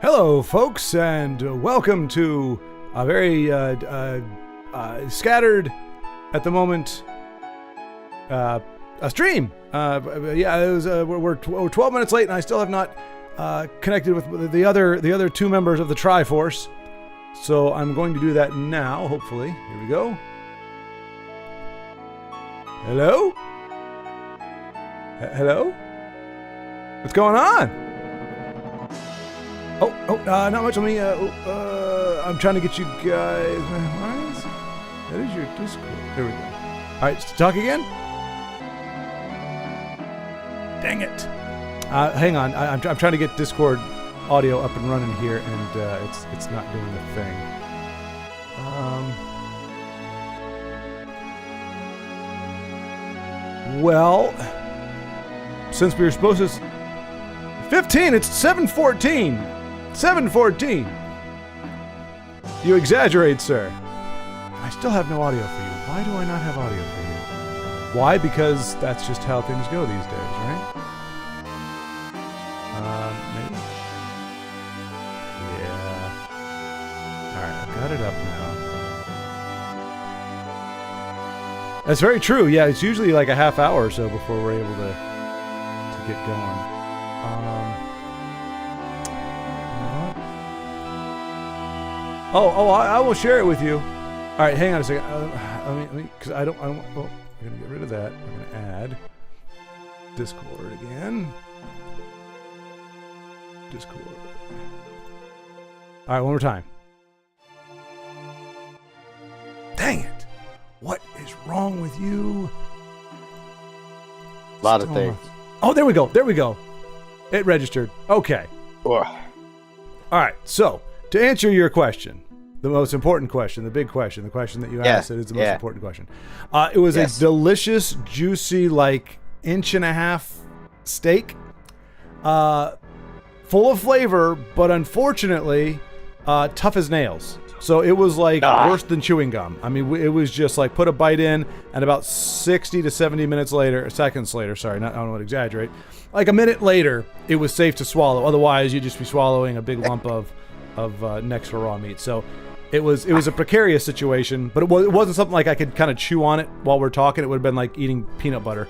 Hello, folks, and welcome to a very scattered, at the moment, a stream. We're 12 minutes late, and I still have not connected with the other two members of the TrY-Force. So I'm going to do that now. Hopefully, here we go. Hello. Hello. What's going on? Not much. Let me, I'm trying to get you guys. That is your Discord. There we go. All right, talk again. Dang it. Hang on. I'm trying to get Discord audio up and running here, and it's not doing the thing. Well, since we were supposed to 15, it's 7:14. 7:14. You exaggerate, sir. I still have no audio for you. Why do I not have audio for you? Why? Because that's just how things go these days, right? Maybe. Yeah. Alright, I've got it up now. That's very true. Yeah, it's usually like a half hour or so before we're able to get going. I will share it with you. All right, hang on a second. Let me, because I don't. Oh, we're gonna get rid of that. We're gonna add Discord again. Discord. All right, one more time. Dang it! What is wrong with you? A lot of things. Oh, there we go. There we go. It registered. Okay. Ugh. All right. So to answer your question. The most important question, the big question, the question that you asked, it is the most important question. It was a delicious, juicy, like 1.5-inch steak, full of flavor, but unfortunately, tough as nails. So it was like worse than chewing gum. I mean, it was just like put a bite in, and about 60 to 70 seconds later, sorry, I don't want to exaggerate, like a minute later, it was safe to swallow. Otherwise, you'd just be swallowing a big lump of next to raw meat. So it was a precarious situation, but it wasn't something like I could kind of chew on it while we're talking. It would have been like eating peanut butter.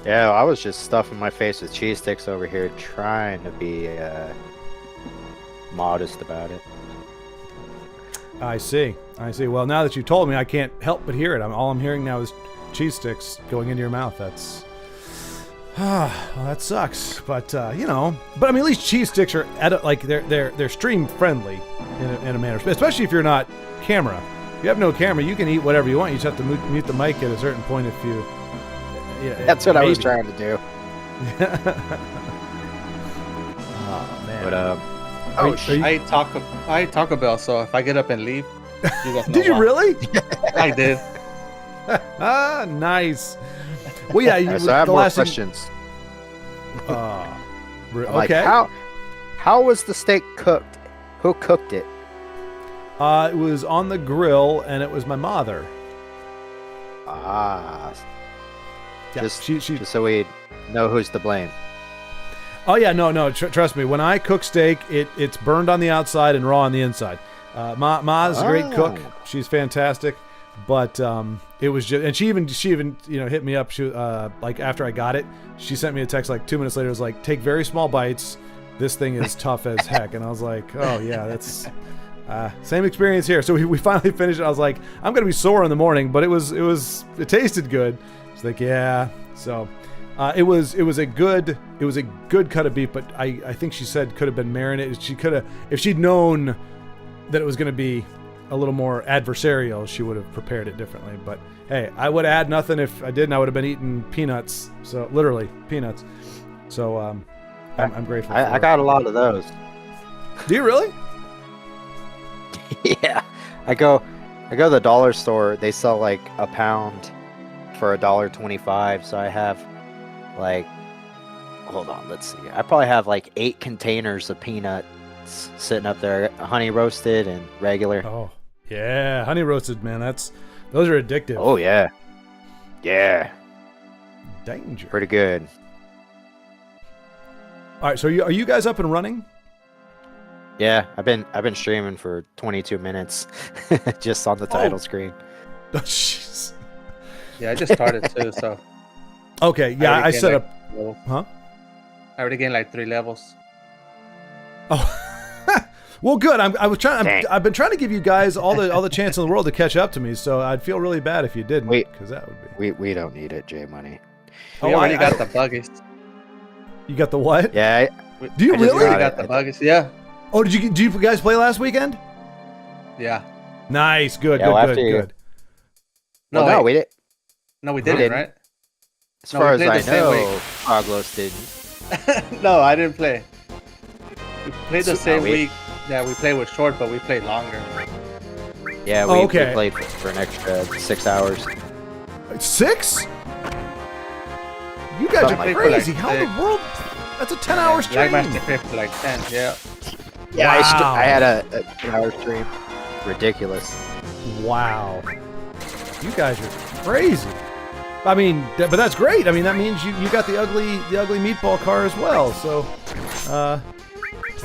Yeah, I was just stuffing my face with cheese sticks over here, trying to be modest about it. I see. Well, now that you told me, I can't help but hear it. All I'm hearing now is cheese sticks going into your mouth. That's well, that sucks, but but I mean, at least cheese sticks are they're stream friendly in a manner, especially if you're not camera. If you have no camera, you can eat whatever you want. You just have to mute the mic at a certain point if you. Yeah, that's what I was trying to do. Oh man! But I eat Taco Bell, so if I get up and leave, you guys know did you why. really? I did. Nice. Well, yeah. So I have more questions. Okay. Like, how was the steak cooked? Who cooked it? It was on the grill, and it was my mother. Yeah, just so we know who's to blame. Oh yeah, no. Trust me. When I cook steak, it's burned on the outside and raw on the inside. Ma's a great cook. She's fantastic. But it was just, and she even hit me up. She like after I got it, she sent me a text like 2 minutes later. It was like, take very small bites. This thing is tough as heck. And I was like, oh yeah, that's same experience here. So we finally finished it. I was like, I'm gonna be sore in the morning, but it tasted good. She's like, yeah. So it was a good cut of beef, but I think she said could have been marinated. She could have, if she'd known that it was gonna be a little more adversarial, she would have prepared it differently. But hey, I would add nothing if I didn't. I would have been eating peanuts. So literally peanuts. So I'm grateful. I got a lot of those. Do you really? Yeah, I go to the dollar store. They sell like a pound for $1.25. So I have like, hold on, let's see. I probably have like 8 containers of peanuts sitting up there, honey roasted and regular. Oh yeah, honey roasted, man. Those are addictive. Oh yeah. Danger. Pretty good. All right, so are you guys up and running? Yeah, I've been streaming for 22 minutes, just on the title screen. Oh, jeez. Yeah, I just started too, so Okay, yeah, I set up. levels. Huh? I already gained like 3 levels. Oh, well, good. I was trying. Dang. I've been trying to give you guys all the chance in the world to catch up to me. So I'd feel really bad if you didn't, Wait. because that would be. We don't need it, J Money. We already got the buggies. You got the what? Yeah, Do you I just really? already got the buggies. Yeah. Oh, did you guys play last weekend? Yeah. Nice. Good. Yeah, well, good. after you- Good. no, wait. we did. No, we We didn't, didn't. right? As No, far we as played I the same know, week. Froglos didn't. No, I didn't play. We played the So- same we- week. Yeah, we played with short, but we played longer. Yeah, Oh, we okay. played for an extra 6 hours. 6? You guys Something are like crazy. that. How in the world? That's a 10-hour stream. Black Master played for like 10. Yeah. Yeah, Wow. I had a 2-hour stream. Ridiculous. Wow. You guys are crazy. I mean, but that's great. I mean, that means you got the ugly meatball car as well. So,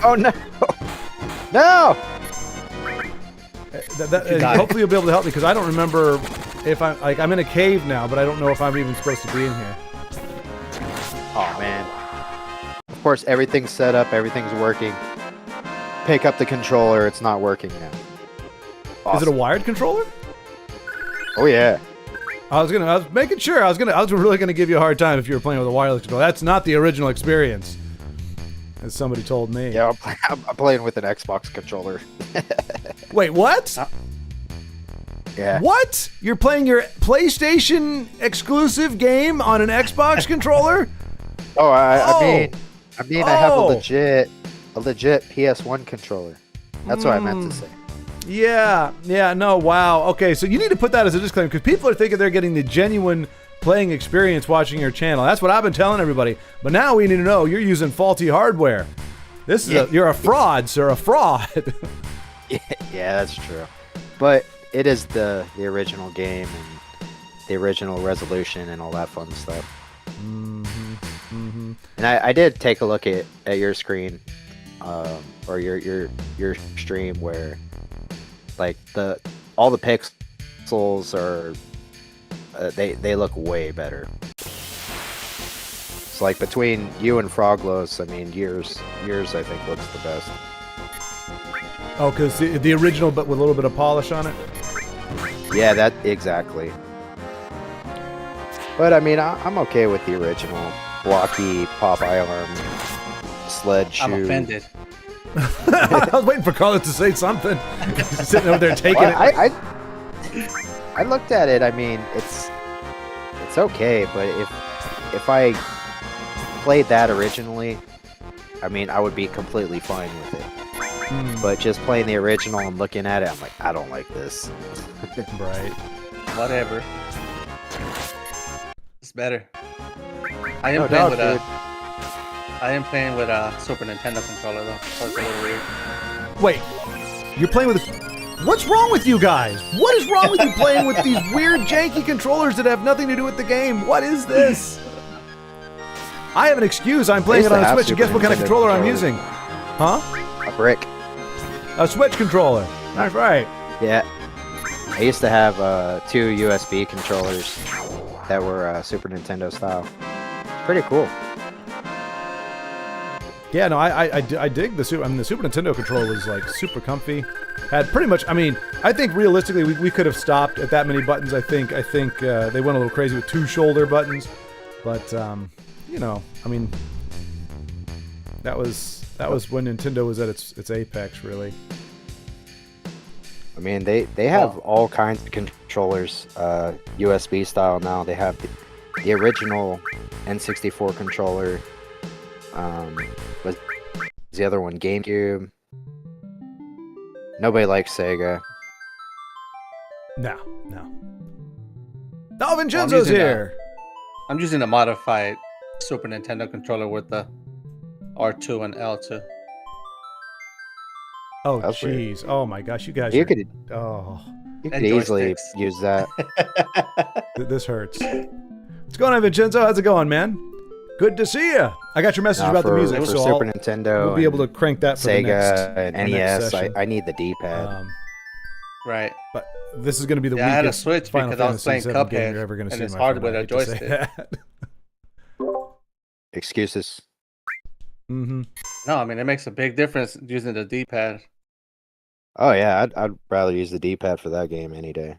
Oh no! No! hopefully you'll be able to help me because I don't remember if I'm in a cave now, but I don't know if I'm even supposed to be in here. Oh man. Of course, everything's set up. Everything's working. Pick up the controller. It's not working now. Is it a Awesome. wired controller? Oh yeah. I was making sure. I was really gonna give you a hard time if you were playing with a wireless controller. That's not the original experience, as somebody told me. Yeah, I'm playing with an Xbox controller. Wait, what? Yeah. What? You're playing your PlayStation exclusive game on an Xbox controller? Oh, I mean, I have a Oh. legit PS1 controller. That's what I meant to say. Yeah, no, wow. Okay, so you need to put that as a disclaimer because people are thinking they're getting the genuine playing experience watching your channel. That's what I've been telling everybody. But now we need to know you're using faulty hardware. This is you're a fraud, sir, a fraud. Yeah, that's true. But it is the original game and the original resolution and all that fun stuff. And I did take a look at your screen, or your stream where, like, all the pixels are they look way better. So like between you and Froglos, I mean, yours I think looks the best. Oh, because the original, but with a little bit of polish on it. Yeah, that exactly. But I mean, I'm okay with the original blocky Popeye arm sled shoe. I'm offended. I was waiting for Carlos to say something. He's sitting over there taking Well, it. I looked at it. I mean, it's okay, but if I played that originally, I mean, I would be completely fine with it. But just playing the original and looking at it, I'm like, I don't like this. Right. Whatever. It's better. I am No playing doubt, with dude. I am playing with a Super Nintendo controller though, so it's a little weird. Wait, you're playing with what's wrong with you guys? What is wrong with you playing with these weird janky controllers that have nothing to do with the game? What is this? I have an excuse. I'm playing it used on to a have Switch, and guess what kind of Super controller Nintendo I'm controllers. using? Huh? A brick. A Switch controller. That's right. Yeah. I used to have 2 USB controllers that were Super Nintendo style. Pretty cool. Yeah, no, I dig the Super. I mean, the Super Nintendo controller was like super comfy. Had pretty much. I mean, I think realistically we could have stopped at that many buttons. I think they went a little crazy with 2 shoulder buttons, but you know, I mean, that was when Nintendo was at its apex, really. I mean, they have all kinds of controllers, USB style now. They have the original N64 controller. Was the other one GameCube? Nobody likes Sega. No. Oh, Vincenzo's using here. I'm using a modified Super Nintendo controller with the R2 and L2. Oh, That's weird. jeez. Oh my gosh, you guys. You are- could Oh, you could And easily joysticks. use that. this hurts. What's going on, Vincenzo? How's it going, man? Good to see you. I got your message about the music, for so Super Nintendo, we'll be able to crank that for the next Sega and the next NES. session. I need the D-pad. Right. But this is going to be the Yeah, I had a weakest Switch Final because I was Fantasy playing VII game Cuphead, you're ever going to and see. it's my hard friend. with I a hate to say joystick. that. Excuses. Mm-hmm. No, I mean it makes a big difference using the D-pad. Oh yeah, I'd rather use the D-pad for that game any day.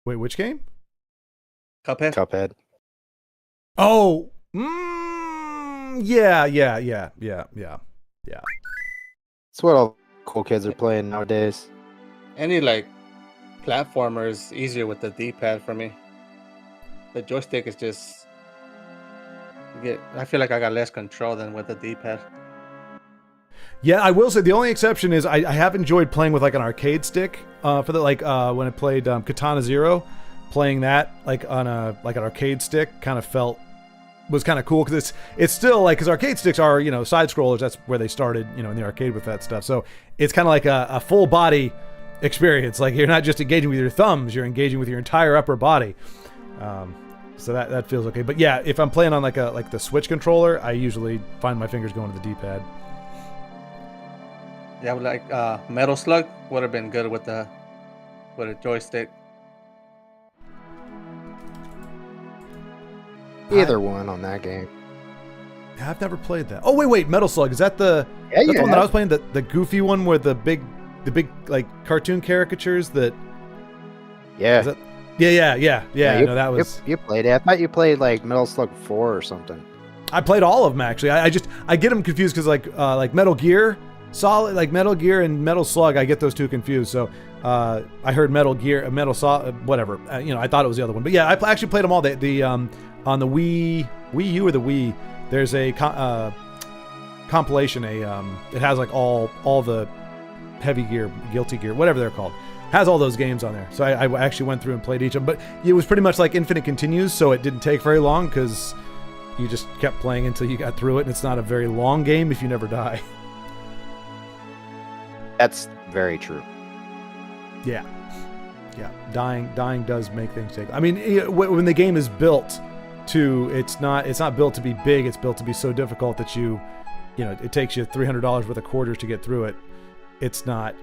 Wait, which game? Cuphead. Cuphead. Oh, yeah. That's what all cool kids are playing nowadays. Any like platformer is easier with the D-pad for me. The joystick is just I feel like I got less control than with the D-pad. Yeah, I will say the only exception is I have enjoyed playing with like an arcade stick for the when I played Katana Zero, playing that like on an arcade stick was kind of cool because it's still like because arcade sticks are side scrollers. That's where they started in the arcade with that stuff. So it's kind of like a full body experience. Like you're not just engaging with your thumbs, you're engaging with your entire upper body. So that feels okay. But yeah, if I'm playing on like the Switch controller, I usually find my fingers going to the D-pad. Yeah, like Metal Slug would have been good with a joystick. Either one on that game. I've never played that. Oh wait, Metal Slug, is that that's the one that I was playing, the goofy one where the big like cartoon caricatures that? Yeah. Is that, yeah. No, that was. You played it. I thought you played like Metal Slug 4 or something. I played all of them actually. I get them confused because like Metal Gear Solid, like Metal Gear and Metal Slug, I get those two confused. So I heard Metal Gear, Metal Solid, whatever. I thought it was the other one, but yeah, I actually played them all. The on the Wii U or the Wii, there's a compilation. It has like all the Heavy Gear, Guilty Gear, whatever they're called. Has all those games on there. So I actually went through and played each of them. But it was pretty much like Infinite Continues, so it didn't take very long because you just kept playing until you got through it, and it's not a very long game if you never die. That's very true. Yeah. Dying does make things take. I mean, when the game is built to, it's not built to be big. It's built to be so difficult that it takes you $300 worth of quarters to get through it. It's not.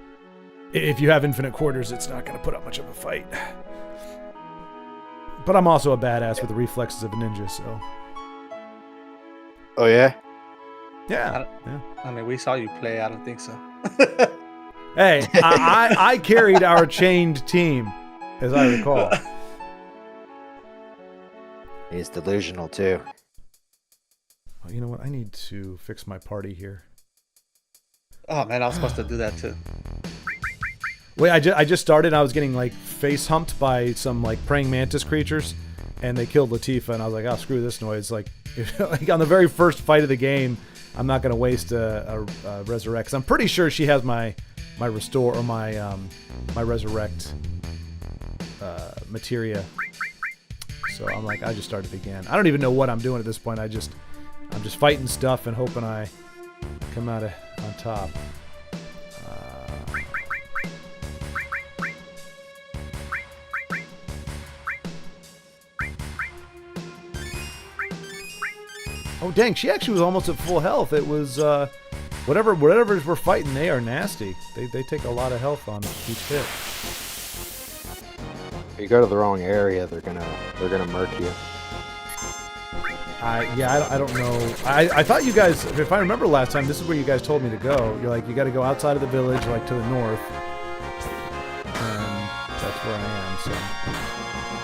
If you have infinite quarters, it's not going to put up much of a fight. But I'm also a badass with the reflexes of a ninja, so. Oh yeah. Yeah. I mean, we saw you play. I don't think so. Hey, I carried our chained team, as I recall. He's delusional too. Well, you know what? I need to fix my party here. Oh man, I was supposed to do that too. Wait, I just started. And I was getting like face humped by some like praying mantis creatures, and they killed Latifah. And I was like, oh, screw this noise. Like on the very first fight of the game, I'm not gonna waste a resurrect. 'Cause I'm pretty sure she has my restore or my resurrect materia. So I'm like, I just started again. I don't even know what I'm doing at this point. I'm just fighting stuff and hoping I come out on top. Oh dang, she actually was almost at full health. It was whatever we're fighting, they are nasty. They take a lot of health on each hit. If you go to the wrong area, they're gonna murk you. I don't know. I thought you guys, if I remember last time, this is where you guys told me to go. You're like, you got to go outside of the village, like to the north, and that's where I am. So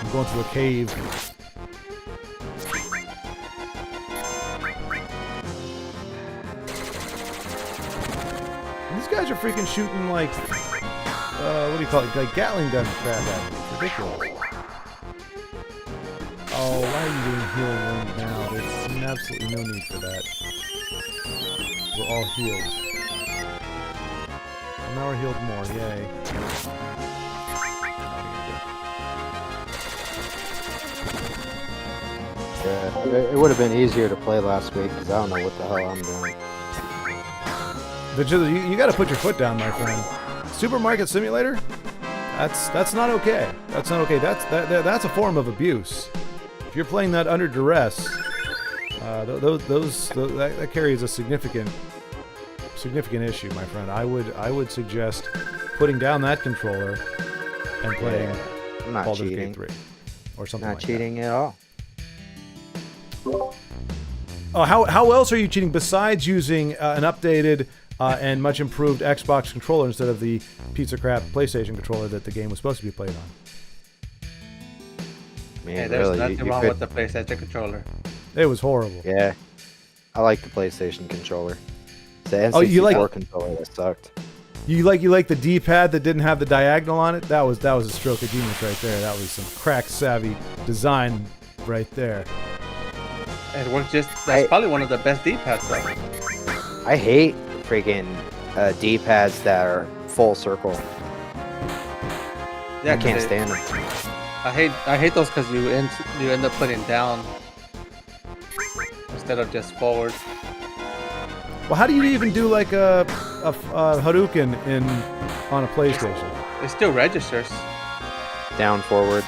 I'm going through a cave. And these guys are freaking shooting like, what do you call it? Like Gatling gun crap at me. It's ridiculous. Oh, why are you doing heal wound now? There's absolutely no need for that. We're all healed. Well, now we're healed more. Yay. Yeah, it would have been easier to play last week because I don't know what the hell I'm doing. You got to put your foot down, my friend. Supermarket Simulator? That's not okay. That's not okay. That's a form of abuse. If you're playing that under duress, That carries a significant issue, my friend. I would suggest putting down that controller and playing I'm not Baldur's cheating. Gate 3 or something Not like cheating at all. that. Oh, how else are you cheating besides using an updated and much improved Xbox controller instead of the piece of crap PlayStation controller that the game was supposed to be played on? Man, Hey, there's really, nothing you wrong could- with the PlayStation controller. It was horrible. Yeah, I like the PlayStation controller. It's the N64 Oh, you like- controller that sucked. You like the D-pad that didn't have the diagonal on it? That was a stroke of genius right there. That was some crack savvy design right there. It worked just. That's probably one of the best D-pads though. I hate freaking D-pads that are full circle. Yeah, I can't 'cause stand them. I hate those because you end up putting down instead of just forward. Well, how do you even do like a Hadouken on a PlayStation? It still registers. Down, forward.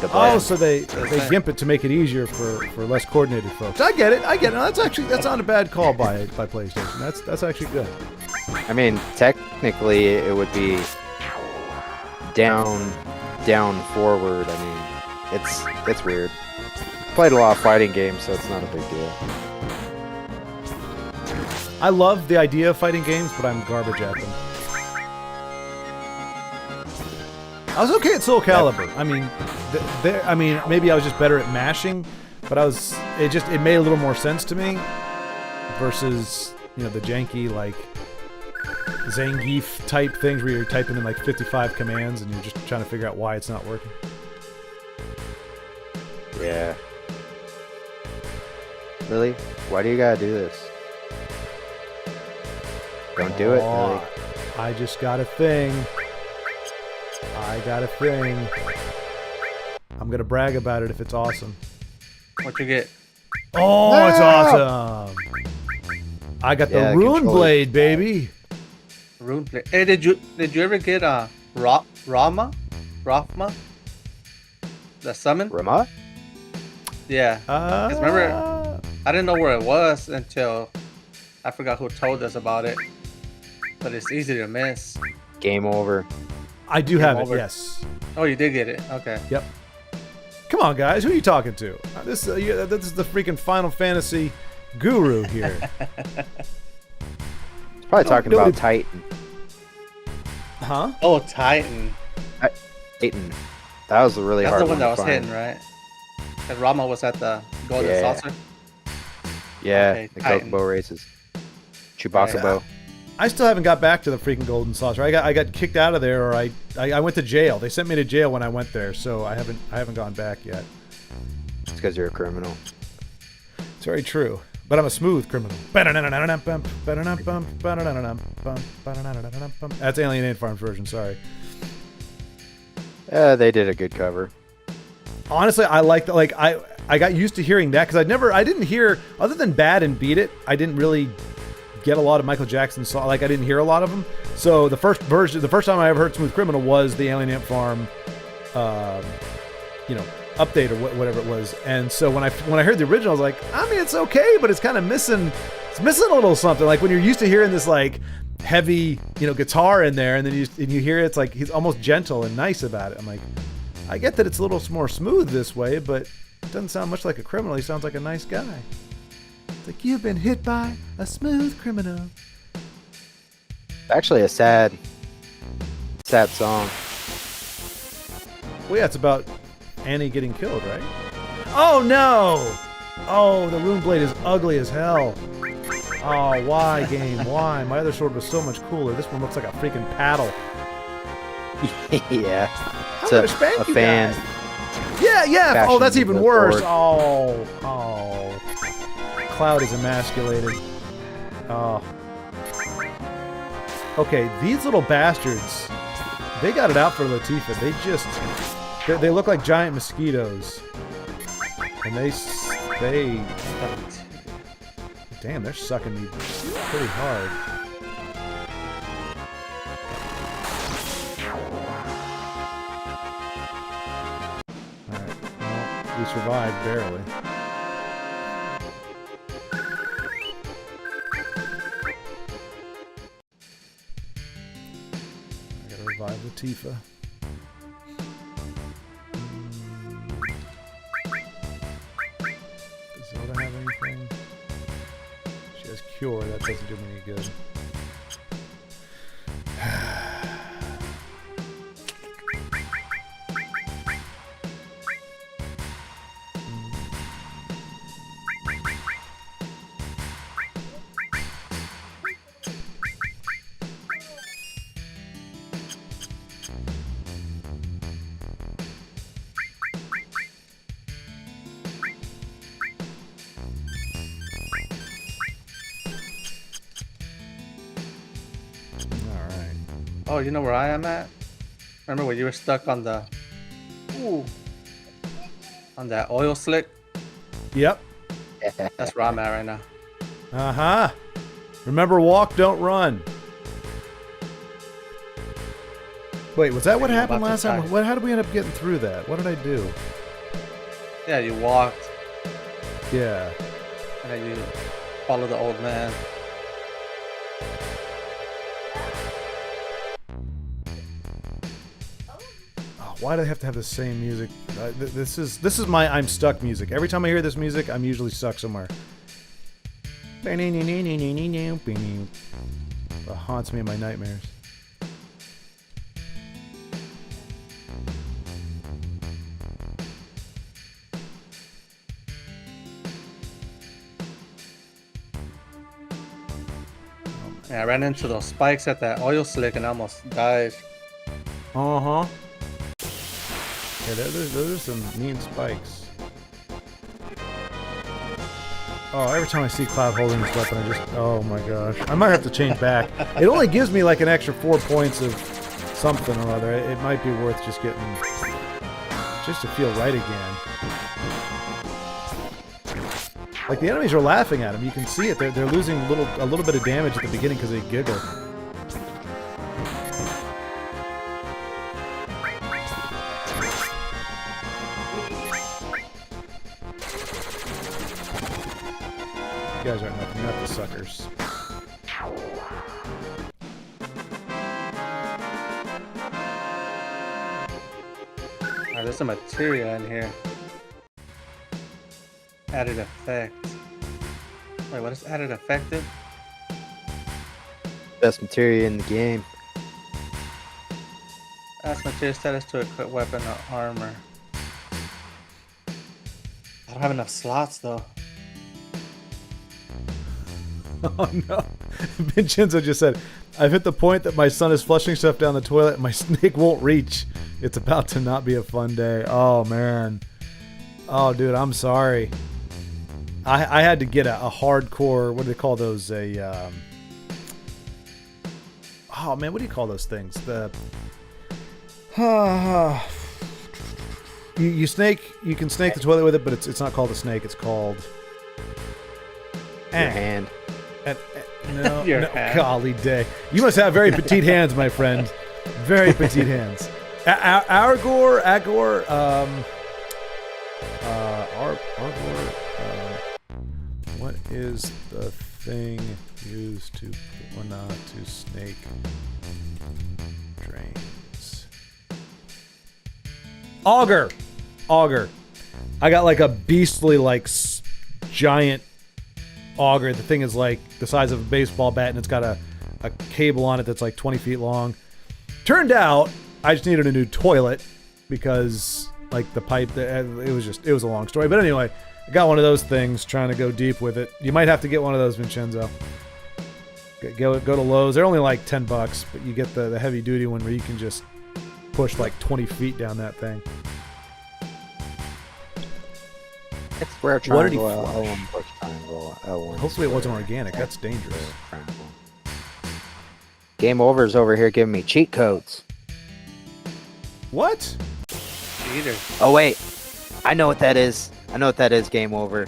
The Oh, button. so they That's gimp it to make it easier for less coordinated folks. I get it. No, that's not a bad call by PlayStation. That's actually good. I mean, technically, it would be down, forward. I mean, it's weird. Played a lot of fighting games, so it's not a big deal. I love the idea of fighting games, but I'm garbage at them. I was okay at Soul Calibur. I mean, maybe I was just better at mashing, but it made a little more sense to me versus, the janky, like, Zangief type things where you're typing in like 55 commands and you're just trying to figure out why it's not working. Yeah. Lily, why do you gotta do this? Don't do it, Lily. I just got a thing. I'm gonna brag about it if it's awesome. What you get? Oh, it's awesome! I got the Yeah, Rune controller. Blade, baby. Rune play. Hey, did you ever get Rama? The summon? Rama? Yeah. 'Cause remember, I didn't know where it was until I forgot who told us about it. But it's easy to miss. Game over. I do have it. over. Yes. Oh, you did get it. Okay. Yep. Come on, guys. Who are you talking to? This is the freaking Final Fantasy guru here. Probably talking no, about it- Titan. Huh? Oh, Titan. Titan. That was a really That's hard the one that to was find. hidden, right? And Rama was at the golden Yeah. saucer. Yeah, Okay, the Titan. Kokobo races. Chewbacca Yeah. bow. I still haven't got back to the freaking Golden Saucer. I got kicked out of there, or I went to jail. They sent me to jail when I went there, so I haven't gone back yet. It's because you're a criminal. It's very true. But I'm a smooth criminal. That's Alien Ant Farm's version, sorry. They did a good cover. Honestly, I like the, like I got used to hearing that because I didn't hear, other than Bad and Beat It, I didn't really get a lot of Michael Jackson songs. Like, I didn't hear a lot of them. So the first time I ever heard Smooth Criminal was the Alien Ant Farm update or whatever it was. And so when I heard the original, I was like, I mean, it's okay, but it's kind of missing a little something. Like when you're used to hearing this like heavy, guitar in there, and then you hear it, it's like he's almost gentle and nice about it. I'm like, I get that it's a little more smooth this way, but it doesn't sound much like a criminal. He sounds like a nice guy. It's like, you've been hit by a smooth criminal. Actually, a sad song. Well, yeah, it's about Annie getting killed, right? Oh, no! Oh, the Rune Blade is ugly as hell. Oh, why, game? Why? My other sword was so much cooler. This one looks like a freaking paddle. Yeah. I'm It's gonna spank a you fan. guys. Yeah. Oh, that's Fashion even the worse. sword. Oh. Cloud is emasculated. Oh. Okay, these little bastards, they got it out for Latifah. They look like giant mosquitoes. And damn, they're sucking me pretty hard. Alright, well, we survived barely. survive the Tifa. Does Zelda have anything? She has Cure. That doesn't do me any good. Oh, you know where I am at? Remember when you were stuck on the... Ooh. On that oil slick? Yep. That's where I'm at right now. Uh-huh. Remember, walk, don't run. Wait, was that what happened last time? How did we end up getting through that? What did I do? Yeah, you walked. Yeah. And then you follow the old man. Why do they have to have the same music? This is my I'm stuck music. Every time I hear this music, I'm usually stuck somewhere. It haunts me in my nightmares. Yeah, I ran into those spikes at that oil slick and almost died. Uh-huh. Yeah, those are some mean spikes. Oh, every time I see Cloud holding this weapon, I just... Oh my gosh. I might have to change back. It only gives me like an extra 4 points of something or other. It might be worth just getting... Just to feel right again. Like, the enemies are laughing at him. You can see it. They're losing a little bit of damage at the beginning because they giggle. You guys aren't nothing, not the suckers. Alright, there's some materia in here. Added effect. Wait, what is added effective? Best materia in the game. Adds materia status to equip weapon or armor. I don't have enough slots though. Oh no. Vincenzo just said, I've hit the point that my son is flushing stuff down the toilet and my snake won't reach. It's about to not be a fun day. Oh man. Oh dude, I'm sorry. I had to get a hardcore, what do they call those? Oh man, what do you call those things? The you can snake the toilet with it, but it's not called a snake, it's called your hand. No, golly day. You must have very petite hands, my friend. Very petite hands. Argor, what is the thing used to snake drains? Auger. I got like a beastly, like giant auger. The thing is like the size of a baseball bat, and it's got a cable on it that's like 20 feet long. Turned out I just needed a new toilet because like the pipe, it was a long story. But anyway, I got one of those things, trying to go deep with it. You might have to get one of those, Vincenzo. Go to Lowe's. They're only like $10, but you get the heavy duty one where you can just push like 20 feet down that thing. It's square triangle, L1 push triangle, L1. Hopefully it wasn't organic. That's dangerous. Triangle. Game Over's over here giving me cheat codes. What? Cheater. Oh wait, I know what that is. Game Over.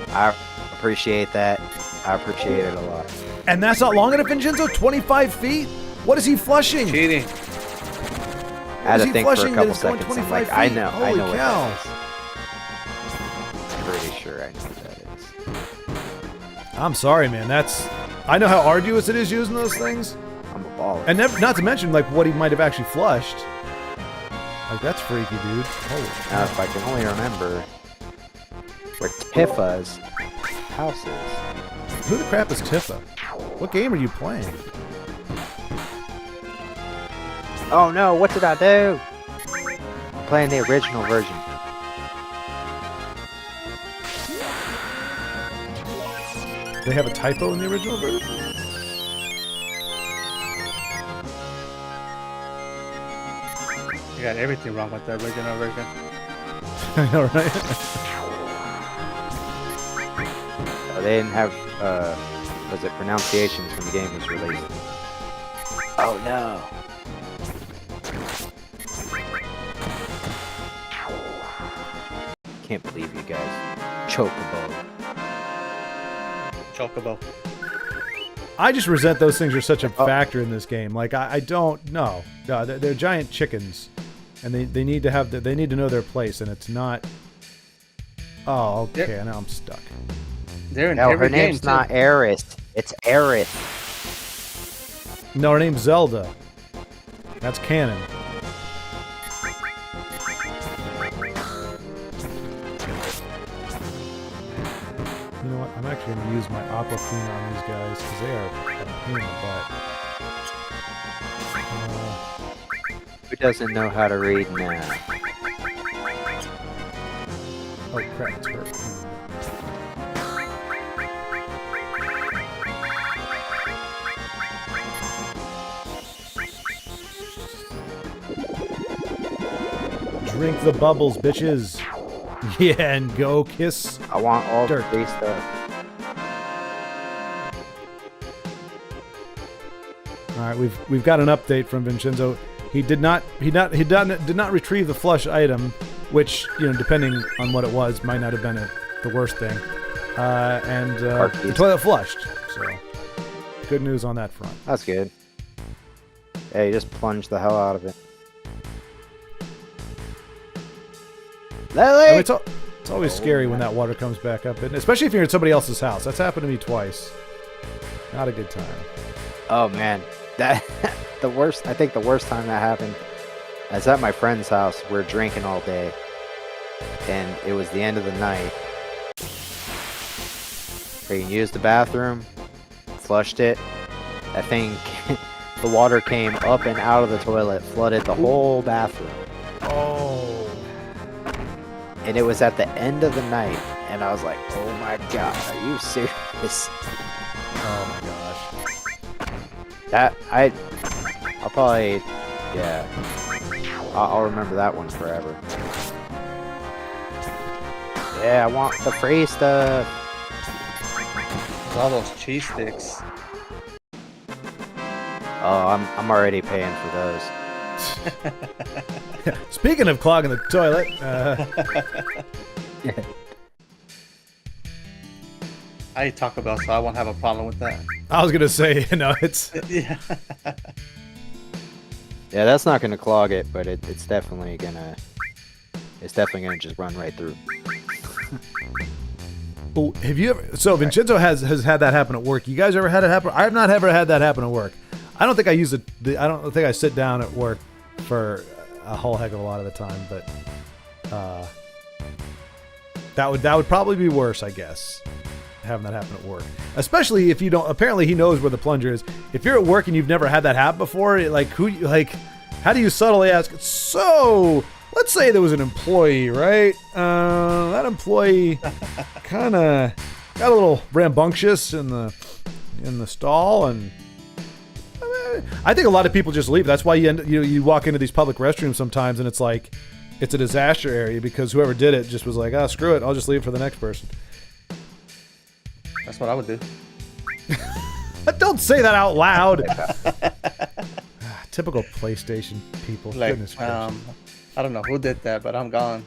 I appreciate that. I appreciate it a lot. And that's not long enough, Vincenzo? 25 feet? What is he flushing? Cheating. I had to think for a couple seconds. I'm like, I know Holy what cow. that is. I'm pretty sure I know what that is. I'm sorry, man. I know how arduous it is using those things. Baller. And not to mention like what he might have actually flushed. Like that's freaky, dude. Holy Now, if I can only remember where Tifa's house is. Who the crap is Tifa? What game are you playing? Oh no, what did I do? I'm playing the original version. They have a typo in the original version? You got everything wrong with the original version. I know, right? They didn't have, was it pronunciations when the game was released? Oh no. Can't believe you guys. Chocobo. I just resent those things are such a factor in this game. Like I don't know. No, they're giant chickens, and they need to have they need to know their place, and it's not. Oh, okay. Now I'm stuck. They're in No, every her name's game, not too. Aerith. It's Aerith. No, her name's Zelda. That's canon. You know what? I'm actually going to use my Aqua Cleaner on these guys because they are a pain in the butt. Who doesn't know how to read now? Oh crap! It's hurt. Drink the bubbles, bitches. Yeah, and go kiss. I want all Dirt. the free stuff. All right, we've got an update from Vincenzo. He did not retrieve the flush item, which, you know, depending on what it was, might not have been the worst thing. And the toilet flushed. So good news on that front. That's good. Yeah, you just plunge the hell out of it. Lily! I mean, it's always scary when that water comes back up, and especially if you're at somebody else's house. That's happened to me twice. Not a good time. Oh man, that the worst. I think the worst time that happened. I was at my friend's house. We're drinking all day, and it was the end of the night. We used the bathroom, flushed it. That thing, the water came up and out of the toilet, flooded the whole bathroom. Oh. And it was at the end of the night, and I was like, "Oh my god, are you serious?" Oh my gosh. That I'll probably, yeah, I'll remember that one forever. Yeah, I want the free stuff. All those cheese sticks. Oh, I'm already paying for those. Speaking of clogging the toilet, I eat Taco Bell, so I won't have a problem with that. I was gonna say, you know, it's Yeah. Yeah, that's not gonna clog it, but it's definitely gonna just run right through. Oh, have you ever? So Vincenzo has had that happen at work. You guys ever had it happen? I have not ever had that happen at work. I don't think I use it. I don't think I sit down at work for a whole heck of a lot of the time. But that would probably be worse, I guess, having that happen at work. Especially if you don't. Apparently, he knows where the plunger is. If you're at work and you've never had that happen before, how do you subtly ask? So, let's say there was an employee, right? That employee kind of got a little rambunctious in the stall, and I think a lot of people just leave. That's why you walk into these public restrooms sometimes, and it's like it's a disaster area because whoever did it just was like, oh, screw it, I'll just leave for the next person. That's what I would do. Don't say that out loud. Typical PlayStation people. Like, Goodness gracious. I don't know who did that, but I'm gone.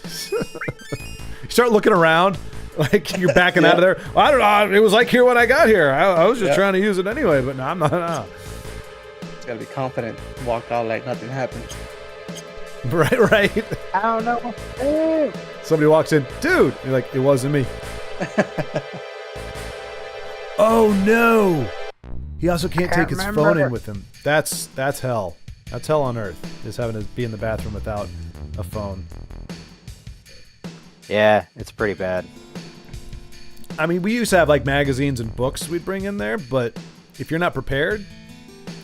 You start looking around, like you're backing out of there. I don't know. It was like here when I got here. I was just trying to use it anyway, but no, I'm not. No. Just gotta be confident. Walk out like nothing happened. Right. I don't know what to do. Somebody walks in, dude. You're like, it wasn't me. Oh no! He also can't I take can't his remember. phone in with him. That's hell. That's hell on earth. Just having to be in the bathroom without a phone. Yeah, it's pretty bad. I mean, we used to have like magazines and books we'd bring in there, but if you're not prepared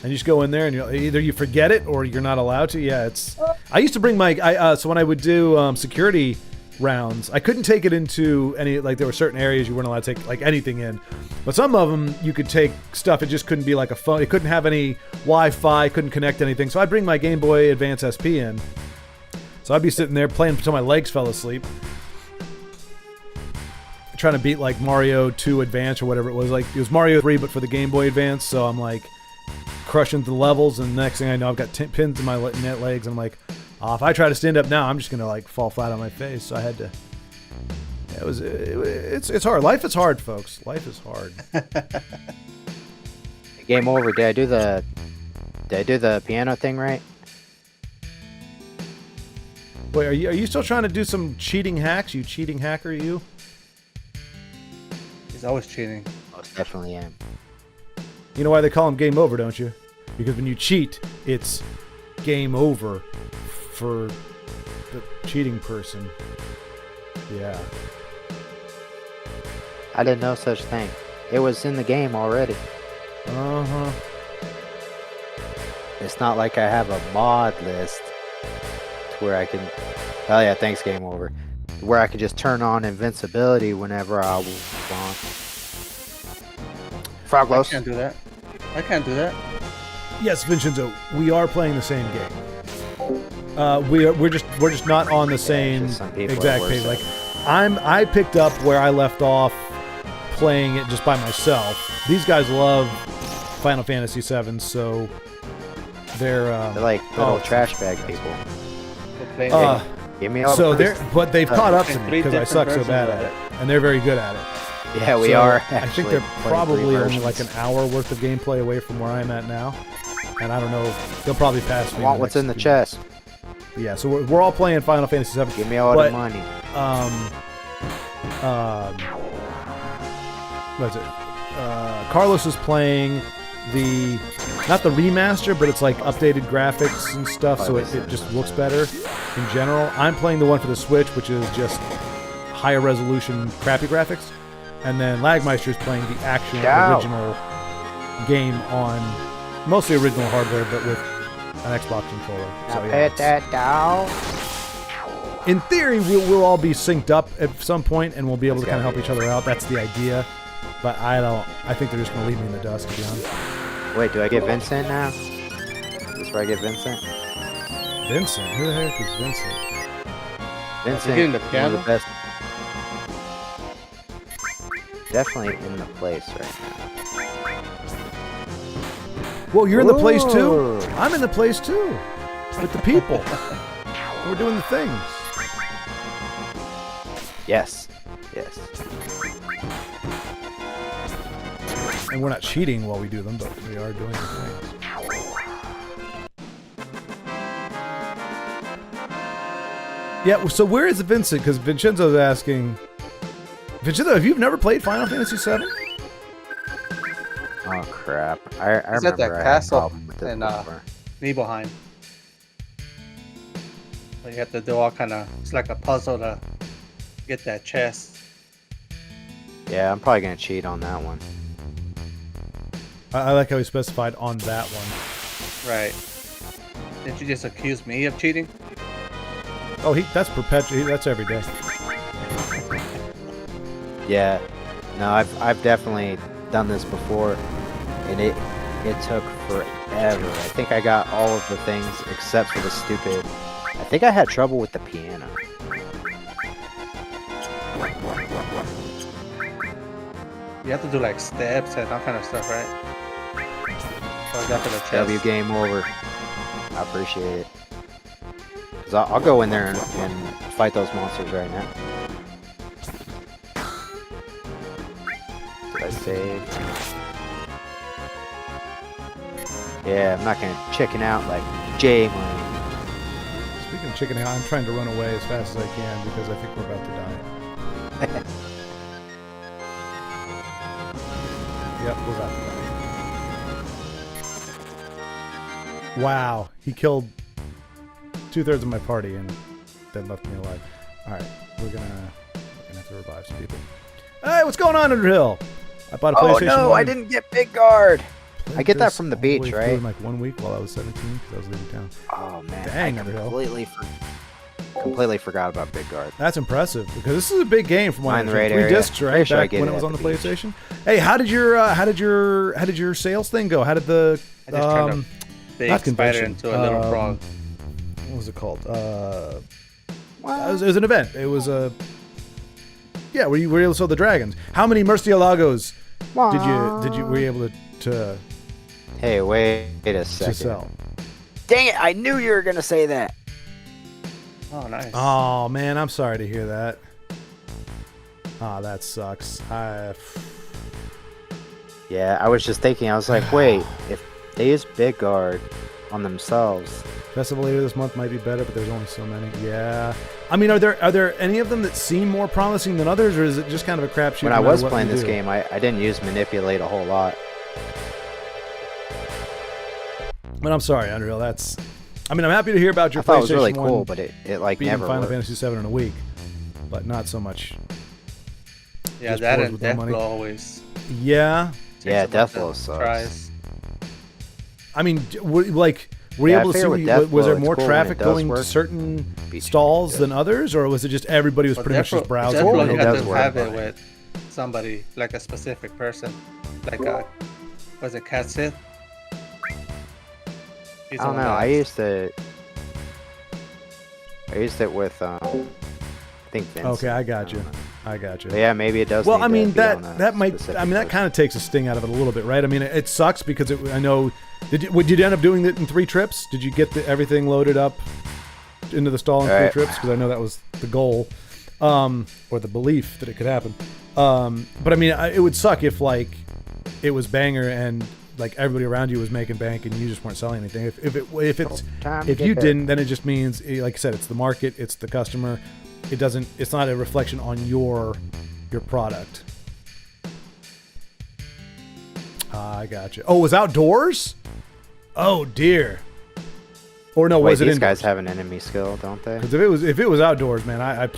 and you just go in there and either you forget it or you're not allowed to. Yeah, it's. I used to bring my. So when I would do security rounds, I couldn't take it into any, like, there were certain areas you weren't allowed to take like anything in, but some of them you could take stuff. It just couldn't be like a phone. It couldn't have any Wi-Fi, couldn't connect anything. So I'd bring my Game Boy Advance SP in. So I'd be sitting there playing until my legs fell asleep, trying to beat like Mario 2 Advance or whatever it was. Like, it was Mario 3 but for the Game Boy Advance. So I'm like crushing the levels, and the next thing I know, I've got pins in my net legs, and I'm like, oh, if I try to stand up now, I'm just gonna like fall flat on my face. So I had to. It's hard. Life is hard, folks. Life is hard. Game over. Did I do the piano thing right? Wait, are you still trying to do some cheating hacks? You cheating hacker, you? He's always cheating. Most definitely am. You know why they call them game over, don't you? Because when you cheat, it's game over for the cheating person. Yeah. I didn't know such thing. It was in the game already. Uh-huh. It's not like I have a mod list to where I can. Oh yeah, thanks, game over. Where I could just turn on invincibility whenever I want. I Froglos. can't do that. I can't do that. Yes, Vincenzo, we are playing the same game. We're just not on the same just some people exact are page. worse Like, I picked up where I left off playing it just by myself. These guys love Final Fantasy VII, so they're like little trash bag people. They're playing Give me all so the they're but they've caught up to me Three because I suck so different bad versions at of it, and they're very good at it. Yeah, we So are. I think Actually they're playing probably three only like versions. an hour worth of gameplay away from where I'm at now, and I don't know. They'll probably pass me. I want what's in the next chest. few- Yeah, so we're all playing Final Fantasy VII. Give me all But, the money. What is it? Carlos is playing not the remaster, but it's like updated graphics and stuff, so it just looks better in general. I'm playing the one for the Switch, which is just higher resolution, crappy graphics. And then Lagmeister is playing the actual original game on mostly original hardware, but with an Xbox controller. So yeah, Pet that down. in theory, we'll all be synced up at some point, and we'll be able to kind of help each other out. That's the idea. But I think they're just going to leave me in the dust, to be honest. Wait, do I get Vincent now? Is this where I get Vincent? Vincent? Who the heck is Vincent? Vincent, getting the one of piano? the best. Definitely in the place right now. Well, you're in the place too. Ooh. I'm in the place too. With the people. We're doing the things. Yes. Yes. And we're not cheating while we do them, but we are doing the things. Yeah, so where is Vincent? Because Vincenzo's asking... Vincenzo, have you never played Final Fantasy VII? Oh crap! I It's remember at that I had a castle problem with this in, before. Nibelheim. So you have to do all kind of. It's like a puzzle to get that chest. Yeah, I'm probably gonna cheat on that one. I like how he specified on that one. Right. Did you just accuse me of cheating? Oh, that's perpetual. That's every day. Yeah. No, I've definitely done this before, and it took forever. I think I got all of the things except for the stupid. I think I had trouble with the piano. You have to do like steps and all kind of stuff, right? So I got for the chest. W game over. I appreciate it. Cause I'll go in there and fight those monsters right now. Did I save? Yeah, I'm not gonna chicken out like Jay Money. Speaking of chicken out, I'm trying to run away as fast as I can because I think we're about to die. Yep, we're about to die. Wow, he killed 2/3 of my party and then left me alive. All right, we're gonna have to revive some people. Hey, what's going on, Underhill? I bought a PlayStation. Oh no, 1. I didn't get Big Guard. Played I get that this from the all way beach, through right? in like 1 week while I was 17 because I was leaving town. Oh man, Dang, I Underhill. completely forgot about Big Guard. That's impressive because this is a big game from what I Mine the understand. right 3 area. discs, right? Pretty sure I Back get when it it was at on the the beach. PlayStation. Hey, how did your sales thing go? How did the I just turned a big not spider convention, into a little frog. what was it called? It was an event. It was a where you were able to sell the dragons. How many Murcielagos were you able to Hey, wait a second. sell? Dang it! I knew you were gonna say that. Oh, nice. Oh man, I'm sorry to hear that. Ah, that sucks. Yeah, I was just thinking. I was like, wait, if they use Big Guard on themselves, Festival later this month might be better, but there's only so many. Yeah. I mean, are there any of them that seem more promising than others, or is it just kind of a crapshoot? when I no matter was what playing you this do? game, I didn't use Manipulate a whole lot. But I'm sorry, Underhill. I'm happy to hear about your I thought it PlayStation was really 1 cool, but it like beating never Final worked. Fantasy 7 in a week, but not so much. Yeah, just that boards and with no money. Deathblow always. Yeah. Yeah, takes a bunch Deathblow of sucks. tries. I mean, were you Yeah, I able to see? figure with Was there Deathblow, more it's cool when traffic it does going to work. certain Beats stalls good. than others, or was it just everybody was But pretty much just browsing? Deathblow, Deathblow, it you does have to work. have it with somebody, like a specific person. Like, was it Cat Sith? He's I the don't one know. that- I used it with I think Vince. Okay, I got don't you. know. I got you. But yeah, maybe it does. Well, need I to mean be on a that might. specific I mean that person. kind of takes a sting out of it a little bit, right? I mean, it sucks because I know. Would you end up doing it in 3 trips? Did you get everything loaded up into the stall in 3 Right. trips? Because I know that was the goal, or the belief that it could happen. But I mean, it would suck if like it was banger and like everybody around you was making bank and you just weren't selling anything. If you didn't, then it just means, like I said, it's the market, it's the customer. It's not a reflection on your product. I got you. Oh, it was outdoors? Oh dear. Or no, Wait, was it these indoors? guys have an enemy skill, don't they? Because if it was outdoors, man, I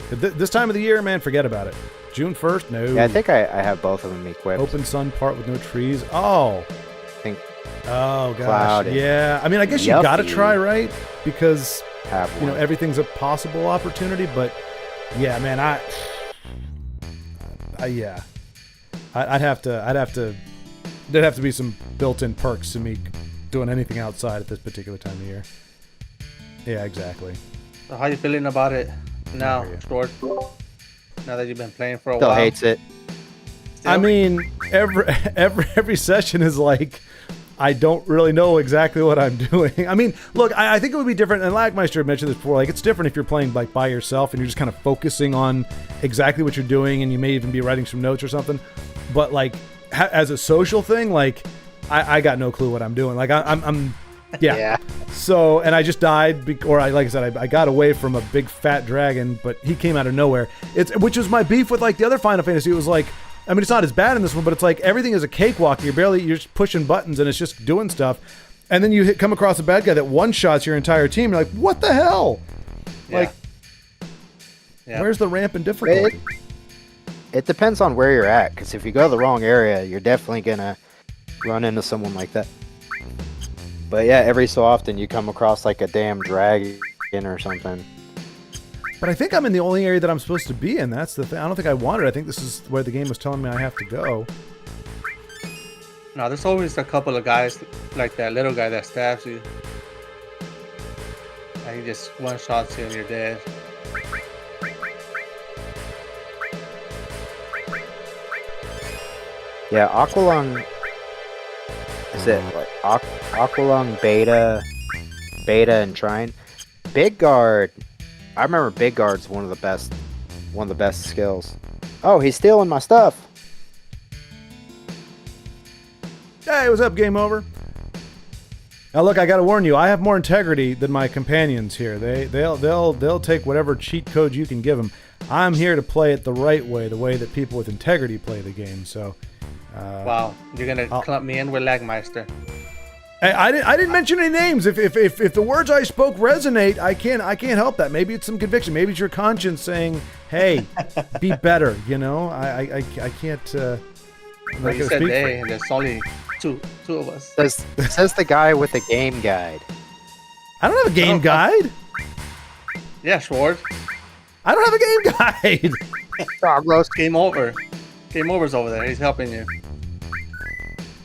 this time of the year, man, forget about it. June 1st, no. Yeah, I think I have both of them equipped. Open sun part with no trees. Oh. I think Oh gosh. Cloudy. Yeah. I mean, I guess you Yuffie. got to try, right? Because have one. everything's a possible opportunity, but yeah, man, yeah. I'd have to there'd have to be some built-in perks to me doing anything outside at this particular time of year. Yeah, exactly. So how you feeling about it now, hear you. Short? Now that you've been playing for a Still while. hates it. Still? I mean, every session is like, I don't really know exactly what I'm doing. I mean, look, I think it would be different, and Lagmeister mentioned this before, like, it's different if you're playing, like, by yourself, and you're just kind of focusing on exactly what you're doing, and you may even be writing some notes or something, but, like, as a social thing, like, I got no clue what I'm doing. Like, I'm yeah. So, and I just died, like I said, I got away from a big fat dragon, but he came out of nowhere. Which was my beef with, like, the other Final Fantasy. It was like, I mean, it's not as bad in this one, but it's like everything is a cakewalk. You're just pushing buttons and it's just doing stuff. And then you come across a bad guy that one-shots your entire team. You're like, what the hell? Yeah. Like, Yeah. where's the ramp in difficulty? It depends on where you're at, because if you go to the wrong area, you're definitely gonna run into someone like that. But yeah, every so often you come across like a damn dragon or something. But I think I'm in the only area that I'm supposed to be in. That's the thing. I don't think I wanted. I think this is where the game was telling me I have to go. No, there's always a couple of guys like that little guy that stabs you. And he just one-shots you and you're dead. Yeah, Aqualung. Is it like Aqualung, Beta, and Trine? Big Guard. I remember Big Guard's one of the best skills. Oh, he's stealing my stuff. Hey, what's up? Game over. Now look, I gotta warn you. I have more integrity than my companions here. They'll take whatever cheat code you can give them. I'm here to play it the right way, the way that people with integrity play the game. So. Wow, you're gonna clump me in with Lagmeister. I didn't mention any names. If the words I spoke resonate, I can't help that. Maybe it's some conviction. Maybe it's your conscience saying, "Hey, be better." You know, I can't. Well, you said they, and there's only two of us. Says the guy with the game guide. I don't have a game guide. Yeah, Schwartz. I don't have a game guide. Carlos. Game over. Game over's over there. He's helping you.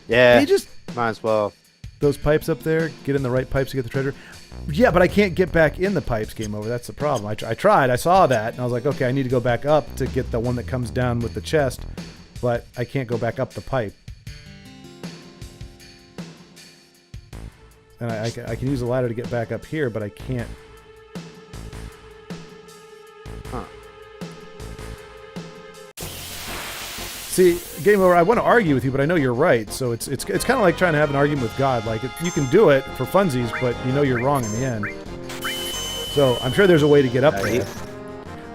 Yeah. He just might as well. Those pipes up there, get in the right pipes to get the treasure. Yeah, but I can't get back in the pipes. Game over. That's the problem. I tried. I saw that, and I was like, okay, I need to go back up to get the one that comes down with the chest, but I can't go back up the pipe. And I can use the ladder to get back up here, but I can't. Huh. See, game over. I want to argue with you, but I know you're right. So it's kind of like trying to have an argument with God. Like you can do it for funsies, but you know you're wrong in the end. So I'm sure there's a way to get up there.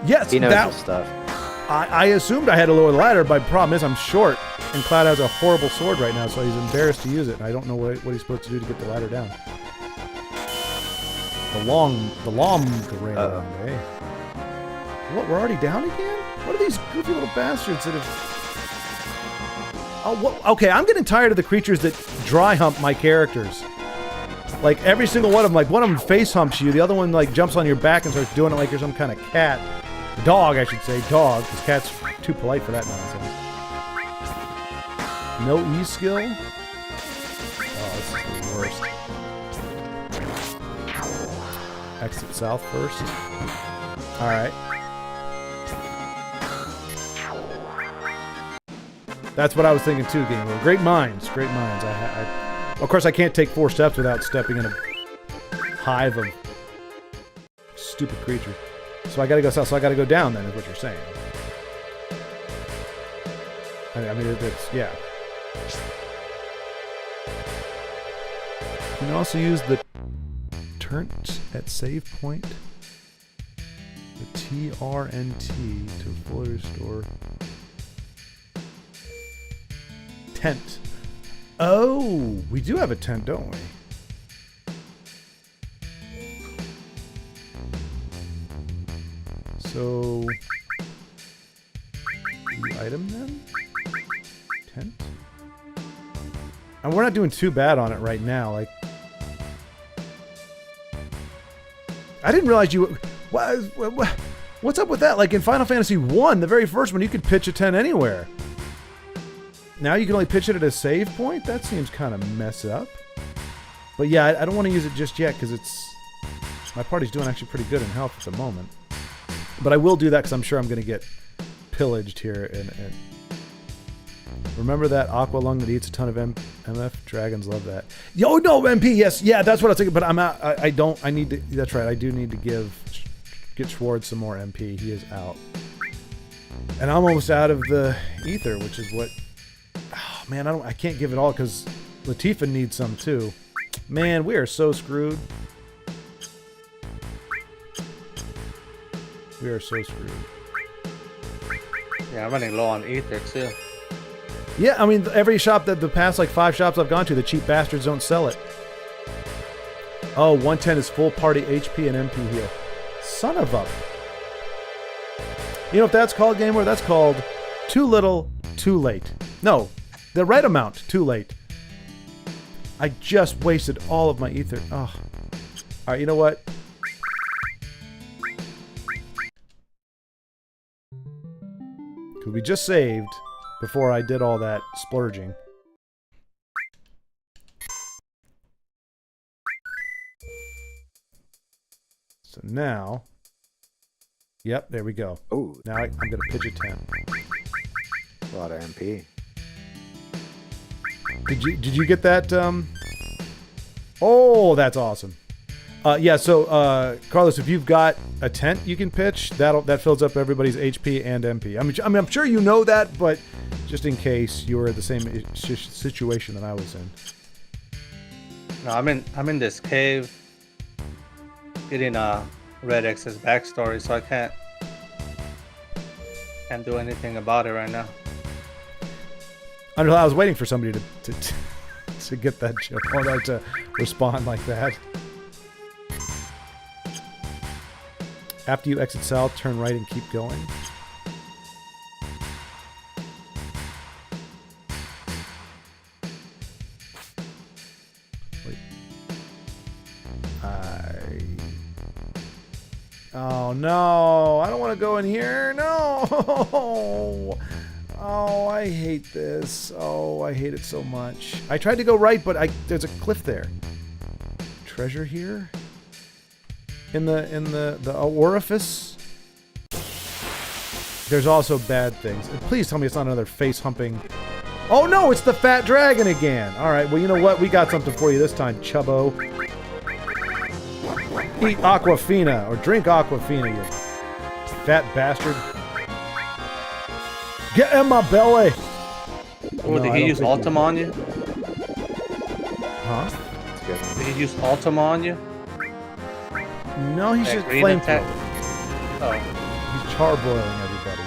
Yes, he knows his stuff. I assumed I had to lower the ladder, but the problem is I'm short, and Cloud has a horrible sword right now, so he's embarrassed to use it. And I don't know what he's supposed to do to get the ladder down. The long rail, eh? What? We're already down again? What are these goofy little bastards that have? Oh, okay, I'm getting tired of the creatures that dry hump my characters. Like, every single one of them, like, one of them face humps you, the other one, like, jumps on your back and starts doing it like you're some kind of cat. Dog, I should say. Dog, because cat's too polite for that nonsense. No E skill? Oh, this is the worst. Exit south first. Alright. That's what I was thinking too, game. Great minds, great minds. Of course, I can't take 4 steps without stepping in a hive of stupid creatures. So I gotta go south. So I gotta go down then, is what you're saying. I mean, it's yeah. You can also use the turnt at save point. The TRNT to fully restore. Tent. Oh, we do have a tent, don't we? So, the item then? Tent? And we're not doing too bad on it right now. Like, I didn't realize you. What's up with that? Like in Final Fantasy 1, the very first one, you could pitch a tent anywhere. Now you can only pitch it at a save point? That seems kind of messed up. But yeah, I don't want to use it just yet because my party's doing actually pretty good in health at the moment. But I will do that because I'm sure I'm going to get pillaged here. And remember that aqua lung that eats a ton of MF? Dragons love that. Oh no, MP, yes. Yeah, that's what I was thinking. But I'm out. I need to. That's right. I do need to get Schwartz some more MP. He is out. And I'm almost out of the ether, which is what... Oh, man, I can't give it all because Latifah needs some too. Man, we are so screwed. We are so screwed. Yeah, I'm running low on ether too. Yeah, I mean, every shop that the past like 5 shops I've gone to, the cheap bastards don't sell it. Oh, 110 is full party HP and MP heal. Son of a... You know what that's called, Gamer? That's called too little, too late. No, the right amount, too late. I just wasted all of my ether. Oh. Alright, you know what? Because we just saved before I did all that splurging. So now... Yep, there we go. Oh, now I'm going to pitch a tent. A lot of MP. Did you get that? Oh, that's awesome. Yeah. So, Carlos, if you've got a tent you can pitch, that fills up everybody's HP and MP. I mean, I'm sure you know that, but just in case you were in the same situation that I was in. No, I'm in this cave, getting Red X's backstory, so I can't do anything about it right now. I was waiting for somebody to to get that joke or to respond like that. After you exit south, turn right and keep going. Wait. Oh no! I don't want to go in here. No! Oh, I hate this. Oh, I hate it so much. I tried to go right, but there's a cliff there. Treasure here? In the orifice? There's also bad things. Please tell me it's not another face humping. Oh no, it's the fat dragon again. All right, well, you know what? We got something for you this time, Chubbo. Eat Aquafina, or drink Aquafina, you fat bastard. Get in my belly! Oh, No, did I he don't use think Ultima on you? Huh? Did he use Ultima on you? No, he's That just green flamethrower. attack? Oh. He's charbroiling everybody.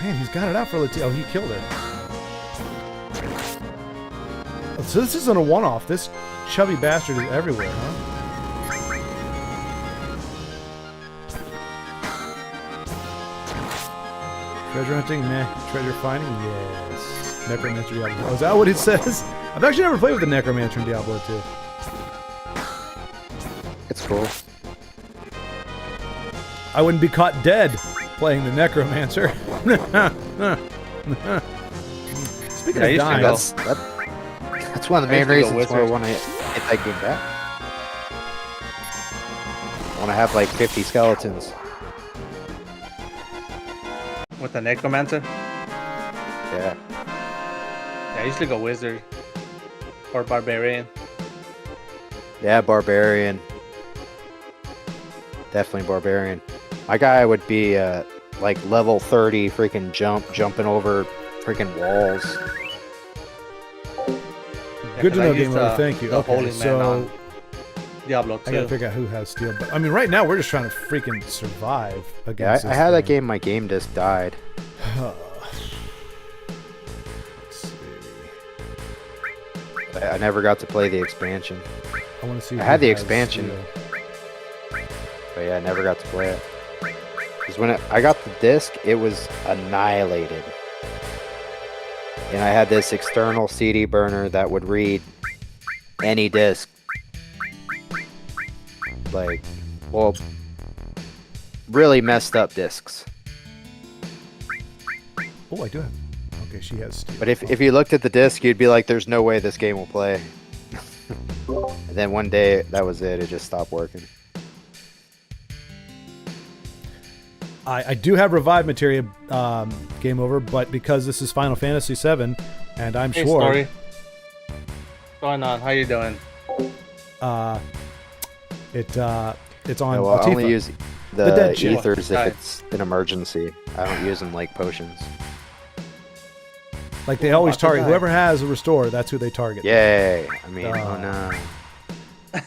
Man, he's got it out for Latina. Oh, he killed her. So this isn't a one-off. This chubby bastard is everywhere, huh? Treasure hunting? Meh. Treasure finding? Yes. Necromancer Diablo. Oh, is that what it says? I've actually never played with the Necromancer in Diablo 2. It's cool. I wouldn't be caught dead playing the Necromancer. Speaking of dying, That's one of the main I used to go reasons why I wizard. want to get that game back. I want to have like 50 skeletons. With the Necromancer? Yeah. Yeah, I usually go Wizard. Or Barbarian. Yeah, Barbarian. Definitely Barbarian. My guy would be like level 30 freaking jumping over freaking walls. Yeah, good to 'cause I know, used, Game Over. Thank you. the Okay, Holy Man so on Diablo 2. I gotta figure out who has steel. But I mean, right now we're just trying to freaking survive Yeah, against. I this had that thing. game. My game disc died. Let's see. I never got to play the expansion. I want to see. I who had the has expansion. steel. But yeah, I never got to play it. Because when I got the disc, it was annihilated. And I had this external CD burner that would read any disc. Like, well, really messed up discs. Oh, I do have. Okay, she has steel. But if you looked at the disc, you'd be like, there's no way this game will play. And then one day, that was it. It just stopped working. I do have revive materia, Game Over, but because this is Final Fantasy VII, and I'm Hey, sure Story. What's going on? How you doing? it's on. Yeah, well, I Latifa. only use The the dead chick. ethers if Nice. it's an emergency. I don't use them like potions. Like they always About to target die. whoever has a restore. That's who they target. Yay! I mean, Duh. oh no.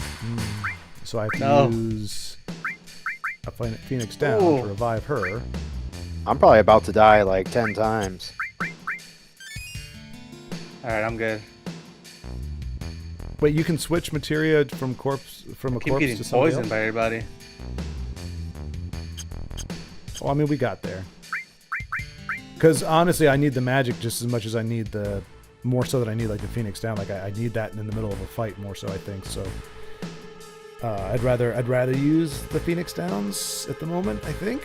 So I have to No. use a Phoenix down Ooh. to revive her. I'm probably about to die like 10 times. Alright, I'm good. Wait, you can switch materia from a Keep corpse getting to somebody poisoned else? by everybody. Well, I mean, we got there. Because honestly, I need the magic just as much as I need the more so that I need like the Phoenix down. Like I need that in the middle of a fight more so I think so. I'd rather use the Phoenix downs at the moment. I think.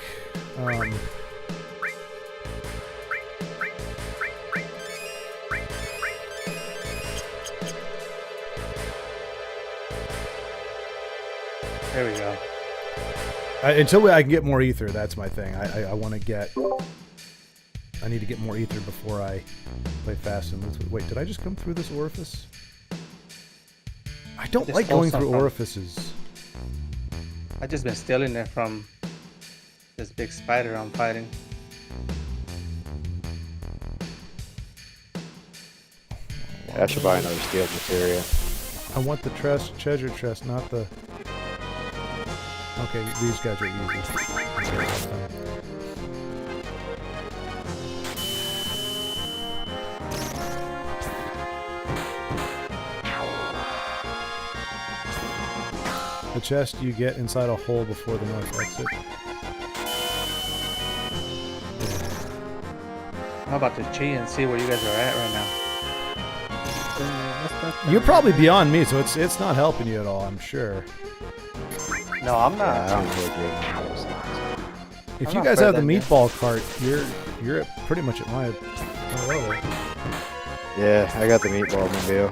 There we go. Until I can get more ether, that's my thing. I want to get. I need to get more ether before I play fast and loose. Wait, did I just come through this orifice? I don't Just like stole going through some from- orifices. I just been stealing it from this big spider I'm fighting. I should buy another steel materia. I want the treasure chest, not the... Okay, these guys are easy. The chest you get inside a hole before the north exit. How about to cheat and see where you guys are at right now? You're probably beyond me, so it's not helping you at all, I'm sure. No, I'm not. Yeah, I don't really agree. If I'm you not guys have the further than meatball cart, you're pretty much at my level. Yeah, I got the meatball mobile.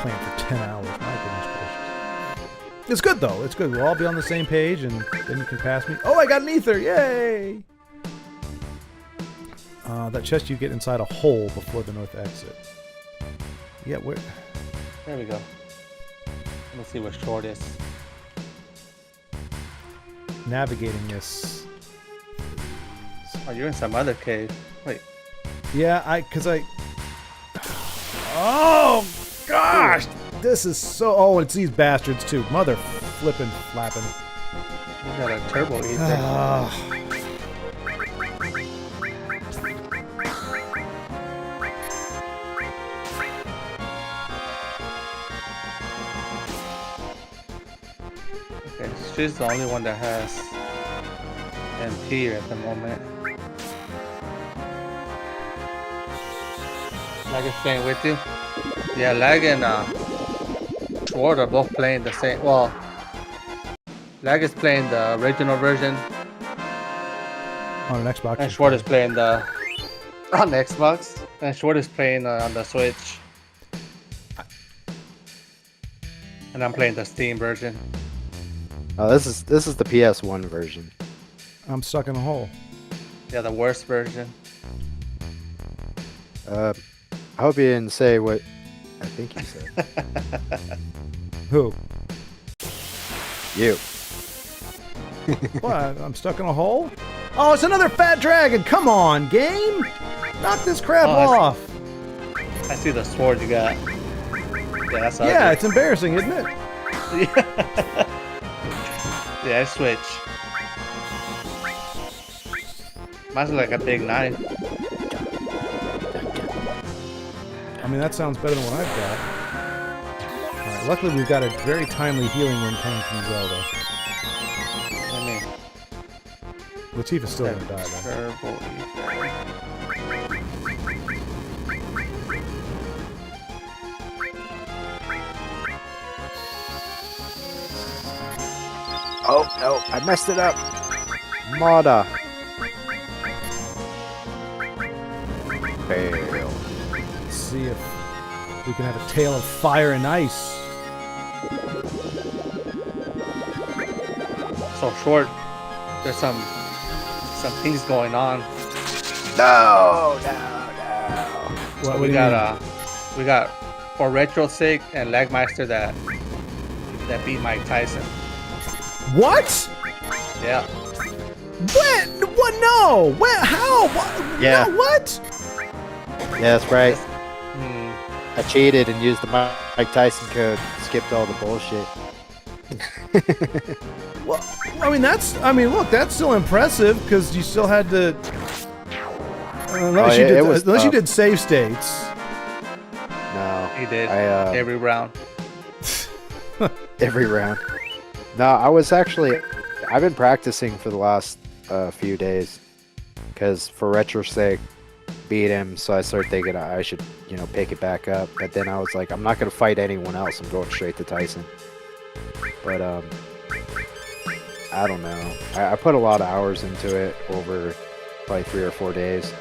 Playing for 10 hours, my goodness gracious. It's good though, it's good. We'll all be on the same page and then you can pass me. Oh, I got an ether, yay! That chest you get inside a hole before the north exit. Yeah, where? There we go. Let's see what short is. Navigating this. Oh, you're in some other cave. Wait. Yeah, Oh, gosh! This is so... Oh, it's these bastards too. Mother flippin' flapping. You got a turbo ether. Okay, she's the only one that has MP at the moment. Lag is playing with you? Yeah, Lag and Sword are both playing the same. Well, Lag is playing the original version, On an Xbox. and Sword is playing the on the Xbox, and Sword is playing on the Switch, and I'm playing the Steam version. Oh, this is the PS1 version. I'm stuck in a hole. Yeah, the worst version. I hope you didn't say what I think you said. Who? You. What? I'm stuck in a hole? Oh, it's another fat dragon! Come on, game! Knock this crap off! I see the sword you got. Yeah, that's Yeah, ugly. it's embarrassing, isn't it? Yeah, I switch. Mine's like a big knife. I mean, that sounds better than what I've got. Alright, luckily we've got a very timely healing one coming from Zelda. I mean, Latifah's still gonna die, though. turbo ether. Oh no, I messed it up. Mada. Fail. Let's see if we can have a tale of fire and ice. So short. There's some things going on. No. So What we do you mean? we got for Retro's sake and Lagmeister that beat Mike Tyson. What? Yeah. When? What? No! When? How? What? Yeah. No, what? Yeah, that's right. Hmm. I cheated and used the Mike Tyson code. Skipped all the bullshit. Well, I mean, look, that's still impressive because you still had to. Unless, it was unless you tough. did save states. No. He did I every round. every round. No, I've been practicing for the last few days because for Retro's sake, beat him. So I started thinking I should, pick it back up. But then I was like, I'm not gonna fight anyone else. I'm going straight to Tyson. But I don't know. I put a lot of hours into it over probably 3 or 4 days,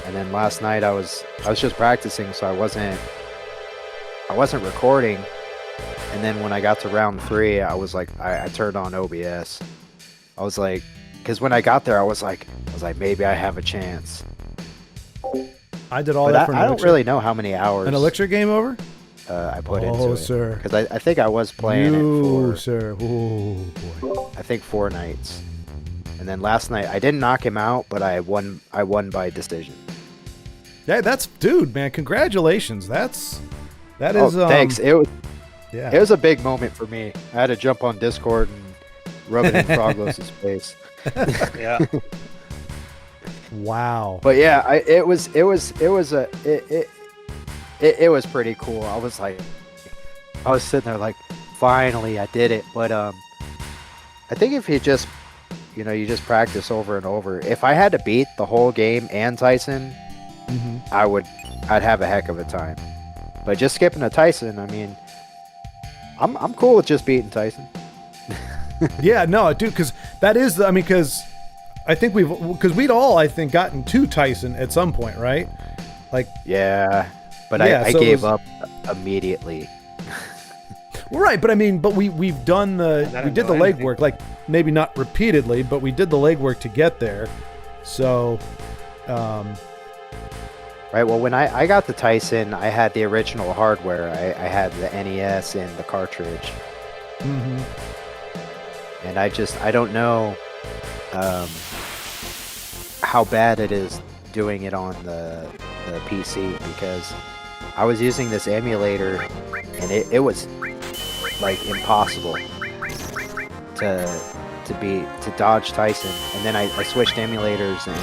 and then last night I was just practicing, so I wasn't recording. And then when I got to round 3, I was like, I turned on OBS. I was like, because when I got there, I was like, maybe I have a chance. I did all But that for an I don't elixir. really know how many hours An elixir game over? I put into Oh, it. sir. Because I think I was playing it for, sir. Oh, boy. I think 4 nights. And then last night, I didn't knock him out, but I won by decision. Yeah, that's dude, man. Congratulations. That is. Thanks. It Yeah. was a big moment for me. I had to jump on Discord and rub it in Froglos's face. Yeah. Wow. But yeah, it was pretty cool. I was sitting there like, finally I did it. But I think if you just practice over and over. If I had to beat the whole game and Tyson, I'd have a heck of a time. But just skipping a Tyson, I mean, I'm cool with just beating Tyson. Yeah, no, dude, because that is because I think we'd all, I think, gotten to Tyson at some point, right? Like, yeah, but yeah, I so gave up immediately. Well, right, but I mean, we've done we did the legwork, like maybe not repeatedly, but we did the legwork to get there. So, right. Well, when I got the Tyson, I had the original hardware. I had the NES and the cartridge. And I don't know how bad it is doing it on the PC, because I was using this emulator and it was like impossible to dodge Tyson. And then I switched emulators and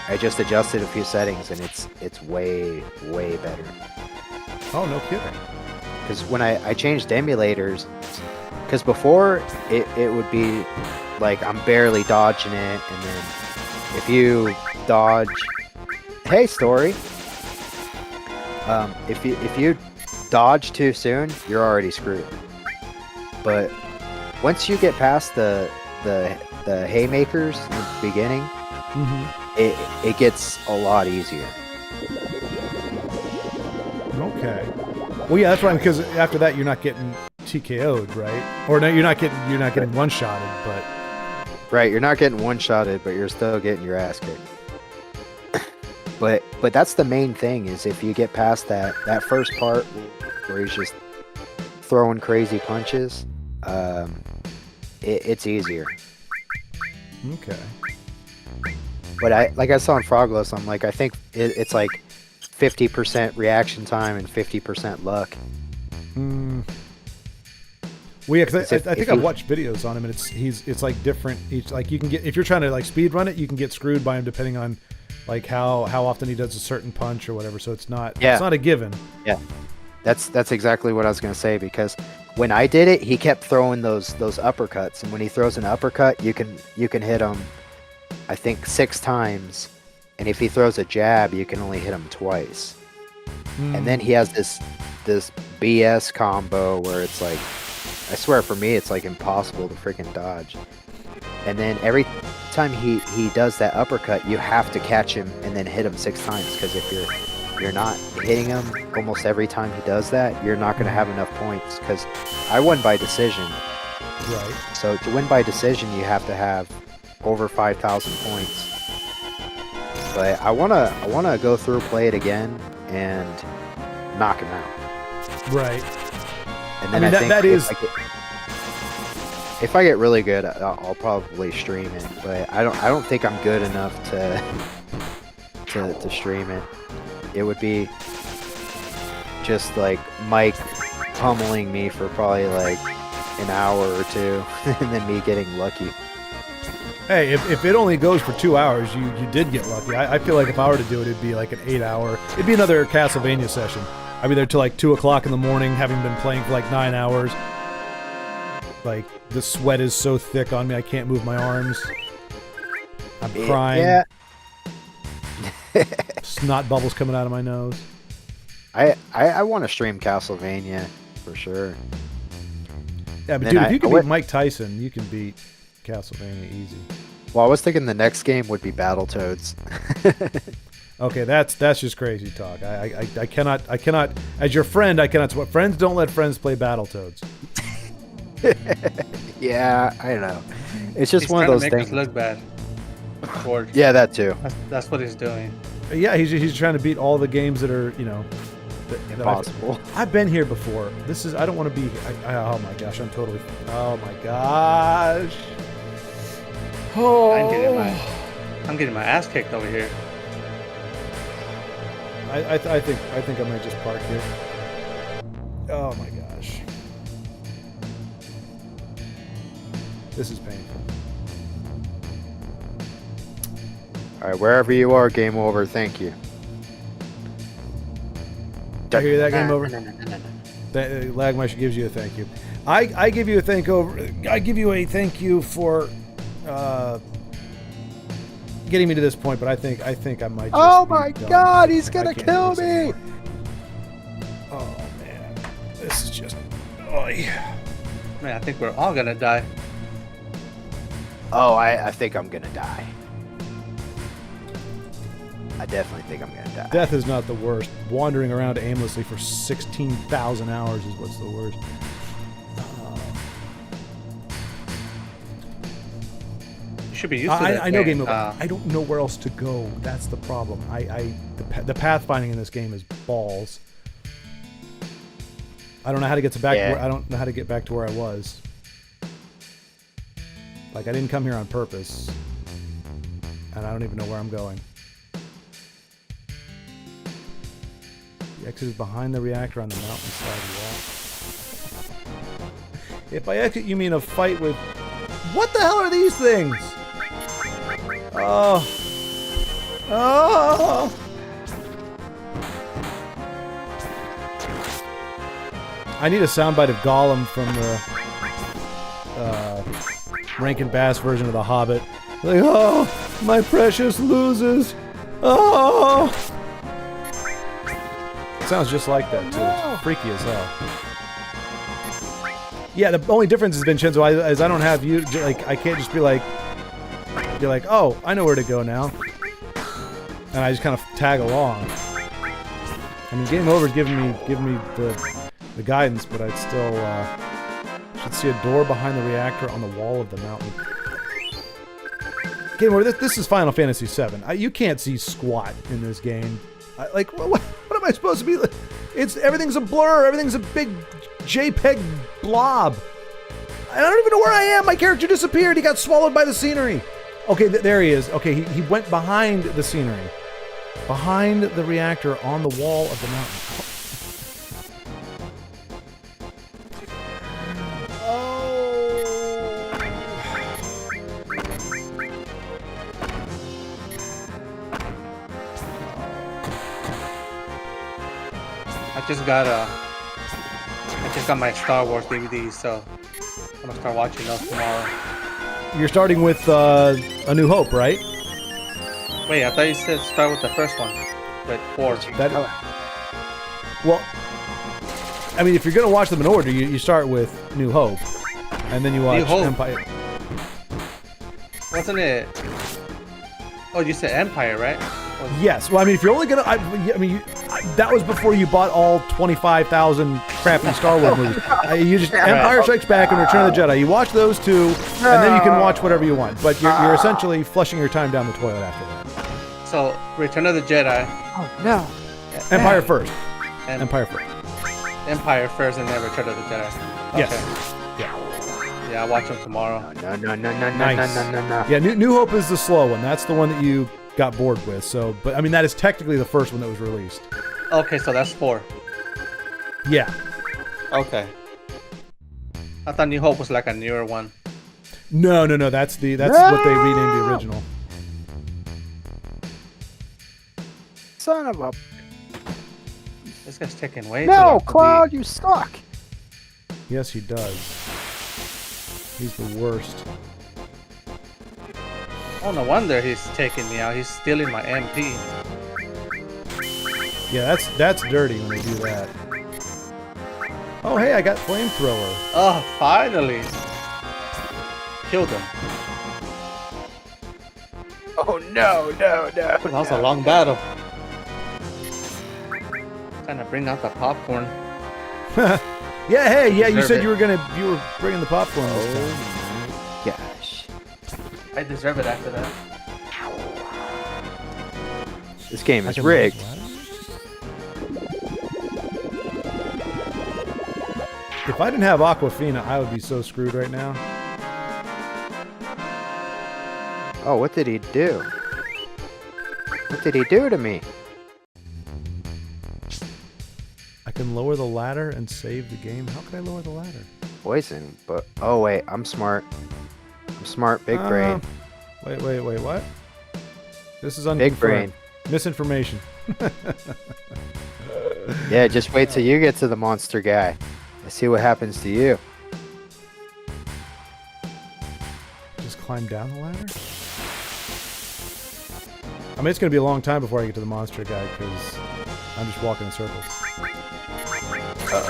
I just adjusted a few settings and it's way better. oh, no kidding. Because when I changed emulators, because before it would be like I'm barely dodging it, and then if you dodge, hey Story, if you dodge too soon, you're already screwed. But once you get past the haymakers in the beginning, it gets a lot easier. Okay. Well, yeah, that's right. Because after that, you're not getting TKO'd, right? Or no, you're not getting one-shotted, but right, you're not getting one-shotted, but you're still getting your ass kicked. But that's the main thing, is if you get past that first part where he's just throwing crazy punches, it's easier. okay. But I saw in Froglos, I'm like, I think it's like 50% reaction time and 50% luck. Well, yeah, because I think I've watched videos on him, and it's like different. Like you can get, if you're trying to like speed run it, you can get screwed by him depending on like how often he does a certain punch or whatever. So it's not a given. Yeah, that's exactly what I was gonna say, because when I did it, he kept throwing those uppercuts, and when he throws an uppercut, you can hit him, I think 6 times, and if he throws a jab, you can only hit him twice. And then he has this BS combo where it's like, I swear for me, it's like impossible to freaking dodge. And then every time he does that uppercut, you have to catch him and then hit him 6 times, because if you're not hitting him almost every time he does that, you're not going to have enough points, because I won by decision. Right. So to win by decision, you have to have over 5,000 points. But I wanna go through, play it again, and knock him out. Right. And then I think if I get really good, I'll probably stream it. But I don't think I'm good enough to stream it. It would be just like Mike pummeling me for probably like an hour or 2, and then me getting lucky. Hey, if it only goes for 2 hours, you did get lucky. I feel like if I were to do it, it'd be like an 8-hour. It'd be another Castlevania session. I'd be there till like 2 o'clock in the morning, having been playing for like 9 hours. Like, the sweat is so thick on me, I can't move my arms. I'm crying. Yeah. Snot bubbles coming out of my nose. I want to stream Castlevania for sure. Yeah, but dude, if you can beat Mike Tyson, you can beat Castlevania easy. Well, I was thinking the next game would be Battletoads. Okay, that's just crazy talk. I cannot, as your friend, I cannot. Friends don't let friends play Battletoads. Yeah, I know. It's just one of those things. He's trying to make us look bad. Yeah, that too. That's what he's doing. Yeah, he's trying to beat all the games that are, impossible. I've been here before. I don't want to be. Oh my gosh, I'm totally. Oh my gosh. Oh. I'm getting my ass kicked over here. I think I might just park here. Oh my gosh. This is painful. All right, wherever you are, game over. Thank you. I hear that, game over. Lagmesh gives you a thank you. I give you a thank over. I give you a thank you for getting me to this point, but I think I might. Just Oh be my done. God, he's I gonna can't kill do this me! anymore. Oh man, this is just. Oy. Man, I think we're all gonna die. Oh, I think I'm gonna die. I definitely think I'm gonna die. Death is not the worst. Wandering around aimlessly for 16,000 hours is what's the worst. You should be used to that. I know game over. I don't know where else to go. That's the problem. The pathfinding in this game is balls. I don't know how to get back. I don't know how to get back to where I was. Like, I didn't come here on purpose, and I don't even know where I'm going. The exit is behind the reactor on the mountainside wall. If by exit you mean a fight with... What the hell are these things? Oh. Oh. I need a soundbite of Gollum from the Rankin Bass version of The Hobbit. Like, oh, my precious loses. Oh. It sounds just like that, too. It's freaky as hell. Yeah, the only difference is, Vincenzo, is I don't have you, like, I can't just be like, you're like, oh, I know where to go now. And I just kind of tag along. I mean, Game Over's giving me the guidance, but I'd still, should see a door behind the reactor on the wall of the mountain. Game Over, this is Final Fantasy VII. You can't see squat in this game. Like, what am I supposed to be? Everything's a blur. Everything's a big JPEG blob. I don't even know where I am. My character disappeared. He got swallowed by the scenery. Okay, there he is. Okay, he went behind the scenery. Behind the reactor on the wall of the mountain. I just got my Star Wars DVD, so I'm gonna start watching those tomorrow. You're starting with A New Hope, right? Wait, I thought you said start with the first one, with 4. Well, I mean, if you're gonna watch them in order, you start with New Hope, and then you watch Empire. Wasn't it? Oh, you said Empire, right? Yes. Well, I mean, if you're only gonna, that was before you bought all 25,000 crappy Star Wars movies. You just Empire Strikes Back and Return of the Jedi. You watch those two, and then you can watch whatever you want. But you're essentially flushing your time down the toilet after that. So Return of the Jedi. Oh no. Empire first. Empire first. Empire first, and then Return of the Jedi. Okay. Yes. Yeah, I'll watch them tomorrow. No. Nice. Yeah, New Hope is the slow one. That's the one that you got bored with. So, but I mean, that is technically the first one that was released. Okay, so that's 4. Yeah. Okay. I thought New Hope was like a newer one. No. That's what they renamed the original. Son of a... This guy's taking way too long No, to Cloud, you suck. Yes, he does. He's the worst. Oh, no wonder he's taking me out. He's stealing my MP. Yeah, that's dirty when they do that. Oh, hey, I got flamethrower. Oh, finally. Killed him. Oh no. That was a long battle. Trying to bring out the popcorn. Yeah, hey, yeah, you Deserve said it. you were bringing the popcorn this time. Gosh. I deserve it after that. This game is I can rigged. use If I didn't have Aquafina, I would be so screwed right now. Oh, what did he do? What did he do to me? I can lower the ladder and save the game. How can I lower the ladder? Poison, but oh wait, I'm smart. I'm smart, big brain. Wait, what? This is Big brain. Misinformation. Yeah, just wait till you get to the monster guy. Let's see what happens to you. Just climb down the ladder? I mean, it's going to be a long time before I get to the monster guy, because I'm just walking in circles. Uh-oh.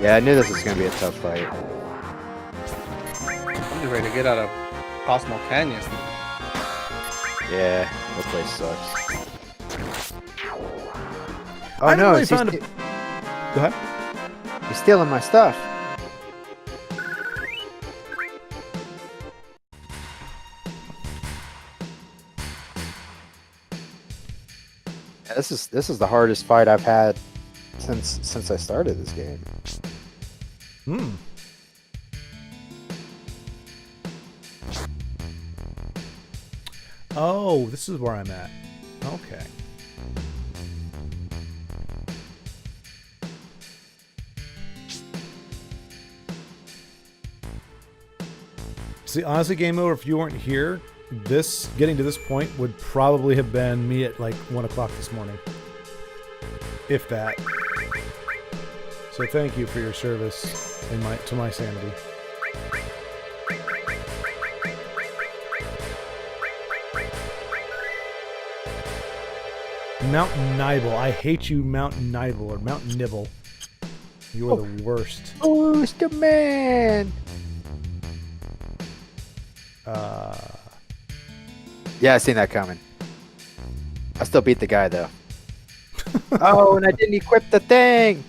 Yeah, I knew this was going to be a tough fight. I'm just ready to get out of Cosmo Canyon. Yeah, that place sucks. Oh I no, really he's found Go ahead. stealing my stuff. Yeah, this is the hardest fight I've had since I started this game. Oh, this is where I'm at. Okay. See, honestly, Game Over, if you weren't here, getting to this point would probably have been me at like 1 o'clock this morning. If that. So thank you for your service to my sanity. Mount Nibble. I hate you, Mount Nibble, or Mount Nibble. You are the worst. Who's the man? Yeah, I seen that coming. I still beat the guy though. Oh, and I didn't equip the thing.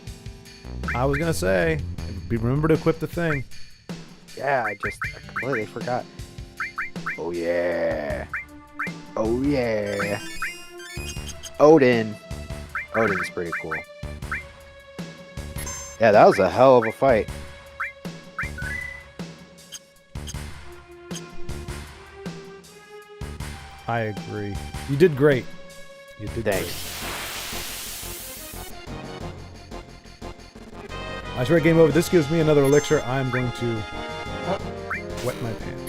I was gonna say, remember to equip the thing. Yeah, I completely forgot. Oh yeah. Oh yeah. Odin. Odin's pretty cool. Yeah, that was a hell of a fight. I agree. You did great. You did Thanks. great. I swear, Game Over. This gives me another elixir. I'm going to wet my pants.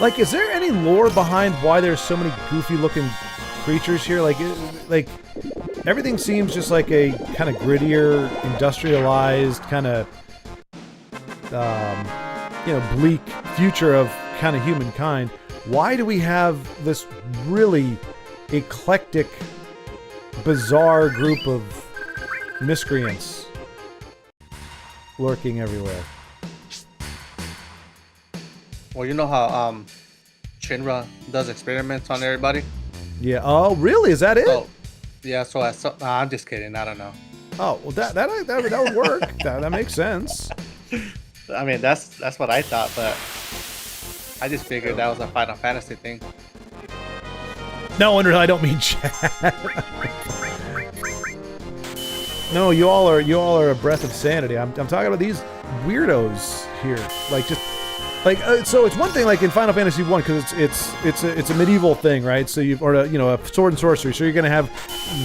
Like, is there any lore behind why there's so many goofy-looking creatures here? Like everything seems just like a kind of grittier, industrialized, kind of, bleak future of kind of humankind. Why do we have this really eclectic, bizarre group of miscreants lurking everywhere? Well, you know how TrY does experiments on everybody? Yeah. Oh, really? Is that it? So, yeah. So I'm just kidding. I don't know. Oh, well, that would work. that makes sense. I mean, that's what I thought, but I just figured that was a Final Fantasy thing. No wonder I don't mean chat. No, you all are a breath of sanity. I'm talking about these weirdos here. So it's one thing like in Final Fantasy 1 because it's a medieval thing, right? So a sword and sorcery. So you're gonna have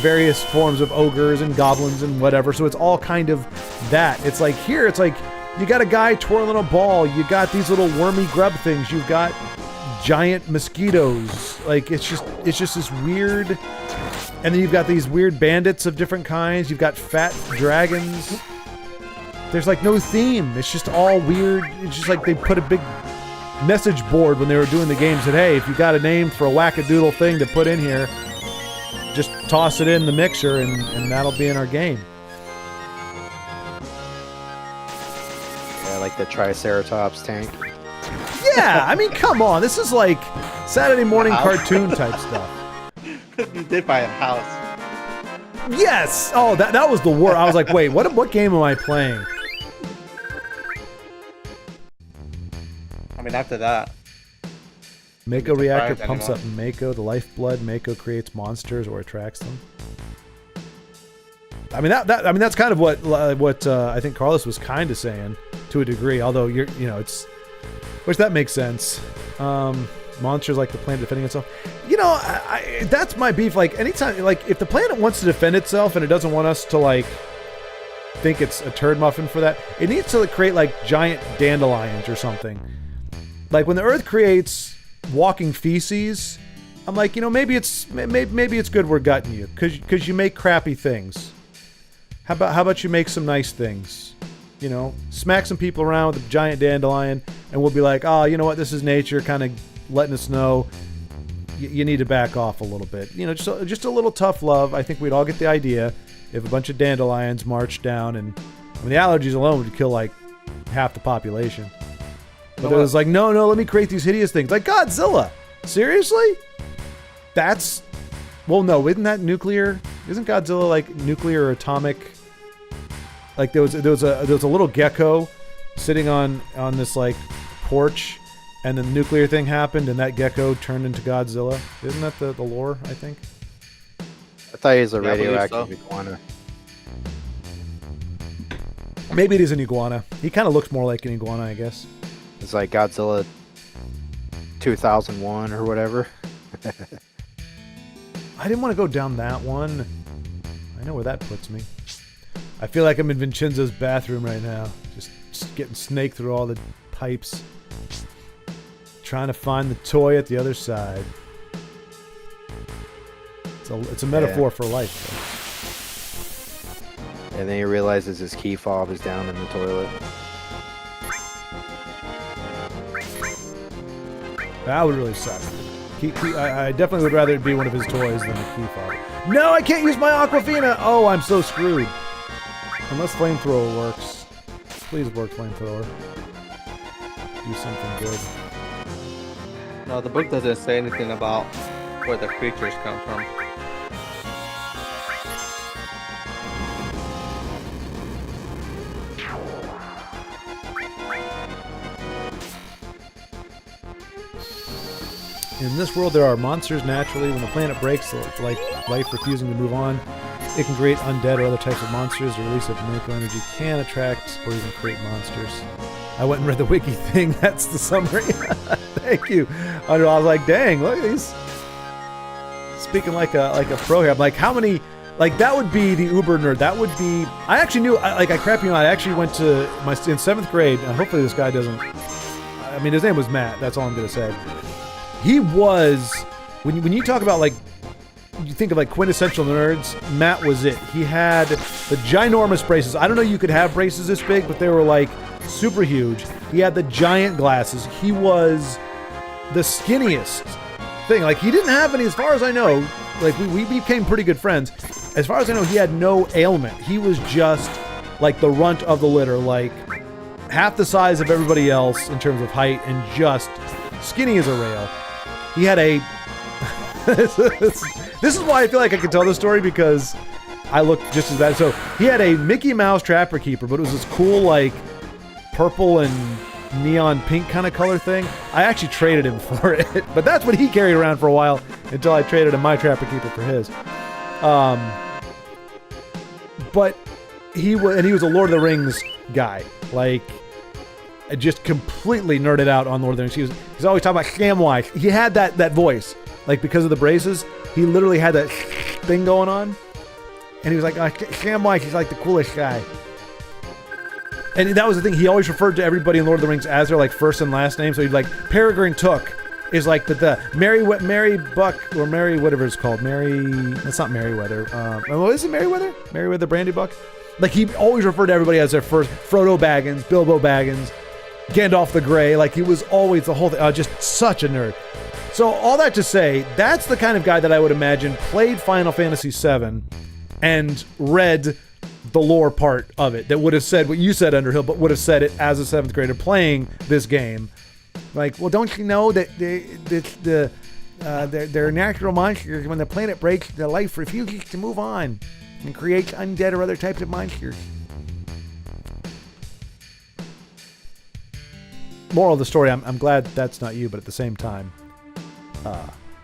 various forms of ogres and goblins and whatever. So it's all kind of that. It's like here, it's like you got a guy twirling a ball. You got these little wormy grub things. You've got giant mosquitoes. Like it's just this weird. And then you've got these weird bandits of different kinds. You've got fat dragons. There's like no theme. It's just all weird. It's just like they put a big message board when they were doing the game. Said, hey, if you got a name for a wackadoodle thing to put in here, just toss it in the mixer and that'll be in our game. Yeah, like the Triceratops tank. Yeah, I mean, come on. This is like Saturday morning cartoon type stuff. You did buy a house. Yes! Oh, that was the worst. I was like, wait, what game am I playing? I mean, after that, Mako reactor surprised pumps anymore. up Mako, the lifeblood. Mako creates monsters or attracts them. I mean that's kind of what I think Carlos was kind of saying to a degree. Although which that makes sense. Monsters like the planet defending itself. That's my beef. Like anytime, like if the planet wants to defend itself and it doesn't want us to like think it's a turd muffin for that, it needs to create like giant dandelions or something. Like when the Earth creates walking feces, I'm like, maybe it's good we're gutting you because you make crappy things. How about you make some nice things? Smack some people around with a giant dandelion, and we'll be like, oh, you know what? This is nature, kind of letting us know you need to back off a little bit. Just a little tough love. I think we'd all get the idea if a bunch of dandelions marched down, and the allergies alone would kill like half the population. But it was like, no, let me create these hideous things. Like Godzilla. Seriously? No, isn't that nuclear? Isn't Godzilla like nuclear or atomic? Like there was a little gecko sitting on this like porch, and then the nuclear thing happened, and that gecko turned into Godzilla. Isn't that the lore, I think? I thought he was a Yeah, I believe radioactive so. iguana. Maybe it is an iguana. He kind of looks more like an iguana, I guess. It's like Godzilla 2001 or whatever. I didn't want to go down that one. I know where that puts me. I feel like I'm in Vincenzo's bathroom right now. Just getting snaked through all the pipes. Trying to find the toy at the other side. It's a metaphor for life, though. And then he realizes his key fob is down in the toilet. That would really suck. I definitely would rather it be one of his toys than a key fob. No, I can't use my Aquafina! Oh, I'm so screwed. Unless flamethrower works. Please work, flamethrower. Do something good. No, the book doesn't say anything about where the creatures come from. In this world, there are monsters naturally. When the planet breaks, like life refusing to move on, it can create undead or other types of monsters. The release of Mako energy can attract or even create monsters. I went and read the wiki thing. That's the summary. Thank you. I was like, dang, look at these. Speaking like a pro here. I'm like, how many? Like that would be the uber nerd. That would be. I actually knew. I crap you on. I actually went to in 7th grade. And hopefully this guy doesn't. I mean, his name was Matt. That's all I'm gonna say. He was, when you talk about like, you think of like quintessential nerds, Matt was it. He had the ginormous braces. I don't know you could have braces this big, but they were like super huge. He had the giant glasses. He was the skinniest thing. Like he didn't have any, as far as I know, like we became pretty good friends. As far as I know, he had no ailment. He was just like the runt of the litter, like half the size of everybody else in terms of height and just skinny as a rail. He had a... This is why I feel like I can tell this story, because I look just as bad. So he had a Mickey Mouse Trapper Keeper, but it was this cool like purple and neon pink kind of color thing. I actually traded him for it, but that's what he carried around for a while until I traded him my Trapper Keeper for his. But he was a Lord of the Rings guy, like just completely nerded out on Lord of the Rings. He's always talking about Samwise. He had that voice, like because of the braces. He literally had that thing going on, and he was like, Samwise, he's like the coolest guy. And that was the thing. He always referred to everybody in Lord of the Rings as their like first and last name. So he'd like Peregrine Took is like the Mary Buck or Mary whatever it's called. That's not Merryweather. Is it Merryweather? Merryweather Brandy Buck. Like he always referred to everybody as their first. Frodo Baggins, Bilbo Baggins, Gandalf the Grey. Like he was always the whole thing. Just such a nerd. So all that to say, that's the kind of guy that I would imagine played Final Fantasy VII and read the lore part of it. That would have said what you said, Underhill, but would have said it as a 7th grader playing this game. Like, well, don't you know that they're natural monsters? When the planet breaks, their life refuses to move on. and create undead or other types of monsters. Moral of the story, I'm glad that's not you, but at the same time,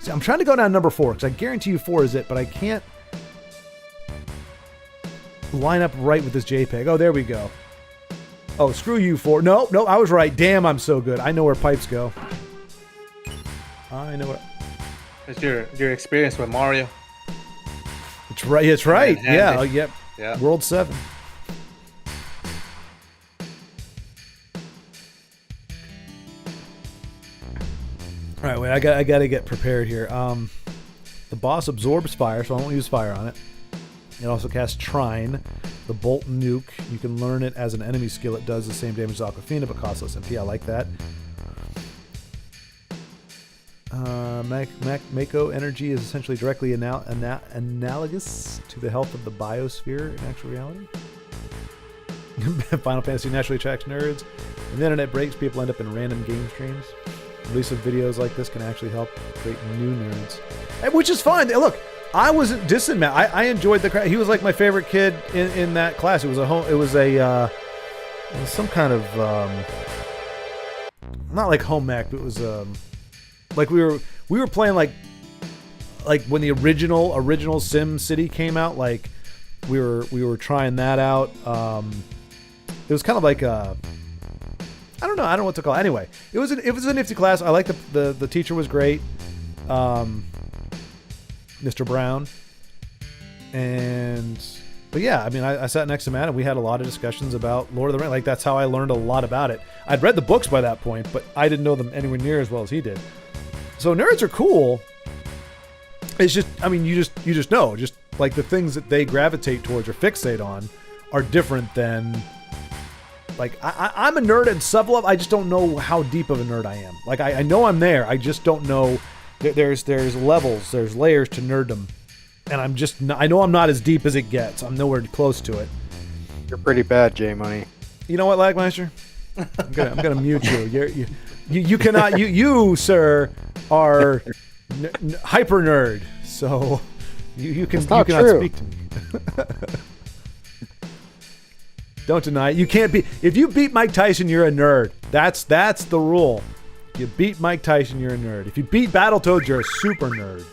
see, I'm trying to go down number 4 because I guarantee you 4 is it, but I can't line up right with this JPEG. Oh, there we go. Oh, screw you, 4. No, I was right. Damn, I'm so good. I know where pipes go. I know what. It's your experience with Mario. It's right. It's right. Yeah. Yep. Yeah. World 7. All right, wait. I got to get prepared here. The boss absorbs fire, so I won't use fire on it. It also casts Trine, the bolt nuke. You can learn it as an enemy skill. It does the same damage as Aquafina, but costs less MP. I like that. Mako energy is essentially directly analogous to the health of the biosphere in actual reality. Final Fantasy naturally attracts nerds. When the internet breaks, people end up in random game streams. Release of videos like this can actually help create new nerds, which is fine. Look, I wasn't dissing Matt. I enjoyed the crowd. He was like my favorite kid in that class. It was some kind of not like home ec, but it was like we were playing like when the original Sim City came out. Like we were trying that out. It was kind of like I don't know what to call it. Anyway, it was a nifty class. I like the teacher was great, Mr. Brown, but yeah, I mean, I sat next to Matt and we had a lot of discussions about Lord of the Rings. Like that's how I learned a lot about it. I'd read the books by that point, but I didn't know them anywhere near as well as he did. So nerds are cool. It's just, I mean, you just know, just like the things that they gravitate towards or fixate on are different than. Like, I'm a nerd at sub-level. I just don't know how deep of a nerd I am. Like, I know I'm there. I just don't know. There's levels. There's layers to nerddom. And I'm just... I know I'm not as deep as it gets. I'm nowhere close to it. You're pretty bad, J-Money. You know what, Lagmeister? I'm gonna mute you. You cannot... You, sir, are hyper nerd. So, you cannot speak to me. Don't deny it. You can't beat... If you beat Mike Tyson, you're a nerd. That's the rule. You beat Mike Tyson, you're a nerd. If you beat Battletoads, you're a super nerd.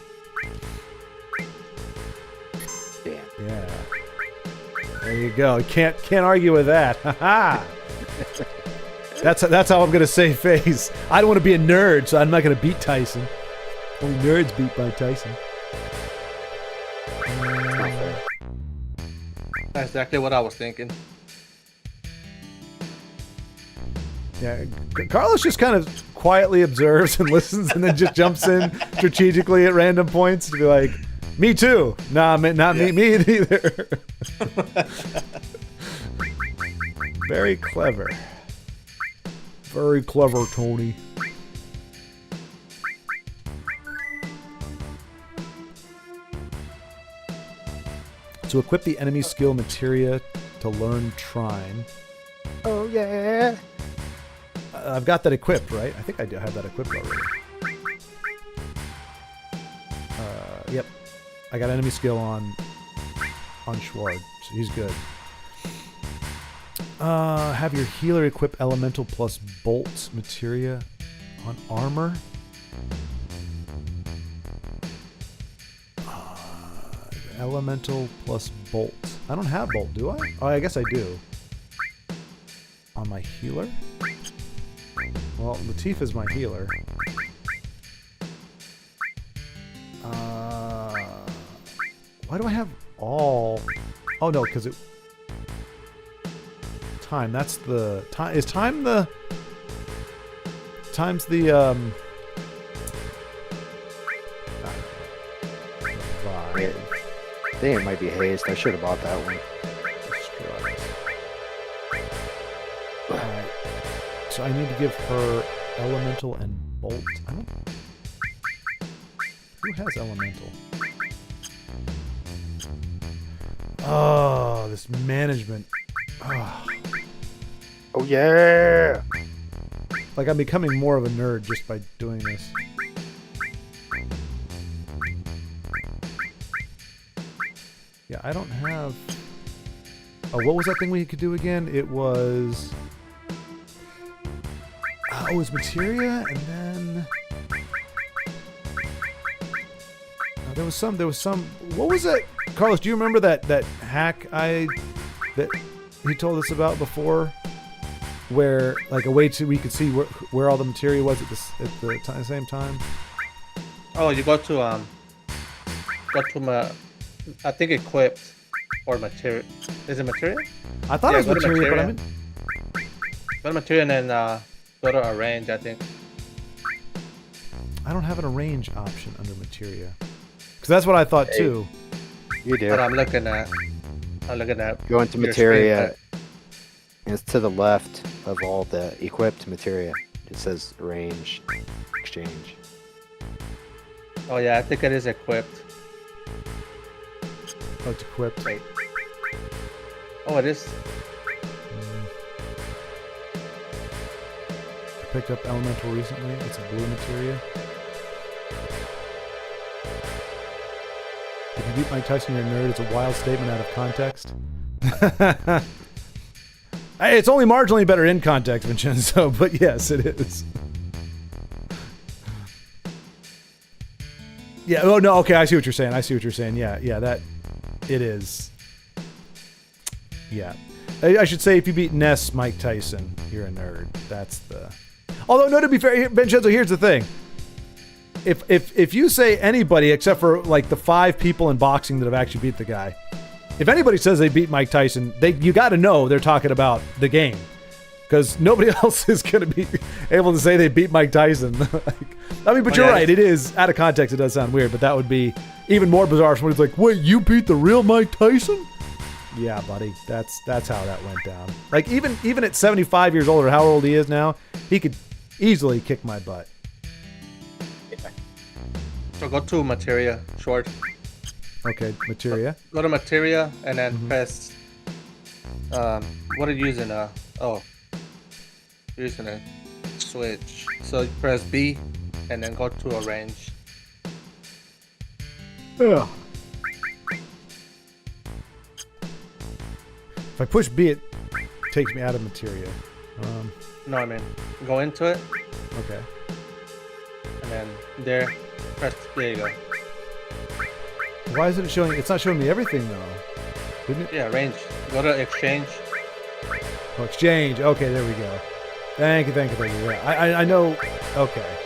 Damn. Yeah. There you go. You can't argue with that. Ha That's how I'm gonna save face. I don't want to be a nerd, so I'm not gonna beat Tyson. Only nerds beat Mike Tyson. That's exactly what I was thinking. Yeah, Carlos just kind of quietly observes and listens and then just jumps in strategically at random points to be like, me too. Nah, me neither. Very clever. Very clever, Tony. To equip the enemy skill materia to learn Trine. Oh, yeah. I've got that equipped, right? I think I do have that equipped already. Yep. I got enemy skill on Schward, so he's good. Have your healer equip elemental plus bolt materia on armor. Elemental plus bolt. I don't have bolt, do I? Oh, I guess I do. On my healer? Well, Latif is my healer. Why do I have all... Oh, no, because it... Time, that's the... Time. Is time the... Time's the, Yeah, I think it might be haste. I should have bought that one. Alright. So I need to give her elemental and bolt. I don't... Who has elemental? Oh, this management. Oh. Oh, yeah! Like, I'm becoming more of a nerd just by doing this. Yeah, I don't have... Oh, what was that thing we could do again? It was... Oh, it was materia, and then... There was some... What was that? Carlos, do you remember that hack that he told us about before? Where, like, a way we could see where all the materia was at the same time? Oh, you go to I think equipped or material. Is it material? I thought it was materia, but I mean... Go to material and then go to arrange, I think. I don't have an arrange option under materia. Because that's what I thought too. You do. But I'm looking at Go into your materia. screen, And it's to the left of all the equipped materia. It says range, exchange. Oh yeah, I think it is equipped. Oh, it's equipped. Wait. Oh, it is. I picked up elemental recently. It's a blue materia. If you beat Mike Tyson, you're a nerd. It's a wild statement out of context. Hey, it's only marginally better in context, Vincenzo, but yes, it is. Yeah, oh no, okay, I see what you're saying. Yeah, that, it is. Yeah. I should say if you beat Ness Mike Tyson, you're a nerd. That's the... Although, no, to be fair, Vincenzo, here's the thing. If you say anybody, except for like the 5 people in boxing that have actually beat the guy, if anybody says they beat Mike Tyson, you got to know they're talking about the game, because nobody else is going to be able to say they beat Mike Tyson. But you're right. It is out of context. It does sound weird, but that would be even more bizarre if somebody's like, "Wait, you beat the real Mike Tyson?" Yeah, buddy. That's how that went down. Like even at 75 years old, or how old he is now, he could easily kick my butt. So go to materia short. Okay, materia. Go to materia and then press. What are you using? You're using a switch. So you press B, and then go to arrange. Yeah. If I push B, it takes me out of materia. No, I mean go into it, Okay. and then there, press. There you go. Why isn't it showing? It's not showing me everything though. Didn't it? Yeah, range. Go to exchange. Oh, exchange. Okay, there we go. Thank you. Yeah, I know. Okay.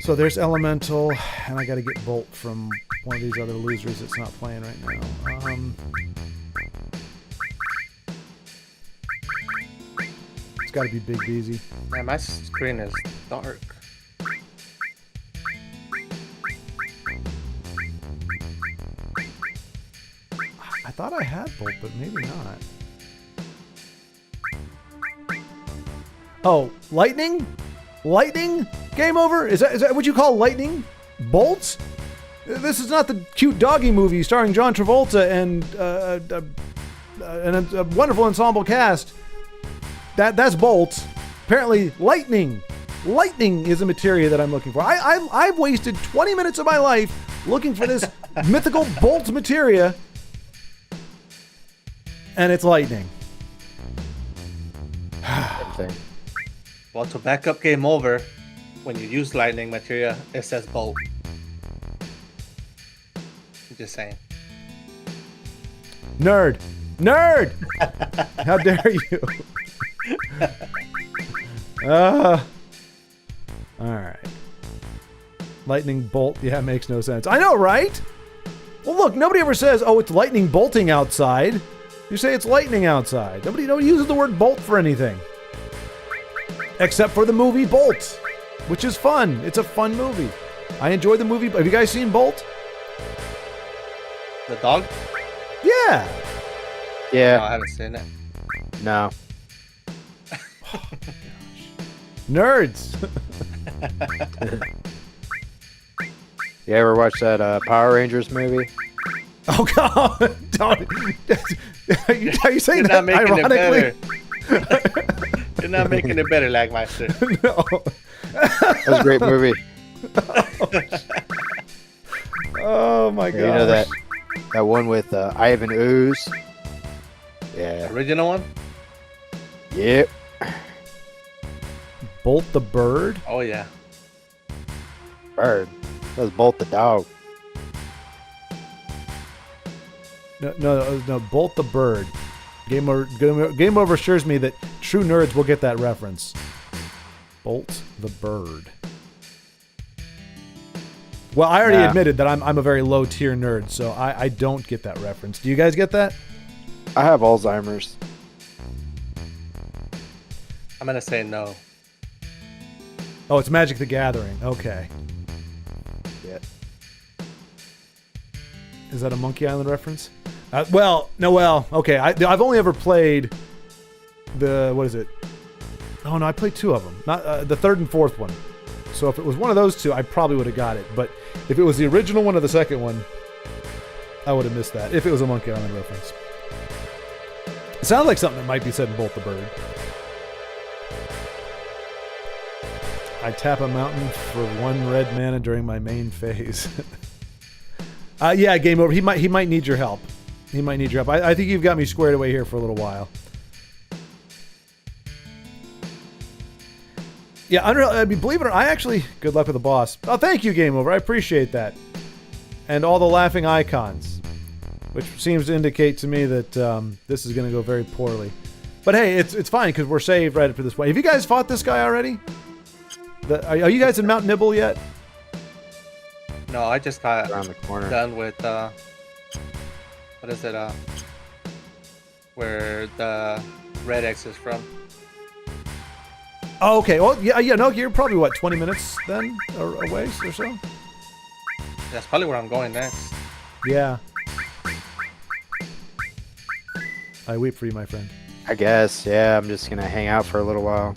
So there's elemental, and I got to get bolt from one of these other losers that's not playing right now. It's got to be Big Beezy. Man, my screen is dark. I thought I had bolt, but maybe not. Oh, lightning? Lightning? Game over? Is that what you call lightning? Bolts? This is not the cute doggy movie starring John Travolta and a wonderful ensemble cast. That's bolts. Apparently, lightning. Lightning is a materia that I'm looking for. I've wasted 20 minutes of my life looking for this mythical bolt materia, and it's lightning. Well, to back up game over, when you use lightning materia, it says bolt. I'm just saying. Nerd! How dare you? Alright. Lightning bolt, yeah, makes no sense. I know, right? Well, look, nobody ever says, oh, it's lightning bolting outside. You say it's lightning outside. Nobody uses the word bolt for anything. Except for the movie Bolt, which is fun. It's a fun movie. I enjoy the movie. Have you guys seen Bolt? The dog? Yeah. Yeah. No, I haven't seen it. No. Nerds. You ever watch that Power Rangers movie? Oh, God. Don't. Are you saying You're that not making ironically? it better. You're not making it better, Lagmeister. No. That was a great movie. Oh, my God. You know that That one with Ivan Ooze. Yeah. Original one? Yep. Bolt the Bird. Oh yeah. Bird. That was Bolt the dog. No. Bolt the Bird. Game Over assures me that true nerds will get that reference. Bolt the Bird. Well, I already admitted that I'm a very low tier nerd, so I don't get that reference. Do you guys get that? I have Alzheimer's. I'm gonna say no. Oh, it's Magic the Gathering. Okay. Yeah. Is that a Monkey Island reference? Okay. I've only ever played what is it? Oh no, I played two of them. Not the third and fourth one. So if it was one of those two, I probably would have got it. But if it was the original one or the second one, I would have missed that. If it was a Monkey Island reference. It sounds like something that might be said in Bolt the Bird. I tap a mountain for 1 red mana during my main phase. Yeah, Game Over. He might need your help. He might need your help. I think you've got me squared away here for a little while. Yeah, Unreal. I mean, believe it or not, I actually. Good luck with the boss. Oh, thank you, Game Over. I appreciate that. And all the laughing icons, which seems to indicate to me that this is going to go very poorly. But hey, it's fine because we're saved right up to this point. Have you guys fought this guy already? Are you guys in Mount Nibble yet? No, I just got Around the corner. done with what is it? Where the red X is from. Oh, okay. Well, yeah. No, you're probably what 20 minutes then, or away or so. That's probably where I'm going next. Yeah. I weep for you, my friend. I guess, yeah. I'm just gonna hang out for a little while.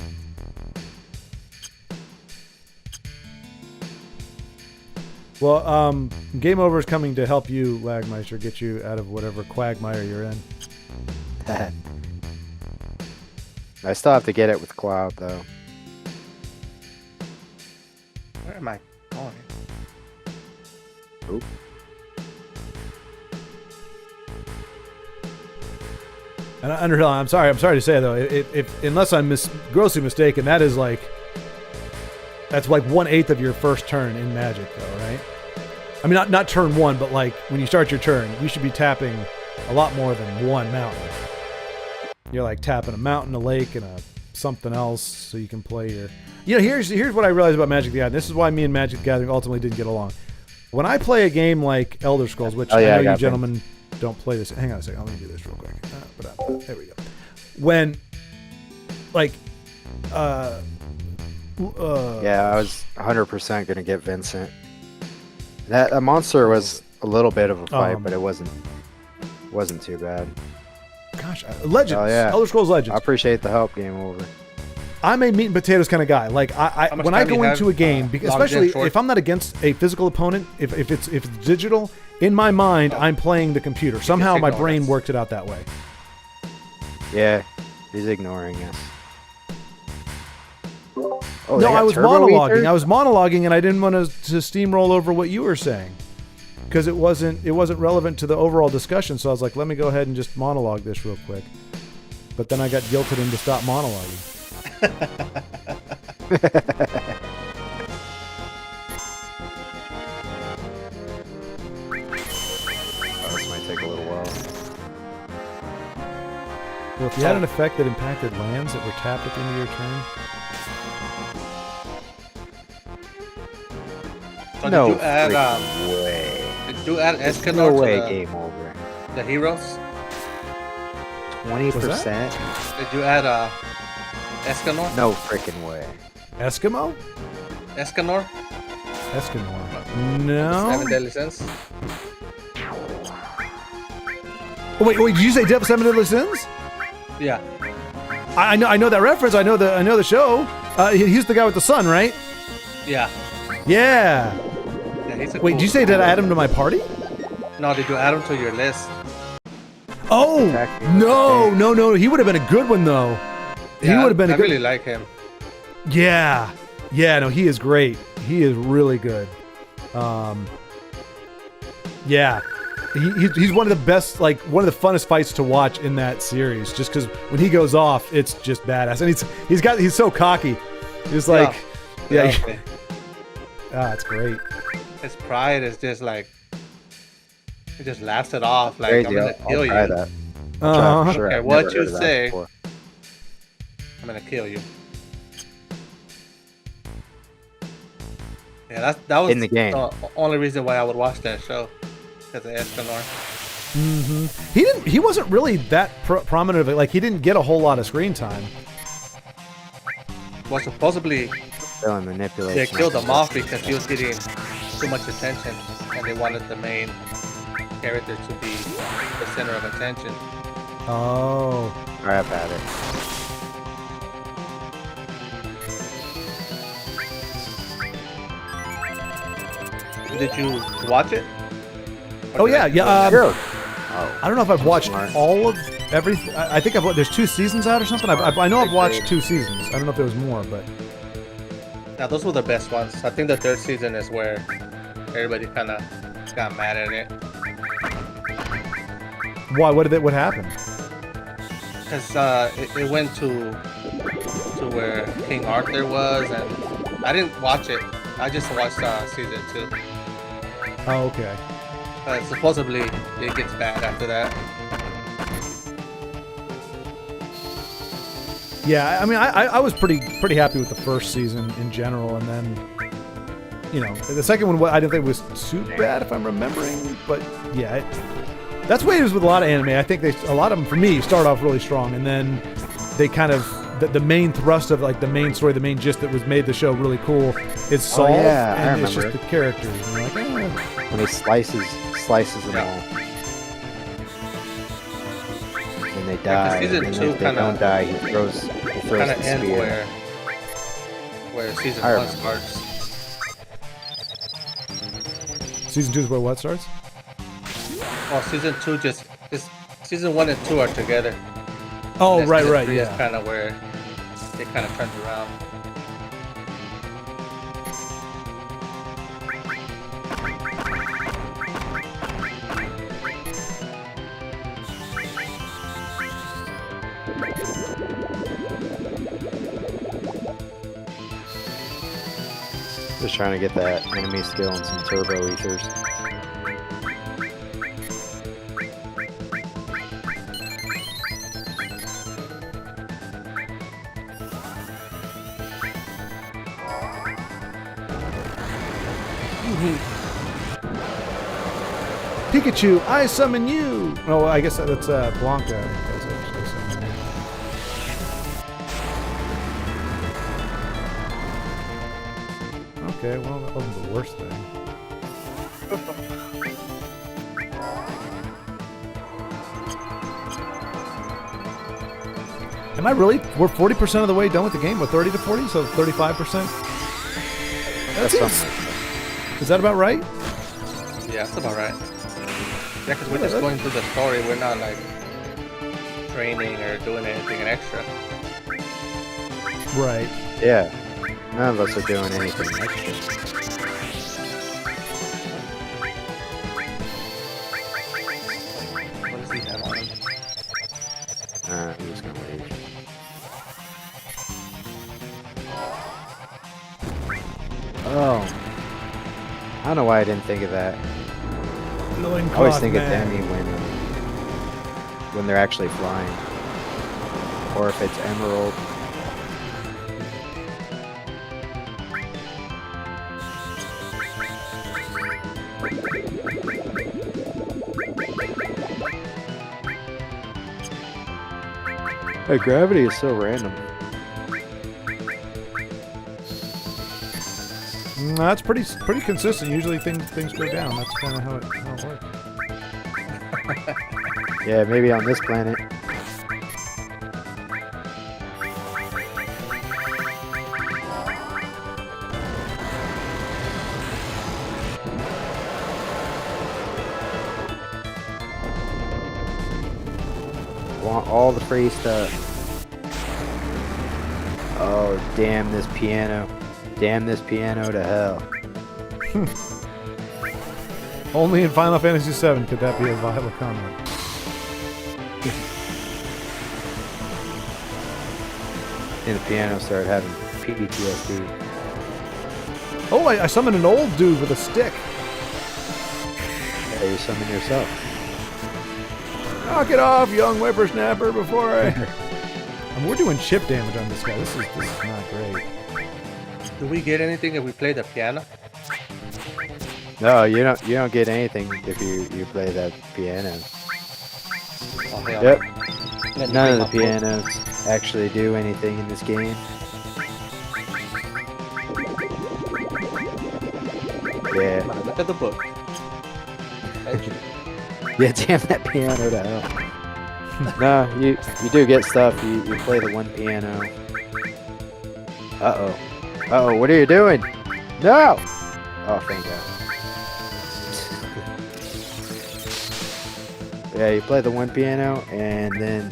Well, Game Over is coming to help you, Lagmeister, get you out of whatever quagmire you're in. I still have to get it with Cloud, though. Where am I going? Oop. And Underhill, I'm sorry to say though, if unless I'm grossly mistaken, that's like 1/8 of your first turn in Magic, though, right? I mean, not turn one, but like when you start your turn, you should be tapping a lot more than one mountain. You're like tapping a mountain, a lake, and something else, so you can play your. You know, here's what I realized about Magic the Gathering. This is why me and Magic the Gathering ultimately didn't get along. When I play a game like Elder Scrolls, which I know you gentlemen don't play this. Hang on a second, let me do this real quick. There we go. When, like, yeah, I was 100% gonna get Vincent. That monster was a little bit of a fight, but it wasn't too bad. Gosh, Legends. Oh, yeah. Elder Scrolls Legends. I appreciate the help. Game Over. I'm a meat and potatoes kind of guy. Like when I go into a game, because especially if I'm not against a physical opponent, if it's digital, in my mind I'm playing the computer. Somehow my brain worked it out that way. Yeah, he's ignoring us. Oh, no, I was monologuing. I was monologuing, and I didn't want to steamroll over what you were saying because it wasn't relevant to the overall discussion. So I was like, let me go ahead and just monologue this real quick. But then I got guilted into stop monologuing. This might take a little while. Well, if you had an effect that impacted lands that were tapped at the end of your turn. So No did you add way. Did you add There's Escanor no to way. Game Over. the heroes? 20%? Did you add Escanor? No freaking way. Eskimo? Escanor? Escanor. No. 7 Deadly Sins? Oh, wait, did you say 7 Deadly Sins? Yeah. I know that reference. I know the show. He's the guy with the sun, right? Yeah. Yeah. He's a Wait, cool did you say did I add him to my party? No, did you add him to your list? Oh, no. He would have been a good one, though. He would have been I really like him. Yeah. Yeah, no, he is great. He is really good. Yeah. he's one of the best, like one of the funnest fights to watch in that series. Just because when he goes off, it's just badass, and he's so cocky. He's like, yeah. It's great. His pride is just like he just laughs it off. Like Crazy. I'm gonna kill you. Try that. Uh-huh. For sure. Okay, I've what never you heard of that say. before. I'm gonna kill you. Yeah, that was In the game. The only reason why I would watch that show, because of Escanor. He wasn't really that prominent of it. Like he didn't get a whole lot of screen time. Well, supposedly Feeling manipulation. they killed him off because he was getting too much attention, and they wanted the main character to be the center of attention. Oh. Crap at it. Did you watch it? Oh yeah, yeah. Sure. I don't know if I've watched Smart. all of everything. I think there's 2 seasons out or something. I know I've watched 2 seasons. I don't know if there was more, but Now those were the best ones. I think the 3rd season is where everybody kind of got mad at it. why? What happened? Because it went to where King Arthur was, and I didn't watch it. I just watched season 2. Oh, okay. But supposedly it gets bad after that. Yeah, I mean, I was pretty happy with the first season in general, and then, you know, the second one I didn't think was too bad if I'm remembering, but yeah, that's the way it is with a lot of anime. I think a lot of them for me start off really strong, and then they kind of the main thrust of like the main story, the main gist that was made the show really cool is solved, yeah, I and it's just remember the characters. And you're like, When he slices them all. And they die. season And 2 if they kinda- don't die, he throws Kind the of end spear. where season I 1 remember. starts. season 2 is where what starts? Well, season 2 season 1 and 2 are together. Oh, And right, season right, 3 is yeah. kind of where it kind of turns around. Just trying to get that enemy skill and some turbo ethers. Pikachu, I summon you. Oh, I guess that's Blanca. That's actually summoning. Okay, well that wasn't the worst thing. Am I really? We're 40% of the way done with the game. We're 30 to 40, so 35%. That's it. something like Is that about right? Yeah, that's about right. Yeah, because we're just going through the story. We're not like training or doing anything extra. Right. that. Yeah. None of us are doing anything extra. What does he have on him? I'm just gonna wait. Oh. I don't know why I didn't think of that. I always think of Demi when they're actually flying. Or if it's Emerald. Hey, gravity is so random. That's pretty consistent. Usually things go down. That's kind of how it works. Yeah, maybe on this planet. Want all the free stuff. Oh, damn this piano. Damn this piano to hell. Only in Final Fantasy VII could that be a viable comment. And the piano started having PTSD. Oh, I summoned an old dude with a stick. Yeah, you summon yourself. Knock it off, young whippersnapper, before I... We're doing chip damage on this guy. This is not great. Do we get anything if we play the piano? No, you don't get anything if you play that piano. Oh, hell. Yep. Let me None of get the my pianos actually do anything in this game. Yeah. book. Look at the book. Yeah, damn that piano to hell. No, you do get stuff. You play the one piano. Uh-oh. Uh-oh, what are you doing? No! Oh, thank God. Yeah, you play the one piano, and then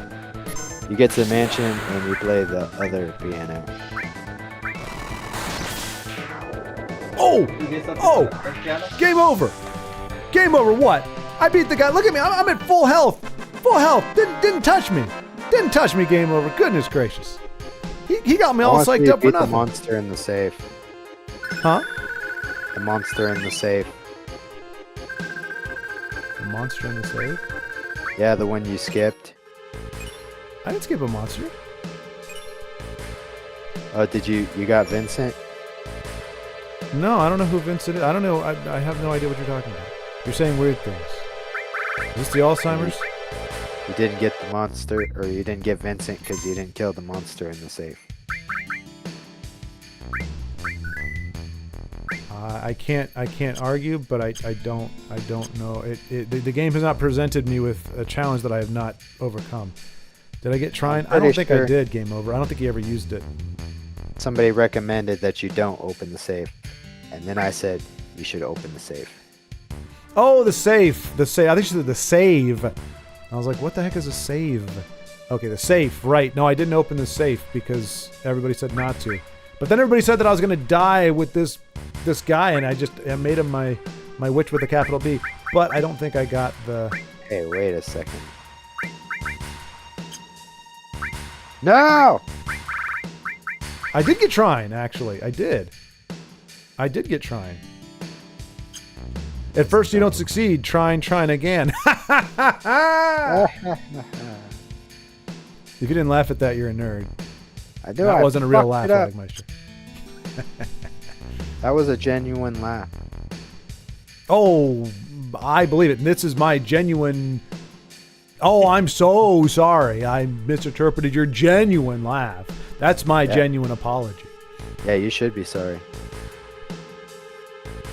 you get to the mansion, and you play the other piano. Oh! Oh! Game over! Game over what? I beat the guy. Look at me. I'm at full health. Full health. Didn't touch me. Didn't touch me. Game over. Goodness gracious. He got me all psyched up for nothing. The monster in the safe. Huh? The monster in the safe. The monster in the safe? Yeah, the one you skipped. I didn't skip a monster. Oh, did you got Vincent? No, I don't know who Vincent is. I don't know. I have no idea what you're talking about. You're saying weird things. Is this the Alzheimer's? You didn't get the monster, or you didn't get Vincent because you didn't kill the monster in the safe. I can't argue, but I don't know. The game has not presented me with a challenge that I have not overcome. Did I get trying? I don't think I did. Game over. I don't think he ever used it. Somebody recommended that you don't open the safe, and then I said you should open the safe. Oh, the safe. The save. I think she said the save. I was like, what the heck is a save? Okay, the safe. Right. No, I didn't open the safe because everybody said not to. But then everybody said that I was going to die with this guy, and I made him my witch with a capital B. But I don't think I got the... Hey, wait a second. No! I did get trying, actually. I did get trying. At first you don't succeed. Trying again. If you didn't laugh at that, you're a nerd. I do. That wasn't a real laugh, Meister. That was a genuine laugh. Oh, I believe it. This is my genuine... Oh, I'm so sorry. I misinterpreted your genuine laugh. That's my genuine apology. Yeah, you should be sorry.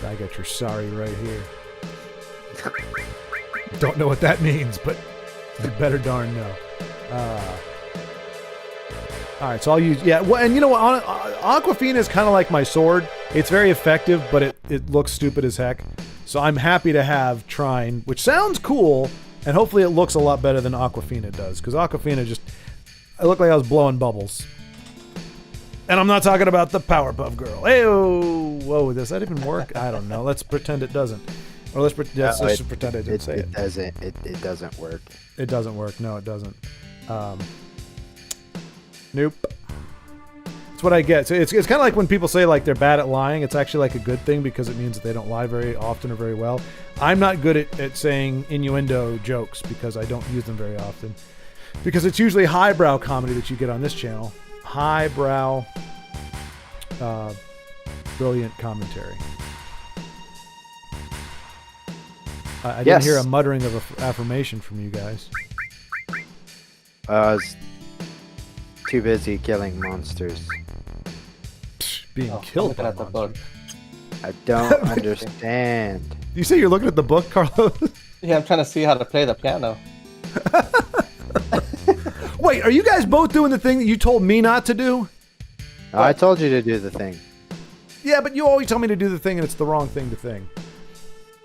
I got your sorry right here. Don't know what that means, but you better darn know. All right, so I'll use... Yeah, well, and you know what? Aquafina is kind of like my sword. It's very effective, but it looks stupid as heck. So I'm happy to have Trine, which sounds cool, and hopefully it looks a lot better than Aquafina does, because Aquafina just... I looked like I was blowing bubbles. And I'm not talking about the Powerpuff Girl. Hey-oh! Whoa, does that even work? I don't know. Let's pretend it doesn't. Or let's just pretend I didn't say it. It doesn't work. It doesn't work. No, it doesn't. Nope. It's what I get. So it's kind of like when people say like they're bad at lying. It's actually like a good thing because it means that they don't lie very often or very well. I'm not good at saying innuendo jokes because I don't use them very often. Because it's usually highbrow comedy that you get on this channel. Highbrow, brilliant commentary. I didn't hear a muttering of affirmation from you guys. I was too busy killing monsters. Being killed by monsters. book. I don't understand. You say you're looking at the book, Carlos? Yeah, I'm trying to see how to play the piano. Wait, are you guys both doing the thing that you told me not to do? I told you to do the thing. Yeah, but you always tell me to do the thing and it's the wrong thing to think.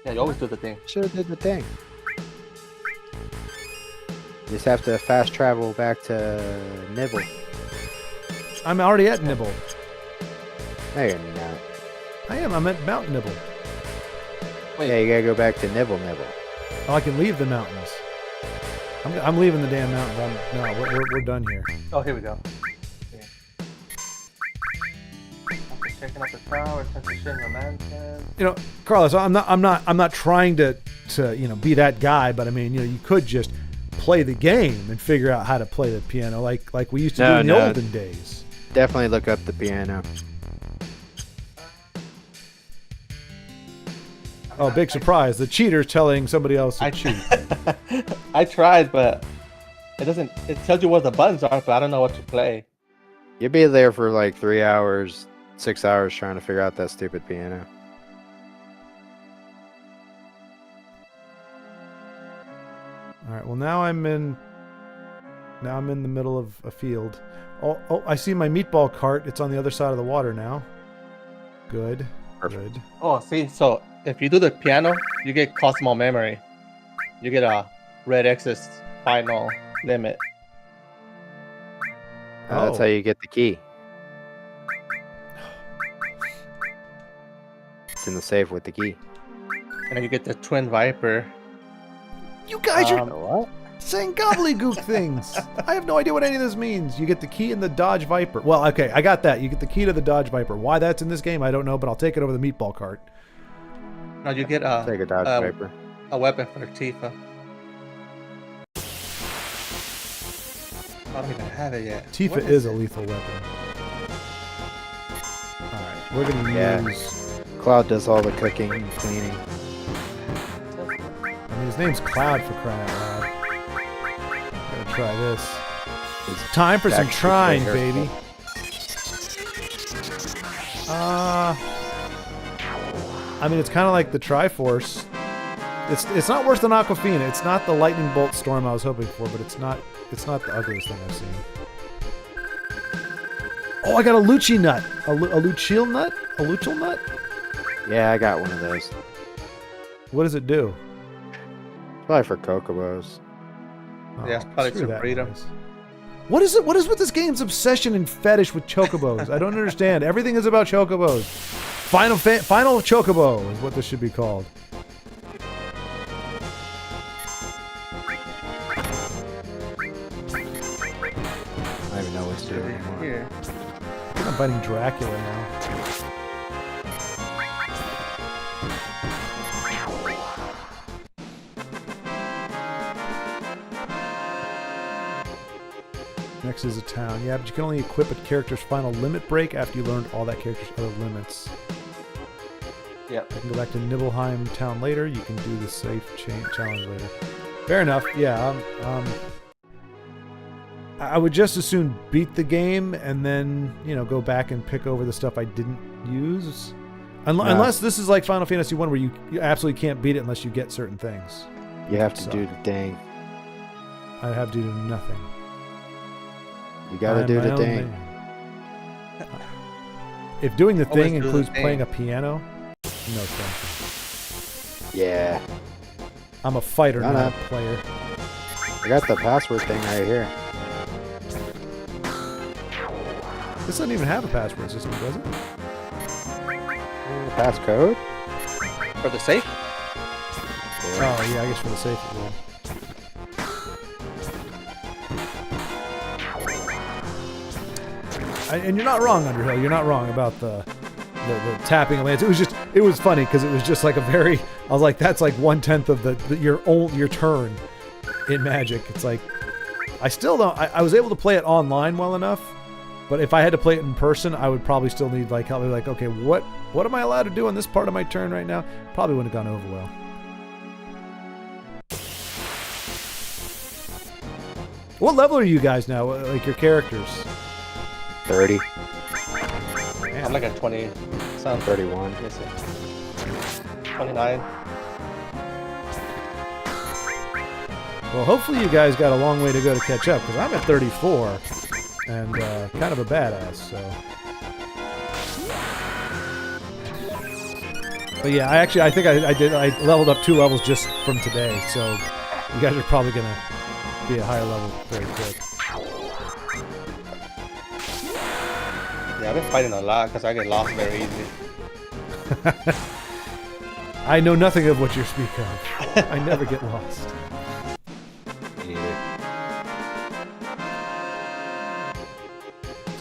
Yeah, you always do the thing. Should have did the thing. You just have to fast travel back to Nibble. I'm already at Nibble. No, you're not. I am. I'm at Mount Nibble. Wait. Yeah, you gotta go back to Nibble Nibble. Oh, I can leave the mountains. I'm leaving the damn mountains. No, we're done here. Oh, here we go. Okay. After checking out the tower, transition romantic. You know, Carlos, I'm not trying to be that guy, but I mean, you could just play the game and figure out how to play the piano like we used to do in the olden days. Definitely look up the piano. Oh, big surprise. The cheater's telling somebody else to cheat. I tried, but it doesn't. It tells you what the buttons are, but I don't know what to play. You'll be there for like 3 hours, 6 hours trying to figure out that stupid piano. All right. Well, now I'm in the middle of a field. Oh, I see my meatball cart. It's on the other side of the water now. Good. Perfect. Good. Oh, see, so if you do the piano, you get Cosmo memory. You get a red X's final limit. That's how you get the key. It's in the safe with the key. And then you get the Twin Viper. You guys are What? saying gobbledygook things. I have no idea what any of this means. You get the key in the Dodge Viper. Well, okay, I got that. You get the key to the Dodge Viper. Why that's in this game, I don't know, but I'll take it over the meatball cart. Now you get Take a Dodge Viper. a weapon for Tifa. I don't even have it yet. Tifa What is a it? lethal weapon. Alright, we're going to use... Cloud does all the cooking and cleaning. I mean, his name's Cloud, for crying out loud. I'm gonna try this. It's time for some Actually, trying, my baby. I mean, it's kind of like the TrY-Force. It's not worse than Aquafina. It's not the lightning bolt storm I was hoping for, but it's not the ugliest thing I've seen. Oh, I got a Lucci nut. A Lucille nut? A Luchil nut? Yeah, I got one of those. What does it do? Probably for Chocobos. Yeah, it's probably screw to that breed 'em. noise. What is it? What is with this game's obsession and fetish with chocobos? I don't understand. Everything is about chocobos. Final chocobo is what this should be called. I don't even know what to do anymore. Here. I think I'm fighting Dracula now. Next is a town. Yeah, but you can only equip a character's final limit break after you learned all that character's other limits. Yeah. I can go back to Nibelheim town later. You can do the safe challenge later. Fair enough. Yeah. I would just as soon beat the game and then, go back and pick over the stuff I didn't use. Unless this is like Final Fantasy 1 where you absolutely can't beat it unless you get certain things. You have to do the thing. I have to do nothing. You gotta I'm do my the own thing. man. If doing the Always thing do the includes thing. playing a piano, no thank Yeah. you. I'm a fighter, No, not no. a player. I got the password thing right here. This doesn't even have a password system, does it? Passcode? For the safe? Oh, yeah, I guess for the safe it will. And you're not wrong, Underhill. You're not wrong about the tapping of lands. It was funny because it was just like I was like, that's like 1/10 of your turn in Magic. It's like, I still don't, I was able to play it online well enough, but if I had to play it in person, I would probably still need like help. Like, okay, what am I allowed to do on this part of my turn right now? Probably wouldn't have gone over well. What level are you guys now? Like your characters? 30, I'm like a 20. Sounds 31. 29. Well, hopefully you guys got a long way to go to catch up, because I'm at 34 and kind of a badass, so. But yeah, I think I leveled up 2 levels just from today, so you guys are probably going to be a higher level very quick. Yeah, I've been fighting a lot because I get lost very easy. I know nothing of what you speak of. I never get lost.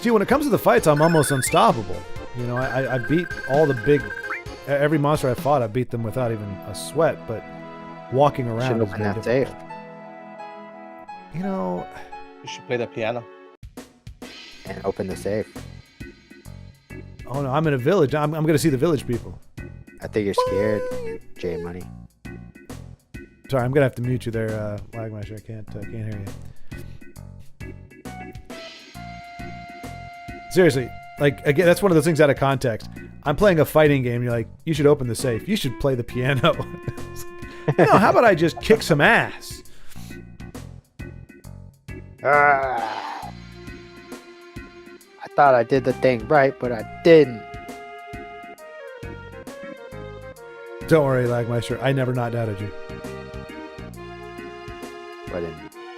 See, when it comes to the fights, I'm almost unstoppable. You know, I beat all the big... Every monster I fought, I beat them without even a sweat, but walking around Should is open very that safe. difficult. You know... You should play the piano. And open the safe. Oh no, I'm in a village. I'm going to see the village people. I think you're scared, J Money. Sorry, I'm going to have to mute you there, Wagmeister. I can't hear you. Seriously, like, again, that's one of those things out of context. I'm playing a fighting game. You're like, you should open the safe. You should play the piano. No, how about I just kick some ass? I thought I did the thing right, but I didn't. Don't worry, Lagmeister. I never not doubted you. But in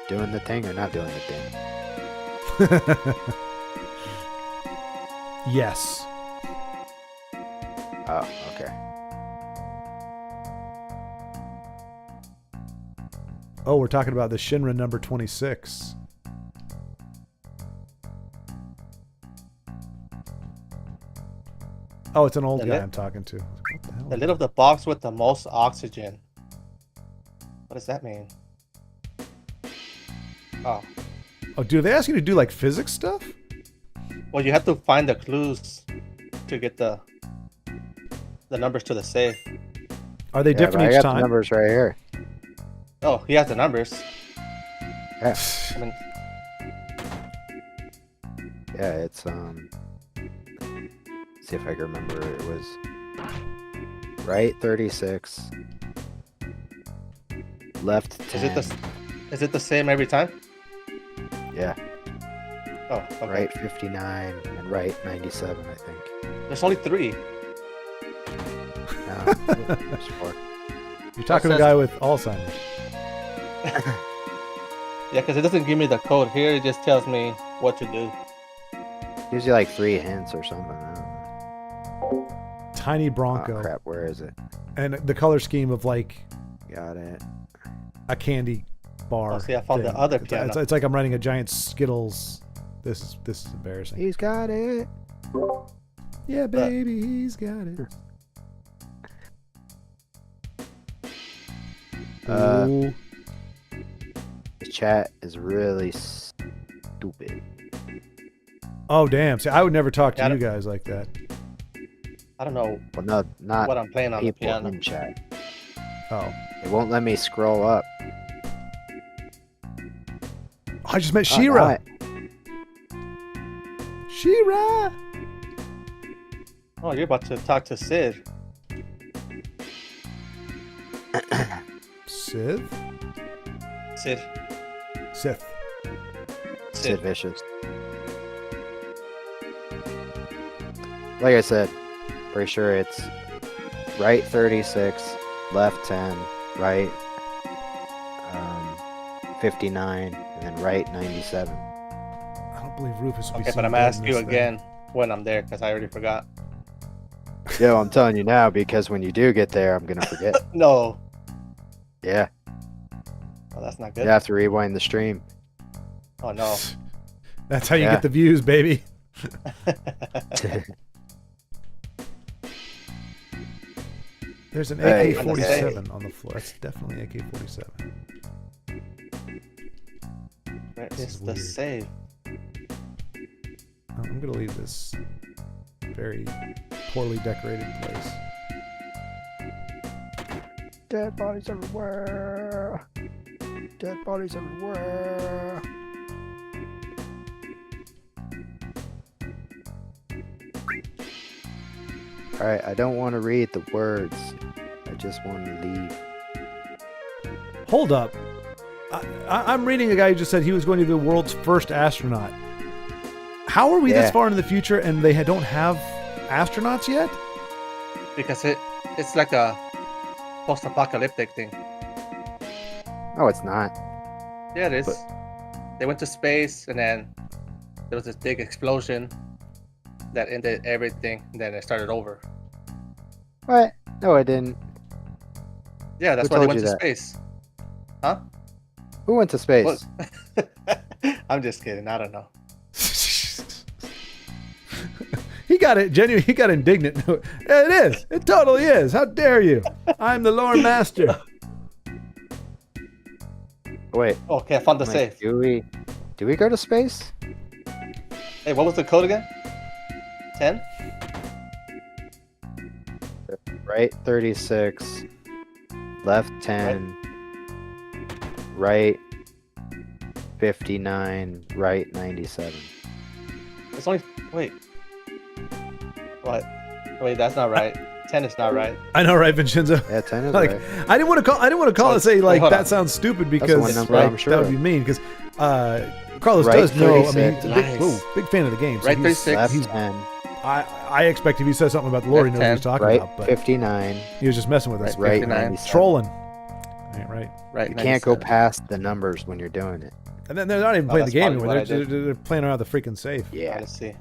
doing the thing or not doing the thing? Yes. Oh, okay. Oh, we're talking about the Shinra number 26. Oh, it's an old guy I'm talking to. What the hell? The lid of the box with the most oxygen. What does that mean? Oh. Oh, do they ask you to do like physics stuff? Well, you have to find the clues to get the numbers to the safe. Are they different I each got time? the numbers right here. Oh, he has the numbers. Yeah, I mean, yeah. It's see if I can remember. It was right 36, left 10. is it the same every time? Yeah, Oh, okay. right 59 and right 97. I think. There's only 3. No, there's 4. You're talking to a guy with Alzheimer's. Yeah, because it doesn't give me the code here. It just tells me what to do. Gives you like 3 hints or something. I don't know. Tiny Bronco. Oh crap! Where is it? And the color scheme of like Got it. a candy bar. Oh, see, I found the thing. other piano. It's like I'm running a giant Skittles. This is embarrassing. He's got it. Yeah, baby, he's got it. Ooh. The chat is really stupid. Oh damn! See, I would never talk to Yeah, you guys like that. I don't know Well, no, not what I'm playing on the people piano. in chat. Oh, It won't let me scroll up. I just met Oh, Shira. now Shira. Oh, you're about to talk to Sid. Civ. Sid. Sith. Sid Vicious. Like I said, pretty sure it's right 36, left 10, right 59, and then right 97. I don't believe Rufus will be Okay, seen but I'm dead gonna in ask you this thing. again when I'm there because I already forgot. Yeah, well, I'm telling you now because when you do get there, I'm gonna forget. No. Yeah, Oh, that's not you good. have to rewind the stream. Oh no. That's how you Yeah. get the views, baby. There's an Hey. AK-47 on the floor. That's definitely AK-47. Where This is is the weird. save? I'm gonna leave this very poorly decorated place. Dead bodies everywhere. Dead bodies everywhere. Alright, I don't want to read the words. I just want to leave. Hold up. I'm reading a guy who just said he was going to be the world's first astronaut. How are we this Yeah. far in the future and they don't have astronauts yet? Because it's like a post-apocalyptic thing. No, it's not. Yeah, it is. But- They went to space and then there was this big explosion that ended everything. And then it started over. What? No, I didn't. Yeah, that's Who why they told went you to that? space. Huh? Who went to space? What? I'm just kidding. I don't know. He got it. Genuinely, he got indignant. Yeah, it is. It totally is. How dare you? I'm the lore master. Wait, Okay, I found the like, safe. do we go to space? Hey, what was the code again? 10? Right 36, left 10, right 59, right 97. It's only. Wait. What? Wait, that's not right. 10 is not right. I know, right, Vincenzo? Yeah, 10 is Like, right. I didn't want to call. I didn't want to call and say like hold that on. sounds stupid one because number I'm right, sure that would of. be mean because Carlos Right does know. I mean, 36. he's a big, Nice. whoa, big fan of the game. So Right he's- 36. Left he's- 10, I expect if he says something about the lore, he knows what he's talking right about. But 59, he was just messing with us, Right right 59. 97. trolling. Ain't right. Right. You can't go 97. past the numbers when you're doing it. And then they're not even Oh, playing the that's game probably anymore. what I They're, did. they're playing around the freaking safe. Yeah. Let's see.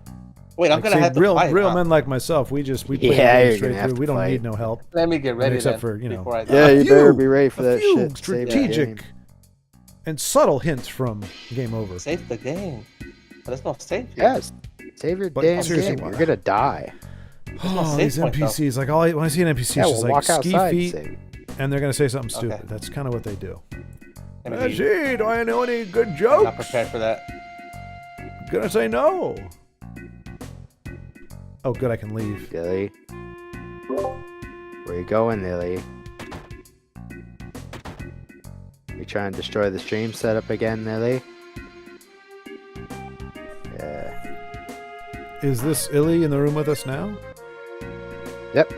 Wait, I'm Like, gonna see, have to real fight. real huh? men like myself. We play Yeah, the game you're straight gonna have through. to We don't fight. need no help. Let me get ready Except then, for, you know, before I Yeah, die. you few- better be ready for a that few shit. Save the strategic game. and subtle hints from Game Over. Save the game. But there's no save. here. Yes. Save your But damn seriously, game. why- You're gonna die. no Oh, save these point, though. NPCs. Like, when I see an NPC, Yeah, it's we'll just like walk ski outside and feet, save. and they're gonna say something Okay. stupid. That's kind of what they do. Let me be- Gee, do I know any good I'm not jokes? prepared for that. Gonna say no. Oh, good, I can leave. Dilly. Where you going, Lily? You trying to destroy the stream setup again, Lily? Yeah. Is this Illy in the room with us now? Yep.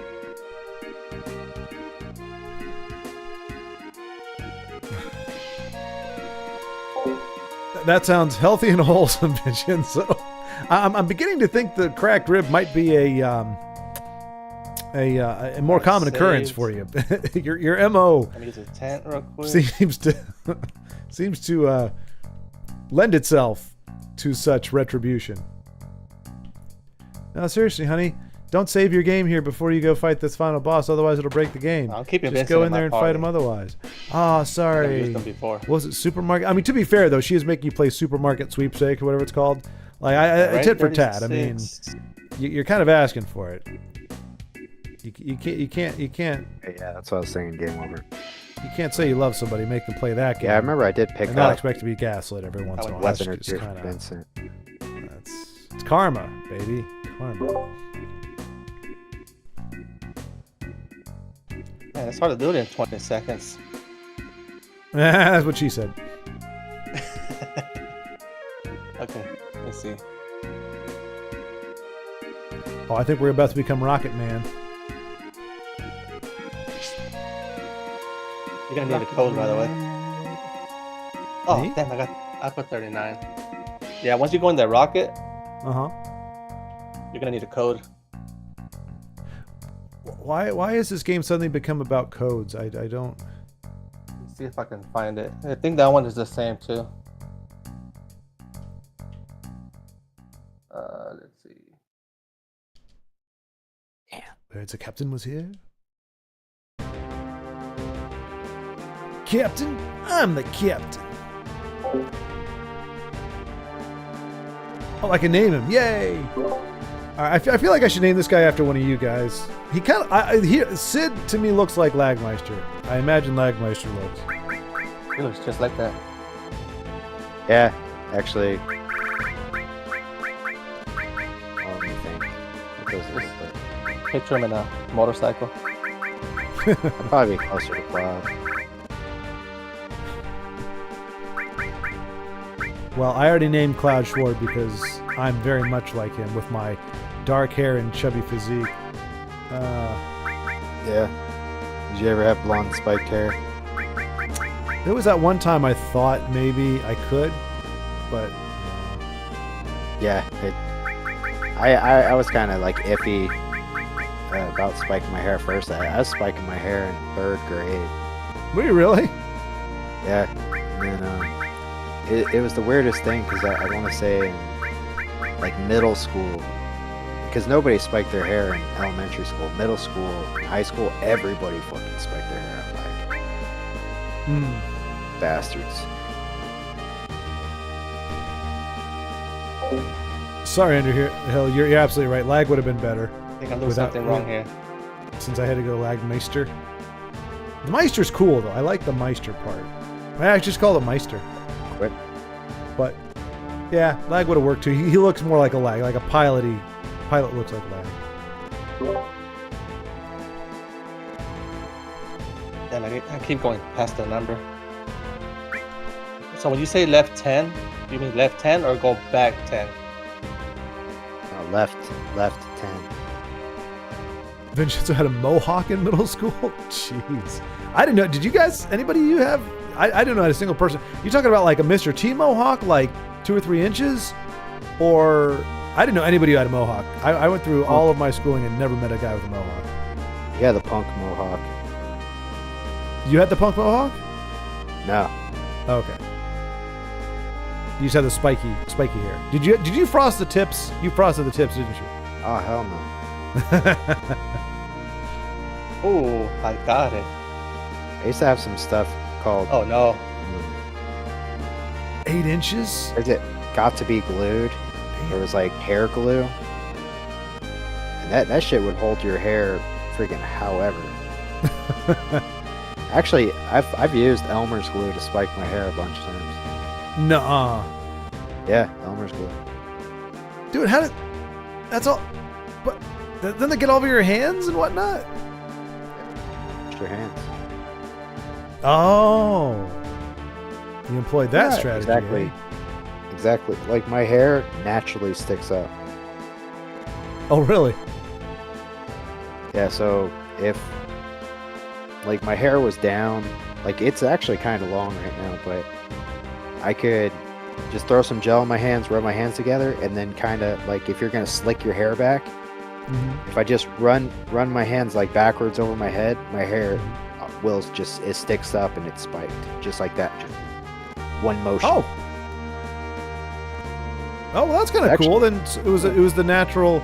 That sounds healthy and wholesome, Vincenzo. I'm beginning to think the cracked rib might be a more common occurrence Saved. for you. your MO Let me use a tent real quick. seems to lend itself to such retribution. No, seriously, honey, don't save your game here before you go fight this final boss. Otherwise, it'll break the game. I'm keeping Just Vincent go in in my there and party. fight him otherwise. Oh, I've sorry. used them before. Was it Supermarket? I mean, to be fair though, she is making you play Supermarket Sweepstakes or whatever it's called. Like, I Right, tit for tat. I mean, 36. you're kind of asking for it. You can't Yeah, that's what I was saying. Game over. you can't say you love somebody, make them play that game. Yeah, I remember I did pick and not up expect to be gaslit every once in a while. weapon or That's two just for kinda, Vincent. it's karma, baby. Karma. Man, it's hard to do it in 20 seconds. That's what she said. Okay, let's see. Oh, I think we're about to become Rocket Man. You're gonna need a code, by the way. Oh, Me? damn! I put 39. Yeah, once you go in that rocket, Uh-huh. you're gonna need a code. Why has this game suddenly become about codes? I don't. Let's see if I can find it. I think that one is the same too. Let's see. The captain was here. Captain, I'm the captain. Oh, I can name him. Yay! I feel like I should name this guy after one of you guys. He kind of, Sid to me looks like Lagmeister. I imagine Lagmeister looks. It looks just like that. Yeah, actually. Let me think. What does it look like? Picture him in a motorcycle. I'd probably be closer to Cloud. Well, I already named Cloud Schwartz because I'm very much like him with my dark hair and chubby physique. Yeah. Did you ever have blonde spiked hair? There was that one time I thought maybe I could, but Yeah. I was kind of like iffy about spiking my hair at first. I was spiking my hair in 3rd grade. were you really? Yeah. And then it was the weirdest thing because I want to say in like middle school, because nobody spiked their hair in elementary school. Middle school, high school, everybody fucking spiked their hair. I'm like, Bastards. Sorry, Andrew. Hill, you're absolutely right. Lag would have been better. I think I'm doing something wrong here. Since I had to go lag Meister. The Meister's cool though. I like the Meister part. I just call it Meister. Quit. But yeah, lag would have worked too. He looks more like a lag, like a pilot looks like lag. And I keep going past the number. So when you say left 10, you mean left 10 or go back 10? No, left 10. Vincenzo had a mohawk in middle school? Jeez. I didn't know. Did you guys, anybody you have? I didn't know a single person. You talking about like a Mr. T mohawk, like 2 or 3 inches? Or I didn't know anybody who had a mohawk. I went through all of my schooling and never met a guy with a mohawk. Yeah, the punk mohawk. You had the punk mohawk? No. Okay. You just had the spiky hair. Did you frost the tips? You frosted the tips, didn't you? Oh, hell no. Oh, I got it. I used to have some stuff called... Oh, no. 8 inches? Is it got to be glued? There was like hair glue. And that shit would hold your hair freaking however. Actually, I've used Elmer's glue to spike my hair a bunch of times. Nuh-uh. Yeah, Elmer's glue. Dude, how did... That's all... But then they get all over your hands and whatnot? Extra hands. Oh. You employed that Yeah, strategy. Exactly. Eh? Exactly. Like, my hair naturally sticks up. Oh, really? Yeah, so if... Like, my hair was down... Like, it's actually kind of long right now, but... I could just throw some gel in my hands, rub my hands together, and then kind of, like, if you're going to slick your hair back, if I just run my hands, like, backwards over my head, my hair will just... It sticks up and it's spiked. Just like that. Just one motion. Oh. Oh, well, that's kind of cool. Then it was the natural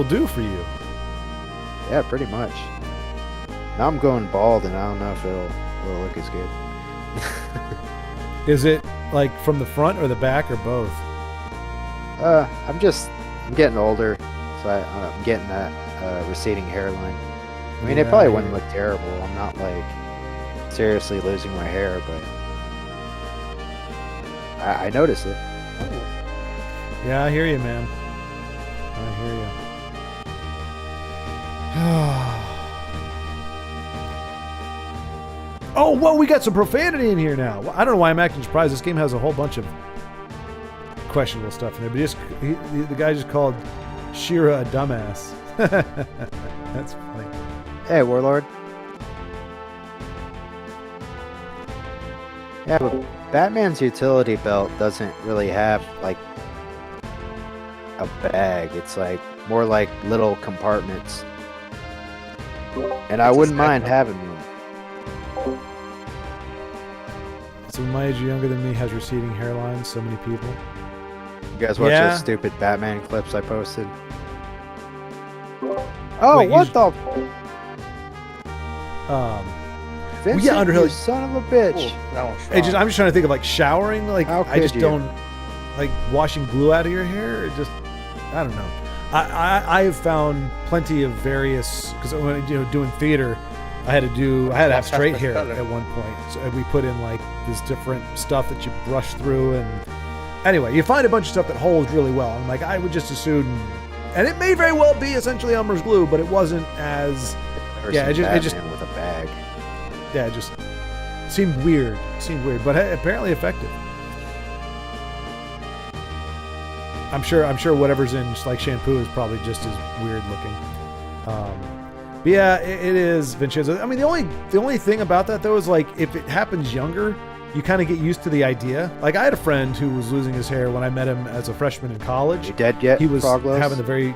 do for you. Yeah, pretty much. Now I'm going bald, and I don't know if it'll look as good. Is it like from the front or the back or both? I'm getting older, so I'm getting that receding hairline. I mean, it probably wouldn't look terrible. I'm not like seriously losing my hair, but I notice it. Yeah, I hear you, man. I hear you. Oh, well, we got some profanity in here now. Well, I don't know why I'm acting surprised. This game has a whole bunch of questionable stuff in there, but the guy just called Shira a dumbass. That's funny. Hey, Warlord. Yeah, but Batman's utility belt doesn't really have, like, a bag. It's, like, more like little compartments. And I wouldn't mind having one. So my age, younger than me, has receding hairlines. So many people. You guys watch those stupid Batman clips I posted? Oh, wait, what the... Vincent, yeah, Underhill, you son of a bitch. Ooh, that one's I'm strong. just trying to think of like showering. Like I just you? don't like washing glue out of your hair. It just I don't know. I have found plenty of various because when doing theater, I had to have straight hair at one point. So we put in like this different stuff that you brush through, and anyway, you find a bunch of stuff that holds really well. I'm like, I would just assume, and it may very well be essentially Elmer's glue, but it wasn't as it just with a bag. Yeah, it just seemed weird. But apparently effective. I'm sure whatever's in like shampoo is probably just as weird looking. But yeah, it is Vincenzo. I mean, the only thing about that though is like if it happens younger, you kind of get used to the idea. Like I had a friend who was losing his hair when I met him as a freshman in college. You dead yet? He was Froglos? having a very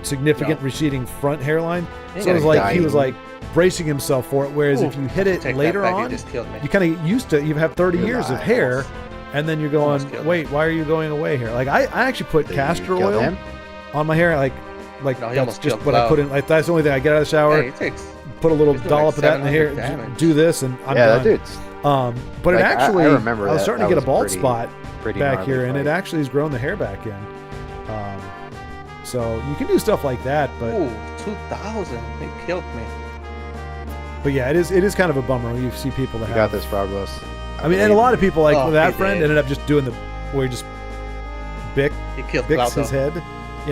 significant receding front hairline. He So it was gonna like die. he was like bracing himself for it. Whereas Ooh, if you hit it take that later back, on, you just killed me. you kind of get used to. You have 30 You're years of alive. hair, and then you're going, Almost killed me. wait, why are you going away here? Like I actually put Did you castor kill oil him? on my hair. Like No, he that's almost just killed what I Cloud. put in. Like that's the only thing I get out of the shower. Hey, it takes Put put a little He's doing dollop like of that in the hair, 700 damage. do this, and I'm Yeah, done. that dude's But it like, actually, I remember I was that. starting to That get a was bald pretty- spot pretty back gnarly here, and it fight. actually has grown the hair back in. So you can do stuff like that, but Ooh, 2,000. They killed me. yeah, it is kind of a bummer when you see people that You have. got this, Froglos. I mean, and a lot of people like Oh, that he friend did. ended up just doing the where he just He killed bicks Cloud his head,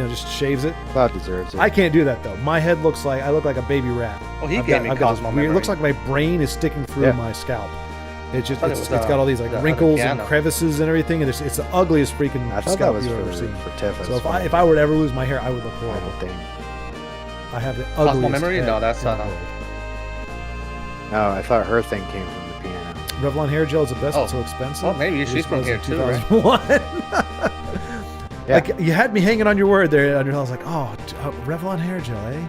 just shaves it. Cloud deserves it. I can't do that though. My head looks like I look like a baby rat. Oh, he I've gave got- me I've got this Cosmo weird- It memory. looks like my brain is sticking through Yeah. my scalp. It's just thought it it's was, got all these like the wrinkles and piano. crevices and everything, and it's the ugliest freaking I thought that scalp was you've for, ever seen. for Tiff. So if I were to ever lose my hair, I would look final horrible. thing. I have the Cosmo ugliest memory? head No, that's in the not. world. No, I thought her thing came from the piano. Revlon hair gel is the best. Oh. It's so expensive. Oh, maybe It she's was from in here too, right? 2001. Yeah. Like you had me hanging on your word there. I was like, oh, Revlon hair gel, eh?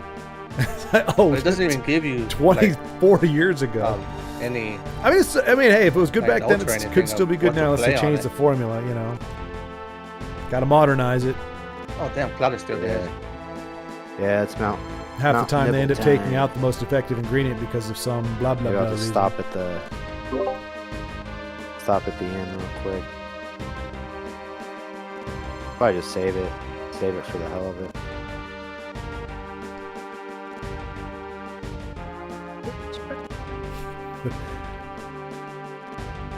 Oh, But it doesn't even give you 24 years ago. any. I mean, hey, if it was good like back then, notes or it anything could still of be good what to now. Unless they play on change it. the formula, Got to modernize it. Oh damn, Cloud is still dead. Yeah, it's Mount. Half Mount the time they end up Nibble taking time. out the most effective ingredient because of some blah blah Maybe blah. I'll just reason. stop at the end real quick. Probably just save it. Save it for the hell of it.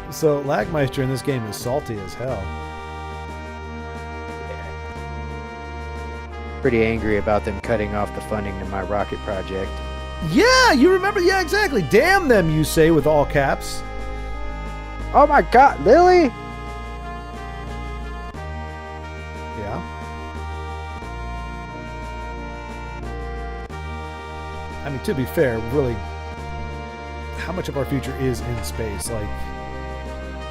So Lagmeister in this game is salty as hell. Pretty angry about them cutting off the funding to my rocket project. Yeah, you remember? Yeah, exactly. Damn them, you say with all caps. Oh my god, Lily! Yeah. I mean, to be fair, really, how much of our future is in space? Like,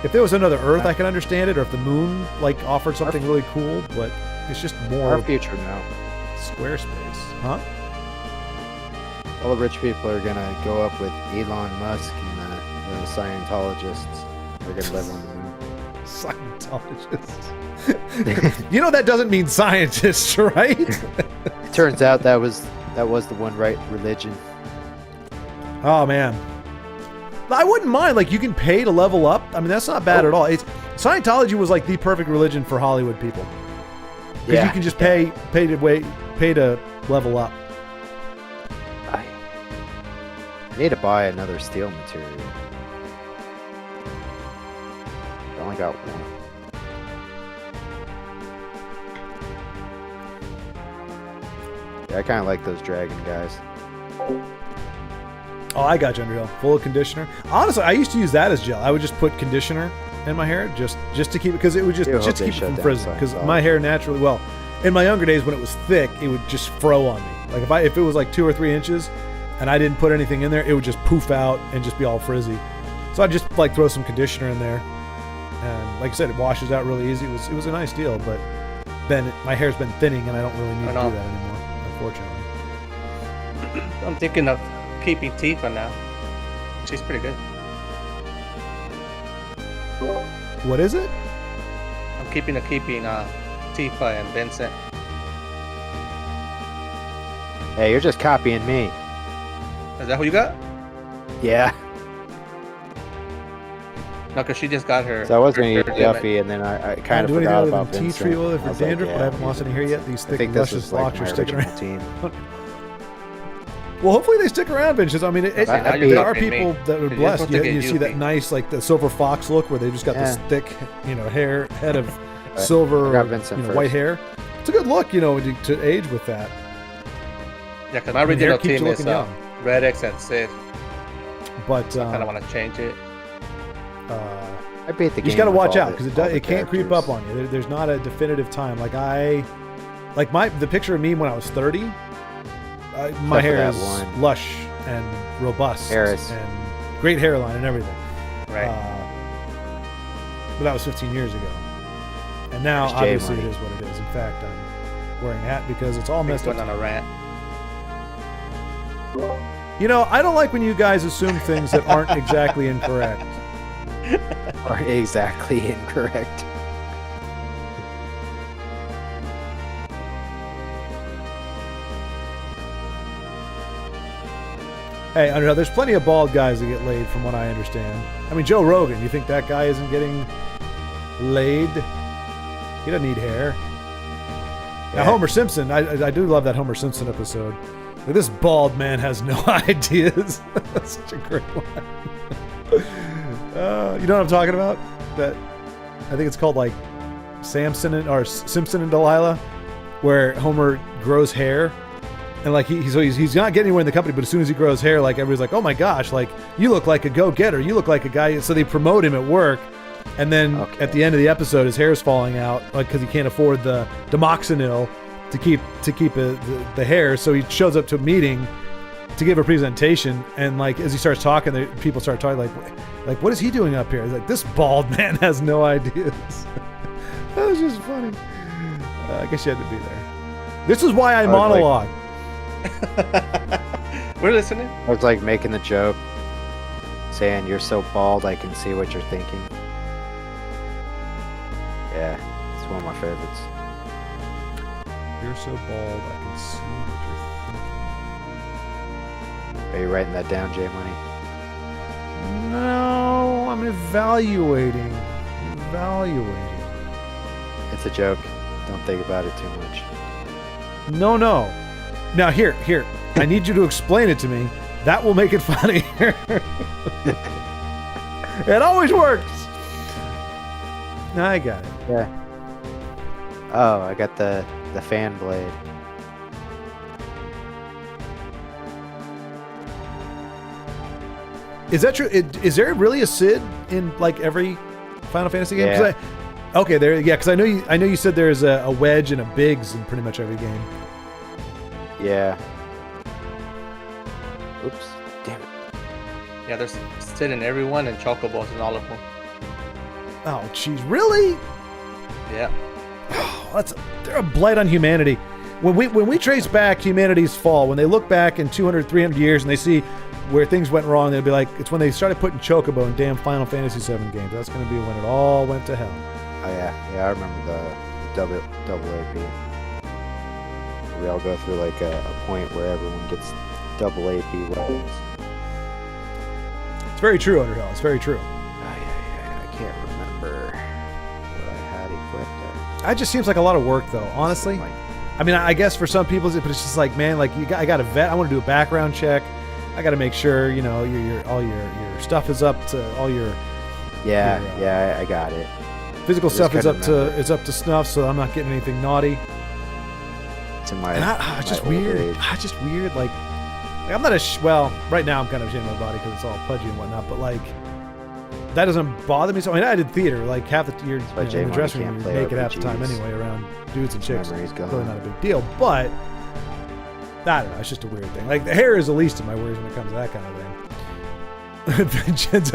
if there was another Earth, I could understand it, or if the moon, like, offered something really cool, but it's just more Our future now. square space. Huh? All the rich people are gonna go up with Elon Musk and the Scientologists. They're gonna live on the moon. Scientologists. You know that doesn't mean scientists, right? It turns out that was the one right religion. Oh man, I wouldn't mind. Like, you can pay to level up. I mean, that's not bad at all. It's Scientology was like the perfect religion for Hollywood people because you can just pay to level up. I need to buy another steel material. I only got one. Yeah, I kind of like those dragon guys. Oh, I got you, Underhill. Full of conditioner. Honestly, I used to use that as gel. I would just put conditioner in my hair just to keep it, because it would just Ew, hope to they keep it shut from down frizzing. Because Scientology. my hair naturally, well, in my younger days when it was thick, it would just fro on me. Like if it was like 2 or 3 inches, and I didn't put anything in there, it would just poof out and just be all frizzy. So I just like throw some conditioner in there, and like I said, it washes out really easy. It was a nice deal, but then my hair's been thinning, and I don't really need to do that anymore, unfortunately. I'm thinking of keeping Tifa now. She's pretty good. What is it? I'm keeping Tifa and Vincent. Hey, you're just copying me. Is that who you got? Yeah. No, because she just got her. So I was gonna her use limit. Duffy, and then I kind of do anything forgot other about than tea Vincent. tree oil I for was like, dandruff, yeah, but I haven't I'm lost any using hair it. yet. These I thick, think this luscious is like locks my are sticking original around. team. Well, hopefully they stick around, Vince. I mean, now you're there are copying me. people that are You're blessed. supposed to get You see that Yuffie. nice, like the silver fox look, where they just got this Yeah. thick, head of I silver, got or, Vincent white first. hair. It's a good look, to age with that. Yeah, because my I mean, hair original keeps you team is looking young. Red X and Sith. But I kind of want to change it. I beat the you game. just got to with watch all out the- because all the it can't creep characters. up on you. There's not a definitive time. The picture of me when I was 30, my Except for hair that is one. lush and robust Harris. and great hairline and everything. Right. But that was 15 years ago. And now, There's J obviously, Money. it is what it is. In fact, I'm wearing a hat because it's all He's messed going up. on a rant. I don't like when you guys assume things that aren't exactly incorrect. Or exactly incorrect. Hey, Underhill, there's plenty of bald guys that get laid, from what I understand. I mean, Joe Rogan, you think that guy isn't getting laid? He doesn't need hair. Now, Homer Simpson, I do love that Homer Simpson episode. Like, this bald man has no ideas. That's such a great one. You know what I'm talking about? That I think it's called like Simpson and Delilah, where Homer grows hair. And like he's not getting anywhere in the company, but as soon as he grows hair, like everybody's like, oh my gosh, like you look like a go-getter, you look like a guy. So they promote him at work, and then at the end of the episode, his hair's falling out, like because he can't afford the Demoxenil to keep the hair. So he shows up to a meeting to give a presentation, and like as he starts talking, people start talking like what is he doing up here? He's like, this bald man has no ideas. That was just funny. I guess you had to be there. This is why I monologue. We're listening. I was like making the joke, saying you're so bald I can see what you're thinking. Yeah, it's one of my favorites. You're so bald I can see what you're thinking. Are you writing that down, J Money? No, I'm evaluating. It's a joke. Don't think about it too much. No. Now here. I need you to explain it to me. That will make it funny. It always works. I got it. Yeah. Oh, I got the fan blade. Is that true? Is there really a Sid in like every Final Fantasy game? Yeah. Okay, there. Yeah, because I know you said there's a Wedge and a Biggs in pretty much every game. Yeah. Oops. Damn it. Yeah, there's Sid in everyone and Chocobos in all of them. Oh, jeez, really? Yeah. Oh, they're a blight on humanity. When we trace back humanity's fall, when they look back in 200, 300 years and they see where things went wrong, they'll be like, it's when they started putting Chocobo in damn Final Fantasy VII games. That's going to be when it all went to hell. Oh yeah, I remember the double AP. We all go through like a point where everyone gets double AP weapons. It's very true, Underhill. It's very true. I can't remember what I had equipped there. It just seems like a lot of work, though. Honestly, I mean, I guess for some people, but it's just like, man, like I got to vet. I want to do a background check. I got to make sure, you know, all your stuff is up to all your. Yeah, I got it. Physical stuff is up to snuff, so I'm not getting anything naughty. It's in my. And it's just weird. It's just weird. Like I'm not well. Right now, I'm kind of ashamed of my body because it's all pudgy and whatnot. But like, that doesn't bother me. So I mean, I did theater. Like half the year in the dressing room, you're naked half the time anyway around dudes and chicks. It's really not a big deal. But I don't know. It's just a weird thing. Like the hair is the least of my worries when it comes to that kind of thing. Vengeance,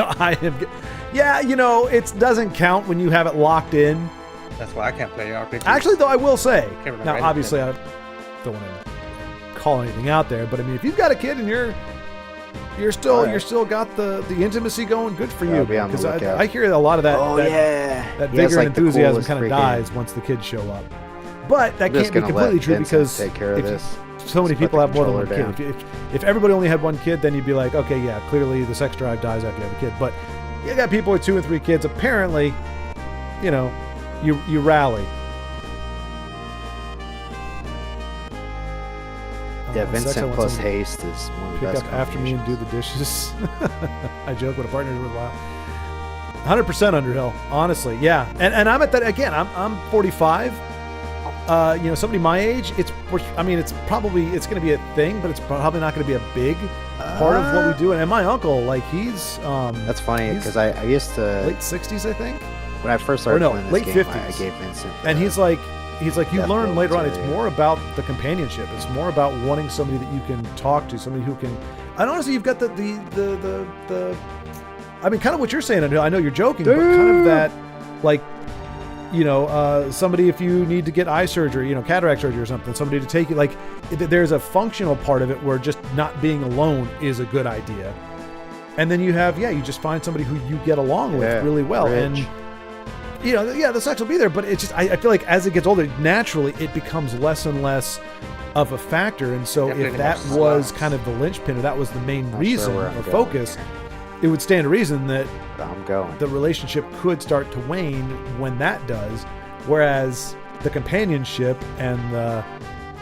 yeah, you know, it doesn't count when you have it locked in. That's why I can't play RPGs. Actually, though, I will say. Now, anything. obviously, I don't want to call anything out there, but I mean, if you've got a kid and you're still got the intimacy going, good for you. Because I hear a lot of that vigor and enthusiasm kind of dies once the kids show up. But that can't be completely true because take care of this. So many people have more than one kid. If everybody only had one kid, then you'd be like, okay, yeah, clearly the sex drive dies after you have a kid. But you got people with 2 and 3 kids. Apparently, you know, you rally. Yeah, Vincent plus haste is one of the best. Pick up after me and do the dishes. I joke when a partner's worthwhile. 100% Underhill, honestly, yeah. And I'm at that again. I'm 45. You know, somebody my age, it's going to be a thing, but it's probably not going to be a big part of what we do. And my uncle, like he's that's funny because I used to late 60s, I think. When I first started playing this late game, 50s. I gave Vincent. And he's like you learn later on. It's yeah. more about the companionship. It's more about wanting somebody that you can talk to, somebody who can. And honestly, you've got the I mean, kind of what you're saying. I know you're joking, but kind of that, like. You know, somebody if you need to get eye surgery, you know, cataract surgery or something, somebody to take you. Like, there's a functional part of it where just not being alone is a good idea. And then you have, you just find somebody who you get along with really well. Rich. And, you know, the sex will be there, but it's just, I feel like as it gets older, naturally it becomes less and less of a factor. And so Definitely if that more was slots. kind of the linchpin, or that was the main Not sure reason where or I'm going focus, here, it would stand to reason that but I'm going. the relationship could start to wane when that does. Whereas the companionship and the,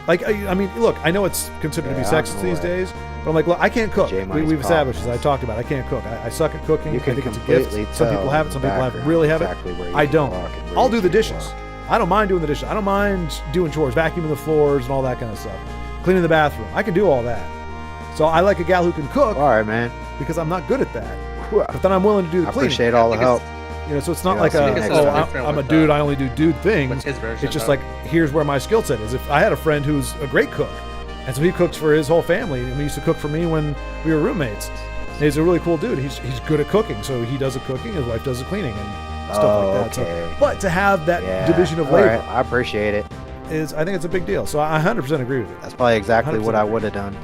like, I mean, look, I know it's considered to be Yeah, I sexist know these what- days, but I'm like, look, I can't cook. J-Money's We've established, as problem I talked about, I can't cook. I suck at cooking. You I can think it's a gift. completely Some people tell have it. in Some the people background really have exactly where it. you I can don't. walk and where I'll you do the can't dishes. walk. I don't mind doing the dishes. I don't mind doing chores, vacuuming the floors and all that kind of stuff. Cleaning the bathroom. I can do all that. So I like a gal who can cook All right, man. because I'm not good at that. Whew. But then I'm willing to do the I cleaning. appreciate all the I think help. You know, so it's not Yeah, like I'll a, see you next oh, time. I'm a dude, I only do dude things. With his version, It's just though. like, here's where my skill set is. If I had a friend who's a great cook, and so he cooks for his whole family, and he used to cook for me when we were roommates. And he's a really cool dude. He's good at cooking, so he does the cooking, his wife does the cleaning and stuff like that. Okay. So, but to have that Yeah. division of All labor right, I appreciate it. is, I think it's a big deal. So I 100% agree with you. That's probably exactly 100% what I agree. would have done.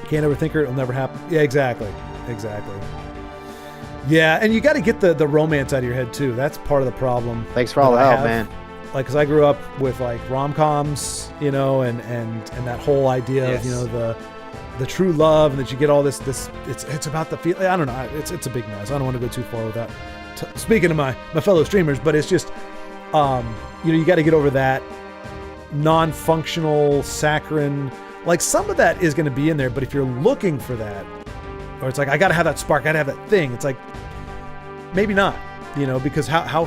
Can't ever think it'll never happen. Yeah, exactly. Yeah, and you got to get the romance out of your head too. That's part of the problem. Thanks for all the that I help, have. man. Like, because I grew up with like rom-coms, you know, and that whole idea of, you know, the true love, and that you get all this it's about the feel. I don't know. It's a big mess. I don't want to go too far with that. Speaking to my fellow streamers, but it's just, you know, you got to get over that non-functional saccharine. Like, some of that is going to be in there, but if you're looking for that, or it's like, I got to have that spark, I got to have that thing. It's like, maybe not, you know, because how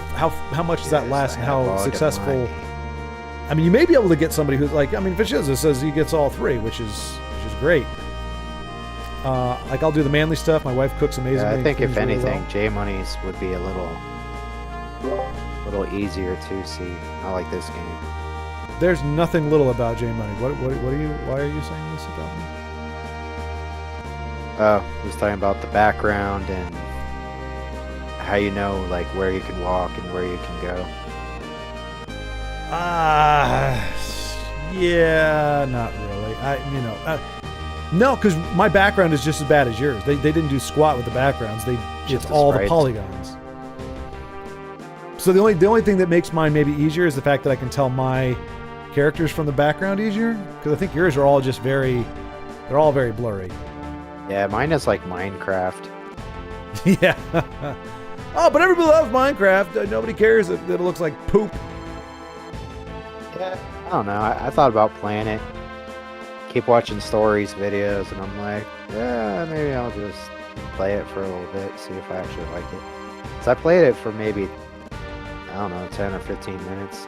much does that Yes, last, I and have how all the successful? money. I mean, you may be able to get somebody who's like, I mean, Fishiza says he gets all three, which is great. Like, I'll do the manly stuff. My wife cooks amazingly. Yeah, I and think if cleans really anything, well. J Money's would be a little easier to see. I like this game. There's nothing little about J Money. What are you? Why are you saying this about me? Oh, I was talking about the background and how you know, like, where you can walk and where you can go. Yeah, not really. No, because my background is just as bad as yours. They didn't do squat with the backgrounds. Just It's the all the sprites. polygons. So the only thing that makes mine maybe easier is the fact that I can tell my characters from the background easier. Because I think yours are all just they're all very blurry. Yeah, mine is like Minecraft. Yeah. Oh, but everybody loves Minecraft. Nobody cares that it looks like poop. Yeah, I don't know. I thought about playing it. Keep watching stories, videos, and I'm like, yeah, maybe I'll just play it for a little bit, see if I actually like it. So I played it for maybe, I don't know, 10 or 15 minutes.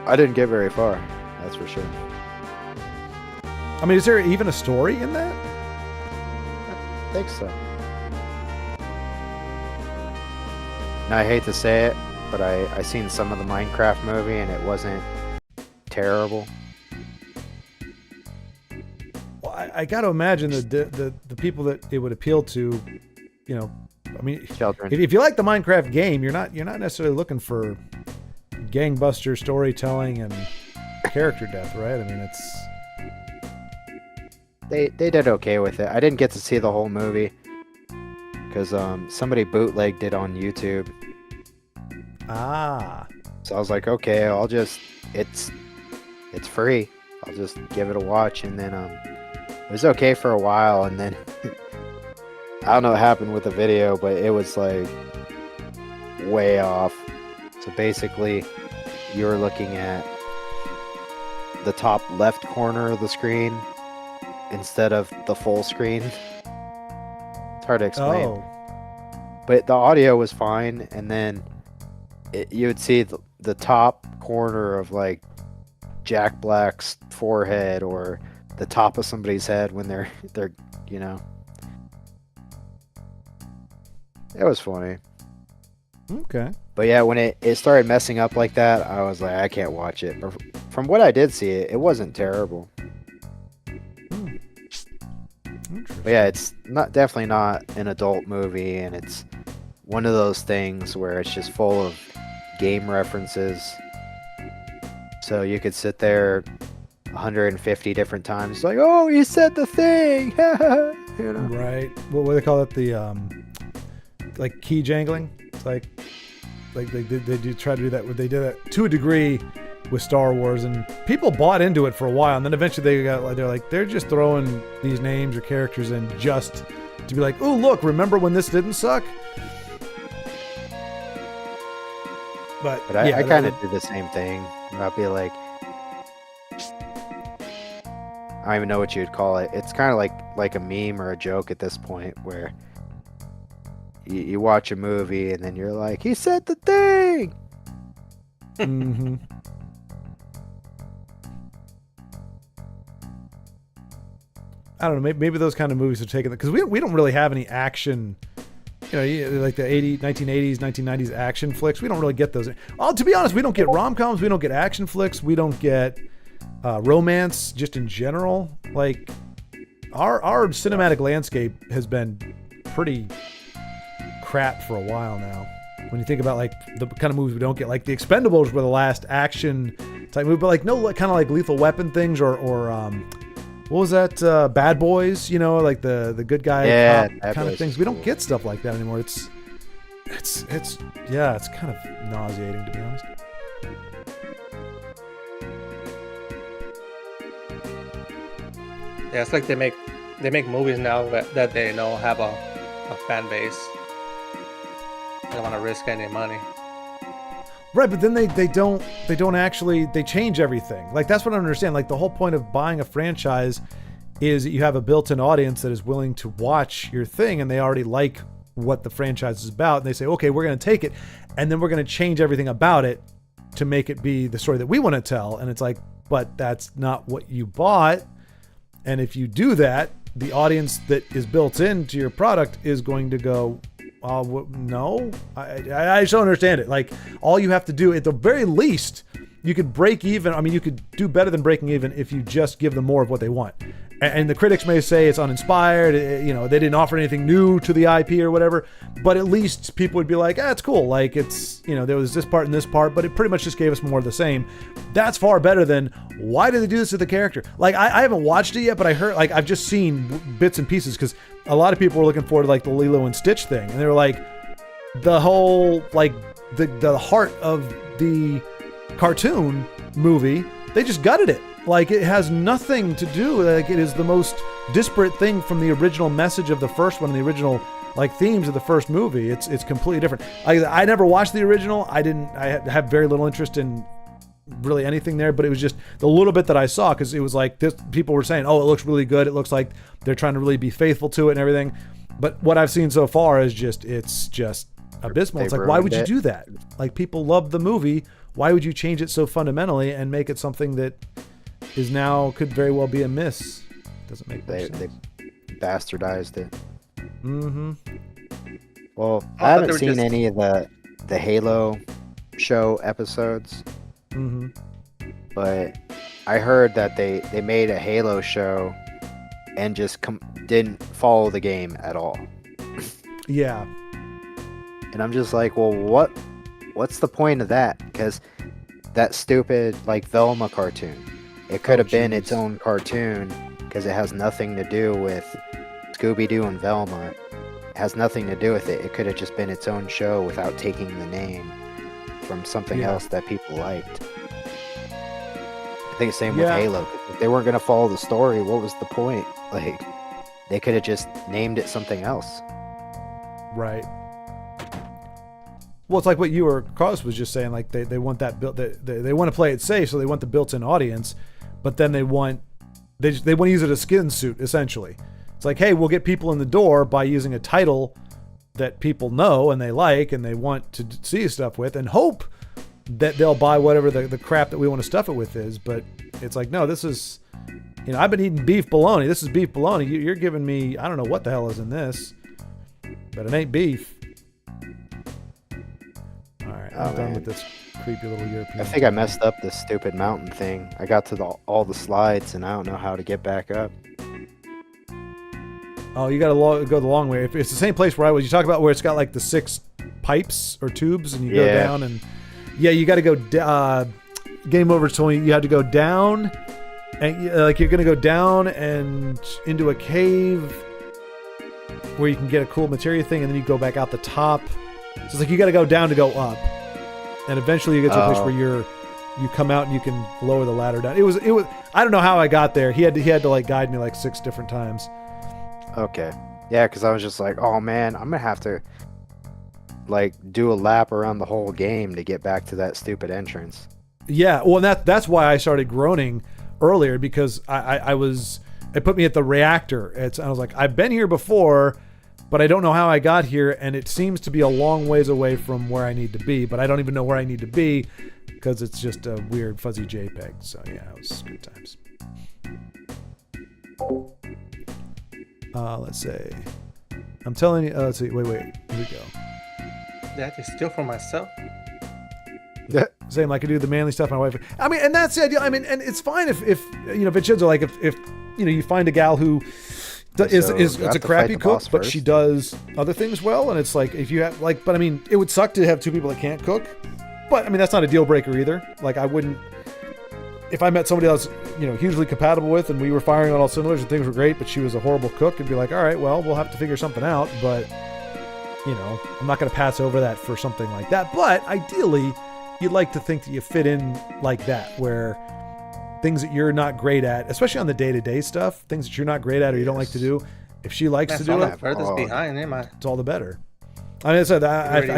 I didn't get very far, that's for sure. I mean, is there even a story in that? I think so. And I hate to say it, but I seen some of the Minecraft movie and it wasn't terrible. Well, I got to imagine the people that it would appeal to, you know, I mean, Children. if you like the Minecraft game, you're not necessarily looking for gangbuster storytelling and character death, right? I mean, it's They did okay with it. I didn't get to see the whole movie because somebody bootlegged it on YouTube. So I was like, okay, it's free. I'll just give it a watch, and then it was okay for a while, and then I don't know what happened with the video, but it was like way off. So basically, you were looking at the top left corner of the screen instead of the full screen. It's hard to explain. oh, But the audio was fine, and then you would see the top corner of like Jack Black's forehead or the top of somebody's head when they're you know. It was funny. okay. But yeah, when it started messing up like that, I was like, I can't watch it. But from what I did see, it wasn't terrible. Interesting. But yeah, it's definitely not an adult movie, and it's one of those things where it's just full of game references. So you could sit there 150 different times, like, oh, you said the thing, you know. Right. What do they call it? The like key jangling. It's like they do try to do that. They did that to a degree with Star Wars, and people bought into it for a while, and then eventually they're just throwing these names or characters in just to be like, oh look, remember when this didn't suck? But yeah, I kind of do the same thing. I'll be like, I don't even know what you'd call it. It's kind of like a meme or a joke at this point, where you watch a movie and then you're like, he said the thing. Mm-hmm. I don't know. Maybe those kind of movies are taken because we don't really have any action. Like the 1980s, 1990s action flicks. We don't really get those. Oh, to be honest, we don't get rom-coms. We don't get action flicks. We don't get romance just in general. Like our cinematic landscape has been pretty crap for a while now. When you think about like the kind of movies we don't get, like the Expendables were the last action type movie, but like no kind of like Lethal Weapon things or what was that? Bad Boys, like the good guy cop kind of things. We don't get stuff like that anymore. It's kind of nauseating, to be honest. Yeah, it's like they make movies now that they know have a fan base. They don't want to risk any money. Right, but then they don't actually, they change everything. Like, that's what I don't understand. Like, the whole point of buying a franchise is that you have a built-in audience that is willing to watch your thing, and they already like what the franchise is about. And they say, okay, we're going to take it, and then we're going to change everything about it to make it be the story that we want to tell. And it's like, but that's not what you bought. And if you do that, the audience that is built into your product is going to go, no, I just don't understand it. Like, all you have to do, at the very least, you could break even. I mean, you could do better than breaking even if you just give them more of what they want. And the critics may say it's uninspired, they didn't offer anything new to the IP or whatever, but at least people would be like, it's cool. Like, it's, there was this part and this part, but it pretty much just gave us more of the same. That's far better than, why did they do this to the character? Like, I haven't watched it yet, but I heard, like, I've just seen bits and pieces, because a lot of people were looking forward to, like, the Lilo and Stitch thing, and they were like, the whole, like, the heart of the cartoon movie, they just gutted it. Like, it has nothing to do, like, it is the most disparate thing from the original message of the first one and the original, like, themes of the first movie. It's completely different. I never watched the original. I have very little interest in really anything there, but it was just the little bit that I saw, because it was like this, people were saying, oh, it looks really good. It looks like they're trying to really be faithful to it and everything. But what I've seen so far is it's just abysmal. It's like, why would you do that? Like, people love the movie. Why would you change it so fundamentally and make it something that is now could very well be a miss? Doesn't make sense. They bastardized it. Mm-hmm. Well, I haven't seen any of the Halo show episodes. Mm-hmm. But I heard that they made a Halo show and just didn't follow the game at all. Yeah. And I'm just like, well, what's the point of that? Because that stupid, like, Velma cartoon, it could have been its own cartoon, because it has nothing to do with Scooby-Doo and Velma. It has nothing to do with it. It could have just been its own show without taking the name from something else that people liked. I think the same with Halo. If they weren't going to follow the story, what was the point? Like, they could have just named it something else. Right. Well, it's like what you or Carlos was just saying. Like, they want that they want to play it safe, so they want the built-in audience, but then they want to use it as a skin suit, essentially. It's like, hey, we'll get people in the door by using a title that people know and they like and they want to see stuff with, and hope that they'll buy whatever the crap that we want to stuff it with is. But it's like, no, this is, I've been eating beef bologna. This is beef bologna. You're giving me, I don't know what the hell is in this, but it ain't beef. All right, I'm done with this creepy little European. I think I messed up this stupid mountain thing. I got to all the slides and I don't know how to get back up. Oh, you gotta go the long way. If it's the same place where I was. You talk about where it's got like the 6 pipes or tubes, and you go down, and you got to go. Game over. So you have to go down, and like you're gonna go down and into a cave where you can get a cool materia thing, and then you go back out the top. So it's like you got to go down to go up. and eventually you get to a place where you come out and you can lower the ladder down. It was. I don't know how I got there. He had to like guide me like 6 different times. Okay. Yeah, because I was just like, oh man, I'm gonna have to like do a lap around the whole game to get back to that stupid entrance. Yeah, well, that's why I started groaning earlier, because it put me at the reactor. I was like, I've been here before, but I don't know how I got here, and it seems to be a long ways away from where I need to be, but I don't even know where I need to be because it's just a weird fuzzy JPEG. So yeah, it was good times. Let's see. I'm telling you. Let's see. Wait. Here we go. Did I just steal from myself? Yeah. Same, like I do the manly stuff. My wife. I mean, and that's the idea. I mean, and it's fine if Vincenzo, like if you find a gal who is a crappy cook, but she does other things well, and it's like if you have like, but I mean, it would suck to have 2 people that can't cook. But I mean, that's not a deal breaker either. Like I wouldn't. If I met somebody else, hugely compatible with, and we were firing on all cylinders and things were great, but she was a horrible cook, it'd be like, all right, well, we'll have to figure something out. But, I'm not going to pass over that for something like that. But ideally, you'd like to think that you fit in like that, where things that you're not great at, especially on the day-to-day stuff, things that you're not great at or you don't like to do, if she likes to do it, furthest behind, it's all the better. I mean, I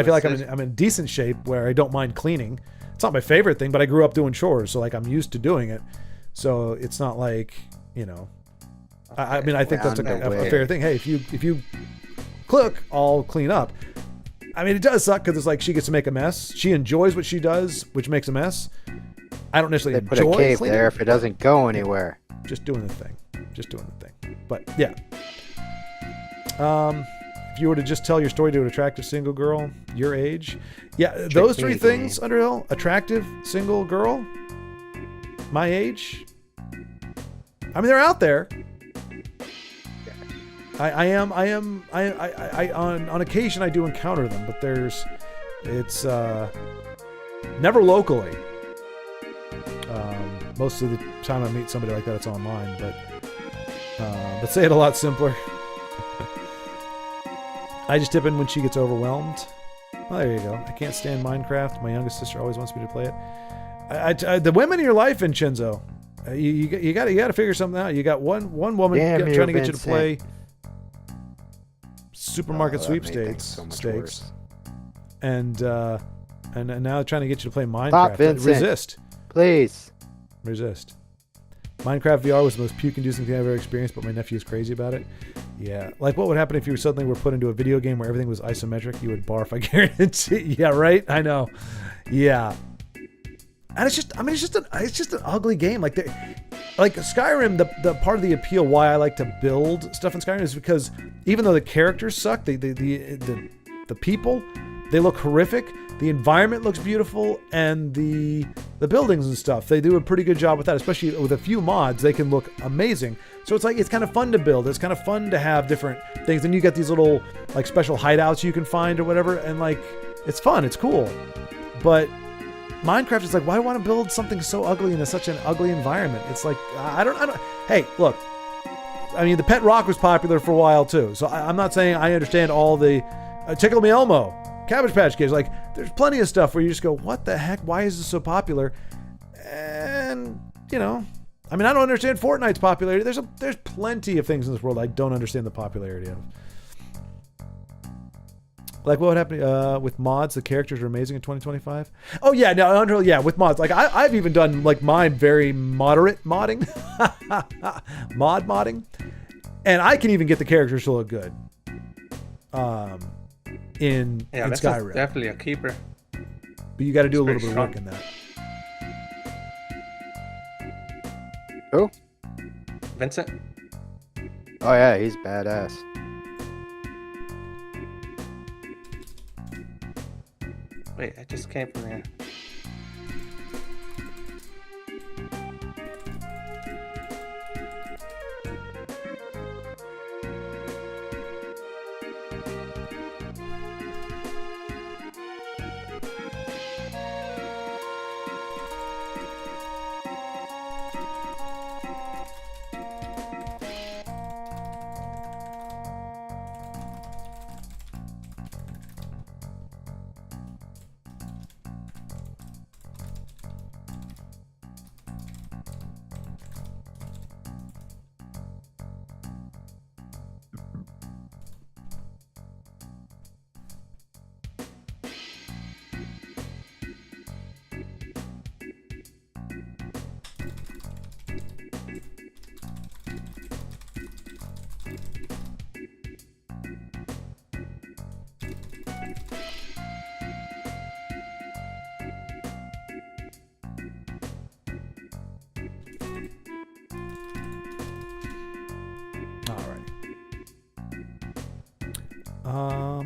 feel like I'm in decent shape where I don't mind cleaning. It's not my favorite thing, but I grew up doing chores, so like I'm used to doing it. So it's not like, I mean, I think that's a fair thing. Hey, if you cook, I'll clean up. I mean, it does suck because it's like she gets to make a mess. She enjoys what she does, which makes a mess. I don't necessarily enjoy cleaning. They put a cave there if it doesn't go anywhere. Just doing the thing. But yeah. If you were to just tell your story to an attractive single girl your age, those 3 things, Underhill: attractive single girl, my age. I mean, they're out there. I on occasion I do encounter them, but it's never locally. Most of the time I meet somebody like that, it's online, but say it a lot simpler. I just tip in when she gets overwhelmed. Well, there you go. I can't stand Minecraft. My youngest sister always wants me to play it. The women in your life, Vincenzo, you got to figure something out. You got one woman trying to get you to play supermarket sweepstakes, and now trying to get you to play Minecraft. Stop, Vincent. Resist, please. Resist. Minecraft VR was the most puke-inducing thing I've ever experienced, but my nephew is crazy about it. Yeah, like what would happen if you suddenly were put into a video game where everything was isometric? You would barf, I guarantee. Yeah, right. I know. Yeah, and it's just an ugly game. Like Skyrim, the part of the appeal why I like to build stuff in Skyrim is because even though the characters suck, the people, they look horrific. The environment looks beautiful, and the buildings and stuff, they do a pretty good job with that. Especially with a few mods, they can look amazing. So it's kind of fun to build. It's kind of fun to have different things. And you get these little like special hideouts you can find or whatever, and like it's fun, it's cool. But Minecraft is like, why do I want to build something so ugly in such an ugly environment? It's like I don't. Hey, look. I mean, the pet rock was popular for a while too. So I'm not saying I understand all the Tickle Me Elmo, Cabbage Patch Kids. Like, there's plenty of stuff where you just go, what the heck? Why is this so popular? And I mean, I don't understand Fortnite's popularity. There's plenty of things in this world I don't understand the popularity of. Like what would happen with mods? The characters are amazing in 2025. Oh yeah, no, Unreal. Yeah, with mods. Like I've even done like mine very moderate modding, modding, and I can even get the characters to look good. In Skyrim, definitely a keeper. But you got to do a little bit of work in that. Who? Vincent. Oh yeah, he's badass. Wait, I just came from there. Well,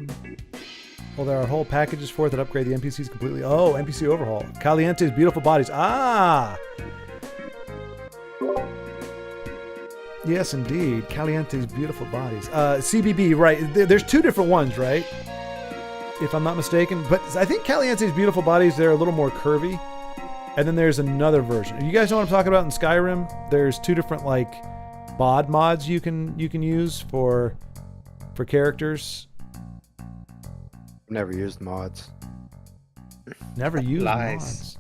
there are whole packages for it that upgrade the NPCs completely. Oh, NPC overhaul. Caliente's beautiful bodies. Ah! Yes, indeed. Caliente's beautiful bodies. CBB, right. There's two different ones, right? If I'm not mistaken. But I think Caliente's beautiful bodies, they're a little more curvy. And then there's another version. You guys know what I'm talking about in Skyrim? There's two different, like, bod mods you can use for characters. Never used mods. Never used Lies. mods.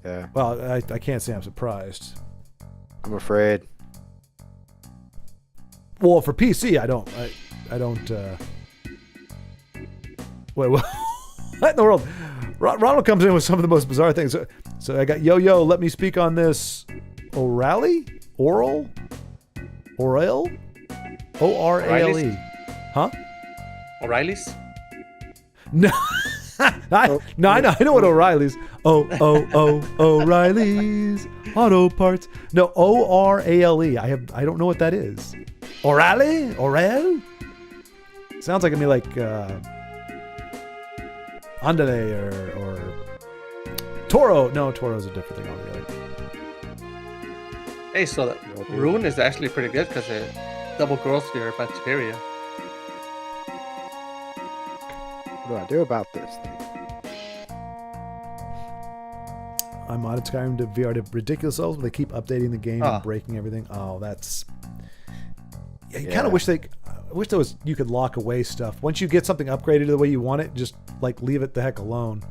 Yeah. Well, I can't say I'm surprised. I'm afraid. Well, for PC, I don't. Wait, what in the world? Ronald comes in with some of the most bizarre things. So I got yo. Let me speak on this. Oral? O-R-A-L-E. Huh? O'Reilly's? No. I know what O'Reilly's. O'Reilly's Auto Parts. No, O-R-A-L-E. I don't know what that is. O'Reilly? Orel? Sounds like it'd be like Andale or Toro. No, Toro's a different thing altogether. Hey, so the Rune is actually pretty good because it double growth your bacteria. What do I do about this thing? I modded Skyrim to VR to ridiculous levels, but they keep updating the game and breaking everything. Oh, that's... Yeah, you kind of wish I wish there was, you could lock away stuff. Once you get something upgraded to the way you want it, just like leave it the heck alone.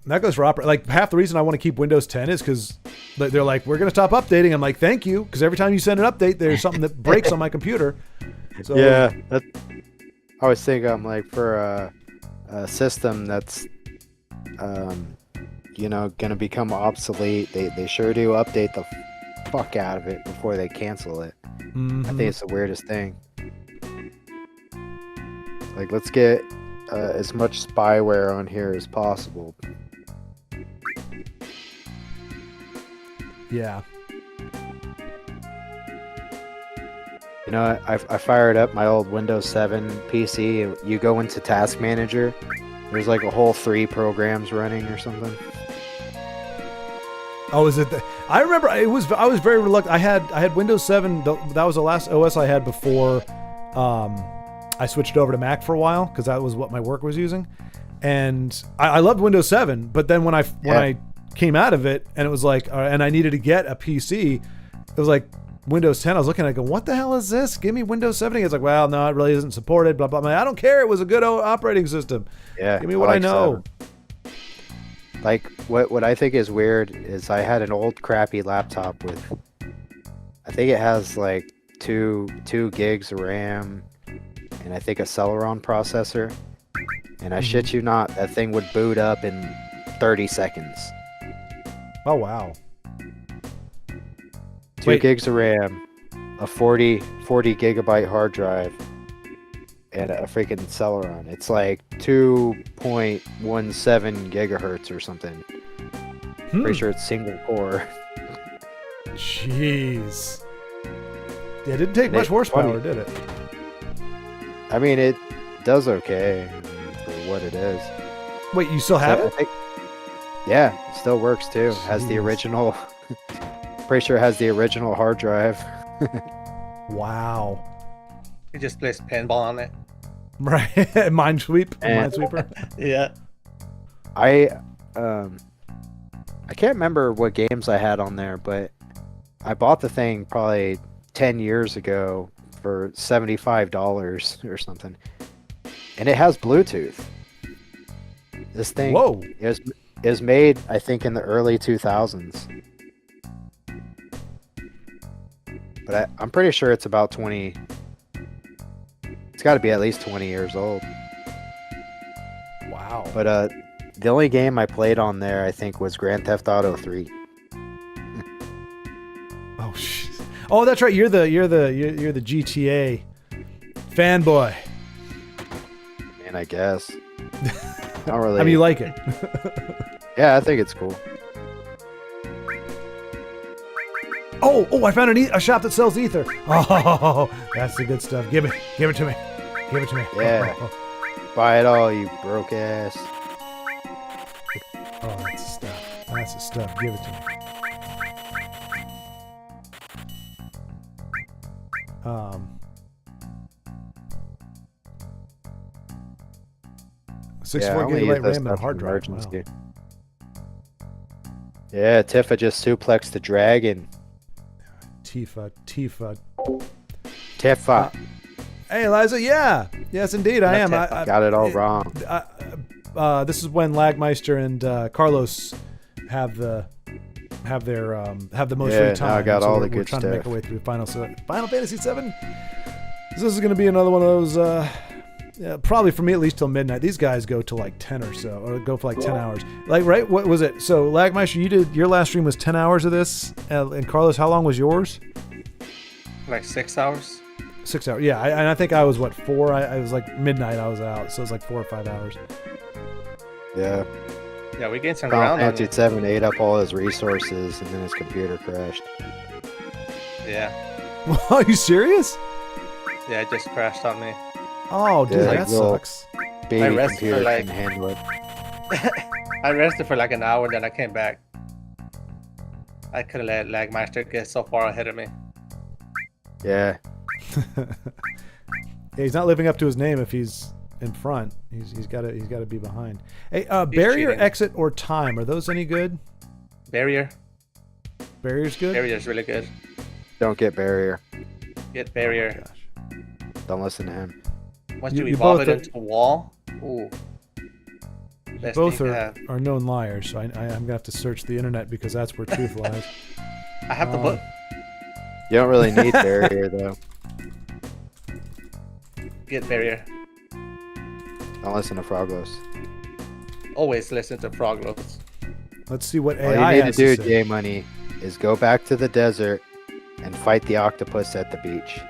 And that goes for opera. Like half the reason I want to keep Windows 10 is because they're like, we're going to stop updating. I'm like, thank you, because every time you send an update, there's something that breaks on my computer. So, yeah, I always think I'm like for a system that's, gonna become obsolete. They sure do update the fuck out of it before they cancel it. Mm-hmm. I think it's the weirdest thing. Like, let's get as much spyware on here as possible. Yeah. You know, I fired up my old Windows 7 PC. You go into Task Manager, there's like a whole 3 programs running or something. Oh, is it? I remember I was very reluctant. I had Windows 7. That was the last OS I had before I switched over to Mac for a while because that was what my work was using. And I loved Windows 7, but then when I came out of it and it was like, and I needed to get a PC, it was like Windows 10. I was looking at it going, what the hell is this? Give me Windows 7. It's like, well, no, it really isn't supported. Blah blah blah. I don't care. It was a good operating system. Yeah, give me what I know. 7. Like what I think is weird is I had an old crappy laptop with, I think it has like two gigs of RAM and I think a Celeron processor. And I shit you not, that thing would boot up in 30 seconds. Oh wow. 2 gigs of RAM, a 40 gigabyte hard drive, and a freaking Celeron. It's like 2.17 gigahertz or something. Pretty sure it's single core. Jeez. Yeah, it didn't take much horsepower, did it? I mean, it does okay for what it is. Wait, you still have it? Yeah, it still works too. Jeez. Has the original. Pretty sure it has the original hard drive. Wow. You just place pinball on it. Right. Minesweeper. Yeah. I can't remember what games I had on there, but I bought the thing probably 10 years ago for $75 or something. And it has Bluetooth. This thing is made, I think, in the early 2000s. But I'm pretty sure it's about 20. It's got to be at least 20 years old. Wow. But the only game I played on there, I think, was Grand Theft Auto 3. Oh shit. Oh, that's right. You're the GTA fanboy. And I guess. Not really. I mean, you like it. Yeah, I think it's cool. Oh, I found a shop that sells ether. Oh, that's the good stuff. Give it to me. Give it to me. Yeah. Buy it all, you broke ass. Oh, that's the stuff. That's the stuff. Give it to me. 64 only gigabyte use that RAM and a stuff hard in drive. emergency. Wow. Yeah, Tifa just suplexed the dragon. Tifa. Tifa. Hey, Eliza. Yeah. Yes, indeed, I am. Not I Got it all wrong. this is when Lagmeister and Carlos have the most free Yeah, time. now I got so all we're the good trying to make stuff. our way through Final Fantasy VII. This is going to be another one of those. Probably for me at least till midnight. These guys go till like 10 or so, or go for like 10 hours. Like, right? What was it? So Lagmeister, you did your last stream was 10 hours of this, and Carlos, how long was yours? Like 6 hours. 6 hours. Yeah, and I think I was 4. I was like midnight. I was out, so it was like 4 or 5 hours. Yeah. Yeah, we gained some Final ground on Fantasy it. 7 ate up all his resources, and then his computer crashed. Yeah. Are you serious? Yeah, it just crashed on me. Oh, dude, Yeah, that little- sucks. Baby rested computer for, like- couldn't handle it. I rested for like an hour, then I came back. I couldn't let Lagmeister get so far ahead of me. Yeah. Yeah, he's not living up to his name if he's in front. He's got to be behind. Hey, barrier, cheating. exit, or time, are those any good? Barrier. Barrier's good. Barrier's really good. Don't get barrier. Get barrier. Oh, gosh. Don't listen to him. Once You- you, you evolve both it are- into a wall, ooh. Best Both thing to are, have. are known liars, so I'm gonna have to search the internet because that's where truth lies. I have the book. You don't really need barrier, though. Get barrier. Don't listen to Frogos. Always listen to Froglos. Let's see what All AI you need has to do, say. J Money, is go back to the desert and fight the octopus at the beach.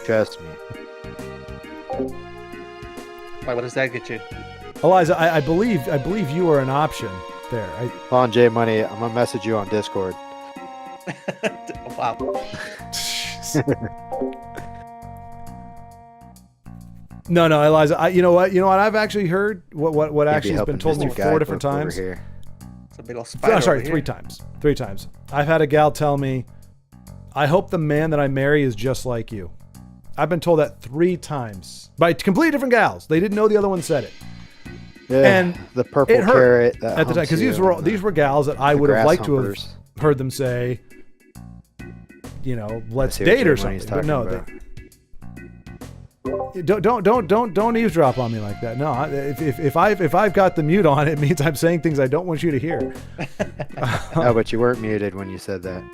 Trust me. Why, what does that get you? Eliza, I believe you are an option there. Come on, J Money. I'm gonna message you on Discord. Wow. No, Eliza. You know what? I've actually heard what Can't actually has been helping told to me Mr. 4 different Guidebook over times. here. It's a big old spider. Oh, sorry, over 3 here. times. 3 times. I've had a gal tell me, "I hope the man that I marry is just like you." I've been told that 3 times by completely different gals. They didn't know the other one said it Yeah, And the purple it hurt carrot that at the time humps because you and these were gals that I the would have liked to have grasshoppers. heard them say, let's see what date or J Money's something. But no, talking don't eavesdrop on me like that. No, if I've got the mute on, it means I'm saying things I don't want you to hear. No, but you weren't muted when you said that.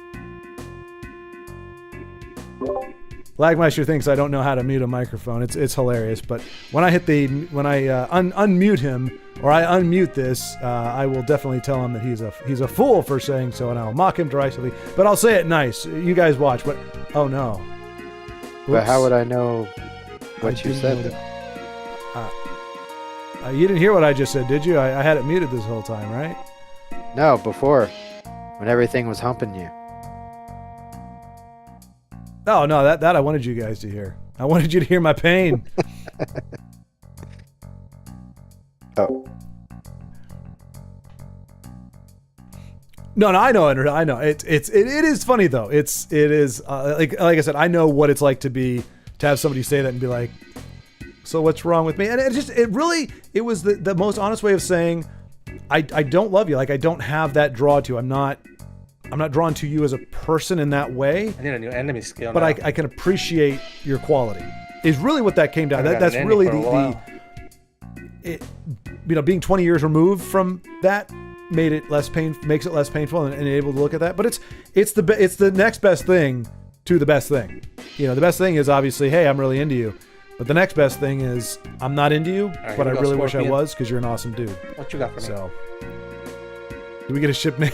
Lagmeister thinks I don't know how to mute a microphone. It's hilarious. But when I unmute him or I unmute this, I will definitely tell him that he's a fool for saying so, and I'll mock him derisively. But I'll say it nice. You guys watch. But oh no. But how would I know what you didn't said? know you didn't hear what I just said, did you? I had it muted this whole time, right? No, before, when everything was humping you. Oh no, that I wanted you guys to hear. I wanted you to hear my pain. Oh, No, I know. It is funny though. It is like I said, I know what it's like to have somebody say that and be like, so what's wrong with me? And it was the most honest way of saying, I don't love you. Like I don't have that draw to you. I'm not drawn to you as a person in that way. I need a new enemy skill But now. I can appreciate your quality. Is really what that came down. Haven't That's gotten really any for a while. being 20 years removed from that makes it less painful and able to look at that. But it's the next best thing to the best thing. The best thing is obviously, hey, I'm really into you. But the next best thing is I'm not into you, right, but I here we go, really wish I Scorpion. was because you're an awesome dude. What you got for me? So, do we get a ship name?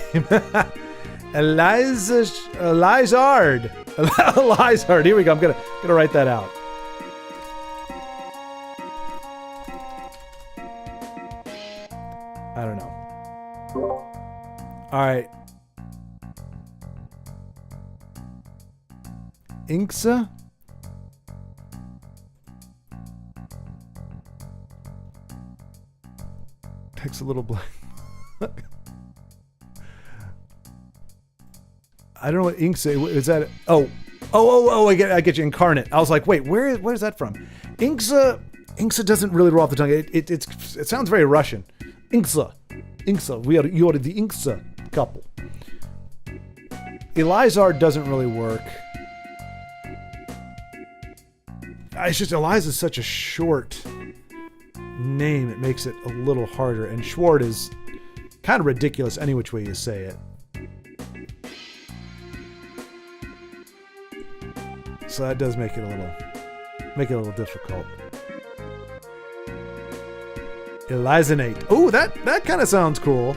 Elizard. Elizard. Here we go. I'm gonna write that out. I don't know. All right. Inksa? Takes a little blank. I don't know what Inksa is. That I get you. Incarnate. I was like, wait, where's that from? Inksa doesn't really roll off the tongue. It sounds very Russian. Inksa. You are the Inksa couple. Elizar doesn't really work. It's just Eliza's such a short name. It makes it a little harder. And Schwart is kind of ridiculous any which way you say it. So that does make it a little difficult. Elizanate. Oh, that kind of sounds cool.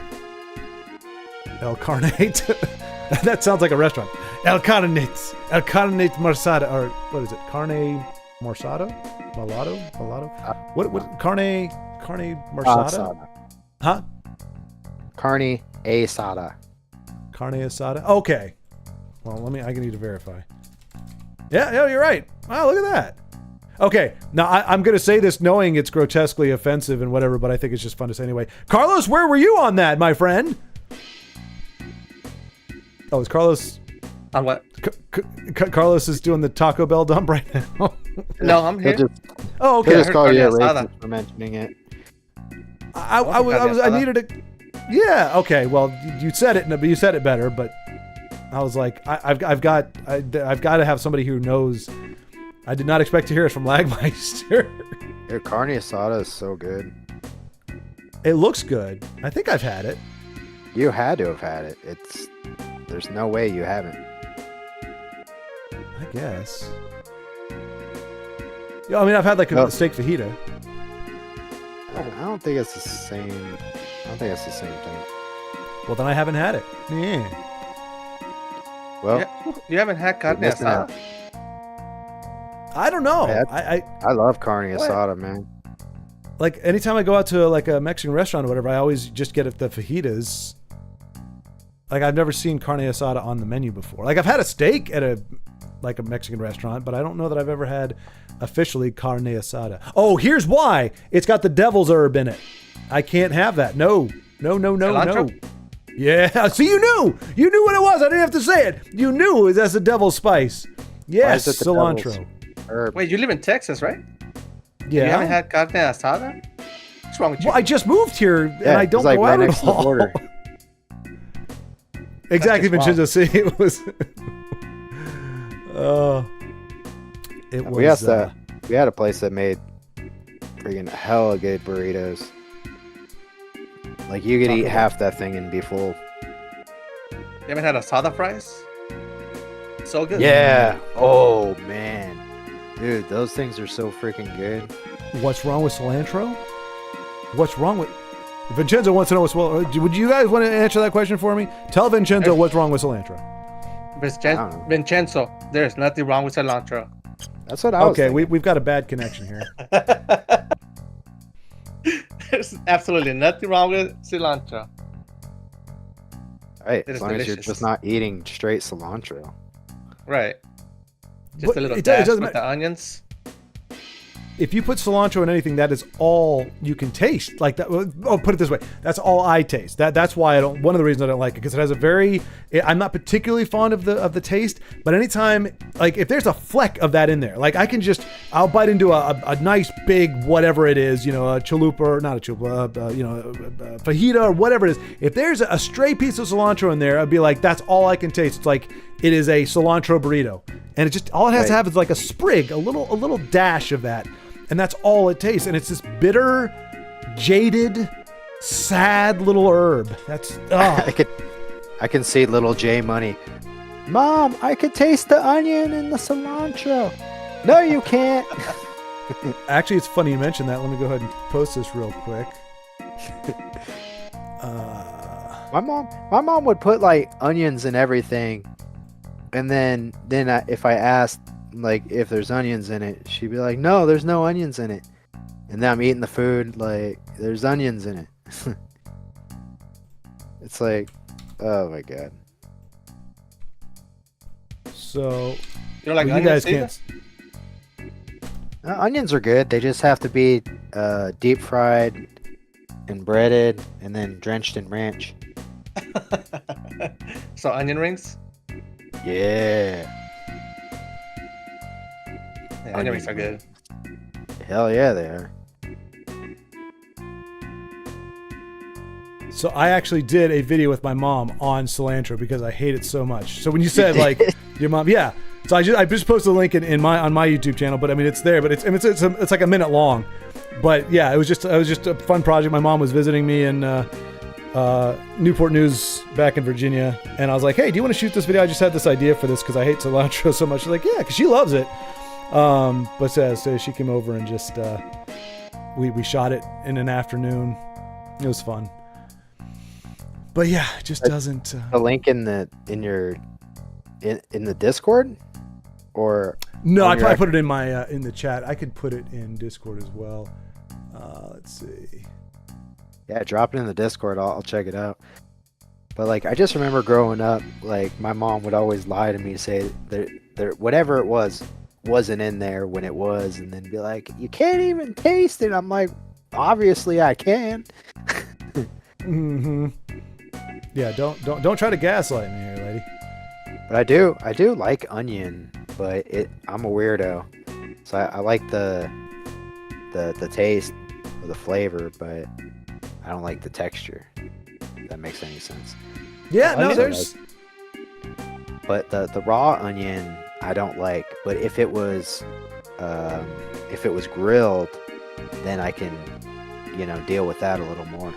El Carnate. That sounds like a restaurant. El Carnate Marsada, or what is it? Carne Marsado? Malado? What? Carne Marsada? Huh? Carne asada. Carne asada. Okay. Well, I need to verify. Yeah, you're right. Wow, look at that. Okay, now I'm going to say this knowing it's grotesquely offensive and whatever, but I think it's just fun to say anyway. Carlos, where were you on that, my friend? Oh, is Carlos... On what? Carlos is doing the Taco Bell dump right now. No, I'm here. Oh, okay. He'll just call you a Carne racist for mentioning it. I needed it. Yeah, okay. Well, you said it, but you said it better, but I was like, I've got to have somebody who knows. I did not expect to hear it from Lagmeister. Your carne asada is so good. It looks good. I think I've had it. You had to have had it. There's no way you haven't. I guess. Yeah, I mean, I've had like a steak fajita. I don't think it's the same. I don't think it's the same thing. Well, then I haven't had it. Yeah. Well, you haven't had carne asada? I don't know. I love carne asada, man. Like anytime I go out to like a Mexican restaurant or whatever, I always just get the fajitas. Like I've never seen carne asada on the menu before. Like I've had a steak at a Mexican restaurant, but I don't know that I've ever had officially carne asada. Oh, here's why. It's got the devil's herb in it. I can't have that. No. Cilantro? Yeah. See, you knew what it was. I didn't have to say it. You knew that's the devil's spice. Yes, cilantro. Herb? Wait, you live in Texas, right? Yeah. You haven't had carne asada? What's wrong with you? Well, I just moved here and I don't go out at all. Exactly, Vincenzo. See, it was. It was. We had a place that made freaking hella good burritos. Like you could eat half that thing and be full. You haven't had asada fries? So good. Yeah. Oh man, dude, those things are so freaking good. What's wrong with cilantro? What's wrong with? Vincenzo wants to know what's well. Would you guys want to answer that question for me? Tell Vincenzo what's wrong with cilantro. Vincenzo, there's nothing wrong with cilantro. That's what I was thinking. We've got a bad connection here. There's absolutely nothing wrong with cilantro. Right, as long as you're just not eating straight cilantro. Right. Just a little it dash doesn't with the onions. If you put cilantro in anything, that is all you can taste. Like that. Oh, put it this way. That's all I taste. That's why I don't. One of the reasons I don't like it because it has a very. I'm not particularly fond of the taste. But anytime, like if there's a fleck of that in there, like I'll bite into a nice big whatever it is, a chalupa or not a chalupa, a fajita or whatever it is. If there's a stray piece of cilantro in there, I'd be like, that's all I can taste. It's like it is a cilantro burrito, and it just all it has to have is like a sprig, a little dash of that. And that's all it tastes. And it's this bitter, jaded, sad little herb. That's I can see little J Money. Mom, I could taste the onion and the cilantro. No, you can't. Actually, it's funny you mentioned that. Let me go ahead and post this real quick. My mom would put like onions and everything. And then if I asked like if there's onions in it, she'd be like, no, there's no onions in it. And then I'm eating the food like there's onions in it. It's like Oh my god. So You don't like well, you onions guys either? can't. Onions are good. They just have to be deep fried and breaded and then drenched in ranch. So onion rings? Yeah. Yeah, onion rings are good. Hell yeah, they are. So I actually did a video with my mom on cilantro because I hate it so much. So when you said like your mom, yeah. So I just posted a link on my YouTube channel, but I mean it's there, but it's like a minute long. But yeah, it was just a fun project. My mom was visiting me in Newport News back in Virginia, and I was like, hey, do you want to shoot this video? I just had this idea for this because I hate cilantro so much. She's like, yeah, because she loves it. But so she came over and just we shot it in an afternoon. It was fun. But yeah, it just doesn't. The link in the Discord, or No, I your probably put it in my in the chat. I could put it in Discord as well. Let's see. yeah, drop it in the Discord. I'll check it out. But like, I just remember growing up, like my mom would always lie to me, say there whatever it was wasn't in there when it was, and then be like, you can't even taste it. I'm like, obviously I can. Mm-hmm. Yeah, don't try to gaslight me here, lady. But I do like onion, but I'm a weirdo, so I like the taste or the flavor, but I don't like the texture. If that makes any sense. Yeah, no, Onion- there's. But the raw onion I don't like. But if it was grilled, then I can deal with that a little more.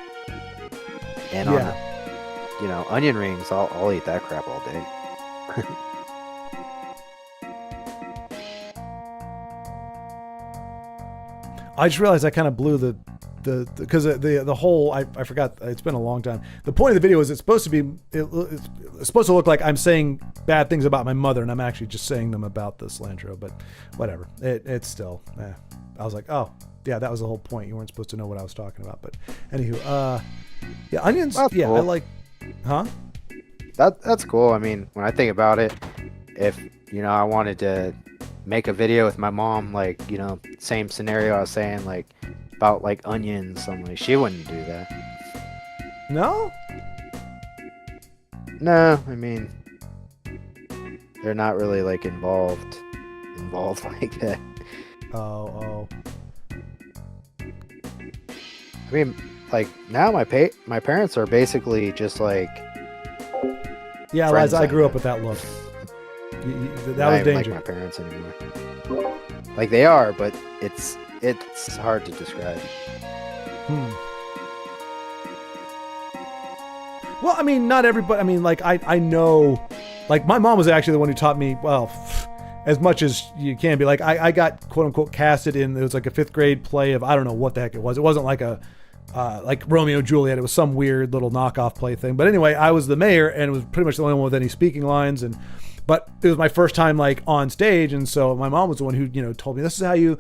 And Yeah. on onion rings, I'll eat that crap all day. I just realized I kind of blew the because the whole I forgot, it's been a long time. The point of the video is it's supposed to look like I'm saying bad things about my mother, and I'm actually just saying them about the cilantro. But whatever, it's still. I was like, oh yeah, that was the whole point. You weren't supposed to know what I was talking about. But anywho, yeah, onions. That's yeah, cool. I like. Huh? That's cool. I mean, when I think about it, if I wanted to make a video with my mom, like same scenario I was saying, like about like onions, I'm like, she wouldn't do that. No. No, I mean, they're not really like involved like that. Oh. I mean, like now my parents are basically just like Yeah, friends Liza, I grew like up with that look. That not was even danger. like my parents anymore. Like they are, but it's hard to describe. Well, I mean, not everybody. I mean, like I know, like my mom was actually the one who taught me, well, as much as you can be. Like I got quote unquote casted in. It was like a 5th grade play of, I don't know what the heck it was. It wasn't like a like Romeo and Juliet. It was some weird little knockoff play thing. But anyway, I was the mayor and was pretty much the only one with any speaking lines. But it was my first time like on stage, and so my mom was the one who told me, this is how you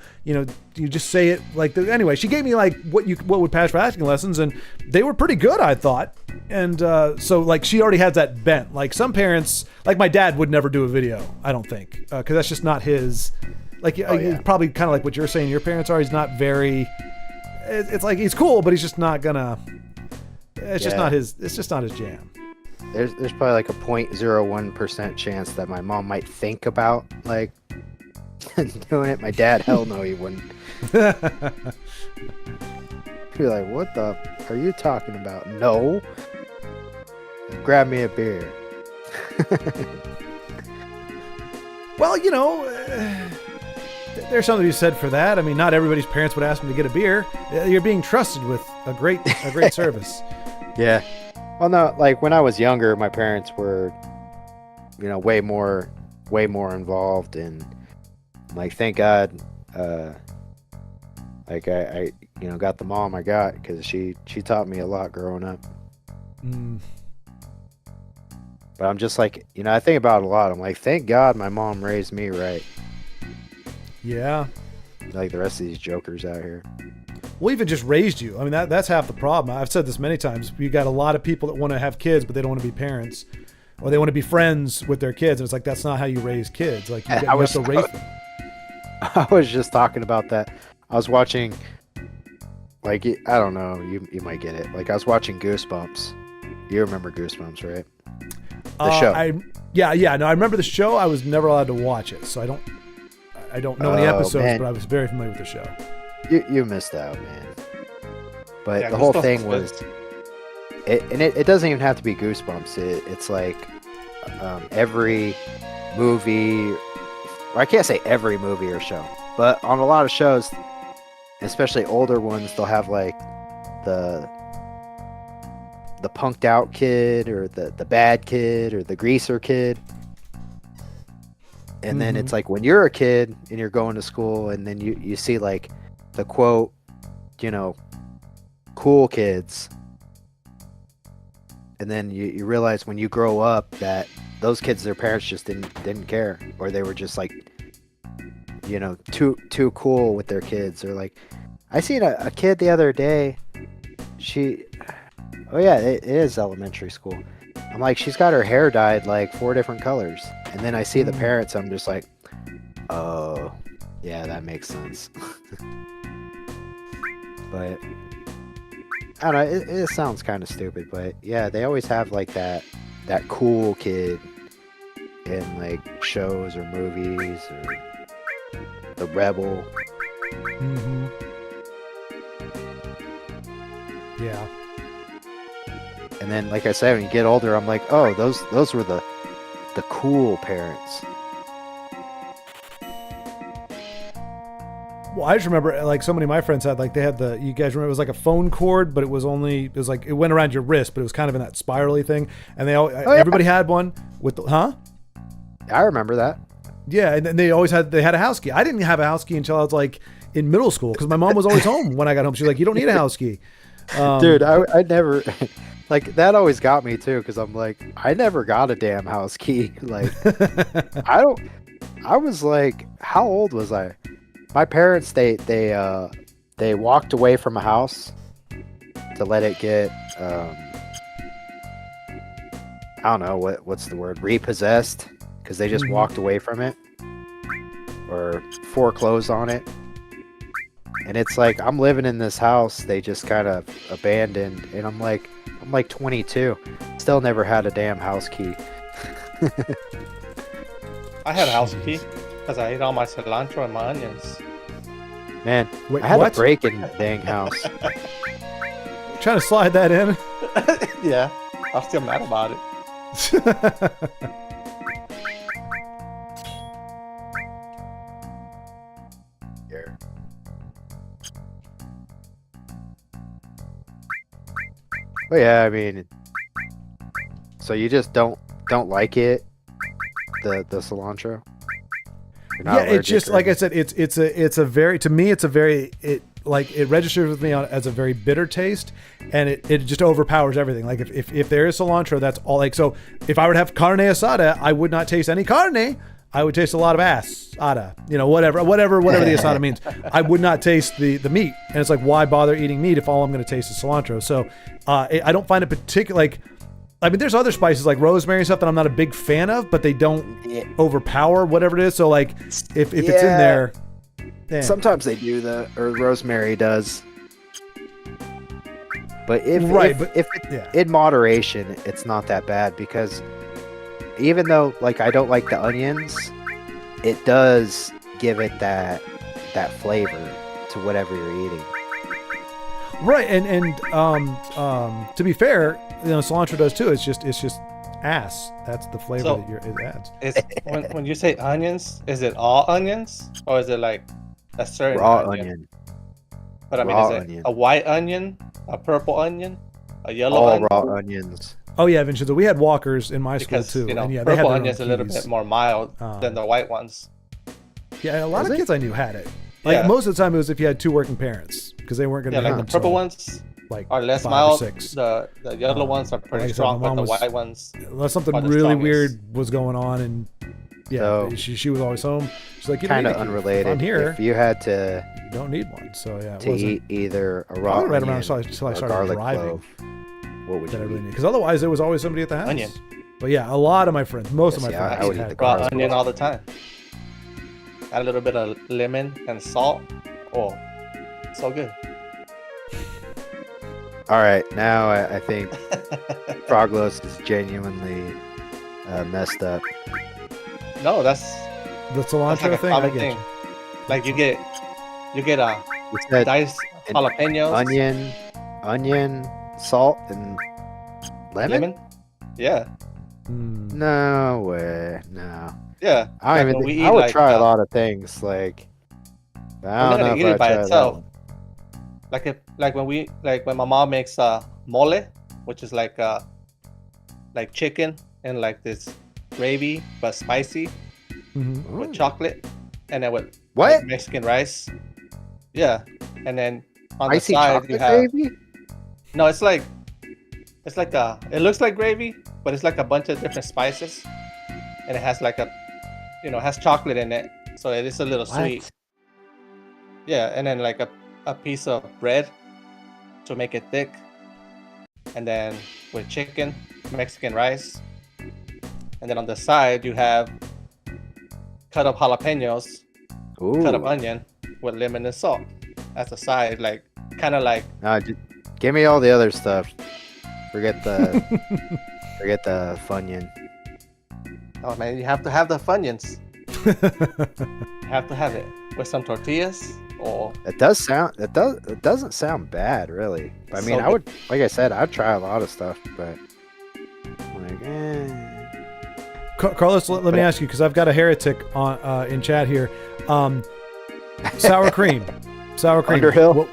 just say it like anyway. She gave me like what would pass for acting lessons, and they were pretty good, I thought. And so like she already has that bent. Like some parents, like my dad, would never do a video, I don't think, because that's just not his. Like he's probably kind of like what you're saying your parents are. He's not very. It's like he's cool, but he's just not gonna. It's just not his. It's just not his jam. There's probably like a 0.01% chance that my mom might think about like doing it. My dad, hell no, he wouldn't. Be like, what the are you talking about? No. Grab me a beer. Well, there's something to be said for that. I mean, not everybody's parents would ask them to get a beer. You're being trusted with a great service. Yeah. Well, no, like when I was younger, my parents were, way more involved, and like, thank God, like I got the mom I got, because she taught me a lot growing up. But I'm just like, I think about it a lot. I'm like, thank God my mom raised me right. Yeah. Like the rest of these jokers out here. well, even just raised you. I mean, that's half the problem. I've said this many times. You got a lot of people that want to have kids, but they don't want to be parents, or they want to be friends with their kids. And it's like, that's not how you raise kids. Like, you have to raise them. I was just talking about that. I was watching, like, I don't know, you might get it. Like, I was watching Goosebumps. You remember Goosebumps, right? The show. Yeah. No, I remember the show. I was never allowed to watch it, so I don't know any episodes, man. but I was very familiar with the show. You missed out, man. But the whole thing was, it doesn't even have to be Goosebumps. It's like every movie, or I can't say every movie or show, but on a lot of shows, especially older ones, they'll have like the punked out kid, or the bad kid, or the greaser kid. And then it's like when you're a kid and you're going to school, and then you see like the quote, cool kids. And then you realize when you grow up that those kids, their parents just didn't care, or they were just like, too cool with their kids. Or like, I seen a kid the other day. It is elementary school. I'm like, she's got her hair dyed like 4 different colors. And then I see the parents, I'm just like, oh, yeah, that makes sense. But I don't know, it sounds kind of stupid, but yeah, they always have like that cool kid in like shows or movies, or the rebel. Mm-hmm. Yeah. And then, like I said, when you get older, I'm like, oh, those were the cool parents. Well, I just remember, like, so many of my friends had, like, they had you guys remember, it was like a phone cord, but it was like, it went around your wrist, but it was kind of in that spirally thing. And everybody had one with I remember that. Yeah, and then they had a house key. I didn't have a house key until I was like in middle school, because my mom was always home when I got home. She's like, you don't need a house key. Dude, I never, like, that always got me too, because I'm like, I never got a damn house key. Like, I was like, how old was I? My parents, they walked away from a house to let it get, I don't know, what's the word, repossessed, because they just walked away from it, or foreclosed on it. And it's like, I'm living in this house they just kind of abandoned, and I'm like 22, still never had a damn house key. I had a house key because I ate all my cilantro and my onions. Man, wait, I had what? a break in that dang house. Trying to slide that in. Yeah, I'm still mad about it. Here. But yeah, I mean, so you just don't like it, the cilantro? You're not Yeah, it's allergic just or like I anything? said, it's a very, to me, it's a very, it registers with me as a very bitter taste, and it just overpowers everything. Like if there is cilantro, that's all. Like, so if I were to have carne asada, I would not taste any carne. I would taste a lot of asada, whatever the asada means. I would not taste the meat. And it's like, why bother eating meat if all I'm going to taste is cilantro? So I don't find it particular. Like, I mean, there's other spices like rosemary and stuff that I'm not a big fan of, but they don't overpower whatever it is. So like, if it's in there, damn. Sometimes they do that, or rosemary does. But if in moderation, it's not that bad, because even though like I don't like the onions, it does give it that flavor to whatever you're eating. Right, and to be fair, cilantro does too. It's just ass. That's the flavor So- that it adds. When you say onions, is it all onions, or is it like a certain Raw onion. But I mean, raw is it onion. a white onion, a purple onion, a yellow All onion? raw onions. Oh yeah, Vincenzo. We had Walkers in my Because school too, and yeah, they had purple their onions own a little keys. bit more mild than the white ones. Yeah, a lot Was of it? kids I knew had it. Like Yeah. most of the time, it was if you had 2 working parents, because they weren't going Yeah, to like be the home purple till, ones like are less 5 or mild. 6. The yellow ones are like I pretty said, strong, my but mom the was- white ones. Unless something are the really strongest. weird was going on, and Yeah, So- she was always home. She's like, you don't Kind need of a cube. unrelated. I'm here. If you had to You don't need one. So yeah, it to wasn't eat either a raw probably right onion around until I or started garlic driving clove, what would that I you really eat? need. Because otherwise, there was always somebody at the house. Onion. But yeah, a lot of my friends, most of my Yes, yeah, friends, I would eat had the Raw garlic onion clove. all the time. Add a little bit of lemon and salt. Oh, so good. All right, now I think Froglos is genuinely messed up. No, that's the cilantro like a thing. I common get thing. you. Like you get You said diced an jalapenos, onion, salt, and lemon? Yeah, Mm. No way, no. yeah. I Like don't even. when we Think, eat, I would like, try a lot of things. Like I I'm don't not know gonna if eat it I'd by try that itself. one. When my mom makes mole, which is like chicken and like this gravy but spicy Mhm. with Ooh. chocolate, and then with What? like, Mexican rice. Yeah, and then on Spicy the side chocolate you have gravy? no. It's like it looks like gravy, but it's like a bunch of different spices, and it has like it has chocolate in it, so it is a little sweet. What? Yeah, and then like a piece of bread to make it thick, and then with chicken, Mexican rice, and then on the side you have cut up jalapenos, cut up Ooh. onion with lemon and salt. That's the side, like kind of like No, give me all the other stuff. Forget the Funyun. oh man, you have to have the Funyuns. You have to have it with some tortillas or It doesn't sound bad, really. I mean, So I would, like I said, I'd try a lot of stuff, but like, Carlos, let me ask you because I've got a heretic on in chat here. Sour cream, sour cream. Underhill? What-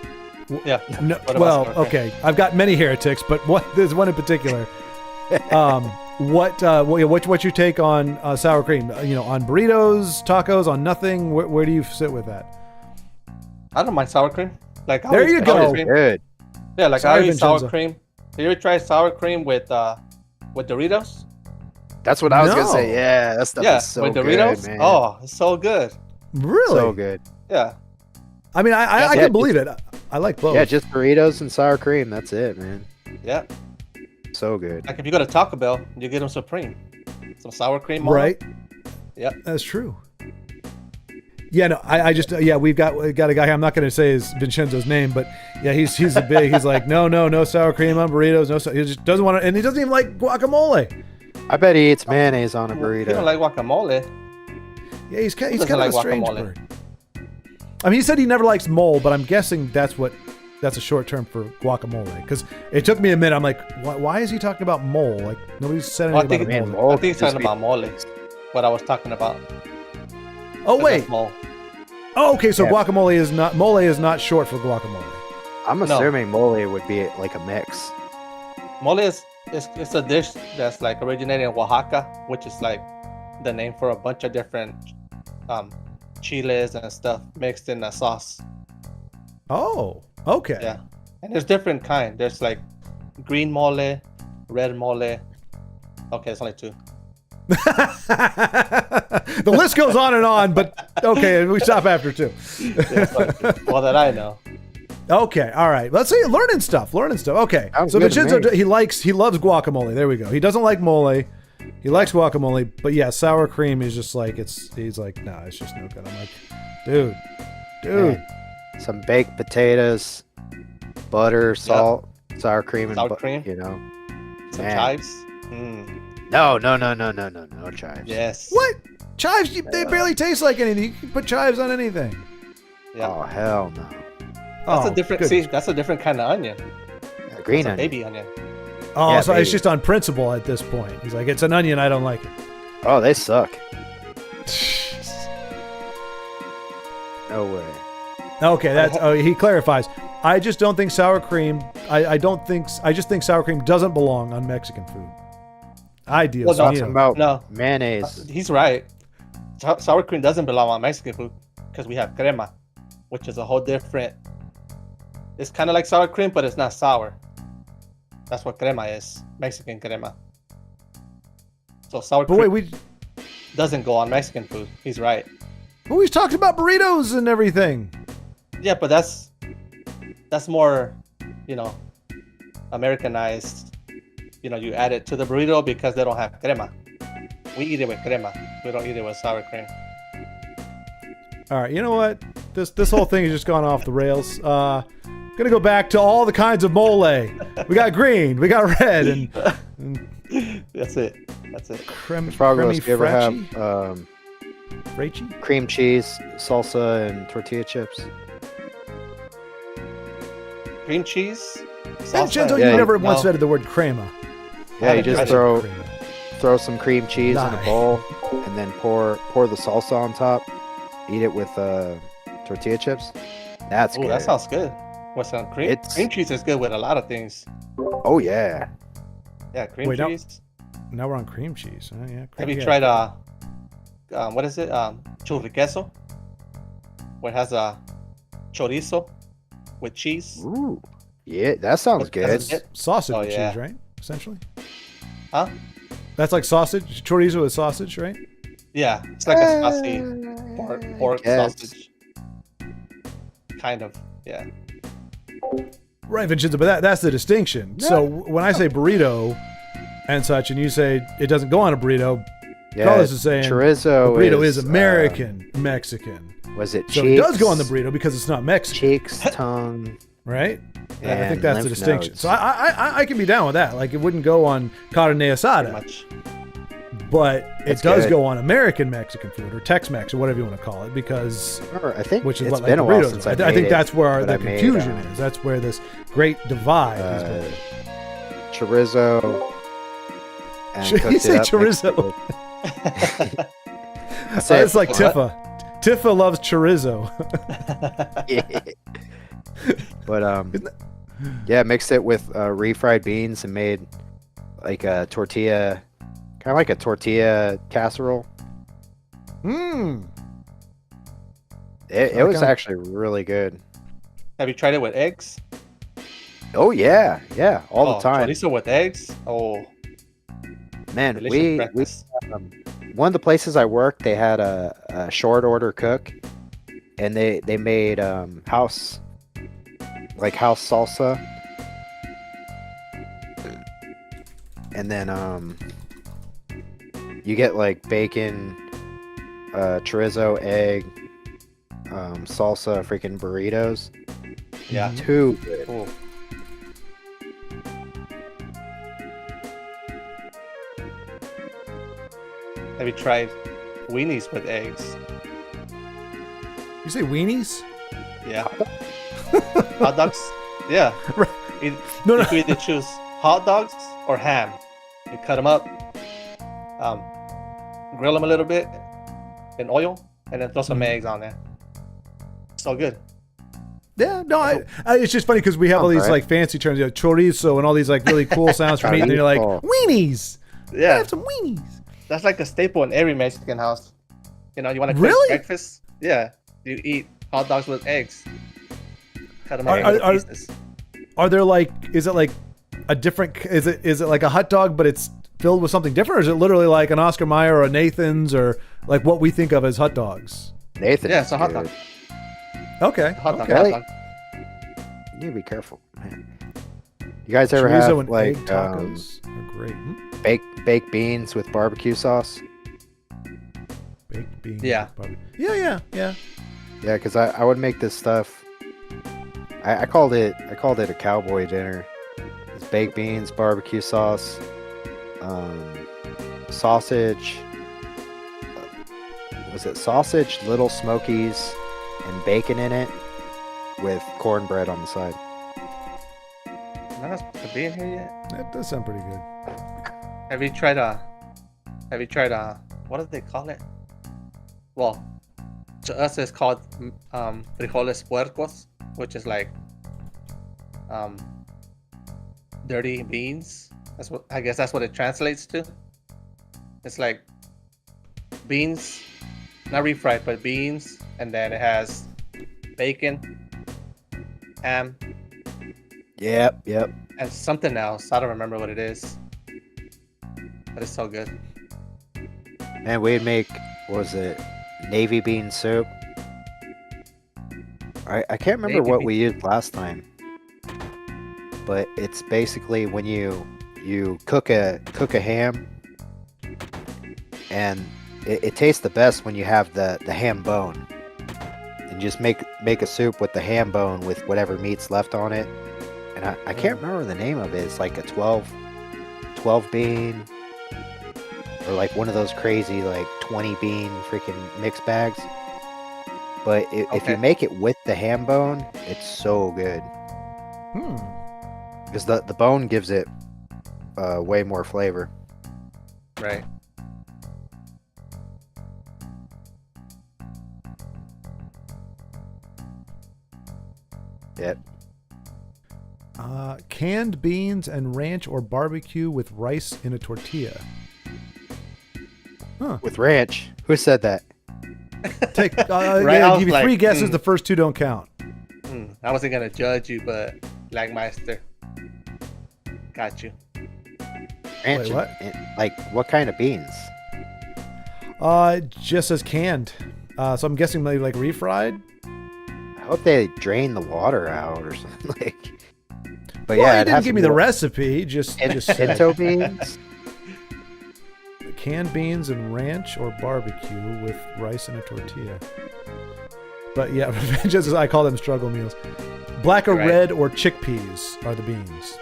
yeah. no, What about well, sour cream? okay. I've got many heretics, but there's one in particular. What's your take on sour cream? On burritos, tacos, on nothing. Where do you sit with that? I don't mind sour cream. Like I There always you eat go. sour oh, cream. good. Yeah, like Sorry, I eat sour Vincenzo. cream. Have you ever tried sour cream with Doritos? That's what I was gonna say. No. Yeah, that stuff Yeah, is so with good, Doritos. man. Oh, it's so good. Really? so good. Yeah, I mean, I Yeah, can believe it. I like both. Yeah, just burritos and sour cream. That's it, man. yeah. So good. Like if you go to Taco Bell, you get them Supreme, some sour cream. on Right. them. Yep. That's true. Yeah, no, I just we've got a guy here. I'm not going to say his Vincenzo's name, but yeah, he's a big. He's like, no sour cream on burritos. He just doesn't want to, and he doesn't even like guacamole. I bet he eats mayonnaise on a You burrito. don't like guacamole. Yeah, he's kind doesn't of like a strange guacamole? bird. I mean, he said he never likes mole, but I'm guessing that's a short term for guacamole. Because it took me a minute. I'm like, why is he talking about mole? Like nobody's said Well, I anything think about Man, mole. I think he's just talking about mole. What I was talking about. Oh That's wait. mole. Oh, okay. So Yeah. guacamole is not mole is not short for guacamole. I'm No. assuming mole would be like a mix. Mole is it's a dish that's like originated in Oaxaca, which is like the name for a bunch of different chiles and stuff mixed in a sauce. Oh, okay. Yeah, and there's different kind. There's like green mole, red mole. Okay, it's only two. The list goes on and on, but okay, we stop after two. Yeah, it's only two. Well, that I know. Okay, all right. Let's see, learning stuff. Okay, Sounds so good to Vincenzo, me. he loves guacamole. There we go. He doesn't like mole. He likes guacamole, but yeah, sour cream is just like he's like, nah, it's just no good. I'm like, dude. Man, some baked potatoes, butter, salt, sour cream, and Sour cream? You know, Some Man. chives. Mm, no chives. yes. What? Chives? They barely taste like anything. You can put chives on anything. Yeah. Oh hell no. That's Oh, a different. good. See, that's a different kind of onion. Green It's a onion. baby onion. Oh, Yeah, so it's baby. just on principle at this point. He's like, it's an onion. I don't like it. Oh, they suck. No way. Okay, that's he clarifies. I just don't think sour cream. I just think sour cream doesn't belong on Mexican food. Ideal. Well, no, Talking about No, mayonnaise. he's right. Sour cream doesn't belong on Mexican food because we have crema, which is a whole different. It's kind of like sour cream, but it's not sour. That's what crema is. Mexican crema. So sour But cream. wait, doesn't go on Mexican food. He's right. Oh, he's talking about burritos and everything. Yeah, but that's more, you know, Americanized. You know, you add it to the burrito because they don't have crema. We eat it with crema. We don't eat it with sour cream. All right, you know what? This whole thing has just gone off the rails. Gonna go back to all the kinds of mole. We got green, we got red, and That's it. That's it. Frogos, you ever have fraiche? cream cheese, salsa, and tortilla chips? Cream cheese. Vincenzo, salsa, you Yeah, never no. once said the word crema. Yeah, you just I throw Crema. some cream cheese in Lie. a bowl, and then pour the salsa on top. Eat it with tortilla chips. That's Oh, good. that sounds good. What's some cream? It's- Cream cheese is good with a lot of things. Oh yeah. Yeah, cream Wait, now- cheese. Now we're on cream cheese. Oh, yeah, Have you yeah. tried what is it? Churri queso, where it has a chorizo with cheese. Ooh. Yeah, that sounds good. That's it. Sausage Oh, with yeah. cheese, right? Essentially. Huh? That's like sausage, chorizo with sausage, right? Yeah, it's like a saucy pork guess. sausage. Kind of. Yeah. Right, Vincenzo, but that's the distinction. So when I say burrito and such, and you say it doesn't go on a burrito, Yeah, Carlos is saying chorizo a burrito is is American, Mexican. Was it So cheeks? it does go on the burrito because it's not Mexican, Cheeks, tongue. right? I and think that's the lymph distinction. nodes. So I can be down with that. Like it wouldn't go on carne Pretty asada, much. but it That's does good. go on American Mexican food or Tex-Mex or whatever you want to call it, because Remember, I think which is it's what like been a while burritos since are. I I think made that's where but the I made, confusion is. That's where this great divide is uh, going. chorizo. And You cooked say it up, mixed it chorizo. with- I Oh, said, it's like what? Tifa. Tifa loves chorizo. But yeah, mixed it with refried beans and made like a tortilla, kind of like a tortilla casserole. Mmm. It Like was I'm- actually really good. Have you tried it with eggs? Oh yeah, all the time. Chorizo with eggs. Oh, Man, delicious we breakfast. one of the places I worked, they had a short order cook, and they made house salsa, and then you get like bacon, chorizo, egg, salsa, freaking burritos. Yeah. Too good. Oh. Have you tried weenies with eggs? You say weenies? Yeah. Hot dogs? Yeah. Right. You, No, you no. can either choose hot dogs or ham. You cut them up, grill them a little bit in oil, and then throw some Mhm. eggs on there. So good. Yeah, no, it's just funny because we have all these Alright. like fancy terms, you know, chorizo and all these like really cool sounds for meat, and you're like, Chorizo. weenies. I Yeah, have some weenies. that's like a staple in every Mexican house. You know, you want to cook Really? breakfast? Yeah, you eat hot dogs with eggs. Cut them Are- up into are- pieces. Are there like, is it like a different, is it like a hot dog, but it's filled with something different, or is it literally like an Oscar Mayer or a Nathan's or like what we think of as hot dogs? Nathan. Yeah, it's a hot dog. Okay. Hot dog, Okay. hot dog. You need to be careful, man. You guys ever Chorizo have and like egg tacos are great. baked beans with barbecue sauce? Baked beans. Yeah. Yeah. Yeah, because I would make this stuff. I called it a cowboy dinner. It's baked beans, barbecue sauce, sausage. Was it sausage, little smokies, and bacon in it, with cornbread on the side? Am I not supposed to be in here yet? That does sound pretty good. Have you tried what do they call it? Well, to us it's called frijoles puercos, which is like dirty beans. I guess that's what it translates to. It's like beans, not refried, but beans, and then it has bacon, ham, Yep. and something else. I don't remember what it is, but it's so good. And we'd make, what was it, navy bean soup. I can't remember Navy what bean- we used last time, but it's basically when you cook a ham, and it tastes the best when you have the ham bone, and just make a soup with the ham bone with whatever meat's left on it. And I can't remember the name of it. It's like a 12 bean, or like one of those crazy like 20 bean freaking mix bags. But if you Okay. make it with the ham bone, it's so good. Hmm. Because the bone gives it way more flavor. Right. Yeah. Canned beans and ranch or barbecue with rice in a tortilla. Huh. With ranch. Who said that? Take. Right, I Yeah, was give you like, 3 guesses. The first 2 don't count. I wasn't gonna judge you, but Langmeister got you. Ranch. Wait, what? Like what kind of beans? It just says canned. So I'm guessing maybe like refried. I hope they drain the water out or something. Like. But Well, yeah, he it didn't has give me the recipe. Just said pinto beans. canned beans and ranch or barbecue with rice in a tortilla. But yeah, just as I call them struggle meals. Black or Right. red or chickpeas are the beans.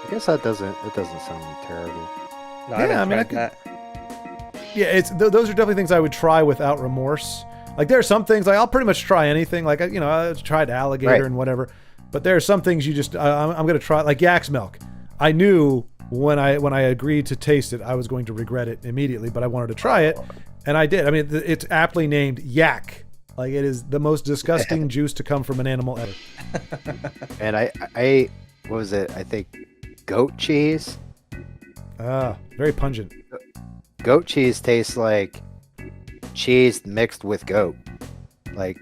I guess that doesn't sound terrible. No, Yeah, I I haven't mean, I tried could- that. Yeah, it's those are definitely things I would try without remorse. Like there are some things like I'll pretty much try anything. Like I tried alligator Right. and whatever. But there are some things you just I'm gonna try, like yak's milk. I knew when I agreed to taste it, I was going to regret it immediately, but I wanted to try it, and I did. I mean, it's aptly named yak. Like it is the most disgusting juice to come from an animal ever. And I what was it? I think goat cheese. Very pungent. Goat cheese tastes like cheese mixed with goat. Like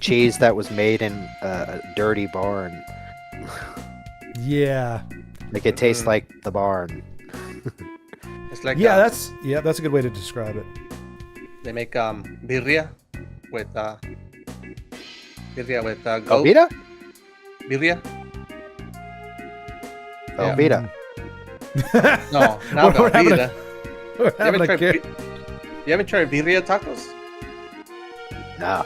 cheese that was made in a dirty barn. Yeah. Like it tastes like the barn. It's like Yeah, that's a good way to describe it. they make birria with goat. Velveeta? Birria? Velveeta. No, not We're having a- Velveeta. We're You having haven't, a tried, kid. you haven't tried birria tacos? Nah.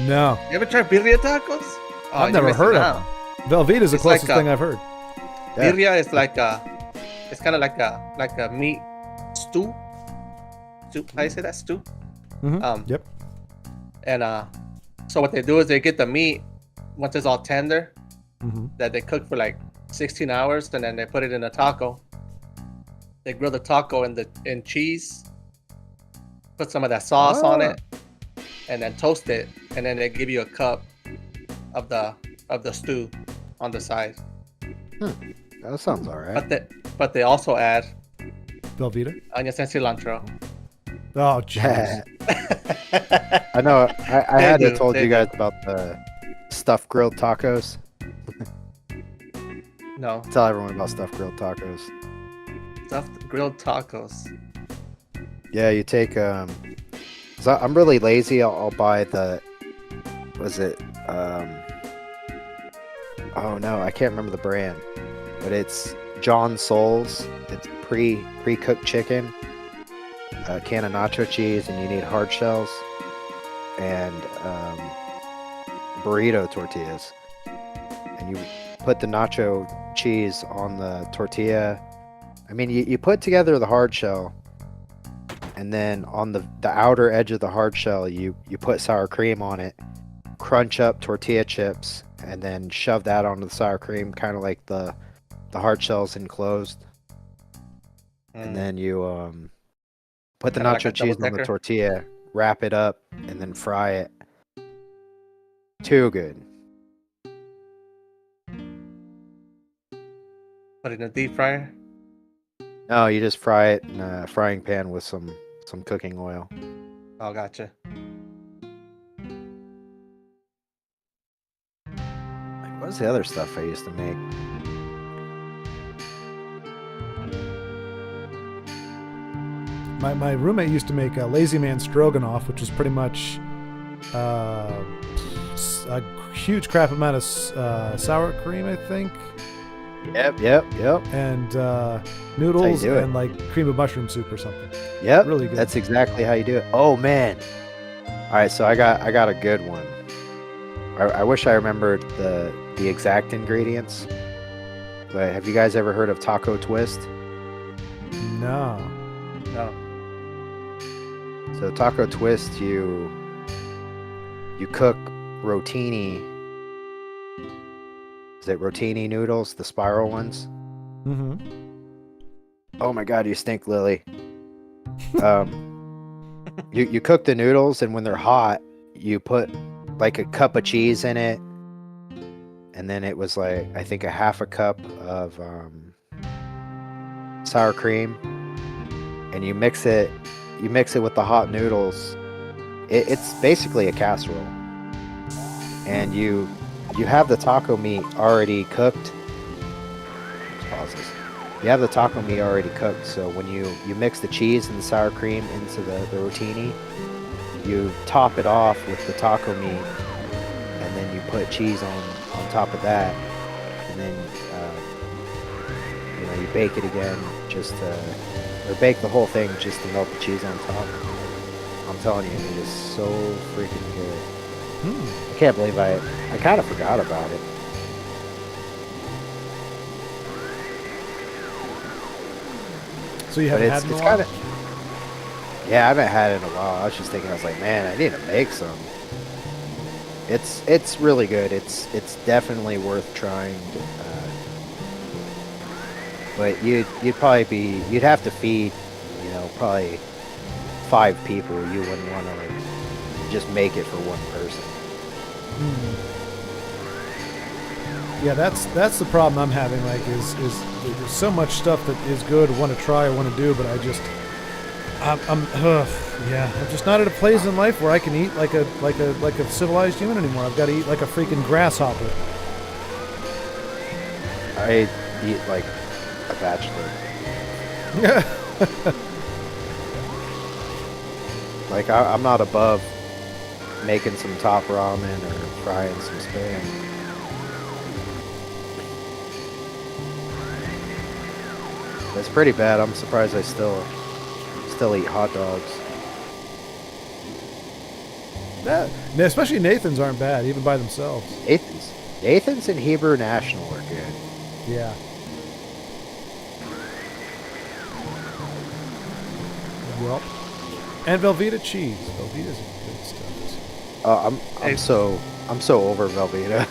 No. You haven't tried birria tacos? Oh, I've you're never missing heard of out. Velveeta is the It's like closest thing I've heard. Yeah. Birria is like it's kind of like a meat stew. Stew? How you say that? Stew? Mhm. Yep. And so what they do is they get the meat once it's all tender, Mhm. that they cook for like 16 hours, and then they put it in a taco. They grill the taco in cheese, put some of that sauce on it, and then toast it, and then they give you a cup of the stew on the side. That sounds alright. But they also add Velveeta. onions and cilantro. Oh, jeez. I know. I They had do, told they you do. guys about the stuffed grilled tacos. No, Tell everyone about stuffed grilled tacos. stuffed grilled tacos. Yeah, you take so I'm really lazy. I'll buy the was it oh no, I can't remember the brand, but it's John Souls. It's pre-cooked chicken, a can of nacho cheese, and you need hard shells and burrito tortillas, and you put the nacho cheese on the tortilla. I mean, you put together the hard shell, and then on the outer edge of the hard shell, you put sour cream on it, crunch up tortilla chips, and then shove that onto the sour cream, kind of like the hard shell's enclosed. And then you put the Kinda like nacho a cheese on the double-decker. tortilla, wrap it up, and then fry it. Too good. Put it in a deep fryer. No, you just fry it in a frying pan with some cooking oil. Oh, gotcha. Like, what's the other stuff I used to make? My roommate used to make a lazy man stroganoff, which was pretty much a huge crap amount of sour cream, I think. Yep. And noodles do it. and like cream of mushroom soup or something. Yep. Really good. That's exactly how you do it. Oh man. All right, so I got a good one. I wish I remembered the exact ingredients. But have you guys ever heard of taco twist? No. No. So taco twist, you cook rotini. Is it rotini noodles, the spiral ones? Mm-hmm. Oh my god, you stink, Lily. You cook the noodles, and when they're hot, you put like a cup of cheese in it, and then it was like I think a half a cup of sour cream, and you mix it with the hot noodles. It's basically a casserole, and you have the taco meat already cooked. Let's pause this. You have the taco meat already cooked, so when you mix the cheese and the sour cream into the rotini, you top it off with the taco meat, and then you put cheese on top of that, and then you bake it again, or bake the whole thing just to melt the cheese on top. I'm telling you, it is so freaking good. I can't believe I kind of forgot about it. So you haven't had it in a while? Yeah, I haven't had it in a while. I was just thinking, I was like, man, I need to make some. It's really good. It's definitely worth trying. But you'd have to feed, probably 5 people. You wouldn't want to just make it for one person. Yeah, that's the problem I'm having. Like, is there's so much stuff that is good, want to try, want to do, but I'm just not at a place in life where I can eat like a civilized human anymore. I've got to eat like a freaking grasshopper. I eat like a bachelor. Like I'm not above making some top ramen or frying some spam. It's pretty bad. I'm surprised I still eat hot dogs. Yeah, especially Nathan's aren't bad, even by themselves. Nathan's and Hebrew National are good. Yeah. Well, and Velveeta cheese. Velveeta's good stuff. I'm so over Velveeta.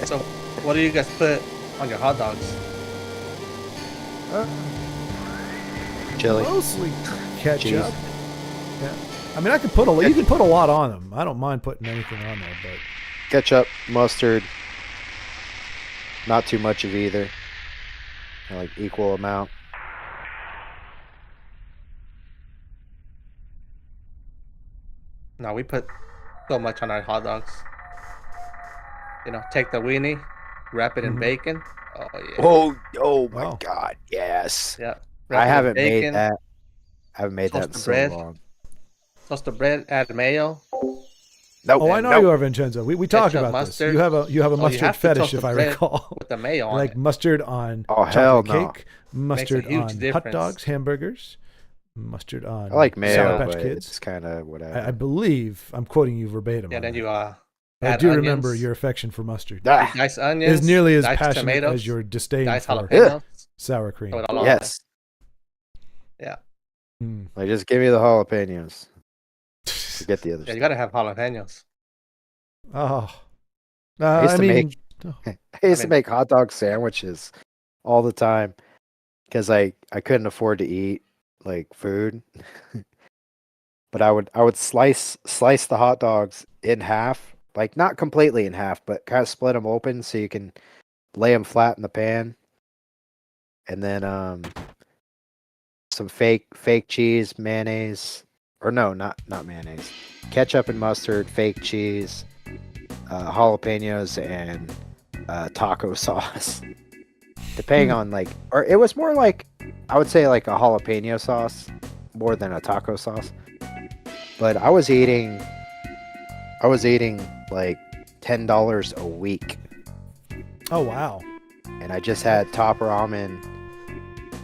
So, what do you guys put on your hot dogs? Chili. Mostly ketchup. Cheese. Yeah. I mean, you can put a lot on them. I don't mind putting anything on there, but Ketchup, mustard. Not too much of either. Like equal amount. No, we put so much on our hot dogs. Take the weenie, wrap it in bacon. Oh yeah. Oh my Wow. God, yes. Yeah. I haven't made bacon, that. I haven't made that in toast the so bread. long. Toast the bread, add mayo. Nope. I know you are, Vincenzo. We talked Ketchup, about mustard. this. You have a you mustard have to fetish, toast if the I bread recall. with the mayo on Like it. mustard on Oh, hell chocolate no. cake, mustard huge on hot difference. dogs, hamburgers, mustard on I like mayo, Sour Patch but Kids. it's kind of whatever. I believe I'm quoting you verbatim. Yeah, on then that. you I add do onions, remember your affection for mustard. Ah, diced onions, Is nearly as diced passionate tomatoes, as your disdain diced for jalapenos. sour cream. Throw it all on yes. there. Mm. Like, just give me the jalapenos. Forget the other Yeah, you stuff. gotta have jalapenos. Oh, I used I to mean, I used to make hot dog sandwiches all the time because I couldn't afford to eat like food. But I would slice the hot dogs in half, like not completely in half, but kind of split them open so you can lay them flat in the pan, and then some fake cheese, mayonnaise, or no, not mayonnaise, ketchup and mustard, fake cheese, jalapenos, and taco sauce. Depending on or it was more like I would say like a jalapeno sauce more than a taco sauce. But I was eating like $10 a week, Oh wow. and I just had top ramen,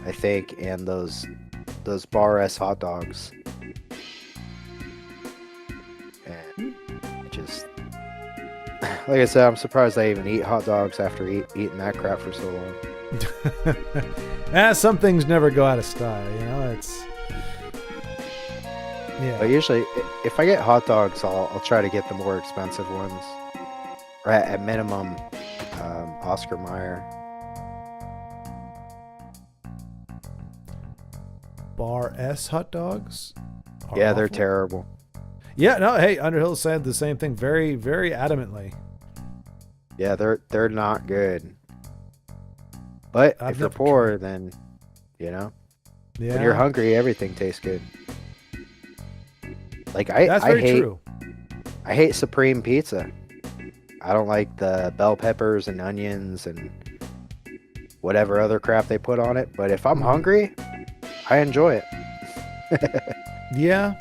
I think, and those bar S hot dogs, and it just like I said, I'm surprised I even eat hot dogs after eating that crap for so long. Some things never go out of style, you know. It's But usually, if I get hot dogs, I'll try to get the more expensive ones, or at minimum, Oscar Mayer. Bar S hot dogs. are Yeah, they're awful. terrible. Yeah, no, hey, Underhill said the same thing very, very adamantly. Yeah, they're not good. But I've if you're never poor, then Yeah. when you're hungry, everything tastes good. Like That's I very hate true. I hate Supreme Pizza. I don't like the bell peppers and onions and whatever other crap they put on it. But if I'm hungry, I enjoy it. Yeah.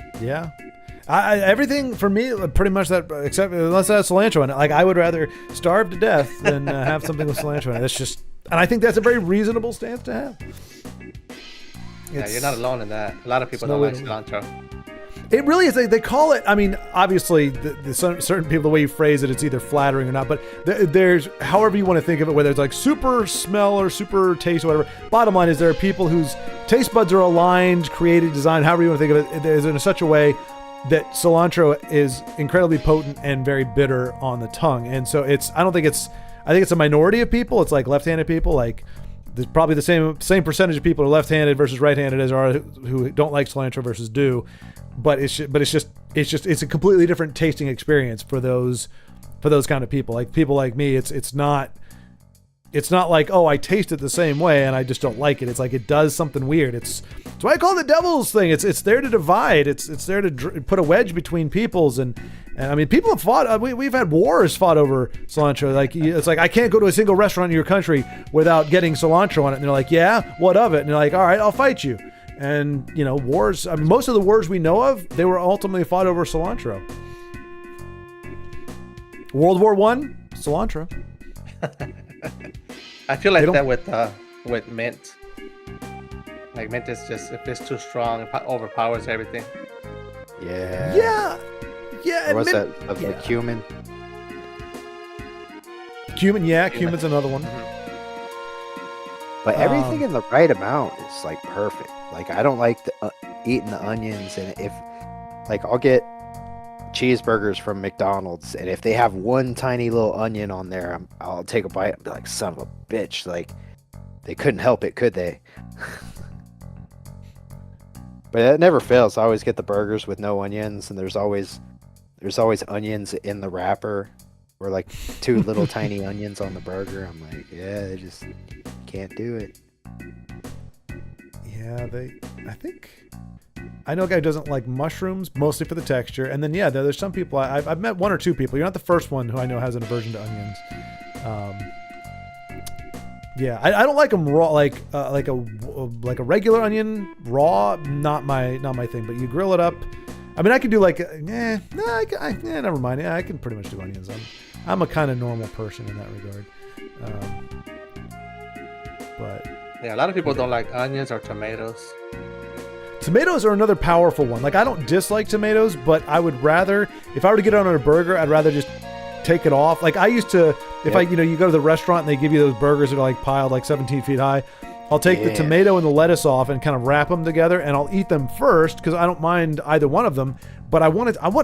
Everything for me, pretty much that, except unless it has cilantro in it. Like, I would rather starve to death than have something with cilantro in it. That's just, and I think that's a very reasonable stance to have. Yeah, you're not alone in that. A lot of people no don't like way to- cilantro. It really is. They call it. I mean, obviously, certain people, the way you phrase it, it's either flattering or not. But there's, however you want to think of it, whether it's like super smell or super taste or whatever. Bottom line is, there are people whose taste buds are aligned, created, designed, however you want to think of it, is in such a way that cilantro is incredibly potent and very bitter on the tongue. And so I think it's a minority of people. It's like left-handed people. Like, there's probably the same percentage of people who are left-handed versus right-handed as are who don't like cilantro versus do. But it's a completely different tasting experience for those kind of people. Like people like me, it's not like, oh, I taste it the same way and I just don't like it. It's like it does something weird. It's why I call it the devil's thing. It's there to divide. It's there to put a wedge between peoples. And I mean, people have fought. We've had wars fought over cilantro. Like, it's like, I can't go to a single restaurant in your country without getting cilantro on it. And they're like, yeah, what of it? And they're like, all right, I'll fight you. And, you know, wars, I mean, most of the wars we know of, they were ultimately fought over cilantro. World War I, cilantro. I feel like They that with mint. Like mint is just, if it's too strong, it overpowers everything. Yeah. Yeah. Or And what's mint- that? The yeah. cumin. Cumin's another one. But everything in the right amount is like perfect. Like, I don't like eating the onions, and if like I'll get cheeseburgers from McDonald's, and if they have one tiny little onion on there, I'll take a bite and be like, son of a bitch, like they couldn't help it, could they? But it never fails. I always get the burgers with no onions, and there's always onions in the wrapper, or like two little tiny onions on the burger. I'm like, yeah, they just can't do it. Yeah, I know a guy who doesn't like mushrooms, mostly for the texture. And then, there's some people, I've met one or two people. You're not the first one who I know has an aversion to onions. I don't like them raw, like a regular onion raw. Not my thing. But you grill it up. I mean, I could do never mind. Yeah, I can pretty much do onions. I'm a kind of normal person in that regard. But Yeah, a lot of people don't like onions or tomatoes. tomatoes are another powerful one. Like, I don't dislike tomatoes, but I would rather, if I were to get it on a burger, I'd rather just take it off. Like, I used to, if you go to the restaurant and they give you those burgers that are like piled like 17 feet high, I'll take the tomato and the lettuce off and kind of wrap them together, and I'll eat them first because I don't mind either one of them. But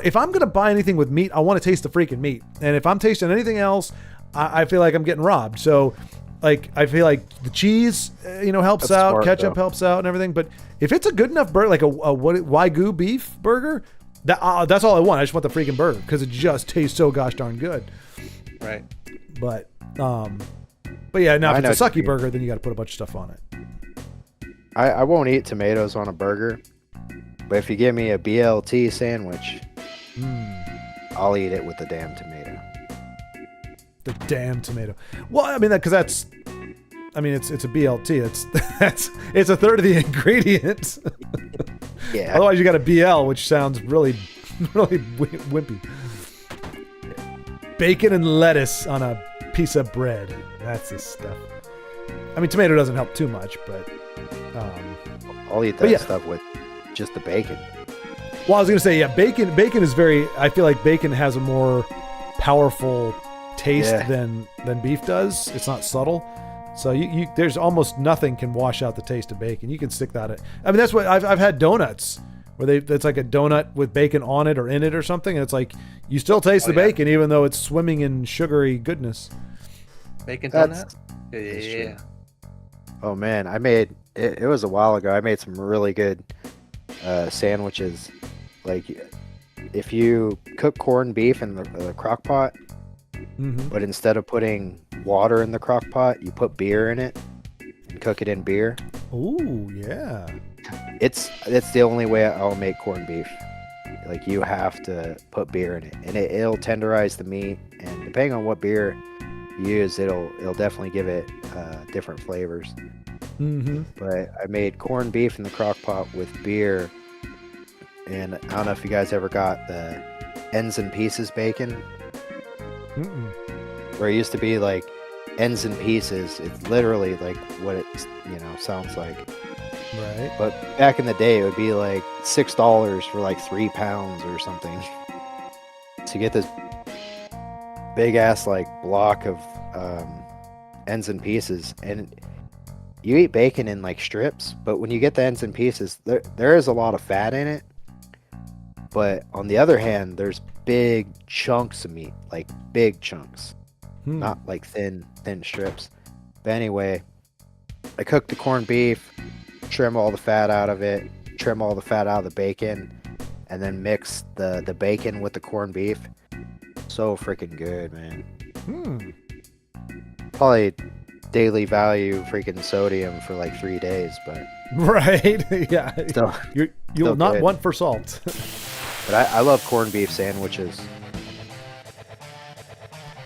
if I'm going to buy anything with meat, I want to taste the freaking meat. And if I'm tasting anything else, I feel like I'm getting robbed. So, like, I feel like the cheese, helps That's out. smart, Ketchup though. helps out and everything. But if it's a good enough burger, like a Wagyu beef burger, that's all I want. I just want the freaking burger because it just tastes so gosh darn good. Right. But yeah, now I if know it's a what you sucky mean. burger, then you got to put a bunch of stuff on it. I won't eat tomatoes on a burger, but if you give me a BLT sandwich, I'll eat it with the damn tomato. The damn tomato. Well, I mean, it's a BLT. It's a third of the ingredients. Yeah. Otherwise, you got a BL, which sounds really, really wimpy. Bacon and lettuce on a piece of bread. That's the stuff. I mean, tomato doesn't help too much, but I'll eat that stuff with just the bacon. Well, I was gonna say, yeah, bacon. Bacon is very. I feel like bacon has a more powerful taste than beef does. It's not subtle. So there's almost nothing can wash out the taste of bacon. You can stick that in. I mean, that's what I've had donuts where it's like a donut with bacon on it or in it or something, and it's like you still taste the bacon even though it's swimming in sugary goodness. Bacon donut? Yeah. Oh man, I made it was a while ago. I made some really good sandwiches. Like if you cook corned beef in the crock pot, but instead of putting water in the crock pot, you put beer in it and cook it in beer. Ooh, yeah. It's the only way I'll make corned beef. Like you have to put beer in it, and it'll tenderize the meat. And depending on what beer you use, it'll definitely give it different flavors. But I made corned beef in the crock pot with beer, and I don't know if you guys ever got the ends and pieces bacon. Where it used to be like ends and pieces. It's literally like what it sounds like. Right. But back in the day, it would be like $6 for like 3 pounds or something. To get this big ass like block of ends and pieces, and you eat bacon in like strips. But when you get the ends and pieces, there is a lot of fat in it. But on the other hand, there's big chunks of meat, like big chunks, not like thin strips. But anyway, I cooked the corned beef, trim all the fat out of it, trim all the fat out of the bacon, and then mix the bacon with the corned beef. So freaking good, man. Probably daily value freaking sodium for like 3 days, but right. Yeah. You'll not good. want for salt. But I love corned beef sandwiches.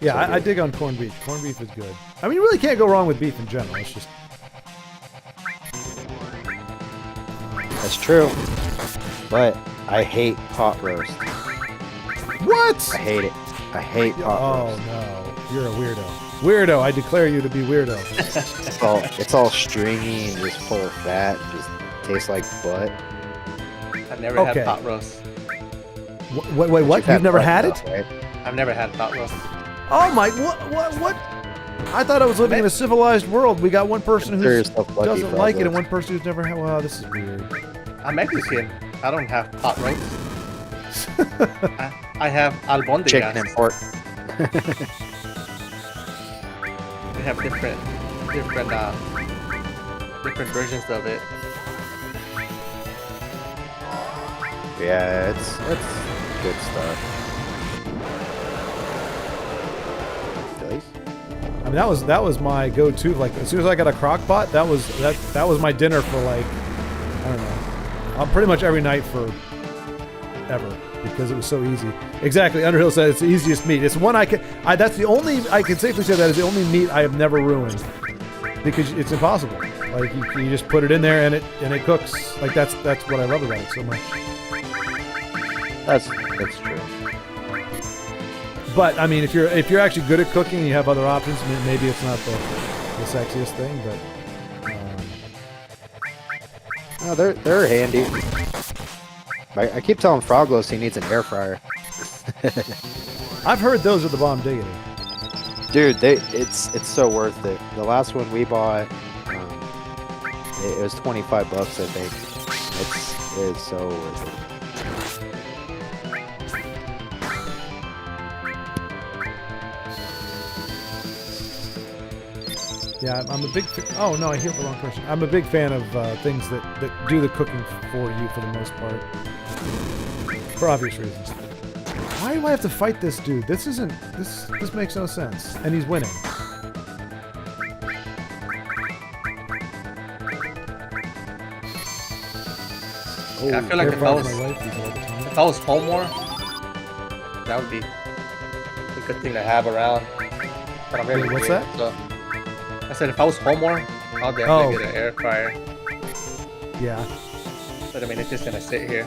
Yeah, So I dig on corned beef. Corned beef is good. I mean, you really can't go wrong with beef in general. It's just That's true. But I hate pot roast. what? I hate it. I hate pot roast. Oh no, you're a weirdo. Weirdo, I declare you to be weirdo. It's all stringy and just full of fat. And just tastes like butt. I've never had pot roast. Wait, what? You've never had it? Right? I've never had pot roast. Oh my, what? I thought I was living in a civilized world. We got one person who doesn't like it and one person who's never had. Wow, this is weird. I'm Mexican. I don't have pot roast. I have albondigas. Chicken and pork. We have different versions of it. Yeah, it's good stuff. I mean, that was my go-to. Like, as soon as I got a crock pot, that was my dinner for like, I don't know, pretty much every night for ever, because it was so easy. Exactly. Underhill said it's the easiest meat. It's one I can safely say that is the only meat I have never ruined, because it's impossible. Like you just put it in there and it cooks. Like that's what I love about it so much. That's true. But I mean, if you're actually good at cooking and you have other options, maybe it's not the sexiest thing, but no, they're handy. I keep telling Froglos he needs an air fryer. I've heard those are the bomb diggity. Dude, it's so worth it. The last one we bought, it was $25, I think. It is so worth it. Yeah, I'm a big. Oh no, I healed the wrong person. I'm a big fan of things that do the cooking for you for the most part, for obvious reasons. Why do I have to fight this dude? This makes no sense, and he's winning. Yeah, I feel like if I was home more, that would be a good thing to have around. But I'm really what's weird, that? So. I said if I was home more, I'll definitely get an air fryer. Yeah. But I mean, it's just gonna sit here.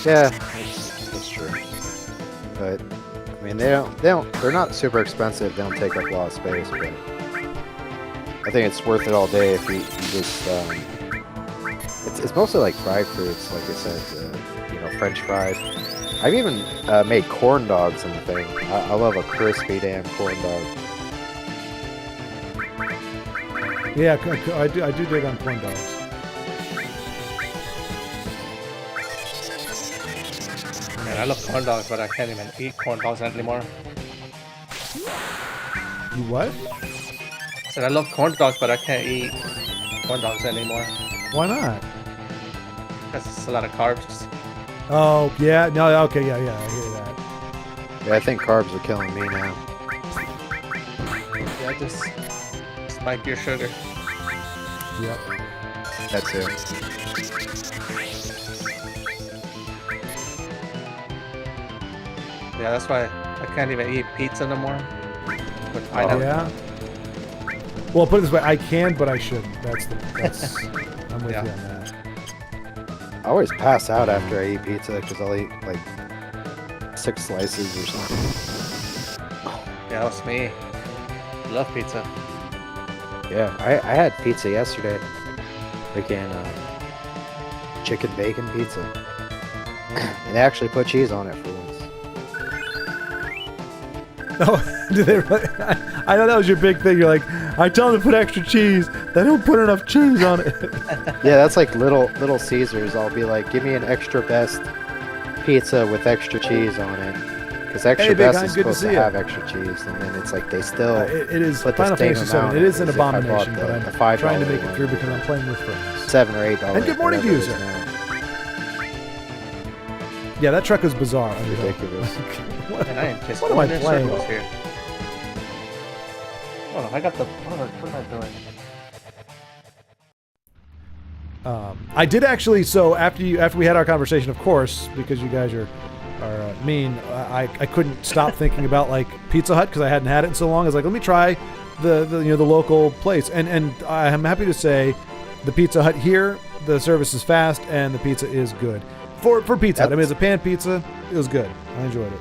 Yeah, that's true. But I mean, they're not super expensive. They don't take up a lot of space, but I think it's worth it all day if you just. It's mostly like fried foods, like I said, French fries. I've even made corn dogs in the thing. I love a crispy damn corn dog. Yeah, I do dig on corn dogs. Man, I love corn dogs, but I can't even eat corn dogs anymore. You what? I said I love corn dogs, but I can't eat corn dogs anymore. Why not? Because it's a lot of carbs. Oh, yeah. No, okay, yeah, I hear that. Yeah, I think carbs are killing me now. Yeah, just spike your sugar. Yep. That's it. Yeah, that's why I can't even eat pizza no more. With Oh, pineapple. yeah. Well, put it this way: I can, but I shouldn't. That's I'm with Yeah. you on that. I always pass out after I eat pizza because I'll eat like 6 slices or something. Yeah, that was me. Love pizza. Yeah, I had pizza yesterday. Again, chicken bacon pizza. And they actually put cheese on it for once. No, do they really? I know that was your big thing. You're like, I tell them to put extra cheese. They don't put enough cheese on it. Yeah, that's like Little Caesars. I'll be like, give me an extra best pizza with extra cheese on it. Because extra Hey, Big best Hein, is good to supposed to see ya. have extra cheese, and then it's like they still It is put the Final same Fantasy VII. amount It is an as if I bought abomination, the but I'm $5 trying to make it one. through because I'm playing with friends. $7 or $8. And good morning to you, whatever it is sir. now. Yeah, that truck is bizarre. I mean, Ridiculous. what, And I am just what am I going in playing? circles here. Oh, I got the. What am I doing? I did actually. So after we had our conversation, of course, because you guys are mean, I couldn't stop thinking about like Pizza Hut because I hadn't had it in so long. I was like, let me try the local place, and I'm happy to say, the Pizza Hut here, the service is fast and the pizza is good for Pizza Hut. I mean, as a pan pizza, it was good. I enjoyed it.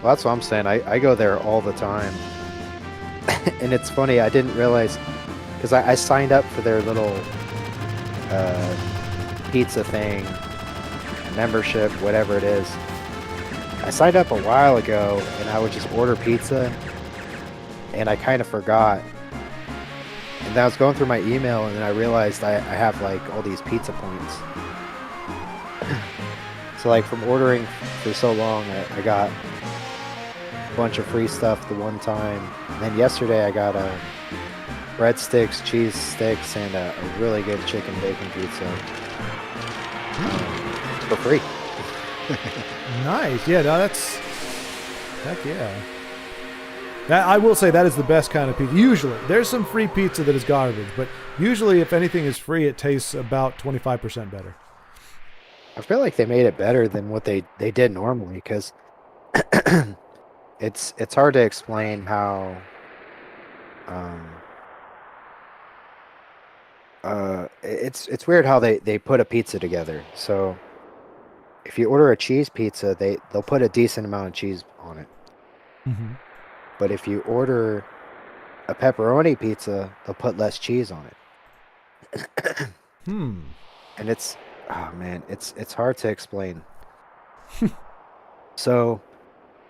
Well, that's what I'm saying. I go there all the time. And it's funny, I didn't realize, because I signed up for their little pizza thing, membership, whatever it is. I signed up a while ago, and I would just order pizza, and I kind of forgot. And then I was going through my email, and then I realized I have like all these pizza points. So like from ordering for so long, I got a bunch of free stuff the one time. And then yesterday I got breadsticks, cheese sticks, and a really good chicken bacon pizza for free. Nice. Yeah, no, that's heck yeah. That, I will say that is the best kind of pizza. Usually, there's some free pizza that is garbage, but usually if anything is free, it tastes about 25% better. I feel like they made it better than what they did normally, because it's hard to explain how it's weird how they put a pizza together. So if you order a cheese pizza, they'll put a decent amount of cheese on it. Mm-hmm. But if you order a pepperoni pizza, they'll put less cheese on it. And it's, oh man, it's hard to explain. So,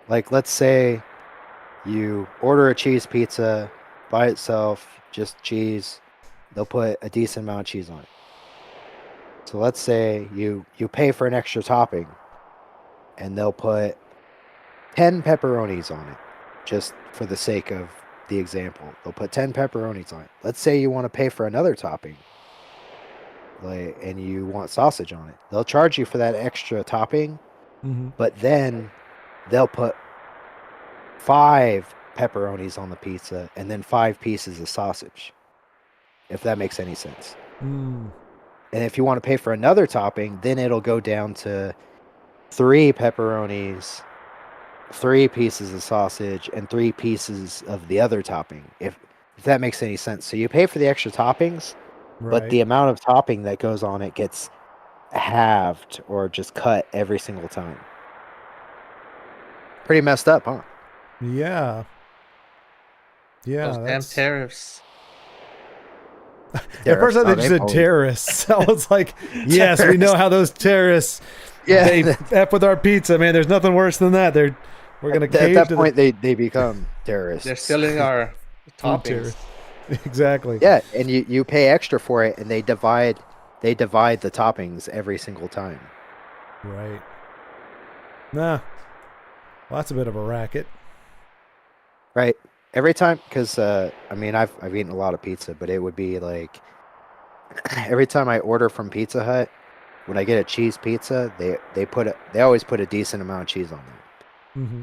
like, let's say you order a cheese pizza by itself, just cheese, they'll put a decent amount of cheese on it. So let's say you pay for an extra topping, and they'll put 10 pepperonis on it, just for the sake of the example. They'll put 10 pepperonis on it. Let's say you want to pay for another topping, like, and you want sausage on it. They'll charge you for that extra topping, but then they'll put 5 pepperonis on the pizza and then 5 pieces of sausage, if that makes any sense. And if you want to pay for another topping, then it'll go down to 3 pepperonis, 3 pieces of sausage, and 3 pieces of the other topping, if that makes any sense. So you pay for the extra toppings, but Right. the amount of topping that goes on it gets halved or just cut every single time. Pretty messed up, huh? Yeah. Yeah, Those damn that's. tariffs. At first, I thought No, you said always- terrorists. I was like, yes, we know how those terrorists. Yeah, They f with our pizza, man. There's nothing worse than that. We're gonna at cave that to point they become terrorists. They're stealing our Food toppings. terrorists. Exactly. Yeah, and you pay extra for it, and they divide the toppings every single time. Right. Nah. Well, that's a bit of a racket. Right. Every time, because I mean, I've eaten a lot of pizza, but it would be like every time I order from Pizza Hut, when I get a cheese pizza, they always put a decent amount of cheese on there, Mm-hmm.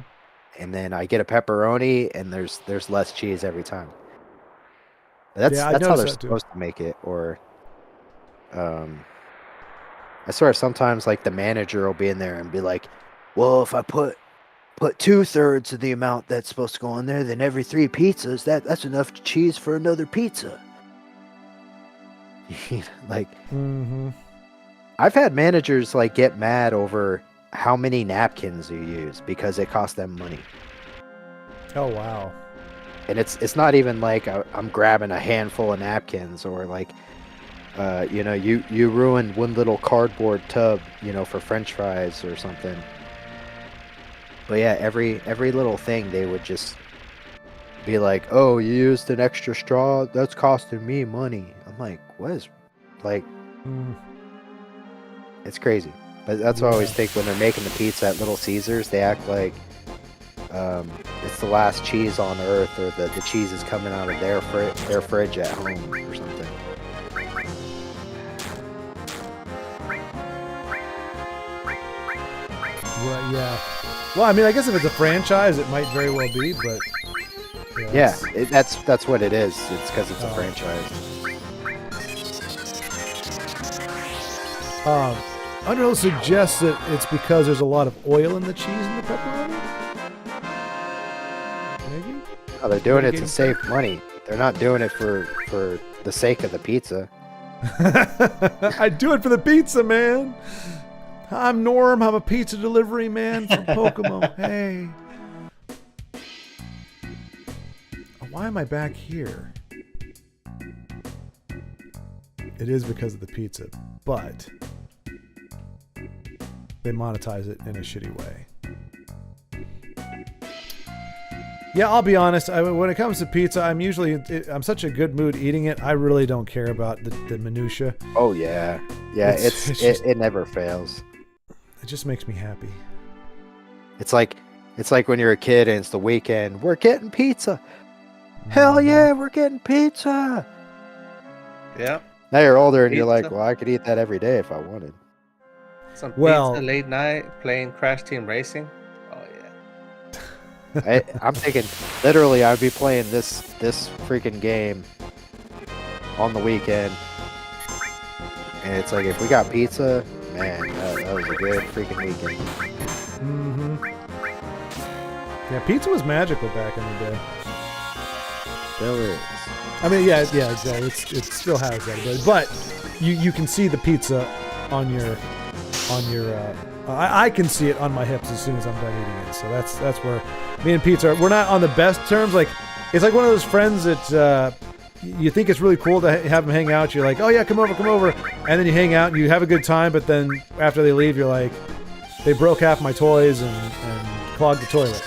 and then I get a pepperoni, and there's less cheese every time. But Yeah, I that's how they're noticed that too. supposed to make it. Or, I swear sometimes like the manager will be in there and be like, "Well, if I put 2/3 of the amount that's supposed to go on there, then every 3 pizzas, that's enough cheese for another pizza." Like, Mm-hmm. I've had managers like get mad over how many napkins you use because it costs them money. Oh wow. And it's not even like I'm grabbing a handful of napkins or like, you ruined one little cardboard tub, for French fries or something. But yeah, every little thing they would just be like, "Oh, you used an extra straw. That's costing me money." I'm like, "What is like?" It's crazy. But that's what I always think when they're making the pizza at Little Caesars. They act like it's the last cheese on earth, or the cheese is coming out of their fridge at home or something. Right. Yeah. Well, I mean, I guess if it's a franchise, it might very well be, but Yeah, that's what it is. It's because it's a Oh. franchise. Underhill suggests that it's because there's a lot of oil in the cheese and the pepperoni. Maybe. Oh, they're doing it to Getting- save money. They're not doing it for the sake of the pizza. I do it for the pizza, man. I'm Norm. I'm a pizza delivery man from Kokomo. Hey. Why am I back here? It is because of the pizza, but they monetize it in a shitty way. Yeah, I'll be honest. When it comes to pizza, I'm such a good mood eating it. I really don't care about the minutia. Oh yeah, it never fails. It just makes me happy. It's like when you're a kid and it's the weekend. We're getting pizza. Hell yeah, we're getting pizza. Yeah. Now you're older and you're like, Pizza. well, I could eat that every day if I wanted. Some Well- pizza late night playing Crash Team Racing. Oh yeah. I'm thinking, literally, I'd be playing this freaking game on the weekend, and it's like if we got pizza, man, that was a good freaking weekend. Mm-hmm. Yeah, pizza was magical back in the day. Still is. I mean, yeah, exactly. It still has that ability, but you can see the pizza on your. I can see it on my hips as soon as I'm done eating it. So that's where me and pizza we're not on the best terms. Like it's like one of those friends that you think it's really cool to have them hang out. You're like, oh yeah, come over, and then you hang out and you have a good time. But then after they leave, you're like, they broke half my toys and clogged the toilet.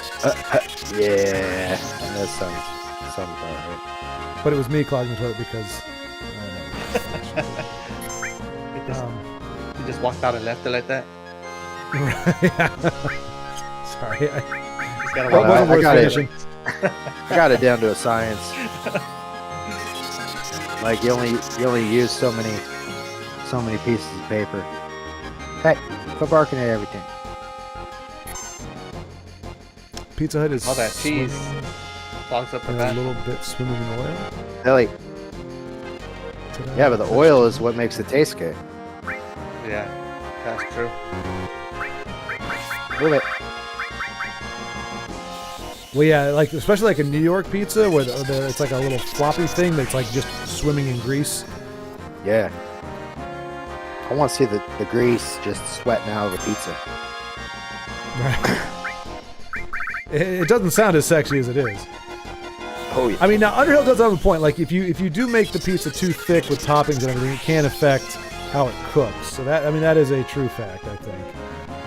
Yeah, that sounds about right. But it was me clogging the toilet because. You just walked out and left it like that. Sorry, Just gotta that walk wasn't out. worth got it. finishing. I got it down to a science. Like you only use so many pieces of paper. Hey, quit barking at everything. Pizza Hut is All that cheese swimming clogs up the in a back. little bit swimming in oil. Really? Ta-da. Yeah, but the oil is what makes it taste good. Yeah, that's true. Move it. Well, yeah, like especially like a New York pizza where it's like a little floppy thing that's like just swimming in grease. Yeah. I want to see the grease just sweating out of the pizza. It doesn't sound as sexy as it is. Oh yeah. I mean, now Underhill does have a point. Like, if you do make the pizza too thick with toppings and everything, it can affect how it cooks. So that is a true fact, I think.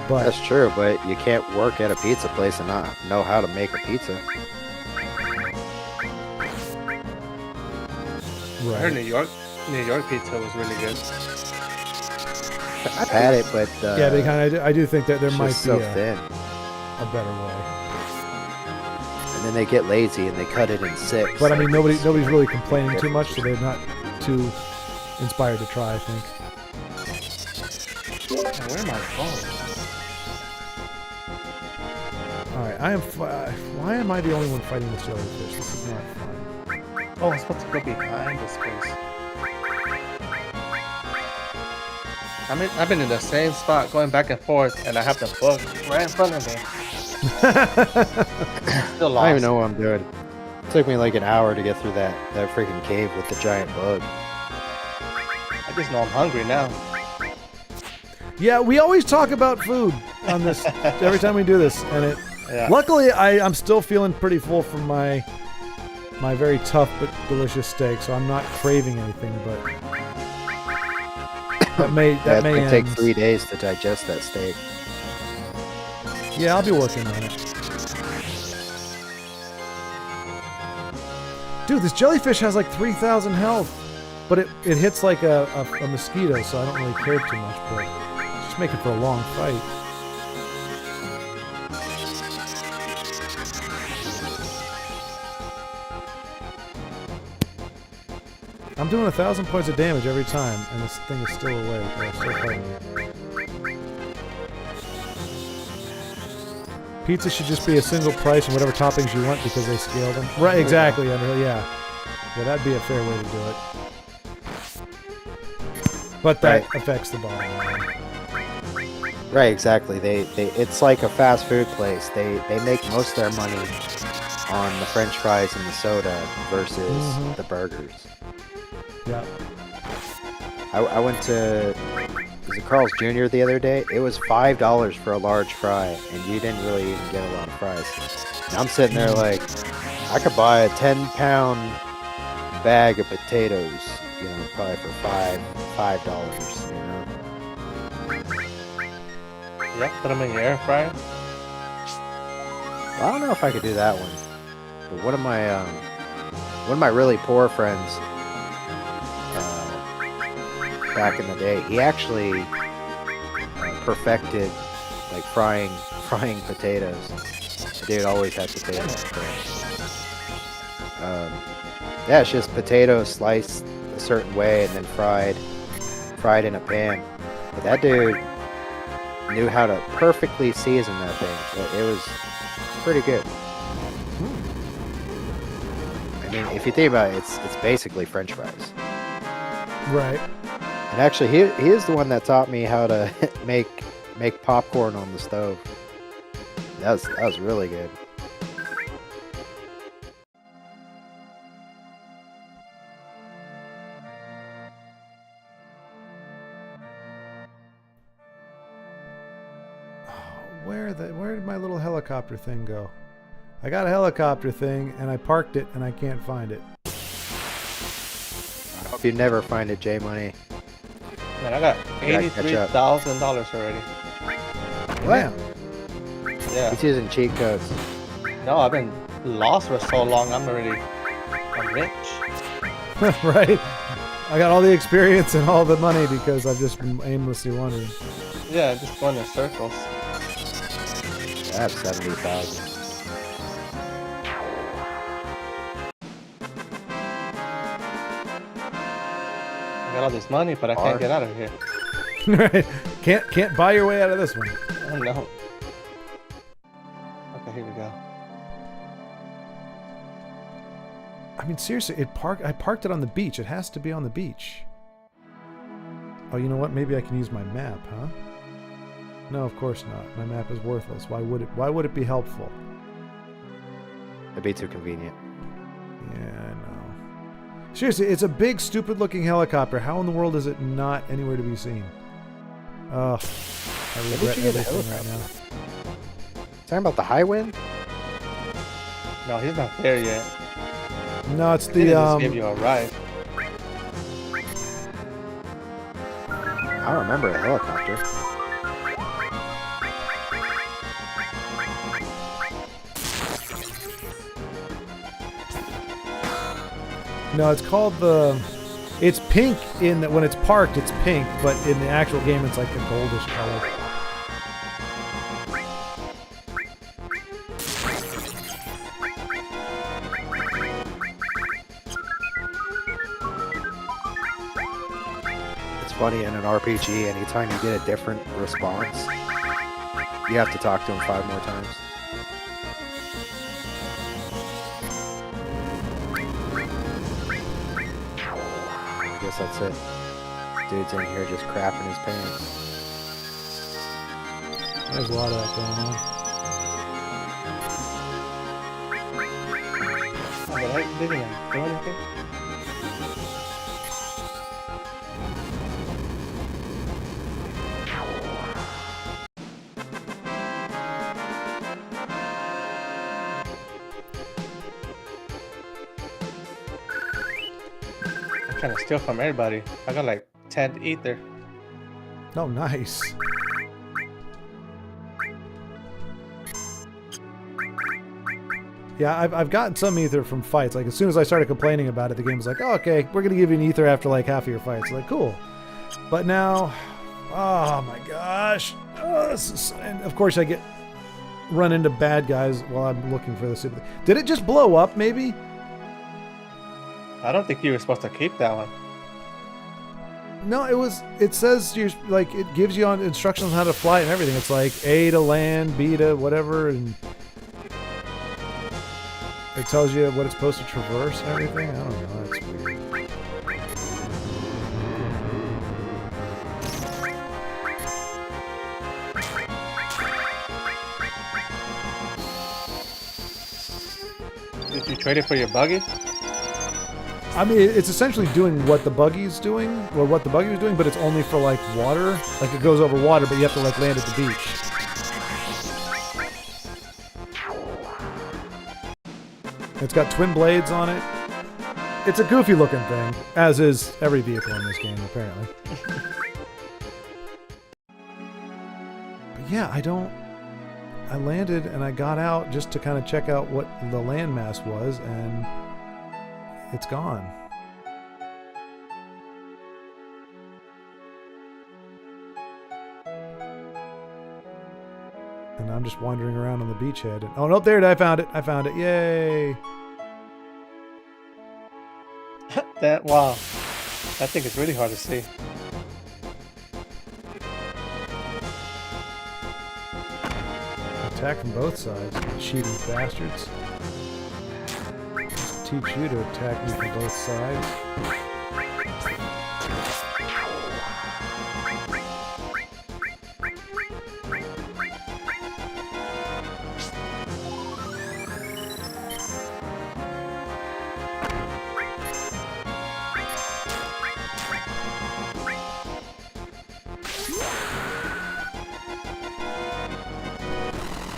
But That's true, but you can't work at a pizza place and not know how to make a pizza. I heard New York pizza was really good. I've had it, but yeah, they I do think that there it's might be just so a thin. better way. And then they get lazy and they cut it in 6. But I mean, nobody's really complaining too much, so they're not too inspired to try, I think. Man, where am I going? All right, why am I the only one fighting this jellyfish? This is not fun. Oh, I'm supposed to go behind this place. I've been in the same spot going back and forth, and I have the bug right in front of me. Still lost. I don't even know what I'm doing. It took me like an hour to get through that freaking cave with the giant bug. I just know I'm hungry now. Yeah, we always talk about food on this every time we do this, and Yeah. luckily I'm still feeling pretty full from my very tough but delicious steak, so I'm not craving anything. But that may It end. take 3 days to digest that steak. Yeah, I'll be working on it. Dude, this jellyfish has like 3,000 health, but it hits like a mosquito, so I don't really care too much. But it's just making for a long fight. I'm doing 1,000 points of damage every time, and this thing is still away. It's still fighting me. Pizza should just be a single price and whatever toppings you want because they scale them. Right, exactly, Underhill, yeah. Yeah, that'd be a fair way to do it. But that affects the bottom line. Right, exactly. It's like a fast food place. They make most of their money on the French fries and the soda versus the burgers. Yeah. I went to was it Carl's Jr. the other day. It was $5 for a large fry, and you didn't really even get a lot of fries. And I'm sitting there like, I could buy a 10-pound bag of potatoes, you know, probably for $5, you know. Yeah, put them in your air fryer. Well, I don't know if I could do that one. But one of my really poor friends back in the day, he actually perfected like frying potatoes. The dude always had potatoes. Yeah, it's just potatoes sliced a certain way and then fried in a pan. But that dude knew how to perfectly season that thing. It was pretty good. I mean, if you think about it, it's basically French fries. Right. And actually, he is the one that taught me how to make popcorn on the stove. That was really good. Where did my little helicopter thing go? I got a helicopter thing and I parked it and I can't find it. I hope you never find it, J Money. Man, I got $83,000 already. Wow. Yeah. He's using cheat codes. No, I've been lost for so long. I'm rich. Right. I got all the experience and all the money because I've just been aimlessly wandering. Yeah, just going in circles. I have 70,000. I got all this money, but I can't get out of here. Right. Can't buy your way out of this one. Oh no. Okay, here we go. I mean, seriously, I parked it on the beach. It has to be on the beach. Oh, you know what? Maybe I can use my map, huh? No, of course not. My map is worthless. Why would it be helpful? It'd be too convenient. Yeah, I know. Seriously, it's a big, stupid-looking helicopter. How in the world is it not anywhere to be seen? Oh, I regret you get a everything right helicopter? now. Talking about the high wind? No, he's not there yet. No, it's He the just gave you a ride. I don't remember a helicopter. No, it's called the. It's pink in that when it's parked, it's pink, but in the actual game, it's like a goldish color. It's funny in an RPG, anytime you get a different response, you have to talk to him 5 more times. I guess that's it. Dude's in here just crapping his pants. There's a lot of that going on. Oh, but I didn't even do anything. I'm trying to steal from everybody. I got like 10 ether. Oh, nice. Yeah, I've gotten some ether from fights. Like, as soon as I started complaining about it, the game was like, oh, okay, we're going to give you an ether after, like, half of your fights. Like, cool. But now, oh, my gosh. Oh, and, of course, I get run into bad guys while I'm looking for this. Did it just blow up, maybe? I don't think you were supposed to keep that one. No, it says you're, like, it gives you on instructions on how to fly it and everything. It's like A to land, B to whatever, and it tells you what it's supposed to traverse and everything. I don't know. That's weird. Did you trade it for your buggy? I mean, it's essentially doing what the buggy's doing, or what the buggy was doing, but it's only for, like, water. Like, it goes over water, but you have to, like, land at the beach. It's got twin blades on it. It's a goofy looking thing, as is every vehicle in this game, apparently. But yeah, I landed and I got out just to kind of check out what the landmass was, and it's gone. And I'm just wandering around on the beachhead. And, oh, no, there it is. I found it. I found it. Yay. Wow. That thing is really hard to see. Attack from both sides, you cheating bastards. Teach you to attack me from both sides.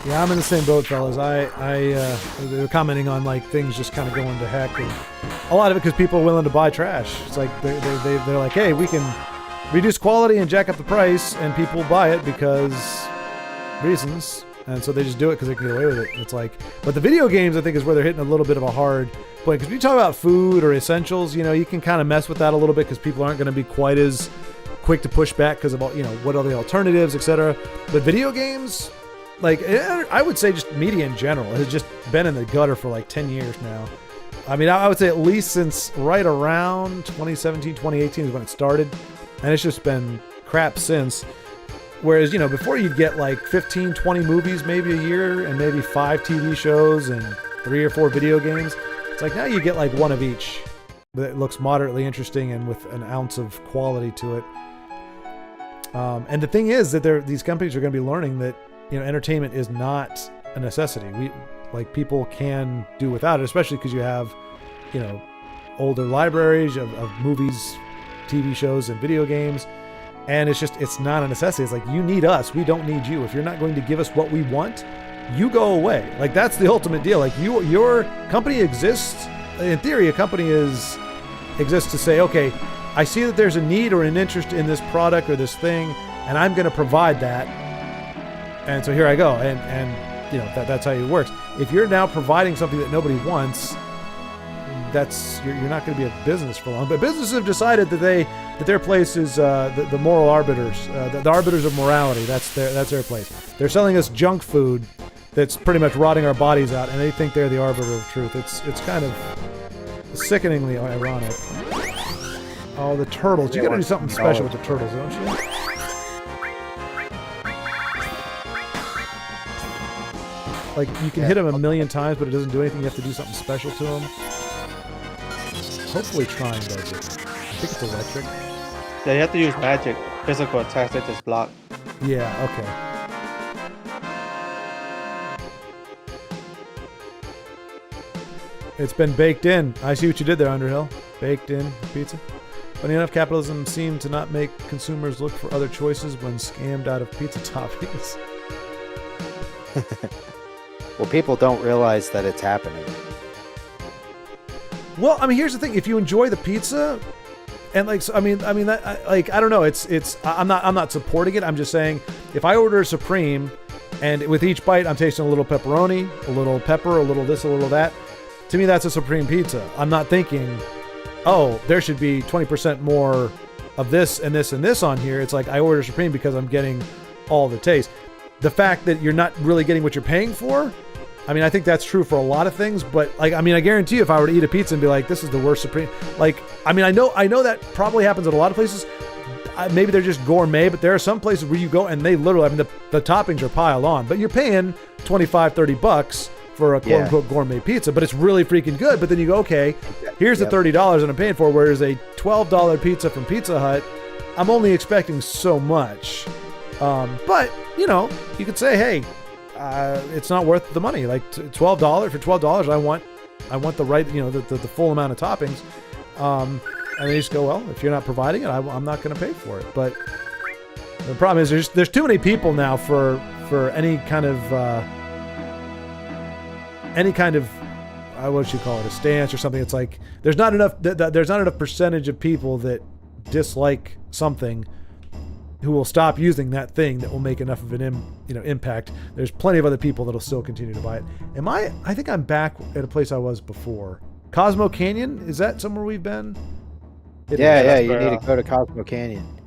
Yeah, I'm in the same boat, fellas. They were commenting on, like, things just kind of going to heck, and a lot of it because people are willing to buy trash. It's like they're like, hey, we can reduce quality and jack up the price, and people buy it because reasons, and so they just do it because they can get away with it. It's like, but the video games, I think, is where they're hitting a little bit of a hard point, because when you talk about food or essentials, you know, you can kind of mess with that a little bit because people aren't going to be quite as quick to push back because of all, you know, what are the alternatives, etc. But video games, like, I would say just media in general has just been in the gutter for like 10 years now. I mean, I would say at least since right around 2017, 2018 is when it started. And it's just been crap since. Whereas, you know, before you'd get like 15, 20 movies maybe a year and maybe 5 TV shows and 3 or 4 video games. It's like now you get like one of each that looks moderately interesting and with an ounce of quality to it. And the thing is that these companies are going to be learning that, you know, entertainment is not a necessity. People can do without it, especially because you have, you know, older libraries of movies, TV shows, and video games. And it's not a necessity. It's like, you need us. We don't need you. If you're not going to give us what we want, you go away. Like, that's the ultimate deal. Like, your company exists. In theory, a company exists to say, okay, I see that there's a need or an interest in this product or this thing, and I'm going to provide that. And so here I go. And you know, that's how it works. If you're now providing something that nobody wants, you're not going to be a business for long. But businesses have decided that their place is the moral arbiters, the arbiters of morality. That's their place. They're selling us junk food that's pretty much rotting our bodies out, and they think they're the arbiter of truth. It's kind of sickeningly ironic. Oh, the turtles! You got to do something special with the turtles, don't you? Like, you can hit them a million times, but it doesn't do anything. You have to do something special to them. Hopefully trying does it. I think it's electric. Yeah, you have to use magic. Physical attacks that just block. Yeah, okay. It's been baked in. I see what you did there, Underhill. Baked in pizza. Funny enough, capitalism seemed to not make consumers look for other choices when scammed out of pizza toppings. Well, people don't realize that it's happening. Well, I mean, here's the thing: if you enjoy the pizza, and like, so, I mean, that, like, I don't know. I'm not supporting it. I'm just saying, if I order a Supreme, and with each bite, I'm tasting a little pepperoni, a little pepper, a little this, a little that. To me, that's a Supreme pizza. I'm not thinking, oh, there should be 20% more of this and this and this on here. It's like, I order Supreme because I'm getting all the taste. The fact that you're not really getting what you're paying for, I mean, I think that's true for a lot of things, but like, I mean, I guarantee you, if I were to eat a pizza and be like, this is the worst Supreme, like, I mean, I know that probably happens at a lot of places. Maybe they're just gourmet, but there are some places where you go and they literally, I mean, the toppings are piled on, but you're paying $25-$30 for a quote unquote gourmet pizza, but it's really freaking good. But then you go, okay, here's the $30 that I'm paying for, whereas a $12 pizza from Pizza Hut, I'm only expecting so much. But you know, you could say, hey, it's not worth the money. Like $12 for $12, I want the right, you know, the full amount of toppings. And they just go, well, if you're not providing it, I'm not going to pay for it. But the problem is there's too many people now for any kind of what you call it, a stance or something. It's like there's not enough percentage of people that dislike something who will stop using that thing that will make enough of an impact. There's plenty of other people that'll still continue to buy it. I think I'm back at a place I was before. Cosmo Canyon, is that somewhere we've been? You need to go to Cosmo Canyon.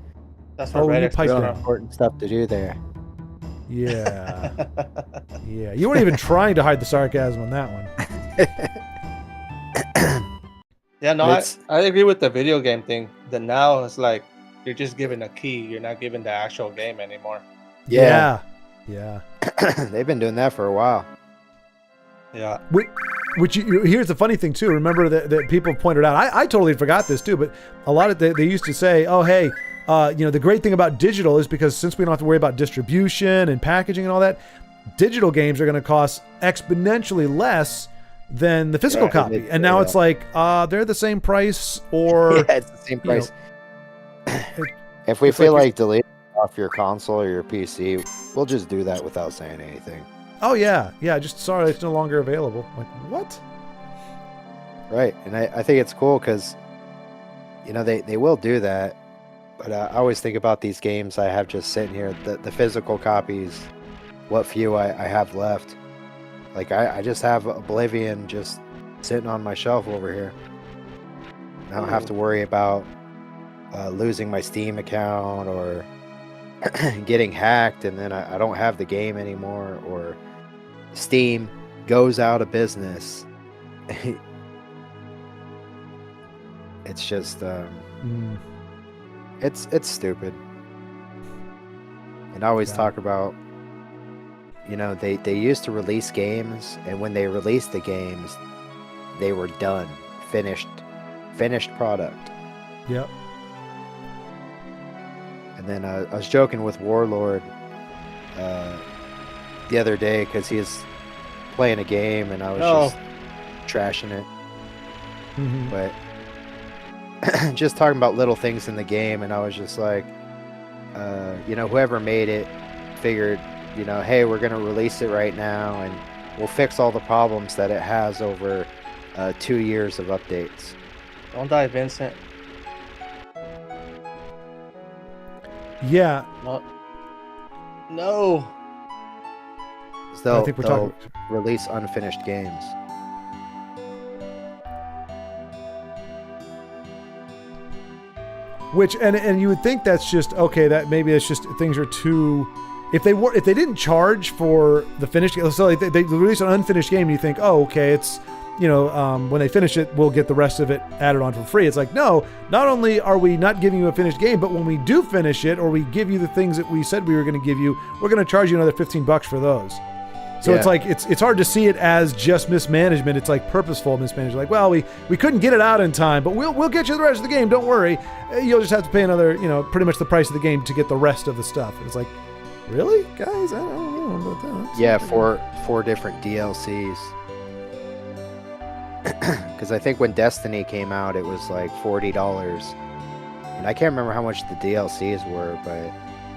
That's where Reddit's important stuff to do there. Yeah. Yeah. You weren't even trying to hide the sarcasm on that one. Yeah, no, I agree with the video game thing. That now it's like you're just given a key. You're not given the actual game anymore. Yeah. They've been doing that for a while. Yeah. Here's the funny thing too. Remember that people pointed out. I totally forgot this too. But a lot of they used to say, "Oh, hey, the great thing about digital is because since we don't have to worry about distribution and packaging and all that, digital games are going to cost exponentially less than the physical copy." And now it's like they're the same price, or it's the same price. If we feel like deleting off your console or your PC, we'll just do that without saying anything. Oh yeah, just sorry, it's no longer available. Like, what? Right, and I think it's cool because, they will do that, but I always think about these games I have just sitting here, the physical copies, what few I have left. Like, I just have Oblivion just sitting on my shelf over here. I don't have to worry about losing my Steam account or getting hacked and then I don't have the game anymore, or Steam goes out of business. It's just it's stupid. And I always talk about, they used to release games, and when they released the games, they were done, finished product. Yep. And then I was joking with Warlord the other day because he was playing a game and I was just trashing it. Mm-hmm. But just talking about little things in the game, and I was just like, whoever made it figured, hey, we're gonna release it right now, and we'll fix all the problems that it has over 2 years of updates. Don't die, Vincent. Yeah. No. So I think we're they'll talking. release unfinished games. Which and you would think that's just okay. That maybe it's just things are too. If they didn't charge for the finished game, so like they release an unfinished game, and you think, oh, okay, it's when they finish it, we'll get the rest of it added on for free. It's like, no, not only are we not giving you a finished game, but when we do finish it, or we give you the things that we said we were going to give you, we're going to charge you another $15 for those. So Yeah. it's like it's hard to see it as just mismanagement. It's like purposeful mismanagement. Like, well, we couldn't get it out in time, but we'll get you the rest of the game. Don't worry. You'll just have to pay another, pretty much the price of the game to get the rest of the stuff. And it's like, really, guys? I don't know about that. Yeah, four different DLCs. Because I think when Destiny came out, it was like $40, and I can't remember how much the DLCs were, but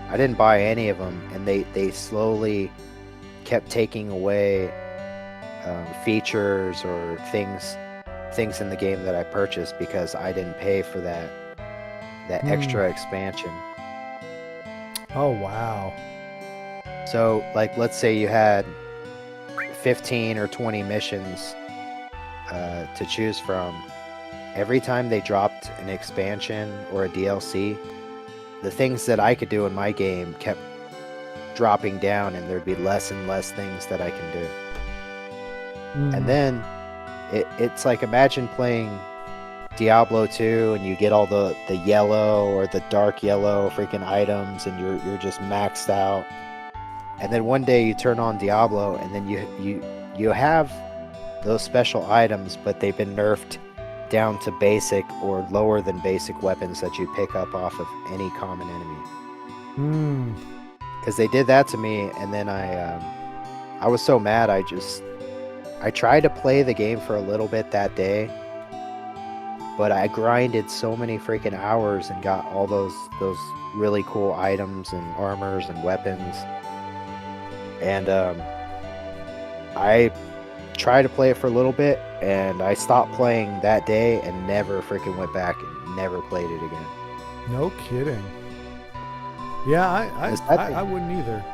I didn't buy any of them, and they slowly kept taking away features or things in the game that I purchased because I didn't pay for that extra expansion. Oh wow. So, like, let's say you had 15 or 20 missions to choose from. Every time they dropped an expansion or a DLC, the things that I could do in my game kept dropping down, and there'd be less and less things that I can do. And then it's like, imagine playing Diablo 2 and you get all the yellow or the dark yellow freaking items, and you're just maxed out. And then one day you turn on Diablo, and then you have those special items, but they've been nerfed down to basic or lower than basic weapons that you pick up off of any common enemy. Because they did that to me, and then I was so mad. I tried to play the game for a little bit that day, but I grinded so many freaking hours and got all those really cool items and armors and weapons. And I tried to play it for a little bit, and I stopped playing that day and never freaking went back and never played it again. No kidding. Yeah, I wouldn't either.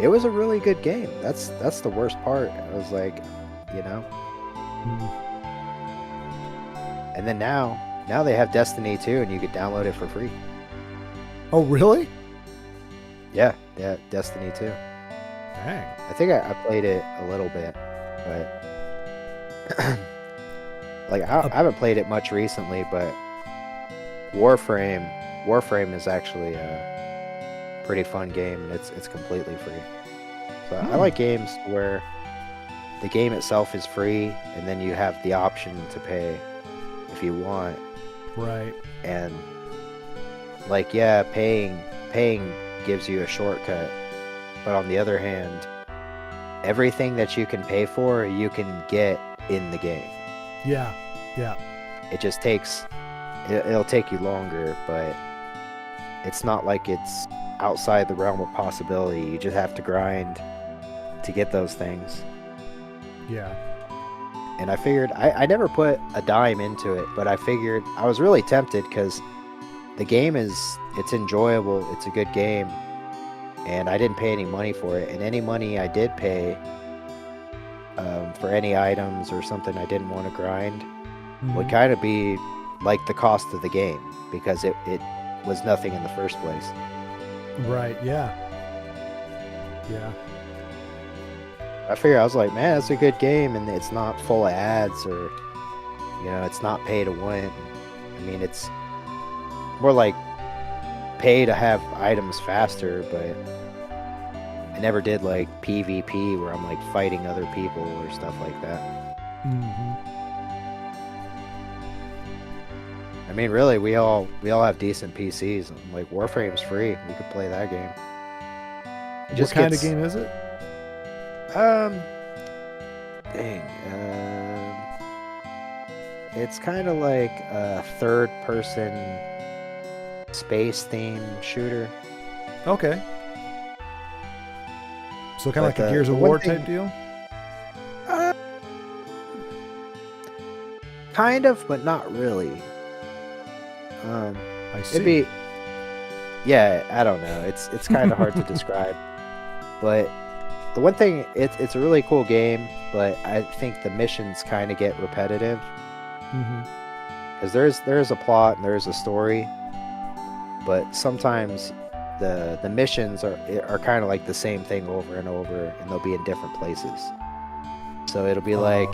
It was a really good game. That's the worst part. I was like, And then now they have Destiny 2, and you could download it for free. Oh, really? Yeah, Destiny 2. Dang. I think I played it a little bit, but like I haven't played it much recently. But Warframe is actually a pretty fun game, and it's completely free. So I like games where the game itself is free, and then you have the option to pay if you want. Right. And like, yeah, paying gives you a shortcut, but on the other hand, everything that you can pay for, you can get in the game. Yeah. It just takes it'll take you longer, but it's not like it's outside the realm of possibility. You just have to grind to get those things. Yeah. And I figured I never put a dime into it, but I figured I was really tempted because the game it's enjoyable. It's a good game, and I didn't pay any money for it. And any money I did pay for any items or something I didn't want to grind would kind of be like the cost of the game, because it was nothing in the first place. Right. Yeah. I figured, I was like, man, it's a good game, and it's not full of ads, or it's not pay to win. I mean, it's more like pay to have items faster, but I never did like PvP where I'm like fighting other people or stuff like that. I mean, really, we all have decent PCs. Like, Warframe's free. We could play that game. What kind of game is it? It's kind of like a third-person space-themed shooter. Okay. So kind of like But a Gears the of one War thing- type deal? Uh, kind of, but not really. I see. It'd be, yeah, I don't know. It's kind of hard to describe. But the one thing, it's a really cool game, but I think the missions kind of get repetitive. Mm-hmm. Because there's a plot and there's a story, but sometimes the missions are kind of like the same thing over and over, and they'll be in different places. So it'll be like,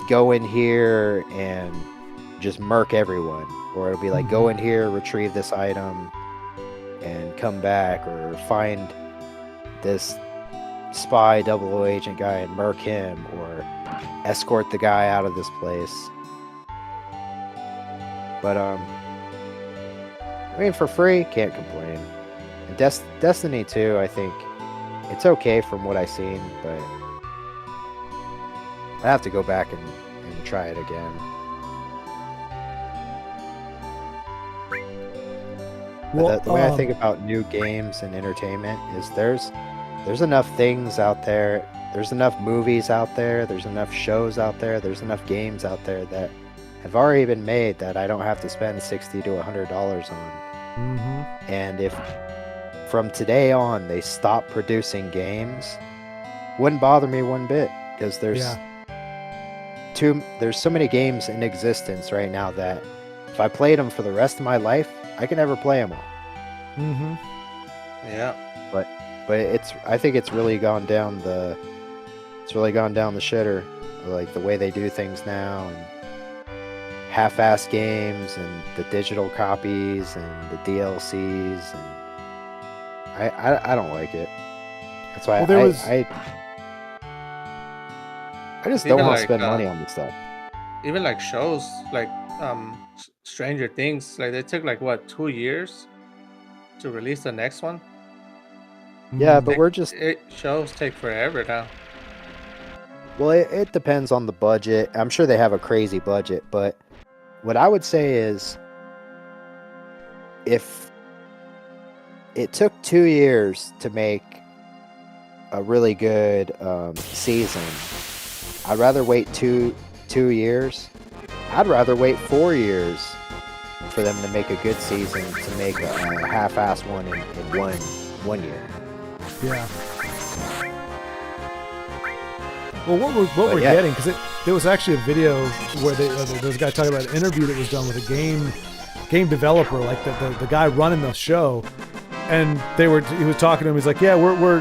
go in here and just murk everyone, or it'll be like, go in here, retrieve this item, and come back, or find this spy 00 agent guy and murk him, or escort the guy out of this place. But I mean, for free, can't complain. And Destiny 2, I think it's okay from what I've seen, but I have to go back and try it again. Well, The way I think about new games and entertainment is there's enough things out there, there's enough movies out there, there's enough shows out there, there's enough games out there that have already been made that I don't have to spend $60 to $100 on. Mm-hmm. And if from today on they stop producing games, wouldn't bother me one bit, because there's so many games in existence right now that if I played them for the rest of my life, I can never play them all. Mm-hmm. Yeah. But I think it's really gone down the shitter, like the way they do things now, and half-assed games and the digital copies and the DLCs, and I don't like it. That's why Well, I just Even don't want to like, spend money on this stuff. Even like shows like Stranger Things, like they took like what 2 years to release the next one. Yeah, but Shows take forever now. Well, it depends on the budget. I'm sure they have a crazy budget, but what I would say is, if it took 2 years to make a really good season, I'd rather wait two years. I'd rather wait 4 years for them to make a good season to make a half-assed one in one year. Yeah. Well, what we're yeah. getting, because there was actually a video where those guys talking about an interview that was done with a game developer, like the guy running the show, and he was talking to him. He's like, yeah, we're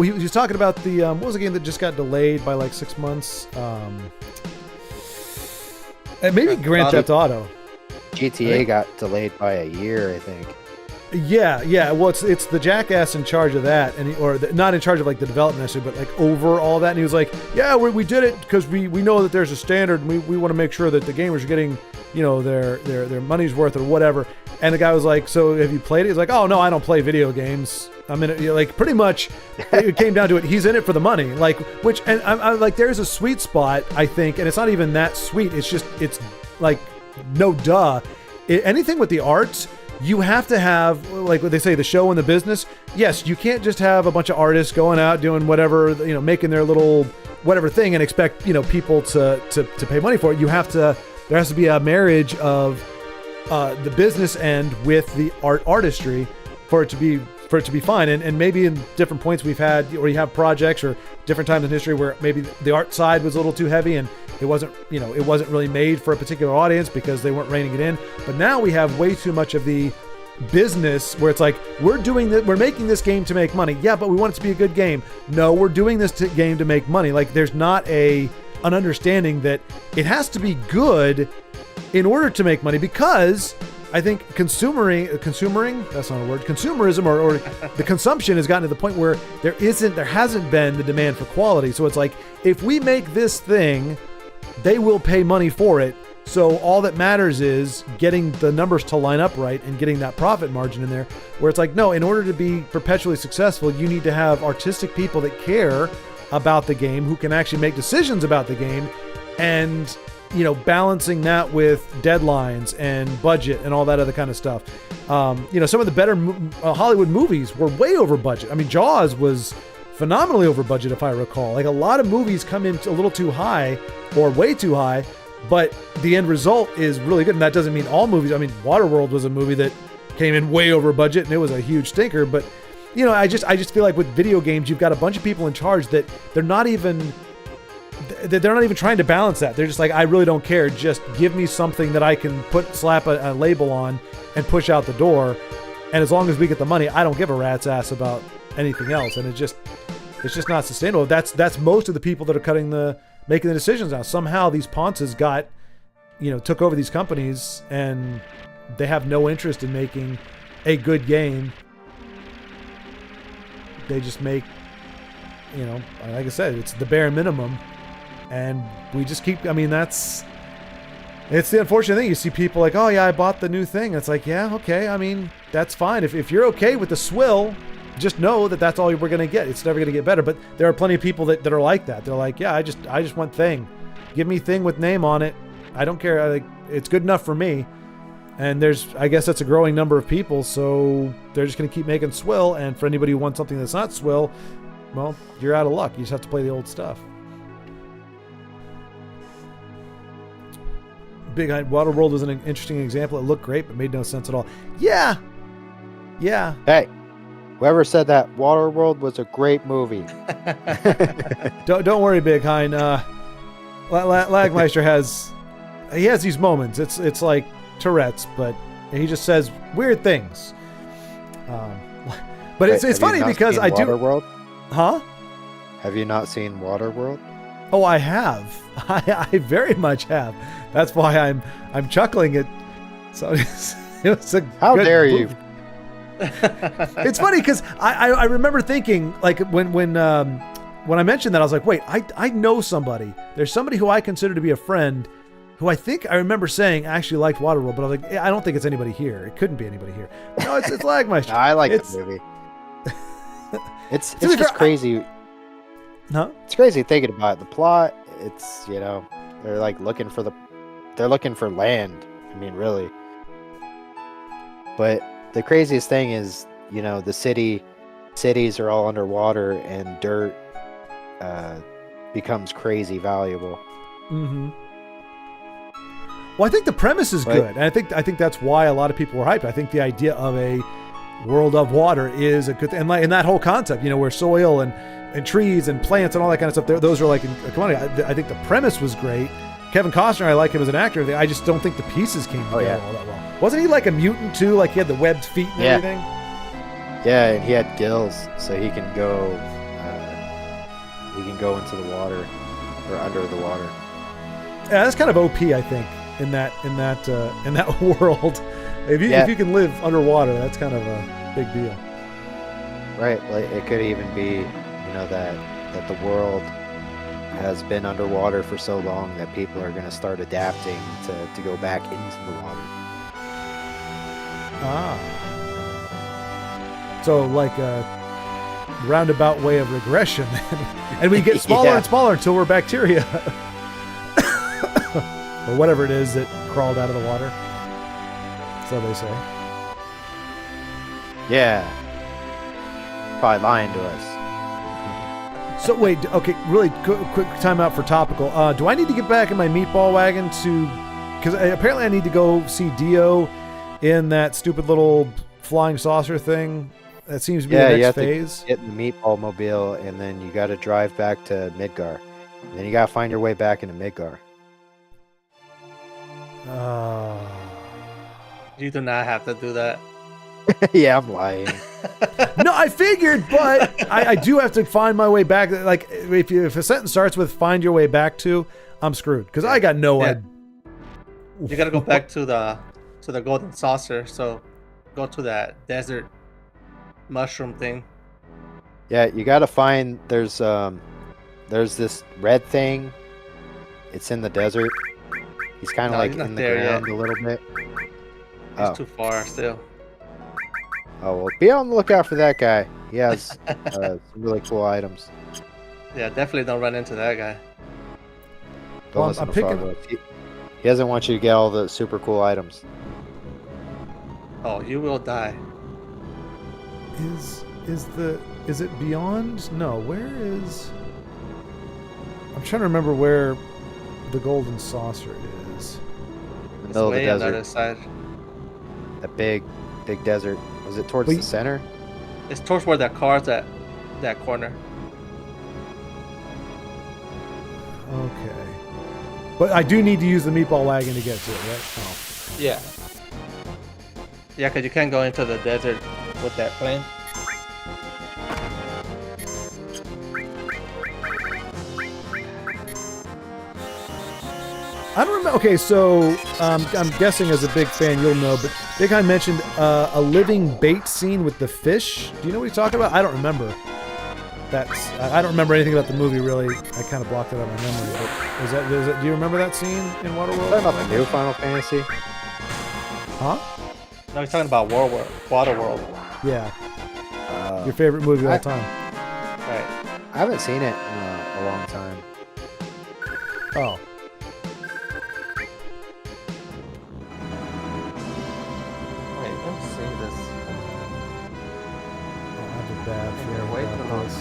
he was talking about the what was the game that just got delayed by like 6 months? And maybe Grand Theft Auto. GTA got delayed by a year, I think. Yeah. Well, it's the jackass in charge of that, not in charge of like the development necessarily, but like over all that. And he was like, "Yeah, we did it because we know that there's a standard, and we want to make sure that the gamers are getting their money's worth or whatever." And the guy was like, "So have you played it?" He's like, "Oh no, I don't play video games. I'm in it." Like pretty much, it came down to it. He's in it for the money. Like I'm like, there's a sweet spot, I think, and it's not even that sweet. It's like no duh. Anything with the arts. You have to have, like what they say, the show and the business. Yes, you can't just have a bunch of artists going out doing whatever, making their little whatever thing and expect, people to pay money for it. There has to be a marriage of the business end with the artistry for it to be fine. And maybe in different points we've had, or you have projects or different times in history where maybe the art side was a little too heavy and it wasn't really made for a particular audience because they weren't reining it in. But now we have way too much of the business where it's like, we're making this game to make money. Yeah, but we want it to be a good game. No, we're doing this game to make money. Like there's not an understanding that it has to be good in order to make money, because I think consumerism, that's not a word, consumerism or the consumption has gotten to the point where there hasn't been the demand for quality. So it's like, if we make this thing, they will pay money for it. So all that matters is getting the numbers to line up right and getting that profit margin in there, where it's like, no, in order to be perpetually successful, you need to have artistic people that care about the game, who can actually make decisions about the game. And balancing that with deadlines and budget and all that other kind of stuff. Some of the better Hollywood movies were way over budget. I mean, Jaws was phenomenally over budget, if I recall. Like, a lot of movies come in a little too high or way too high, but the end result is really good. And that doesn't mean all movies. I mean, Waterworld was a movie that came in way over budget and it was a huge stinker. But, I just feel like with video games, you've got a bunch of people in charge that they're not even trying to balance that. They're just like, I really don't care. Just give me something that I can slap a label on and push out the door. And as long as we get the money, I don't give a rat's ass about anything else. And it's just not sustainable. That's most of the people that are making the decisions now. Somehow these Ponces took over these companies and they have no interest in making a good game. They just make, like I said, it's the bare minimum. And we just keep, it's the unfortunate thing. You see people like, oh yeah, I bought the new thing. It's like, yeah, okay. I mean, that's fine. If you're okay with the swill, just know that that's all we're going to get. It's never going to get better. But there are plenty of people that are like that. They're like, yeah, I just want thing. Give me thing with name on it. I don't care. It's good enough for me. And I guess that's a growing number of people. So they're just going to keep making swill. And for anybody who wants something that's not swill, well, you're out of luck. You just have to play the old stuff. Big Waterworld is an interesting example. It looked great, but made no sense at all. Yeah. Hey, whoever said that Waterworld was a great movie. Don't worry, Big Hein. Lagmeister has these moments. It's like Tourette's, but he just says weird things. But it's funny because I do. Waterworld? Huh? Have you not seen Waterworld? Oh, I have. I very much have. That's why I'm chuckling at. So it was a. How dare you? It's funny because I remember thinking, like, when I mentioned that, I was like, wait, I know somebody. There's somebody who I consider to be a friend, who I think I remember saying actually liked Waterworld, but I was like, I don't think it's anybody here. It couldn't be anybody here. No, it's Lagmeister. No, I like the movie. It's just crazy. Huh? It's crazy thinking about it. The plot. It's they're like looking for land. I mean, really. But the craziest thing is, the cities are all underwater and dirt becomes crazy valuable. Mm-hmm. Well, I think the premise is good, and I think that's why a lot of people were hyped. I think the idea of a world of water is a good thing, and that whole concept, where soil and trees and plants and all that kind of stuff, those are like a commodity. I think the premise was great. Kevin Costner, I like him as an actor. I just don't think the pieces came together all that well. Wasn't he like a mutant too? Like he had the webbed feet and everything? Yeah, and he had gills, so he can go into the water or under the water. Yeah, that's kind of OP, I think, in that world. If you can live underwater, that's kind of a big deal. Right. Like it could even be, that the world has been underwater for so long that people are going to start adapting to go back into the water. So like a roundabout way of regression. And we get smaller and smaller until we're bacteria. Or whatever it is that crawled out of the water. So they say. Yeah. Probably lying to us. So wait, okay, really quick time out for topical. Do I need to get back in my meatball wagon because apparently I need to go see Dio in that stupid little flying saucer thing? That seems to be the next phase. You get in the meatball mobile, and then you got to drive back to Midgar. And then you got to find your way back into Midgar. You do not have to do that. Yeah, I'm lying. No, I figured, but I do have to find my way back. Like, if a sentence starts with "find your way back to," I'm screwed because I got no idea. You gotta go back to the golden saucer. So, go to that desert mushroom thing. Yeah, you gotta find. There's this red thing. It's in the desert. He's kind of like in the ground a little bit. He's too far still. Oh, well, be on the lookout for that guy. He has some really cool items. Yeah, definitely don't run into that guy. Don't listen to Frog Lips. He doesn't want you to get all the super cool items. Oh, you will die. Is it beyond? No, where is... I'm trying to remember where the golden saucer is. In the It's middle of the way on the desert. other side. That big desert. Was it towards But the center? It's towards where that car's at. That corner. Okay. But I do need to use the meatball wagon to get to it, right? Oh. Yeah. Yeah, because you can't go into the desert with that plane. I don't remember. Okay, so I'm guessing as a big fan you'll know, but Big Hein mentioned a living bait scene with the fish. Do you know what he's talking about? I don't remember. I don't remember anything about the movie really. I kind of blocked it out of my memory. But is that? Do you remember that scene in Waterworld? Talking about the new Final Fantasy. Huh? No, he's talking about Waterworld. Yeah. Your favorite movie of all time? Right. I haven't seen it in a long time. Oh. Wait, let me see this. I have a bad You're feeling way about too long. this.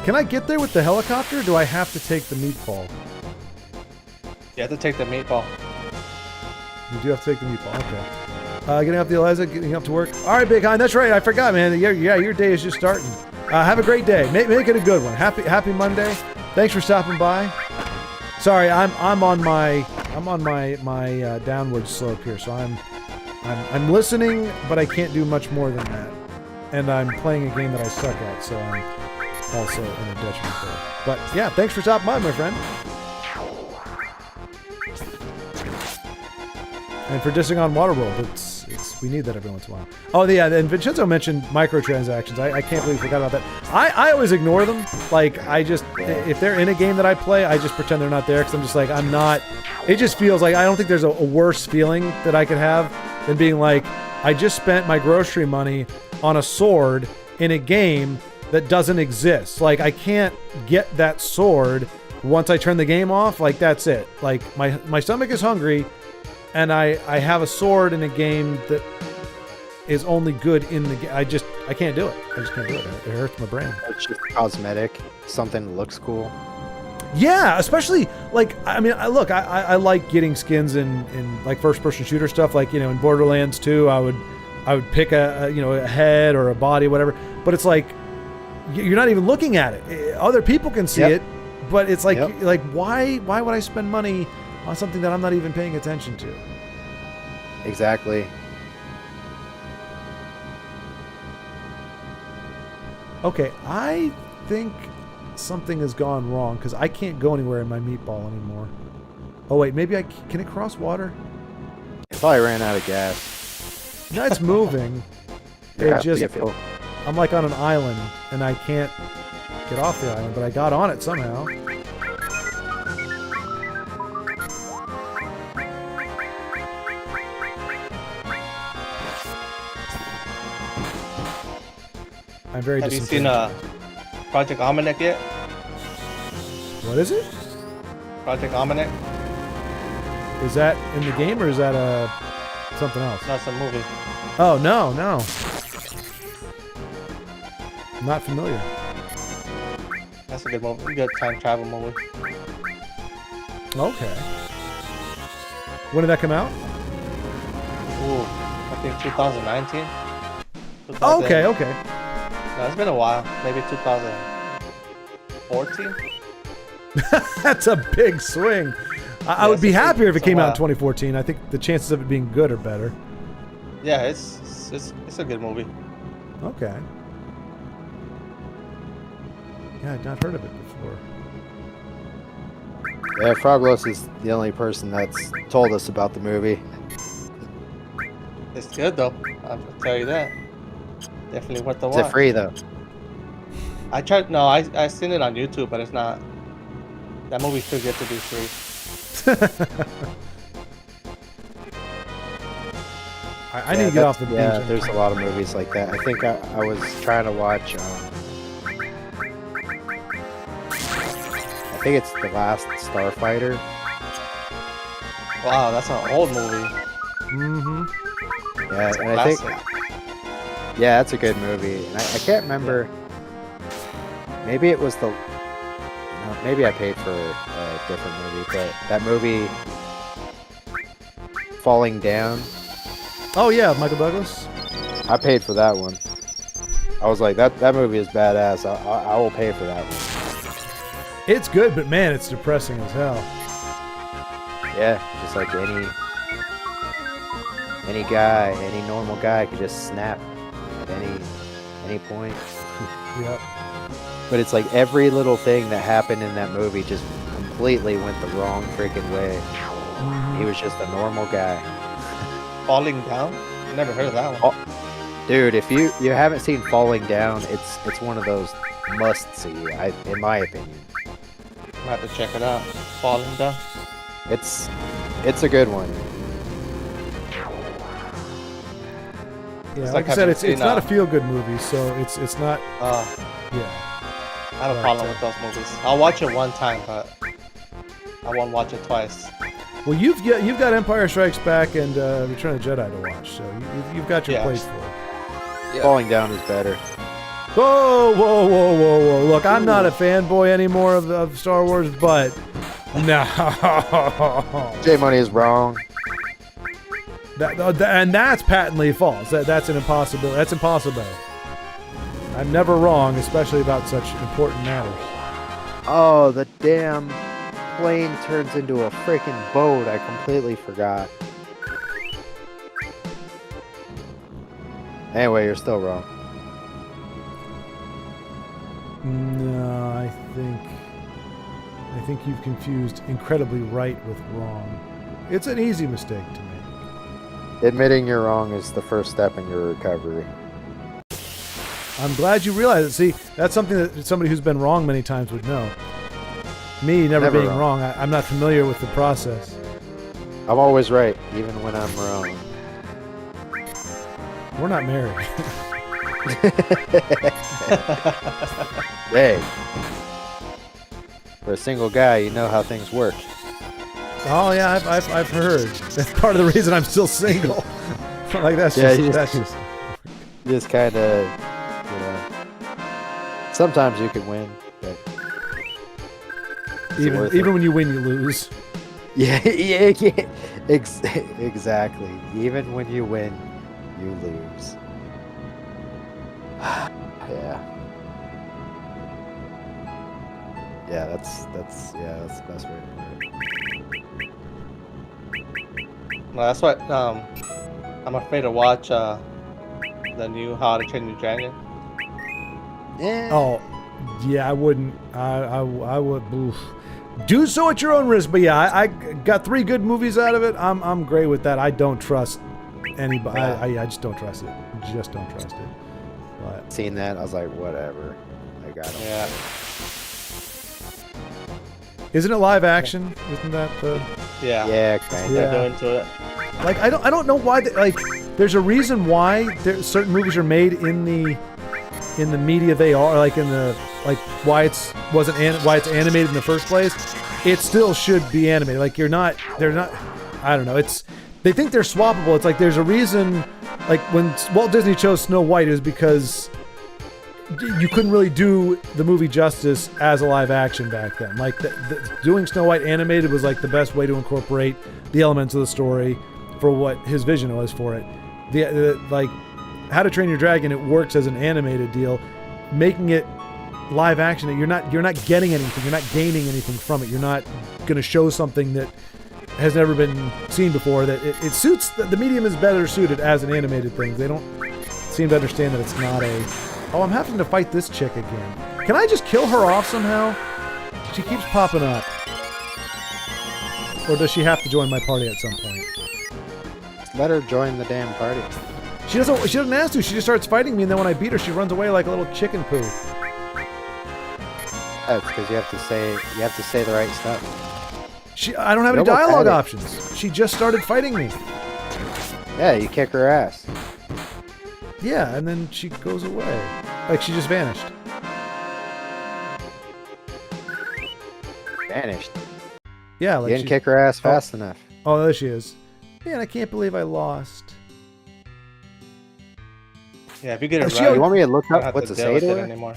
Can I get there with the helicopter, or do I have to take the meatball? You have to take the meatball. You do have to take the meatball. Okay. Getting up the Eliza, getting up to work. All right, Big Hein. That's right. I forgot, man. Yeah, your day is just starting. Have a great day. Make it a good one. Happy Monday. Thanks for stopping by. Sorry, I'm on my downward slope here, so I'm listening, but I can't do much more than that. And I'm playing a game that I suck at, so I'm also in a detriment there. But yeah, thanks for stopping by, my friend. And for dissing on Waterworld, it's we need that every once in a while. Oh yeah, and Vincenzo mentioned microtransactions. I can't believe I forgot about that. I always ignore them. Like if they're in a game that I play, I just pretend they're not there because I'm just like I'm not. It just feels like I don't think there's a worse feeling that I could have than being like I just spent my grocery money on a sword in a game that doesn't exist. Like I can't get that sword once I turn the game off. Like that's it. Like my stomach is hungry. And I have a sword in a game that is only good in the game. I can't do it. I just can't do it. It hurts my brain. It's just cosmetic. Something that looks cool. Yeah, especially like I mean, I like getting skins in like first-person shooter stuff. Like in Borderlands 2, I would pick a head or a body, whatever. But it's like you're not even looking at it. Other people can see it, but it's like why would I spend money on something that I'm not even paying attention to? Exactly. Okay, I think something has gone wrong because I can't go anywhere in my meatball anymore. Oh wait, maybe can it cross water? It probably ran out of gas. No, it's moving. I'm like on an island and I can't get off the island, but I got on it somehow. I'm very Have you disappointed. seen Project Almanac yet? What is it? Project Almanac? Is that in the game or is that something else? That's a movie. Oh, no. Not familiar. That's a good movie. Good time travel movie. Okay. When did that come out? Ooh, I think 2019. Oh, okay. No, it's been a while. Maybe 2014. That's a big swing. I would be happier if it came out in while. 2014. I think the chances of it being good are better. Yeah, it's a good movie. Okay. Yeah, I'd not heard of it before. Yeah, Froglos is the only person that's told us about the movie. It's good though. I'll tell you that. Definitely worth the Is watch. it free though? I tried. No, I seen it on YouTube, but it's not. That movie's too good to be free. I need to get off the Yeah, beach. there's a lot of movies like that. I think I was trying to watch. I think it's The Last Starfighter. Wow, that's an old movie. Mm-hmm. Yeah, It's a and I think classic. yeah, that's a good movie. And I can't remember. Maybe it was the. No, maybe I paid for a different movie, but that movie, Falling Down, Oh yeah, Michael Douglas. I paid for that one. I was like, that movie is badass. I will pay for that one. It's good, but man, it's depressing as hell. Yeah, just like any guy, any normal guy could just snap at any point. Yep. But it's like every little thing that happened in that movie just completely went the wrong freaking way. He was just a normal guy. Falling Down? I never heard of that one. Oh, dude, if you haven't seen Falling Down, it's one of those must see. In my opinion, I have to check it out. Falling Down. it's a good one. Yeah, It's like like I said, having it's seen, not a feel good movie, so it's not. Yeah. I have a problem with those movies. I'll watch it one time, but I won't watch it twice. Well, you've got Empire Strikes Back and Return of the Jedi to watch, so you've got your Yeah. plate full. Yeah. Falling Down is better. Whoa, whoa, whoa, whoa, whoa! Look, I'm not a fanboy anymore of Star Wars, but no. J Money is wrong. And that's patently false. That's an impossibility. That's impossible. I'm never wrong, especially about such important matters. Oh, the damn plane turns into a freaking boat. I completely forgot. Anyway, you're still wrong. No, I think you've confused incredibly right with wrong. It's an easy mistake to make. Admitting you're wrong is the first step in your recovery. I'm glad you realize it. See, that's something that somebody who's been wrong many times would know. Me never being wrong, I'm not familiar with the process. I'm always right, even when I'm wrong. We're not married. Hey, for a single guy, you know how things work. Oh yeah, I've heard. That's part of the reason I'm still single. Like that's Yeah, just you that's just. Just kind of, you know. Sometimes you can win, but worth Even it? when you win, you lose. yeah, exactly. Even when you win, you lose. Yeah. Yeah, that's the best way to put it. No, that's what I'm afraid to watch the new How to Train Your Dragon. Yeah. Oh, yeah, I wouldn't. I would. Oof. Do so at your own risk. But yeah, I got 3 good movies out of it. I'm great with that. I don't trust anybody. Yeah. I just don't trust it. Just don't trust it. But Seeing that, I was like, whatever. Like, I don't. Yeah. isn't it live action? Isn't that the? Yeah. Yeah, kind of. Yeah. They're doing to it. Like I don't know why. There's a reason why certain movies are made in the media they are, like in the why it's animated in the first place. It still should be animated. Like they're not. I don't know. They think they're swappable. It's like there's a reason. Like when Walt Disney chose Snow White is because you couldn't really do the movie justice as a live action back then. Like doing Snow White animated was like the best way to incorporate the elements of the story for what his vision was for it. Like How to Train Your Dragon, it works as an animated deal. Making it live action, you're not getting anything. You're not gaining anything from it. You're not going to show something that has never been seen before. That it suits the medium is better suited as an animated thing. They don't seem to understand that it's not a. Oh, I'm having to fight this chick again. Can I just kill her off somehow? She keeps popping up. Or does she have to join my party at some point? Let her join the damn party. She doesn't ask to. She just starts fighting me, and then when I beat her, she runs away like a little chicken poo. That's because you have to say the right stuff. I don't have any Double dialogue edit. options. She just started fighting me. Yeah, you kick her ass. Yeah, and then she goes away. Like she just vanished. vanished. Yeah, You like didn't kick her ass fast enough. Oh, there she is. Man, I can't believe I lost. Yeah, if you get it She- right, You want me to look you don't up have what to to deal say with to it her? anymore.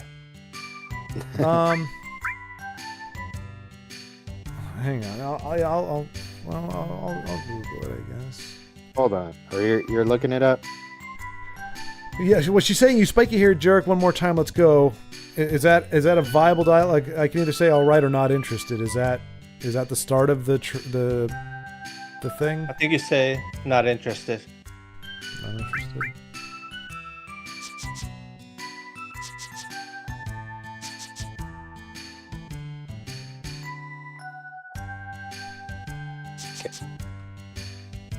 Hang on. I'll Google it, I guess. Hold on. Or you're looking it up? Yeah, what she's saying, you spiky haired jerk, one more time, let's go. Is that a viable dial? Like, I can either say all right or not interested. Is that the start of the thing? I think you say not interested. Not interested.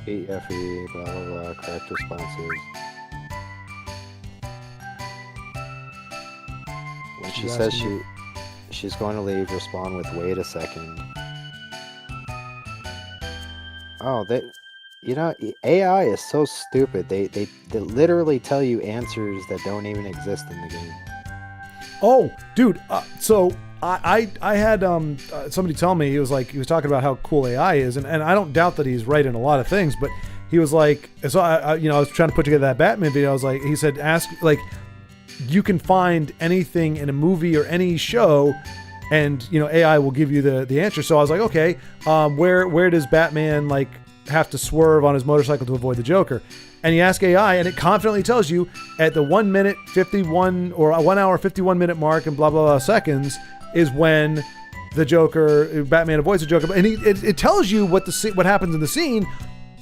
EFE, blah, blah, blah, correct responses. When she She's says asking she's going to leave, respond with wait a second. Oh, AI is so stupid. They literally tell you answers that don't even exist in the game. Oh, dude. So I had somebody tell me, he was talking about how cool AI is, and I don't doubt that he's right in a lot of things, but he was like, so I was trying to put together that Batman video. I was like, he said, ask, like, you can find anything in a movie or any show, and AI will give you the answer. So I was like, okay, where does Batman like have to swerve on his motorcycle to avoid the Joker? And you ask AI, and it confidently tells you at the 1 minute 51 or 1 hour 51 minute mark and blah blah blah seconds is when Batman avoids the Joker. And it tells you what happens in the scene,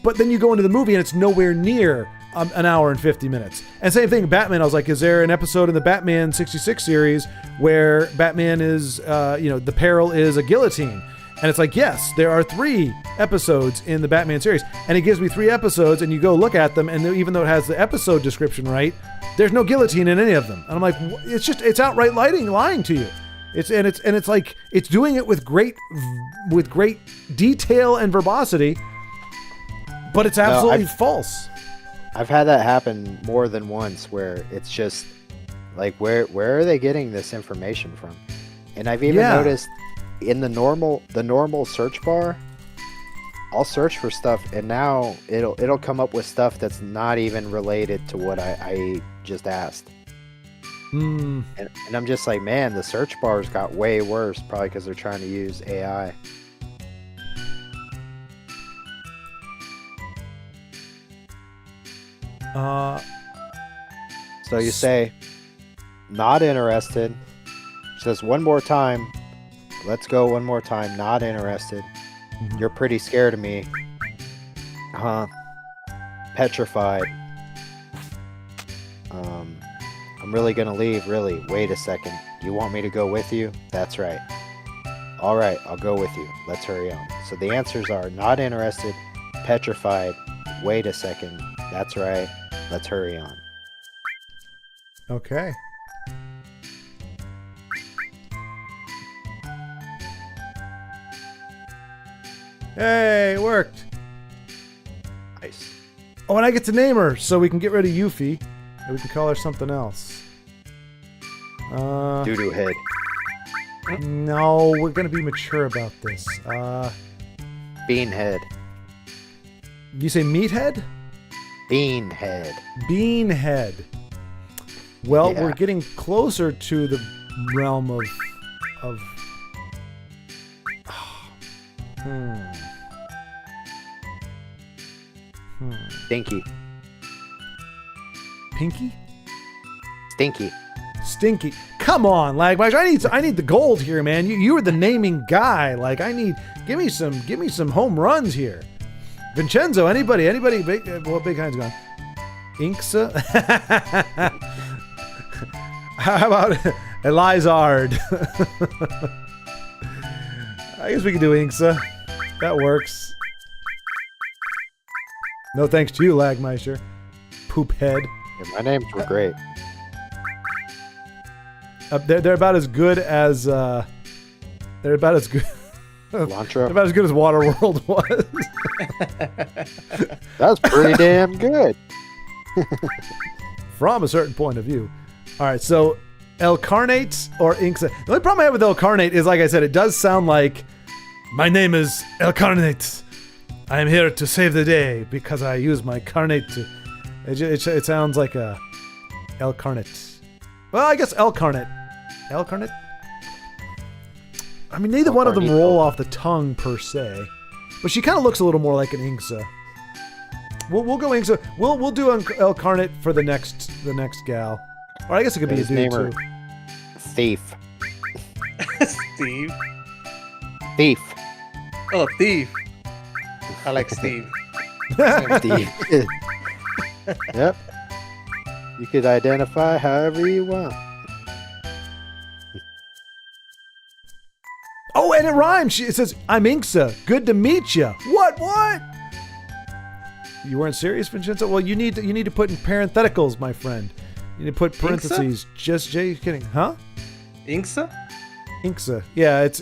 but then you go into the movie and it's nowhere near an hour and 50 minutes. And same thing, Batman. I was like, is there an episode in the Batman 66 series where Batman is, the peril is a guillotine? And it's like, yes, there are 3 episodes in the Batman series. And it gives me 3 episodes, and you go look at them, and even though it has the episode description right, there's no guillotine in any of them. And I'm like, it's outright lying to you. It's like, it's doing it with great detail and verbosity, but it's absolutely false. I've had that happen more than once where it's just like, where are they getting this information from? And I've even noticed in the normal search bar, I'll search for stuff, and now it'll come up with stuff that's not even related to what I just asked. And I'm just like, man, the search bars got way worse, probably because they're trying to use AI. So you say, not interested. Says one more time. Let's go one more time. Not interested. You're pretty scared of me. Huh? Petrified. I'm really gonna leave, really. Wait a second. You want me to go with you? That's right. All right, I'll go with you. Let's hurry on. So the answers are not interested, petrified, wait a second. That's right. Let's hurry on. Okay. Hey, it worked. Nice. Oh, and I get to name her, so we can get rid of Yuffie, and we can call her something else. Doo-doo head. No, we're gonna be mature about this. Beanhead. You say meathead? Beanhead. Beanhead. Well, Yeah. we're getting closer to the realm of Stinky. Pinky? Stinky. Stinky. Come on, Lagbash. I need the gold here, man. You were the naming guy. Like, give me some home runs here. Vincenzo, anybody big, Big Hind's gone. Inksa? How about Elizard? I guess we can do Inksa. That works. No thanks to you, Lagmeister. Poop head. Yeah, my names were great. They're about as good as they're about as good. Elantra. They're about as good as Waterworld was. That's pretty damn good. From a certain point of view. All right, so El Carnate or Inksa. The only problem I have with El Carnate is, like I said, it does sound like My name is El Carnate. I am here to save the day because I use my carnate to... It sounds like a... El Carnate. Well, I guess El Carnate. El Carnate? I mean, neither one of them roll off the tongue per se. But she kind of looks a little more like an Inksa. We'll go Inksa. We'll do El Carnate for the next gal. Or I guess it could be a dude too. Thief. Steve. Thief. Oh, Thief. I like Steve. Thief. Yep. You could identify however you want. Oh, and it rhymes. It says, I'm Inksa. Good to meet you. What? You weren't serious, Vincenzo? Well, you need to put in parentheticals, my friend. You need to put parentheses. Inksa? Just Jay kidding. Huh? Inksa? Inksa. Yeah, it's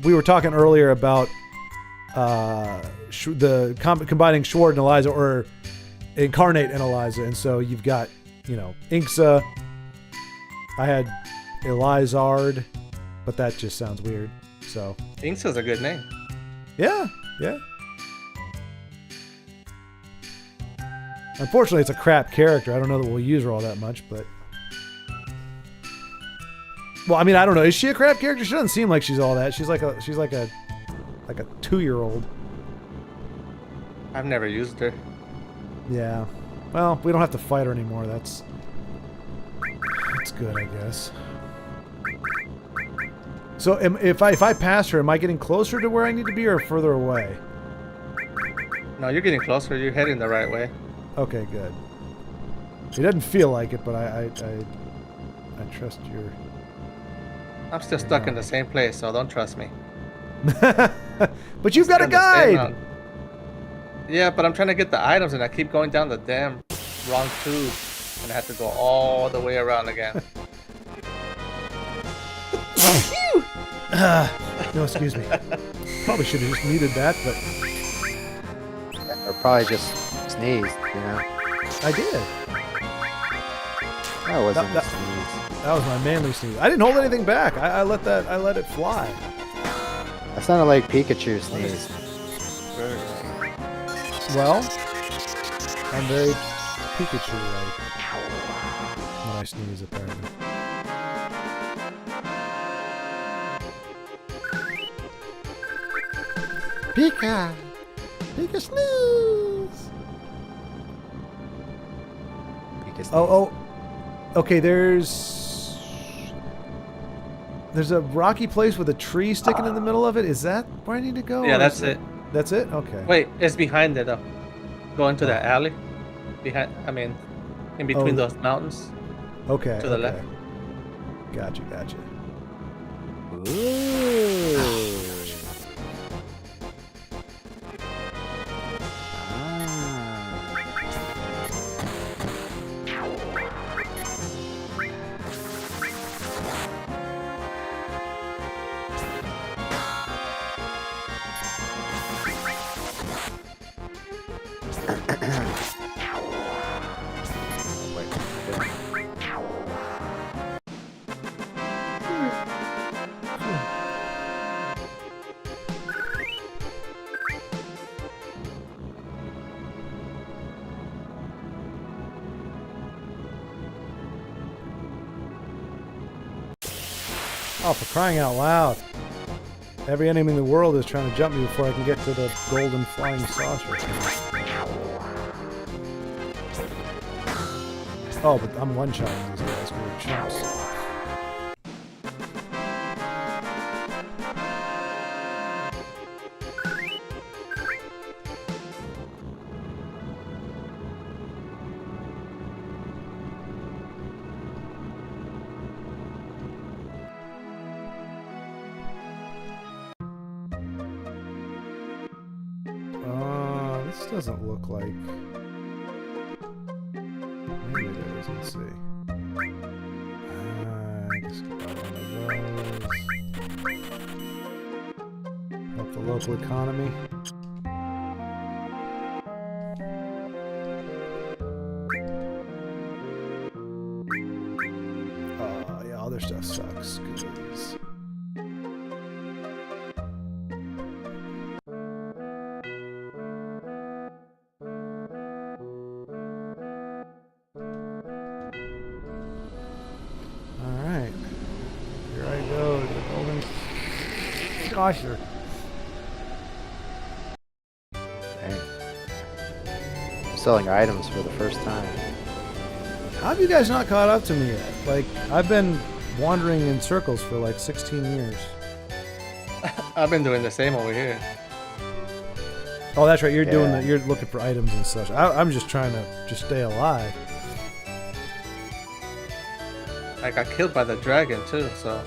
we were talking earlier about combining Schwart and Eliza, or Incarnate and Eliza, and so you've got, Inksa. I had Elizard, but that just sounds weird. So Inksa's a good name. Yeah. Unfortunately, it's a crap character. I don't know that we'll use her all that much, but... Well, I mean, I don't know. Is she a crap character? She doesn't seem like she's all that. She's like a 2-year-old. I've never used her. Yeah. Well, we don't have to fight her anymore. That's good, I guess. So, if I pass her, am I getting closer to where I need to be or further away? No, you're getting closer. You're heading the right way. Okay, good. It doesn't feel like it, but I trust your... I'm still stuck in the same place, so don't trust me. But you've got a guide! Yeah, but I'm trying to get the items, and I keep going down the damn wrong tube, and I have to go all the way around again. No, excuse me. Probably should have just muted that, but... Or probably just sneezed, I did. That wasn't a sneeze. That was my manly sneeze. I didn't hold anything back. I let it fly. That sounded like Pikachu sneeze. Well, I'm very Pikachu-like when I sneeze, apparently. Pika sneeze. Oh. Okay, there's a rocky place with a tree sticking in the middle of it. Is that where I need to go? Yeah, that's it. That's it? Okay. Wait, it's behind it though. Go into that alley. In between those mountains. Okay. To the left. Gotcha. Ooh. Oh, for crying out loud. Every enemy in the world is trying to jump me before I can get to the golden flying saucer. Oh, but I'm one-shotting these guys. We're chumps. This doesn't look like... Maybe it is. Let's see. I guess buy one of those. Help the local economy. Yeah, all their stuff sucks. 'Cause saucer. Dang. Selling items for the first time. How have you guys not caught up to me yet? Like, I've been wandering in circles for like 16 years. I've been doing the same over here. Oh, that's right. You're doing Yeah. that. You're looking for items and such. I'm just trying to just stay alive. I got killed by the dragon too, so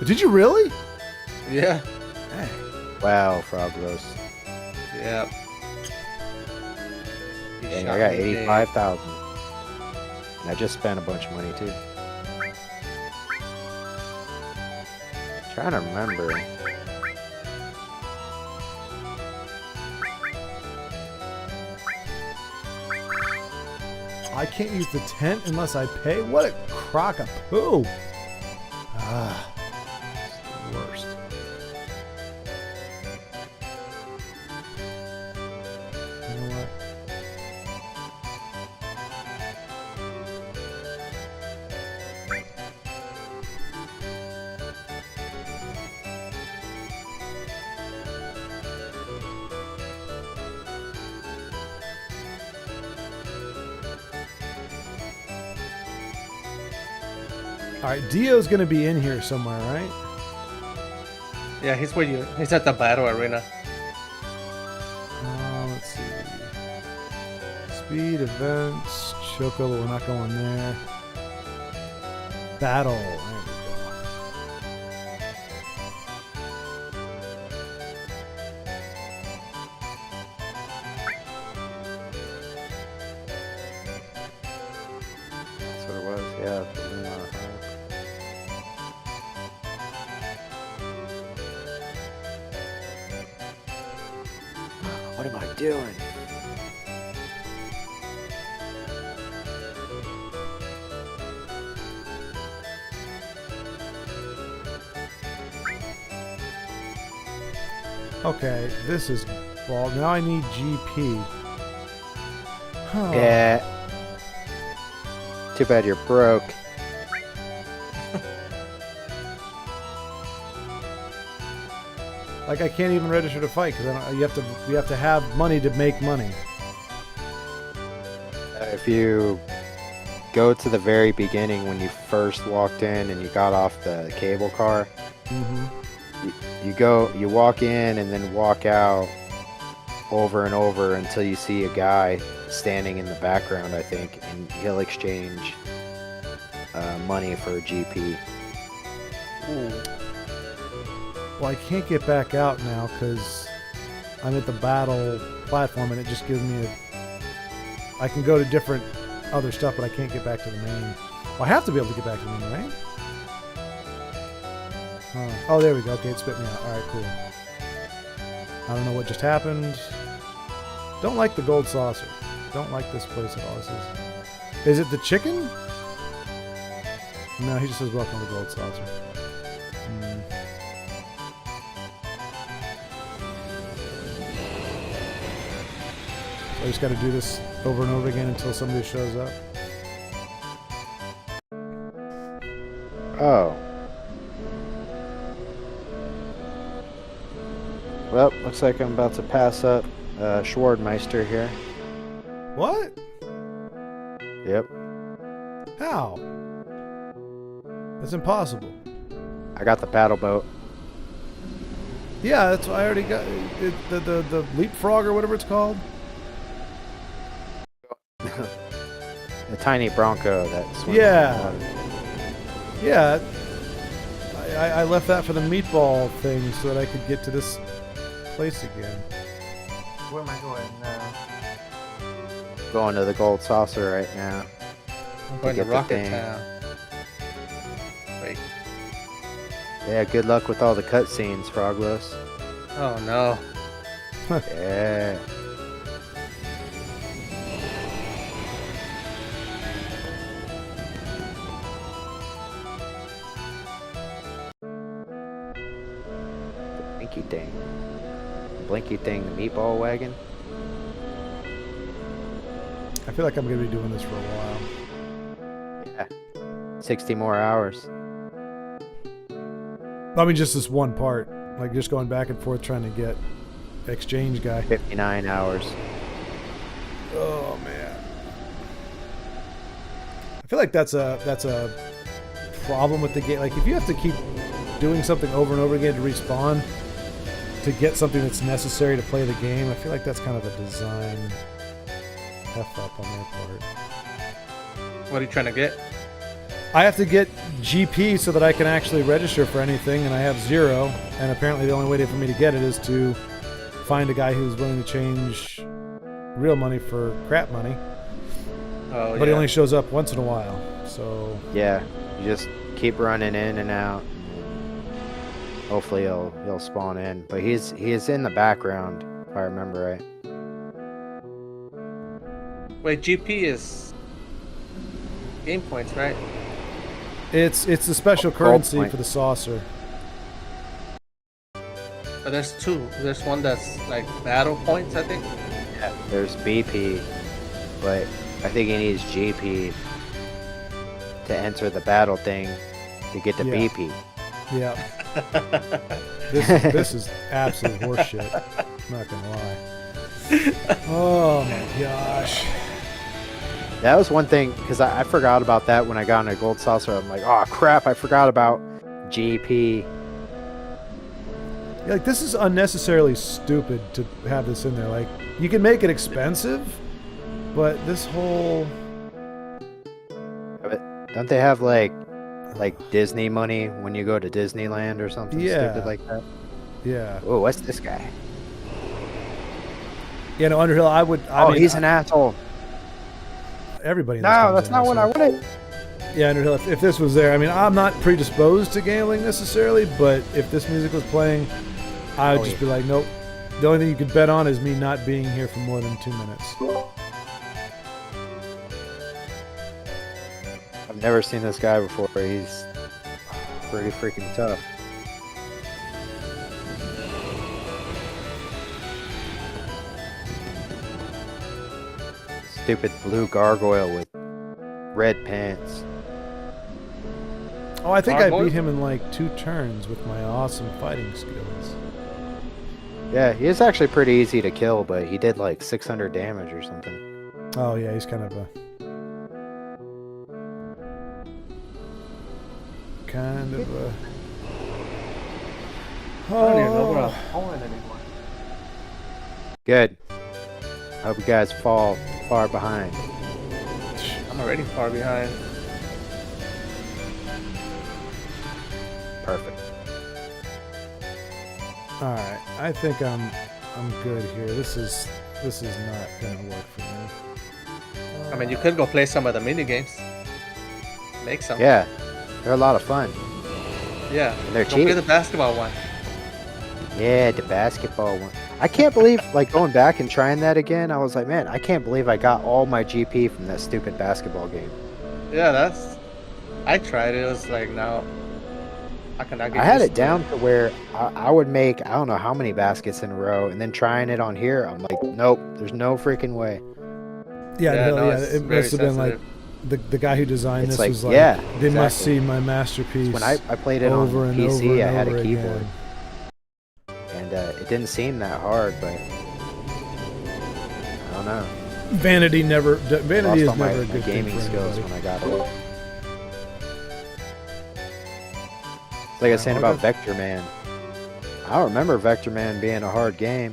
Did you really? yeah. Hey. Wow, Froglos. Yeah. He Dang, shot I got me dead. 85,000. And I just spent a bunch of money too. Trying to remember. I can't use the tent unless I pay? What a crock of poo. Ah, it's the worst. You know what? All right, Dio's gonna be in here somewhere, right? Yeah, he's where you. He's at the battle arena. Let's see. Speed, events, Choco, but we're not going there. Battle. There we go. That's what it was. Yeah, the Luna Hub. What am I doing? Okay, this is ball. Now I need GP. Huh. Yeah. Too bad you're broke. Like I can't even register to fight because you have to have money to make money. If you go to the very beginning when you first walked in and you got off the cable car, Mm-hmm. you walk in and then walk out over and over until you see a guy standing in the background, I think, and he'll exchange money for GP. Ooh. Well, I can't get back out now because I'm at the battle platform and it just gives me I can go to different other stuff, but I can't get back to the main. Well, I have to be able to get back to the main, right? Oh, there we go. Okay, it spit me out. All right, cool. I don't know what just happened. Don't like the gold saucer. Don't like this place at all. Is it the chicken? No, he just says welcome to the gold saucer. Hmm. I just got to do this over and over again until somebody shows up. Oh. Well, looks like I'm about to pass up Schwardmeister here. What? Yep. How? That's impossible. I got the paddle boat. Yeah, that's what I already got. The leapfrog or whatever it's called. The tiny Bronco that swims Yeah. in the water. Yeah. I left that for the meatball thing so that I could get to this place again. Where am I going now? Going to the gold saucer right now. I'm going to get the Rocket thing. Town. Wait. Yeah, good luck with all the cutscenes, Froglos. Oh no. Yeah. Blinky thing. Blinky thing, the meatball wagon. I feel like I'm going to be doing this for a while. Yeah. 60 more hours. I mean, just this one part. Like just going back and forth trying to get exchange guy. 59 hours. Oh man. I feel like that's a problem with the game. Like if you have to keep doing something over and over again to respawn to get something that's necessary to play the game, I feel like that's kind of a design F up on their part. What are you trying to get? I have to get GP so that I can actually register for anything, and I have 0. And apparently the only way for me to get it is to find a guy who's willing to change real money for crap money. Oh, but he only shows up once in a while. So yeah, you just keep running in and out. Hopefully he'll spawn in, but he is in the background if I remember right. Wait, GP is game points, right? it's the special currency for the saucer. But there's 2. There's one that's like battle points, I think. Yeah, there's BP, but I think he needs GP to enter the battle thing to get the BP. Yeah. This is absolute horseshit. I'm not gonna lie. Oh my gosh. That was one thing, because I forgot about that when I got into Gold Saucer. I'm like, oh crap, I forgot about GP. Like, this is unnecessarily stupid to have this in there. Like, you can make it expensive, but this whole... Don't they have, like Disney money when you go to Disneyland or something stupid like that? Yeah. Oh, what's this guy? Yeah, no, Underhill, I mean, he's an asshole. Everybody in this No, game's that's an not what I asshole. wanted. Yeah, Underhill, if this was there, I mean, I'm not predisposed to gambling necessarily, but if this music was playing, I would just be like, nope. The only thing you could bet on is me not being here for more than 2 minutes. I've never seen this guy before. He's pretty freaking tough. Stupid blue gargoyle with red pants. Oh, I think I beat him in like 2 turns with my awesome fighting skills. Yeah, he is actually pretty easy to kill, but he did like 600 damage or something. Oh yeah, he's kind of a... I don't even know where I'm falling anymore. Good. I hope you guys fall far behind. I'm already far behind. Perfect. All right, I think I'm good here. This is not gonna work for me. I mean, you could go play some of the mini games. Make some. Yeah, they're a lot of fun. Yeah. And they're Go cheap. play the basketball one. Yeah, the basketball one. I can't believe, like, going back and trying that again, I was like, man, I can't believe I got all my GP from that stupid basketball game. Yeah, I tried it. It was like, no. I cannot get I had used it to down to where I would make, I don't know how many baskets in a row, and then trying it on here, I'm like, nope, there's no freaking way. Yeah, no, it must have been like the guy who designed It's this like, was like, yeah, they must exactly. see my masterpiece. When I played it over on and PC, over and I had over a keyboard. again. And it didn't seem that hard, but I don't know. Vanity Lost is all never my a good thing gaming for skills anybody. when I got it. It's like I was saying about Vector Man. I don't remember Vector Man being a hard game.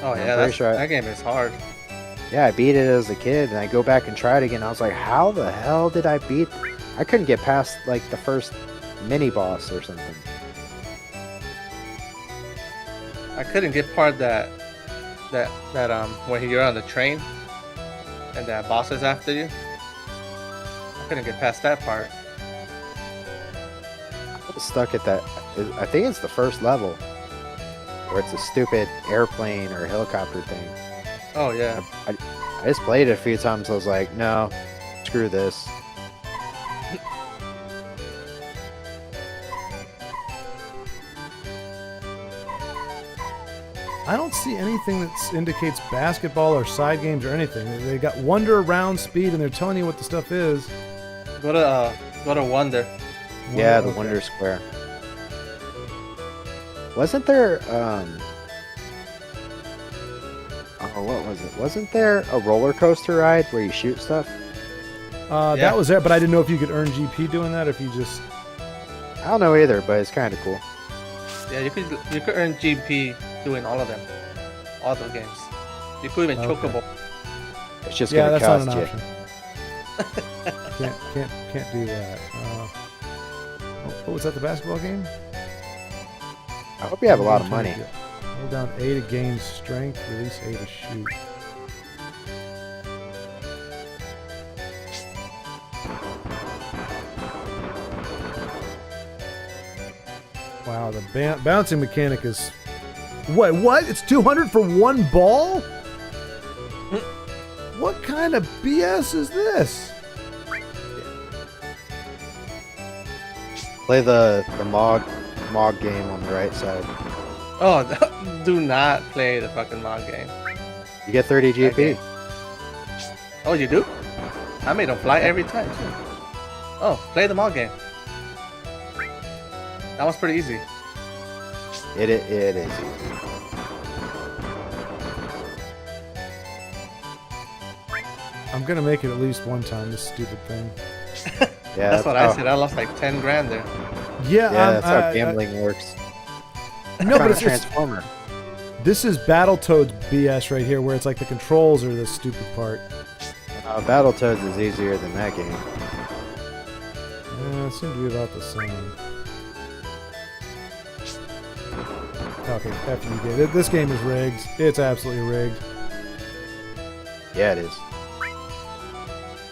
Oh I'm yeah, pretty sure that game is hard. Yeah, I beat it as a kid, and I go back and try it again. I was like, how the hell did I beat? I couldn't get past like the first mini boss or something. I couldn't get part that when you're on the train and that boss is after you. I couldn't get past that part. I was stuck at that. I think it's the first level where it's a stupid airplane or helicopter thing. Oh yeah. I just played it a few times. I was like, no, screw this. I don't see anything that indicates basketball or side games or anything. They got Wonder Round Speed, and they're telling you what the stuff is. Go to Wonder. Yeah, the Okay. Wonder Square. Wasn't there oh, what was it? Wasn't there a roller coaster ride where you shoot stuff? Yeah. That was there, but I didn't know if you could earn GP doing that, or if you just... I don't know either, but it's kind of cool. Yeah, you could earn GP doing all of them, all the games. You could even Okay. chocobo. It's just Yeah, gonna that's not cost an you. option. Can't do that. What was that, the basketball game? I hope you have a lot of money. Hold down A to gain strength, release A to shoot. Wow, the bouncing mechanic is... What? It's 200 for one ball? What kind of BS is this? Play the Mog game on the right side. Oh, do not play the fucking mod game. You get 30 GP. Okay. Oh, you do? I made them fly every time too. Oh, play the mod game. That was pretty easy. It is easy. I'm gonna make it at least one time, this stupid thing. Yeah, That's what I how- said. I lost like 10 grand there. Yeah, Yeah, that's how gambling works. No, but Kind of it's Transformer. this is Battletoads BS right here, where it's like the controls are the stupid part. Battletoads is easier than that game. It seemed to be about the same. Okay, after you get it. This game is rigged. It's absolutely rigged. Yeah, it is.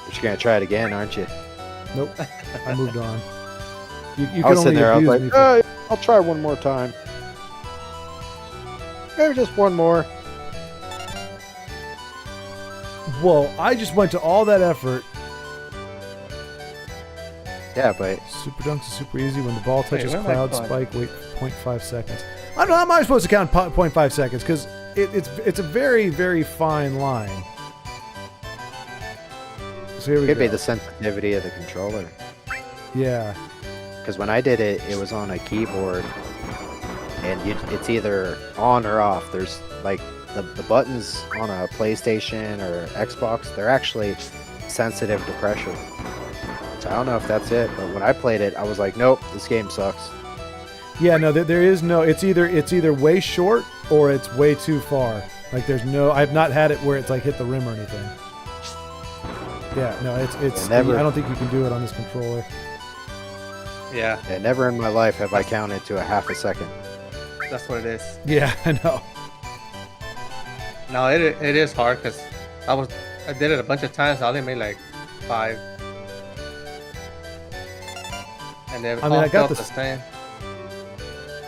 But you're gonna try it again, aren't you? Nope. I moved on. You I can was only sitting there. I was abuse like, me for... I'll try one more time. Maybe just one more. Whoa, I just went to all that effort. Yeah, but Super dunks is super easy. When the ball touches where am I cloud going? spike, wait 0.5 seconds. I don't know, how am I supposed to count 0.5 seconds? Because it's a very, very fine line. So here we could go. be the sensitivity of the controller. Yeah. Because when I did it, it was on a keyboard, and it's either on or off. There's like the buttons on a PlayStation or Xbox. They're actually sensitive to pressure. So I don't know if that's it, but when I played it, I was like, nope, this game sucks. Yeah, no, there is no. It's either way short or it's way too far. Like there's no. I've not had it where it's like hit the rim or anything. Yeah, no, it's. Never. I don't think you can do it on this controller. Yeah, And never in my life have I counted to a half a second. that's what it is. Yeah, I know. No, it is hard because I did it a bunch of times. I only made like 5. And then I mean, I got the this- same.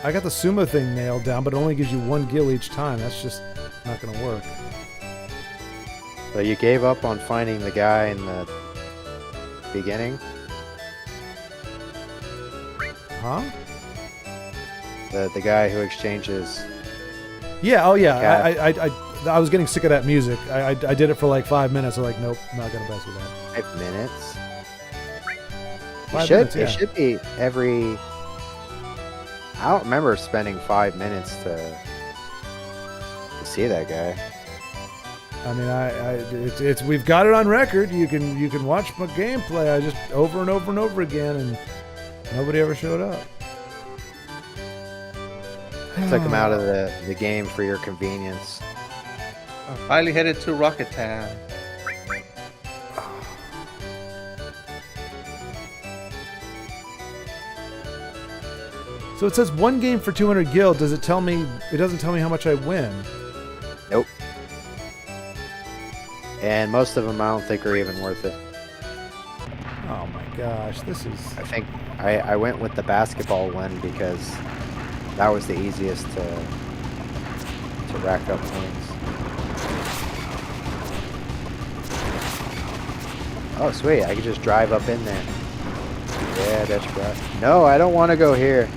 I got the sumo thing nailed down, but it only gives you 1 gil each time. That's just not gonna work. So you gave up on finding the guy in the beginning? Huh? The guy who exchanges. Yeah. Oh, yeah. Okay. I was getting sick of that music. I did it for like 5 minutes. I'm like, nope, not gonna mess with that. 5 minutes? 5 minutes, yeah. It should be every. I don't remember spending 5 minutes to see that guy. I mean, it's we've got it on record. You can watch my gameplay. I just over and over and over again, and nobody ever showed up. Took him out of the game for your convenience. I finally headed to Rocket Town. So it says 1 game for 200 gil. Does it tell me? It doesn't tell me how much I win. Nope. And most of them I don't think are even worth it. Oh my gosh, this is. I think I went with the basketball one because that was the easiest to rack up points. Oh sweet, I could just drive up in there. Yeah, that's right. No, I don't want to go here.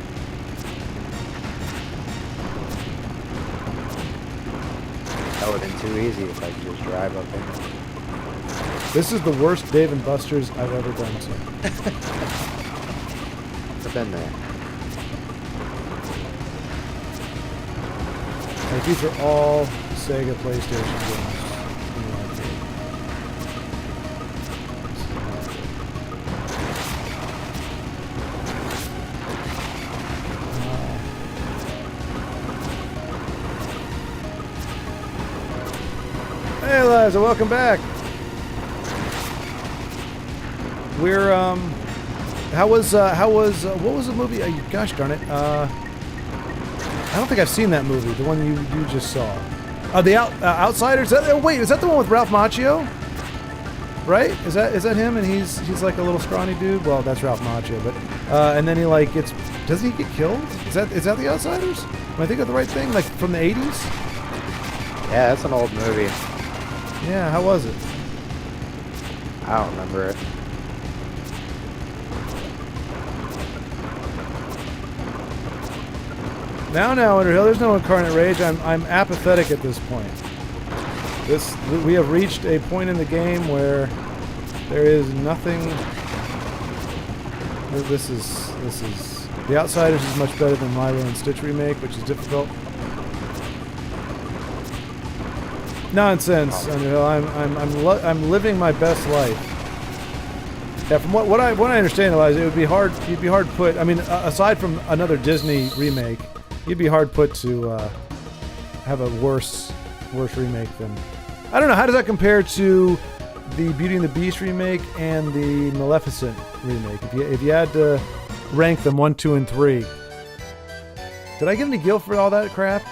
That would have been too easy if I could just drive up in there. This is the worst Dave and Buster's I've ever been to. I've been there. Like, these are all Sega PlayStation games. Hey Eliza, welcome back. We're how was what was the movie? Gosh darn it. I don't think I've seen that movie, the one you just saw. The Outsiders. Wait, is that the one with Ralph Macchio? Right? Is that him? And he's like a little scrawny dude. Well, that's Ralph Macchio, but and then he like gets. Doesn't he get killed? Is that the Outsiders? Am I thinking of the right thing? Like from the 80s? Yeah, that's an old movie. Yeah, how was it? I don't remember it. Now, Underhill, there's no incarnate rage. I'm apathetic at this point. We have reached a point in the game where there is nothing. This is The Outsiders is much better than Milo and Stitch remake, which is difficult. Nonsense, Underhill. I'm living my best life. Yeah, from what I understand, Eliza, it would be hard. You'd be hard put. I mean, aside from another Disney remake, you'd be hard put to have a worse remake than. I don't know. How does that compare to the Beauty and the Beast remake and the Maleficent remake? If you had to rank them 1, 2, and 3, did I get any guilt for all that crap?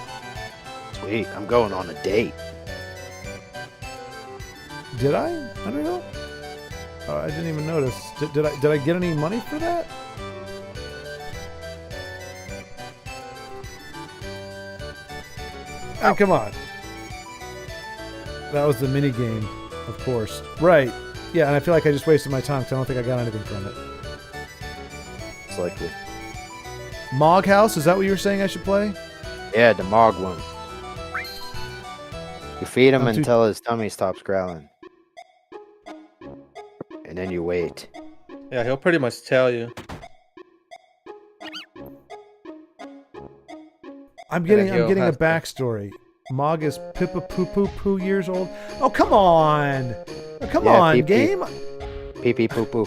Sweet, I'm going on a date. Did I? I don't know. Oh, I didn't even notice. Did I get any money for that? Oh, come on. That was the mini game, of course. Right. Yeah, and I feel like I just wasted my time because I don't think I got anything from it. It's likely. Mog House? Is that what you were saying I should play? Yeah, the Mog one. You feed him until his tummy stops growling. And then you wait. Yeah, he'll pretty much tell you. I'm getting a backstory. Mog is Pippa Poo Poo Poo years old. Oh, come on! Oh, come on, pee-pee. game! Pee pee poo poo.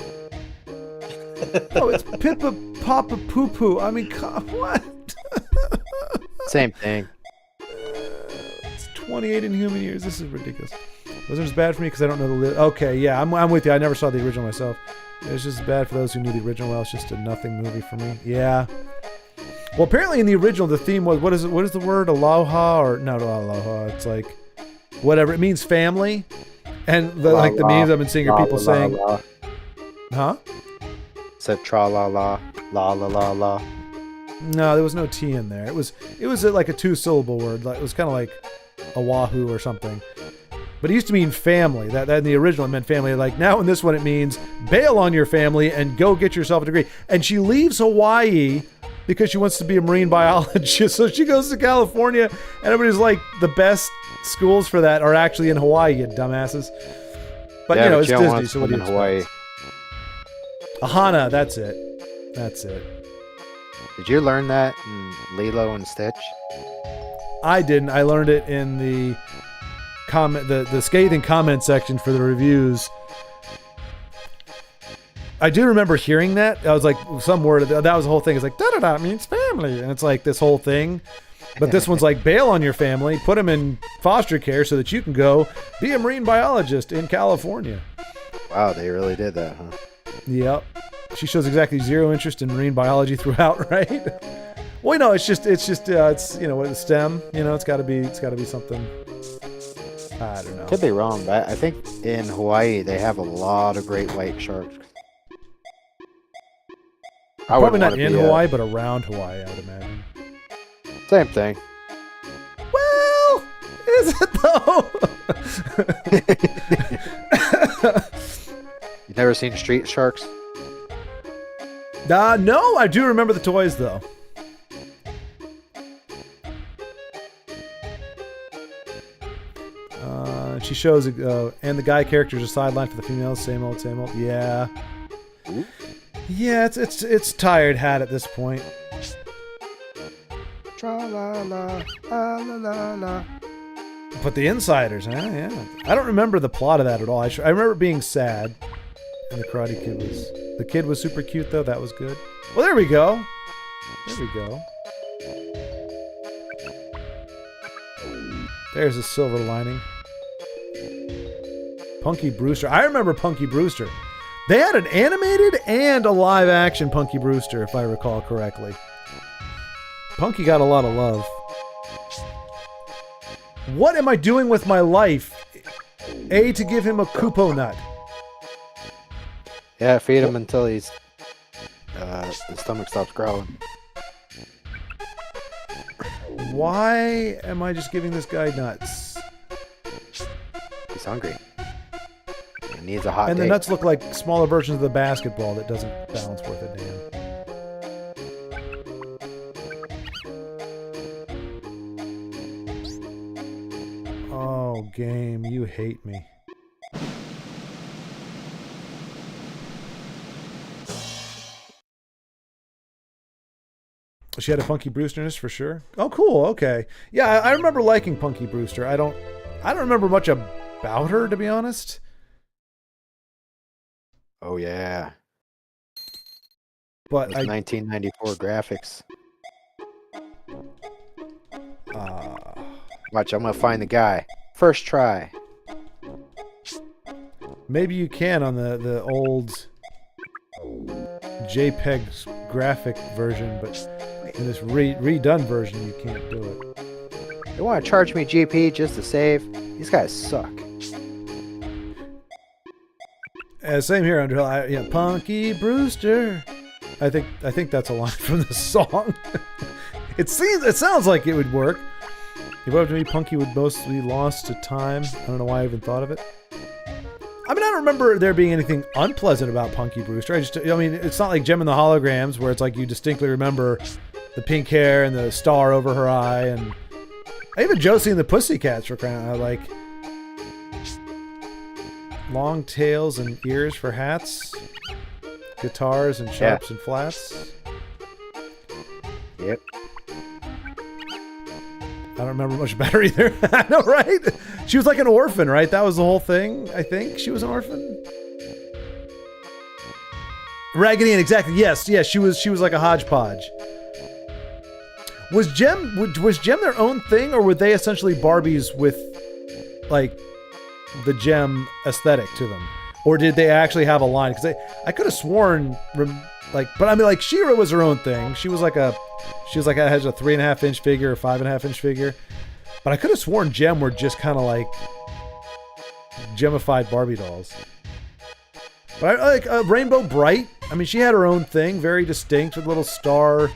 Oh, it's Pippa Papa Poo Poo. I mean, what? Same thing. It's 28 inhuman years. This is ridiculous. Wasn't as bad for me because I don't know the. Okay, yeah, I'm with you. I never saw the original myself. It's just bad for those who knew the original. Well, it's just a nothing movie for me. Yeah. Well, apparently in the original, the theme was what is the word? Aloha or no, not aloha. It's like whatever. It means family. And the memes I've been seeing are people saying, huh? Said tra la la la la la la. No, there was no T in there. It was like a 2-syllable word. Like it was kind of like Oahu or something. But it used to mean family. That in the original it meant family. Like now in this one it means bail on your family and go get yourself a degree. And she leaves Hawaii because she wants to be a marine biologist. So she goes to California, and everybody's like, the best schools for that are actually in Hawaii, you dumbasses. But yeah, it's Disney, so what do you in Hawaii? Ahana, that's it. Did you learn that in Lilo and Stitch? I didn't. I learned it in the comment, the scathing comment section for the reviews. I do remember hearing that. I was like, some word, that was the whole thing. It's like, da-da-da means family. And it's like this whole thing. But this one's like, bail on your family, put them in foster care so that you can go be a marine biologist in California. Wow, they really did that, huh? Yep. She shows exactly zero interest in marine biology throughout, right? Well, no, it's STEM. It's got to be something. I don't know. Could be wrong, but I think in Hawaii they have a lot of great white sharks. Probably not in Hawaii, but around Hawaii, I would imagine. Same thing. Well, is it though? You've never seen street sharks? No, I do remember the toys though. She shows, and the guy characters are sidelined for the females. Same old. Yeah. Yeah, it's tired hat at this point. Tra la la la la la la. But the Insiders, huh? Yeah. I don't remember the plot of that at all. I remember it being sad. And the Karate Kid was... The kid was super cute, though. That was good. Well, there we go. There we go. There's a silver lining. Punky Brewster. I remember Punky Brewster. They had an animated and a live-action Punky Brewster, if I recall correctly. Punky got a lot of love. What am I doing with my life? A, to give him a Kupo nut. Yeah, feed him until his stomach stops growling. Why am I just giving this guy nuts? He's hungry. He needs a hot And the date. nuts look like smaller versions of the basketball that doesn't balance worth a damn. Oh, game, you hate me. She had a Punky Brewsterness for sure. Oh, cool. Okay, yeah, I remember liking Punky Brewster. I don't remember much about her, to be honest. Oh yeah. But Those 1994 graphics. Watch, I'm gonna find the guy. First try. Maybe you can on the old JPEG graphic version, but in this redone version, you can't do it. They want to charge me GP just to save. These guys suck. Same here, Underhill. Yeah, Punky Brewster. I think that's a line from the song. It sounds like it would work. If it were up to me, Punky would mostly lost to time. I don't know why I even thought of it. I mean, I don't remember there being anything unpleasant about Punky Brewster. I mean, it's not like Gem and the Holograms, where it's like you distinctly remember the pink hair and the star over her eye, and even Josie and the Pussycats were kind of like long tails and ears for hats, guitars and sharps and flats. Yep. I don't remember much about her either. I know, right? She was like an orphan, right? That was the whole thing, I think. She was an orphan. Raggedy Ann, exactly. Yes, she was like a hodgepodge. Was Gem their own thing, or were they essentially Barbies with like the Gem aesthetic to them? Or did they actually have a line? Because I could have sworn but I mean, like, She-Ra was her own thing. She was like has a 3.5-inch figure or 5.5-inch figure. But I could have sworn Gem were just kind of like gemified Barbie dolls. But I like Rainbow Bright. I mean, she had her own thing, very distinct, with little star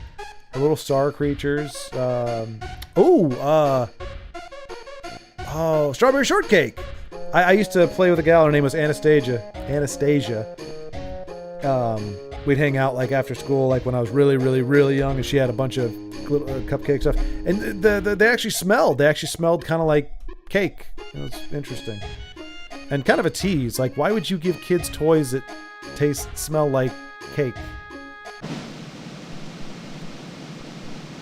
creatures. Strawberry Shortcake. I used to play with a gal. Her name was Anastasia. We'd hang out like after school, like when I was really, really, really young, and she had a bunch of little cupcake stuff. And they actually smelled. They actually smelled kind of like cake. It was interesting. And kind of a tease. Like, why would you give kids toys that smell like cake?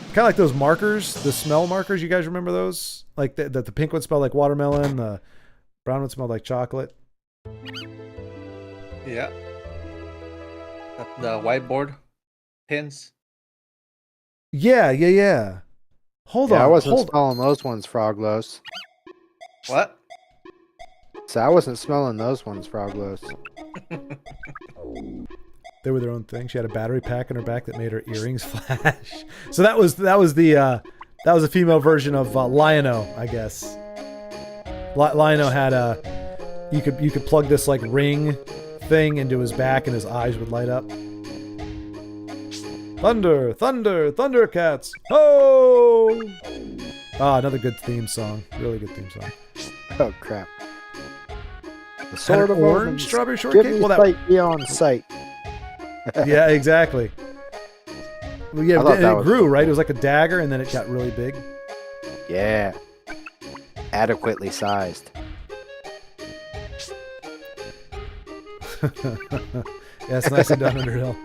Kind of like those markers, the smell markers. You guys remember those? Like the pink one smelled like watermelon. The brown one smelled like chocolate. Yeah. The whiteboard pins. Yeah. Hold on. I wasn't smelling those ones, Froglos. What? So I wasn't smelling those ones, Froglos. They were their own thing. She had a battery pack in her back that made her earrings flash. So that was a female version of Lion-O, I guess. Lion-O had you could plug this like ring thing into his back and his eyes would light up. Thunder, thunder, Thundercats! Ho! Another good theme song. Really good theme song. Oh crap! The Had sword an of orange omens, strawberry give shortcake. me Well, sight beyond sight. yeah, exactly. Well, yeah, I thought and that it was grew, cool. right? It was like a dagger, and then it got really big. Yeah, adequately sized. Yeah, it's nicely done, Underhill.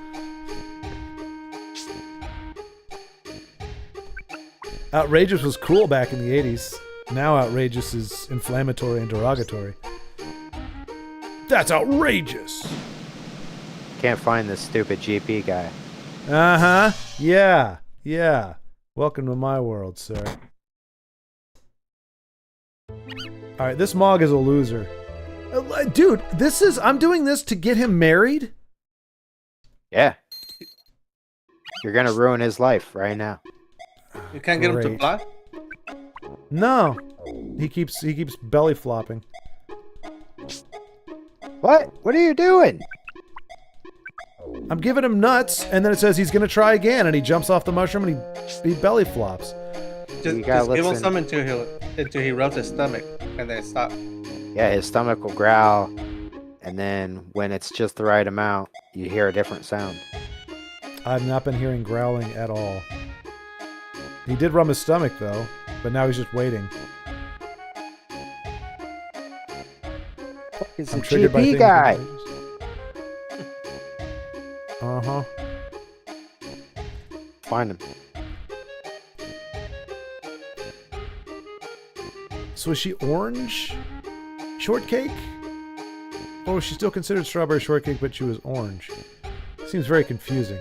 Outrageous was cool back in the 80s. Now outrageous is inflammatory and derogatory. That's outrageous. Can't find this stupid GP guy. Uh-huh. Yeah. Yeah. Welcome to my world, sir. Alright, this Mog is a loser. Dude, I'm doing this to get him married? Yeah. You're gonna ruin his life right now. You can't get him to Great. fly? No. He keeps belly flopping. What? What are you doing? I'm giving him nuts, and then it says he's gonna try again, and he jumps off the mushroom and he belly flops. Just give him some until he rubs his stomach, and then stop. Yeah, his stomach will growl, and then when it's just the right amount, you hear a different sound. I've not been hearing growling at all. He did rub his stomach though, but now he's just waiting. It's I'm a triggered by GP things guy. Uh-huh. Find him. So is she orange shortcake? Or is she still considered strawberry shortcake, but she was orange? Seems very confusing.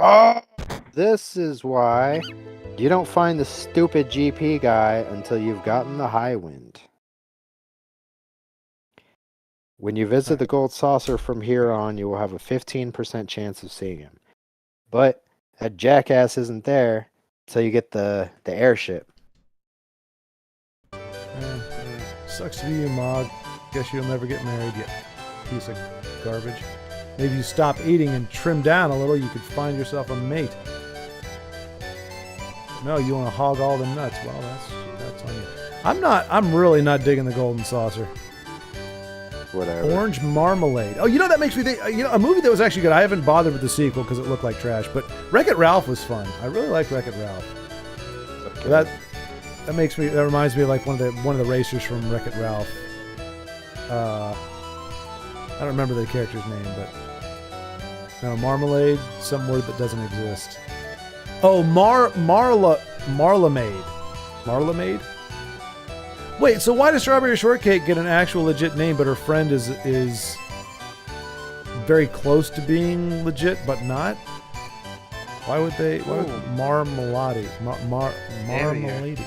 Oh! This is why you don't find the stupid GP guy until you've gotten the high wind. When you visit the gold saucer from here on, you will have a 15% chance of seeing him. But that jackass isn't there until you get the airship. Sucks to be you, Mog. Guess you'll never get married yet. Piece of garbage. Maybe you stop eating and trim down a little, you could find yourself a mate. No, you want to hog all the nuts. Well, that's on you. I'm really not digging the golden saucer. Whatever. Orange marmalade. Oh, you know, that makes me think, a movie that was actually good. I haven't bothered with the sequel because it looked like trash, but Wreck-It Ralph was fun. I really liked Wreck-It Ralph. Okay. That reminds me of like one of the racers from Wreck-It Ralph. I don't remember the character's name, but no, marmalade, some word that doesn't exist. Oh, marlamade. Marlamade? Wait, so why does Strawberry Shortcake get an actual legit name, but her friend is very close to being legit, but not? Why would Marmalade? Marmalade.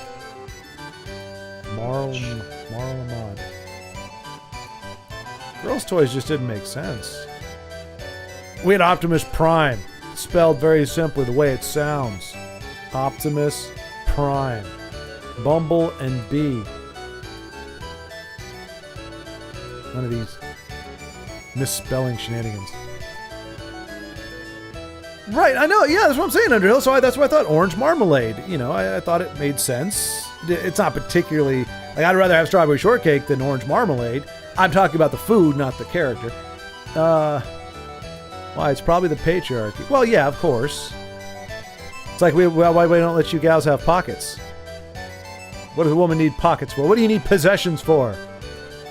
Marlamade. Girls' Toys just didn't make sense. We had Optimus Prime, spelled very simply the way it sounds. Optimus Prime. Bumble and Bee. None of these misspelling shenanigans. Right, I know. Yeah, that's what I'm saying, Underhill. So that's why I thought orange marmalade. I thought it made sense. It's not particularly... Like, I'd rather have strawberry shortcake than orange marmalade. I'm talking about the food, not the character. Why, it's probably the patriarchy. Well, yeah, of course. It's like, why we don't let you gals have pockets? What does a woman need pockets for? What do you need possessions for?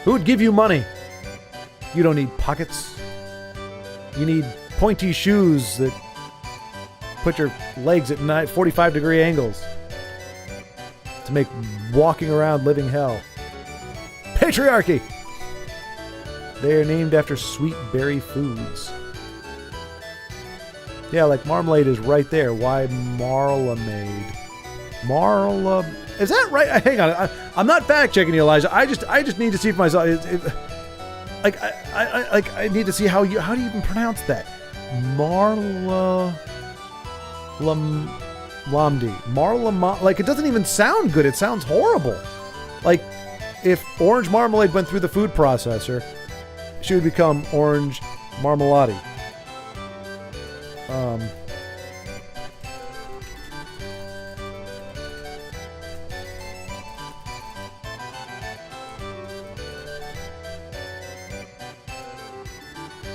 Who would give you money? You don't need pockets. You need pointy shoes that put your legs at 45-degree angles to make walking around living hell. Patriarchy! They are named after sweet berry foods. Yeah, like marmalade is right there. Why marlamade? Is that right? Hang on. I'm not fact checking you, Elijah. I just need to see for myself. I need to see how do you even pronounce that? Marlamadi. Like, it doesn't even sound good. It sounds horrible. Like, if orange marmalade went through the food processor, she would become orange marmalade.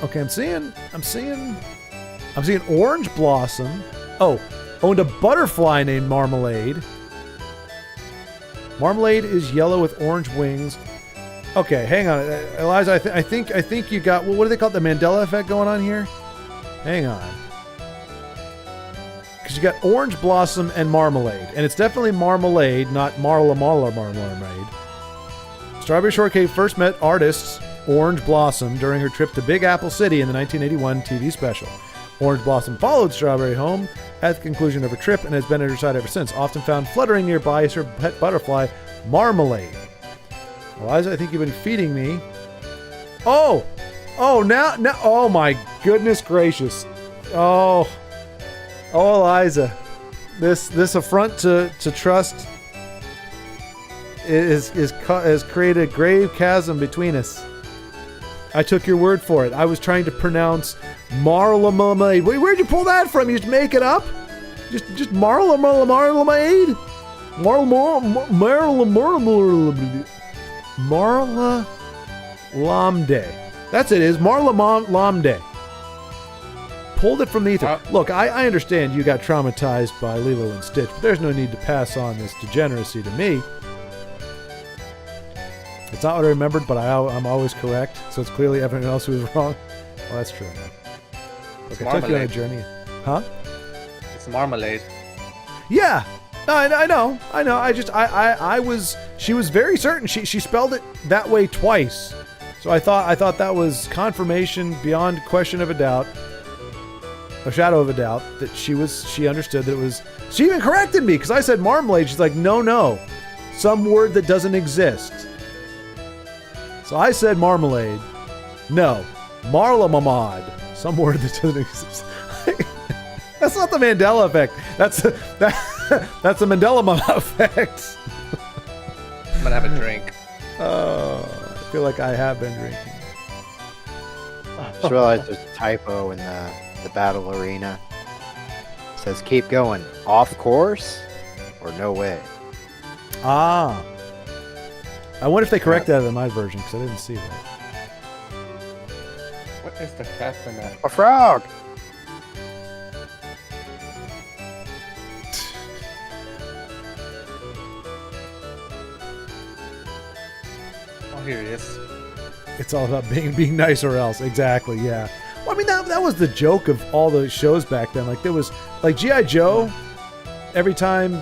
Okay, I'm seeing orange blossom. Oh, owned a butterfly named Marmalade. Marmalade is yellow with orange wings. Okay, hang on, Eliza. I think you got. Well, what do they call it? The Mandela effect going on here? Hang on. Because you got Orange Blossom and Marmalade. And it's definitely Marmalade, not Marmalade. Strawberry Shortcake first met artists Orange Blossom during her trip to Big Apple City in the 1981 TV special. Orange Blossom followed Strawberry home at the conclusion of her trip and has been at her side ever since. Often found fluttering nearby is her pet butterfly, Marmalade. Eliza, I think you've been feeding me. Oh, now, oh my goodness gracious. Oh, Eliza, this affront to trust has created a grave chasm between us. I took your word for it. I was trying to pronounce Marmalade. Wait, where'd you pull that from? You just make it up? Just Marmalade? Marla Lamde. That's it. Is Marla Lamde. Pulled it from the ether. Look, I understand you got traumatized by Lilo and Stitch, but there's no need to pass on this degeneracy to me. It's not what I remembered, but I'm always correct, so it's clearly everyone else who was wrong. Well, that's true. Look, I took you on a journey. Huh? It's Marmalade. Yeah. No, I know. She was very certain. She spelled it that way twice. So I thought that was confirmation beyond question of a doubt. A shadow of a doubt that she understood that it was. She even corrected me because I said marmalade. She's like, no, some word that doesn't exist. So I said marmalade. No, Marla Mamad. Some word that doesn't exist. That's not the Mandela effect. That's the Mandela effect. I'm gonna have a drink. Oh, I feel like I have been drinking. Just realized there's a typo in the battle arena. It says keep going. Off course or no way. Ah. I wonder if they correct that in my version because I didn't see that. What is the cat in that? A frog. Oh, here he is. It's all about being nice or else. Exactly, yeah. Well, I mean, that was the joke of all the shows back then. Like, there was, like, G.I. Joe, every time,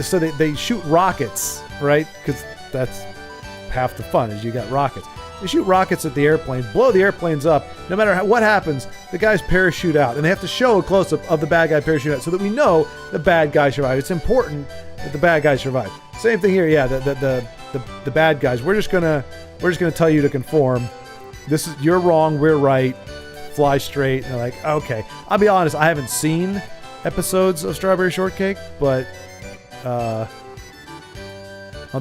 so they shoot rockets, right? Because that's half the fun, is you got rockets. They shoot rockets at the airplanes, blow the airplanes up. No matter what happens, the guys parachute out. And they have to show a close-up of the bad guy parachute out so that we know the bad guy survived. It's important that the bad guy survived. Same thing here, yeah, the bad guys. We're just gonna tell you to conform. You're wrong, we're right. Fly straight. And they're like, okay. I'll be honest, I haven't seen episodes of Strawberry Shortcake, but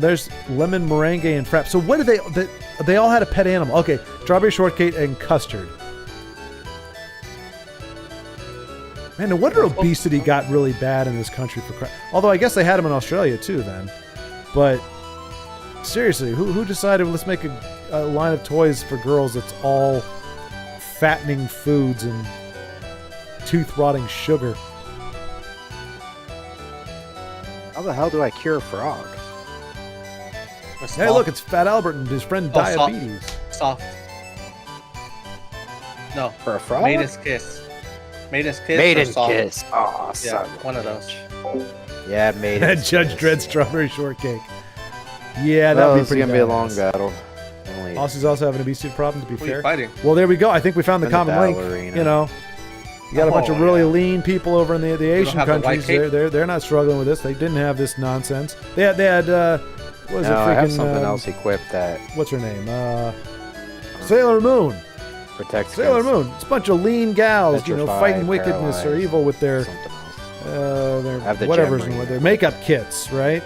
there's lemon meringue and frap. So what did they all had a pet animal? Okay, Strawberry Shortcake and custard. Man, no wonder obesity got really bad in this country for crap. Although I guess they had them in Australia too then. But seriously, who decided let's make a line of toys for girls that's all fattening foods and tooth-rotting sugar? How the hell do I cure a frog? Hey, look, it's Fat Albert and his friend Diabetes. Soft. No. For a frog? Maiden's Kiss. Maiden's Kiss. Maiden's soft? Kiss. Oh, Yeah, one of those. Yeah, Maiden's Judge Kiss. Dredd Strawberry Shortcake. Yeah, Well, that'd be this is pretty gonna be a badass. long battle. Aussies also have an obesity problem, to be Who are fair. you fighting? Well, there we go. I think we found the In the common link. battle arena. You know, you got a bunch of really yeah. lean people over in the Asian have the white countries. cape? They're not struggling with this. They didn't have this nonsense. They had what was it? No, I have Freaking something else equipped that what's her name? Sailor Moon. protects Sailor against Moon. It's a bunch of lean gals, petrified, fighting wickedness or paralyzed, evil with their something else. their Have the whatever's gem ring. with their makeup kits, right?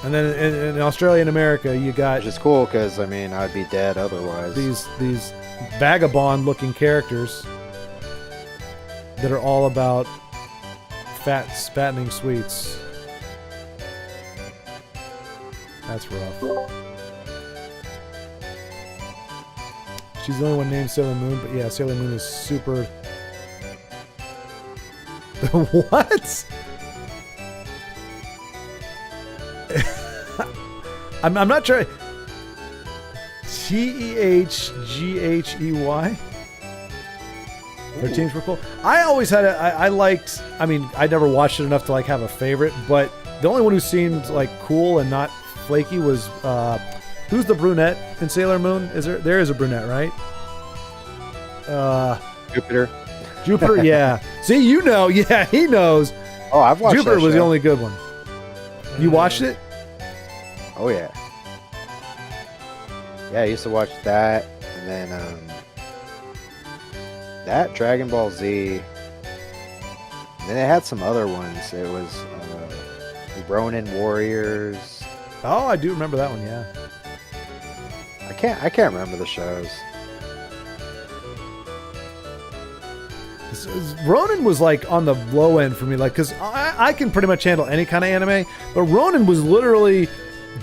And then in Australia and America, you got Which is cool because I mean I'd be dead otherwise. these vagabond-looking characters that are all about fattening sweets. That's rough. She's the only one named Sailor Moon, but yeah, Sailor Moon is super What? I'm not sure. TEHGHEY. 13s were cool. I always had I liked. I mean, I never watched it enough to like have a favorite, but the only one who seemed like cool and not flaky was who's the brunette in Sailor Moon? Is there is a brunette, right? Jupiter. Jupiter, yeah. See, you know, yeah, he knows. Oh, I've watched Jupiter that was the show. only good one. You watched it? Oh yeah. Yeah, I used to watch that, and then that Dragon Ball Z. And then they had some other ones. It was Ronin Warriors. Oh, I do remember that one. Yeah. I can't remember the shows. Ronin was like on the low end for me, like, because I can pretty much handle any kind of anime, but Ronin was literally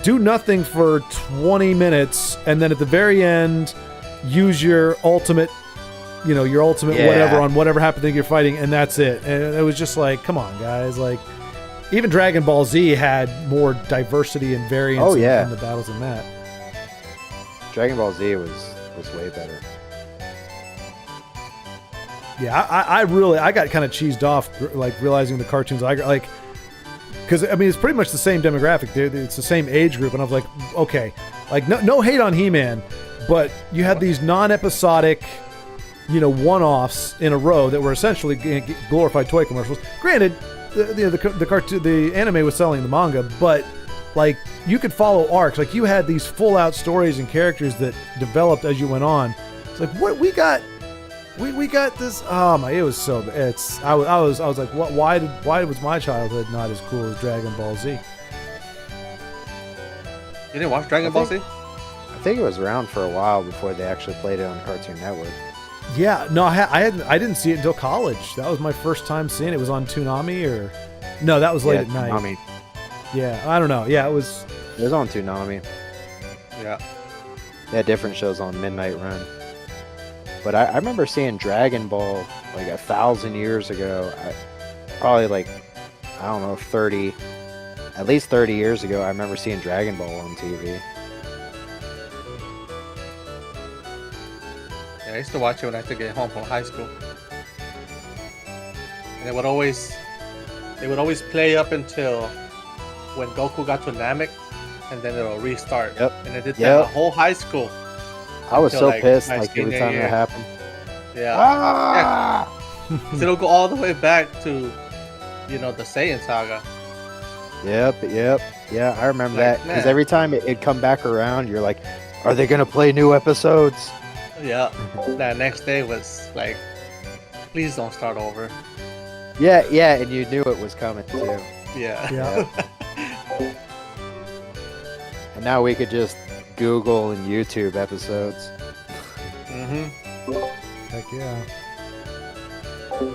do nothing for 20 minutes and then at the very end use your ultimate whatever on whatever happened thing you're fighting, and that's it. And it was just like, come on guys, like even Dragon Ball Z had more diversity and variance in the battles than that. Dragon Ball Z was way better. Yeah, I got kind of cheesed off, like realizing the cartoons I like, because I mean it's pretty much the same demographic. It's the same age group, and I was like, okay, like no hate on He-Man, but you had these non-episodic, one-offs in a row that were essentially glorified toy commercials. Granted, the anime was selling the manga, but like you could follow arcs. Like you had these full-out stories and characters that developed as you went on. It's like what we got. We got this. Oh my! It was so. I was like, what? Why was my childhood not as cool as Dragon Ball Z? You didn't watch Dragon Ball Z? I think it was around for a while before they actually played it on Cartoon Network. Yeah, no, I didn't see it until college. That was my first time seeing it. It was on Toonami or no, that was late at night. Toonami. Yeah, I don't know. Yeah, it was. It was on Toonami. Yeah. They had different shows on Midnight Run. But I remember seeing Dragon Ball like 1,000 years ago. Probably like, I don't know, at least 30 years ago. I remember seeing Dragon Ball on TV. Yeah, I used to watch it when I had to get home from high school. And they would always play up until when Goku got to Namek, and then it'll restart. Yep. And it did that the whole high school. I was Until, so pissed my like every senior time year. that happened. Yeah. Ah! So it'll go all the way back to, the Saiyan saga. Yep. Yeah, I remember Like, that. Because man. every time it'd come back around, you're like, are they going to play new episodes? Yeah. That next day was like, please don't start over. Yeah, and you knew it was coming too. Yeah. Yeah. And now we could just Google and YouTube episodes. Mm-hmm. Heck yeah. It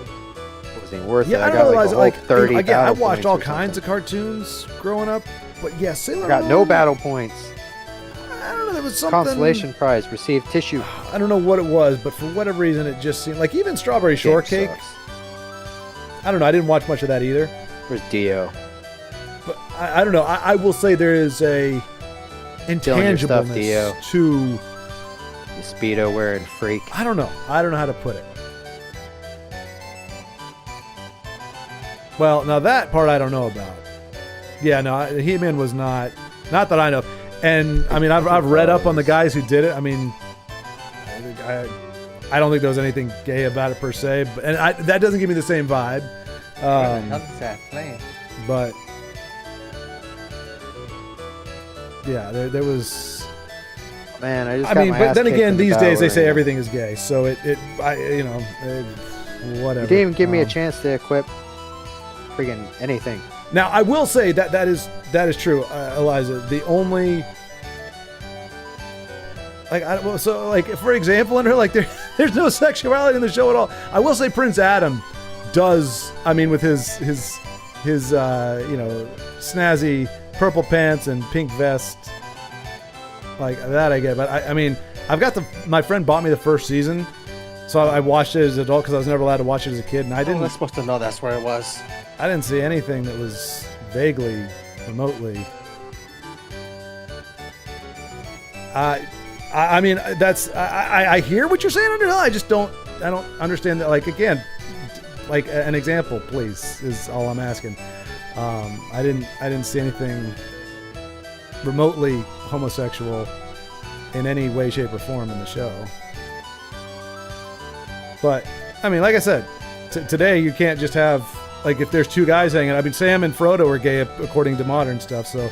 wasn't worth it. Yeah, I I don't got realize like, 30 again, I battle watched points all or kinds of something. cartoons growing up, but yeah, Sailor I got Moon, no battle points. I don't know, there was something. Consolation prize. Received tissue. I don't know what it was, but for whatever reason, it just seemed like even Strawberry Shortcake. Game sucks. I don't know. I didn't watch much of that either. Where's Dio? But I don't know. I will say there is a Stealing your stuff, intangibleness Dio. to. The Speedo wearing freak. I don't know. I don't know how to put it. Well, now that part I don't know about. Yeah, no, He-Man was not that I know. And I mean, I've read up on the guys who did it. I mean, I don't think there was anything gay about it per se, but that doesn't give me the same vibe. How does that play? But yeah, there was. Man, I just. I got mean, my but ass then kicked again, in the these battle days they say arena. everything is gay, so whatever. You didn't even give me a chance to equip friggin' anything. Now, I will say that is true, Eliza. The only for example, in her there's no sexuality in the show at all. I will say Prince Adam does. I mean, with his snazzy purple pants and pink vest, like that I get. But I mean, I've got my friend bought me the first season, So I watched it as an adult because I was never allowed to watch it as a kid, and I I didn't. was supposed to know that's where it was. I didn't see anything that was vaguely, remotely. I mean, that's I hear what you're saying, Underhill. I just don't understand that. Like again, like an example, please, is all I'm asking. I didn't see anything remotely homosexual in any way, shape, or form in the show. But I mean, like I said, today you can't just have like if there's two guys hanging. I mean, Sam and Frodo are gay according to modern stuff, so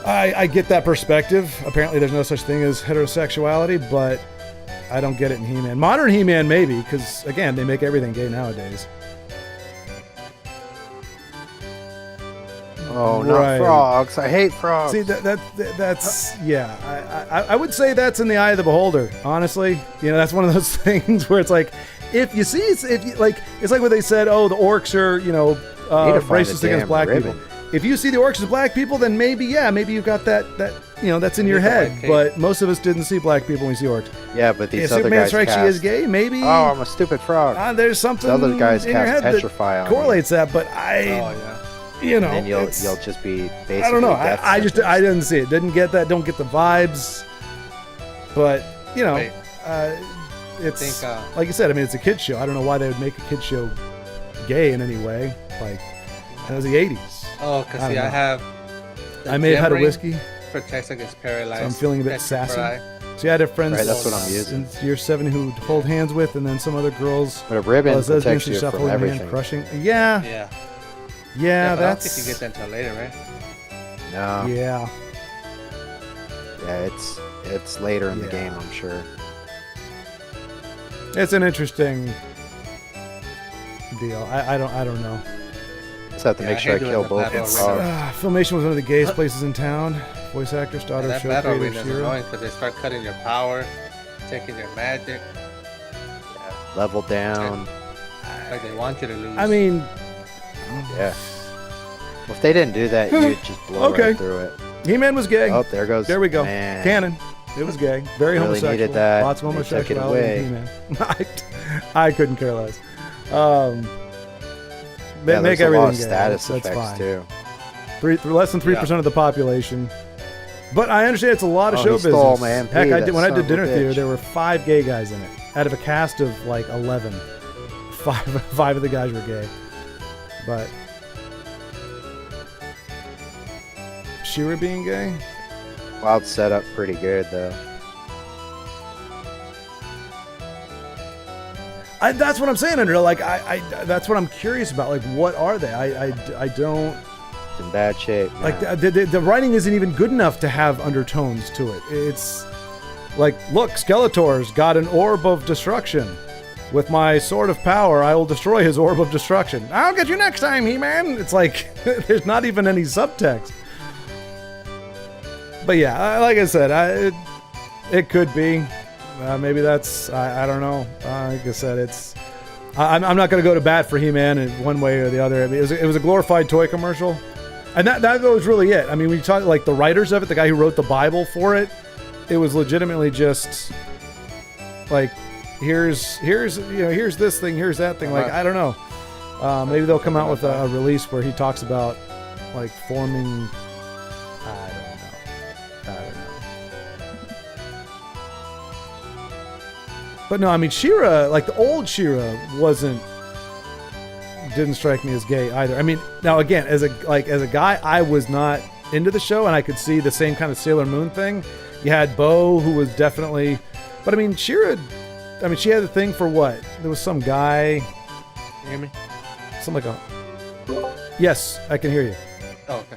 I get that perspective. Apparently, there's no such thing as heterosexuality, but I don't get it in He-Man. Modern He-Man, maybe, because again, they make everything gay nowadays. Oh, not frogs! I hate frogs. See, that's yeah. I would say that's in the eye of the beholder. Honestly, that's one of those things where it's like, it's like what they said. Oh, the orcs are racist against black people. If you see the orcs as black people, then maybe you've got that that's in your head. But most of us didn't see black people when we see orcs. Yeah, but these other Superman guys strikes you as gay. Maybe. Oh, I'm a stupid frog. There's something the other guys in your head petrify that on correlates that, but then you'll just be basically. I don't know. I didn't see it. Didn't get that. Don't get the vibes. But it's like you said. I mean, it's a kids show. I don't know why they would make a kids show gay in any way. Like it was the '80s. Oh, because I may have had a whiskey. Protects against paralyzed. So I'm feeling a bit sassy. So I had a friend that's what I'm using. in year 7 who'd hold hands with, and then some other girls. But a ribbon protects you from everything. Hand, crushing. Yeah. Yeah, that's. I don't think you get that until later, right? No. Yeah. Yeah, it's later in the game, I'm sure. It's an interesting deal. I don't know. Just have to make sure I kill both. Filmation was one of the gayest places in town. Voice actor, daughter of show creator Shira. Annoying because they start cutting your power, taking your magic. Yeah. Level down. Like they want you to lose. I mean. Yeah. Well, if they didn't do that, you'd just blow right through it. He-Man was gay. Oh, there goes. There we go. Man. Canon. It was gay. Very really homosexual. Needed that. Lots of homosexuality in He-Man. I couldn't care less. Make everything gay. Status that's effects fine. too. Less than 3% of the population. But I understand it's a lot of show business. Heck, when I did Dinner Theater, there were 5 gay guys in it out of a cast of like 11. Five of the guys were gay. But Shira being gay? Wild setup pretty good though. That's what I'm saying, Andrew. Like that's what I'm curious about. Like, what are they? I don't. It's in bad shape. Man. Like the writing isn't even good enough to have undertones to it. It's like, look, Skeletor's got an orb of destruction. With my sword of power, I will destroy his orb of destruction. I'll get you next time, He-Man. It's like there's not even any subtext. But yeah, like I said, it could be. Maybe that's I don't know. Like I said, I'm not going to go to bat for He-Man in one way or the other. I mean, it was a glorified toy commercial, and that was really it. I mean, when you talk like the writers of it, the guy who wrote the Bible for it, it was legitimately just like here's this thing, here's that thing. Like I don't know. Maybe they'll come out with a release where he talks about like forming. I don't know. But no, I mean, She-Ra, like the old She-Ra didn't strike me as gay either. I mean, now again, as a guy, I was not into the show, and I could see the same kind of Sailor Moon thing. You had Bo, who was definitely, but I mean, She-Ra, I mean, she had a thing for what? There was some guy. You hear me? Something like a. Yes, I can hear you. Oh, okay.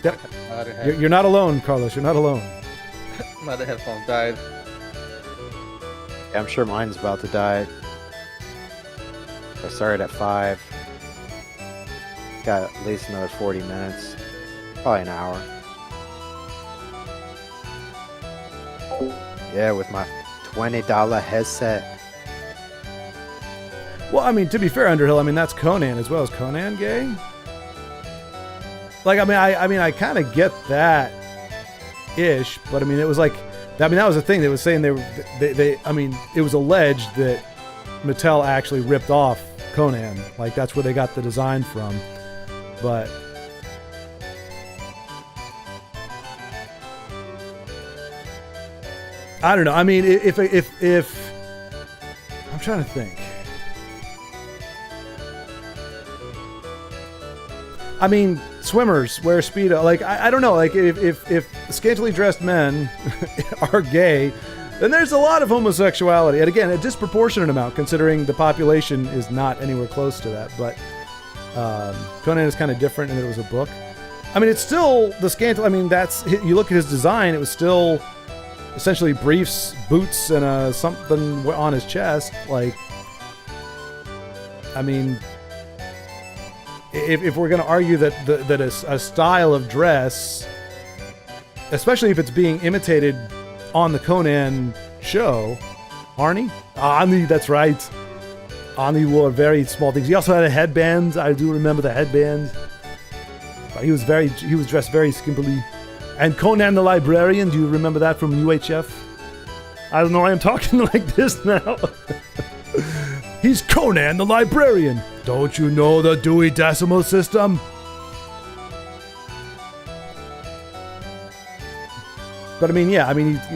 Yep. You're not alone, Carlos. You're not alone. My other headphones died. I'm sure mine's about to die. I started at 5. Got at least another 40 minutes. Probably an hour. Yeah, with my $20 headset. Well, I mean, to be fair, Underhill, I mean, that's Conan as well. Is Conan gay? Like, I mean, I kind of get that ish, but I mean, it was like I mean, that was the thing. They were saying I mean, it was alleged that Mattel actually ripped off Conan. Like, that's where they got the design from. But I don't know. I mean, if I'm trying to think. I mean, swimmers wear Speedo. Like, I don't know. Like, if scantily dressed men are gay, then there's a lot of homosexuality. And again, a disproportionate amount, considering the population is not anywhere close to that. But Conan is kind of different in that it was a book. I mean, it's still the scantily. I mean, you look at his design, it was still essentially briefs, boots, and something on his chest. Like, I mean, if we're going to argue that a style of dress, especially if it's being imitated on the Conan show, Arnie, that's right. Arnie wore very small things. He also had a headband. I do remember the headband. He was dressed very skimpily. And Conan the Librarian, do you remember that from UHF? I don't know why I'm talking like this now. He's Conan the Librarian. Don't you know the Dewey Decimal System? But I mean, yeah,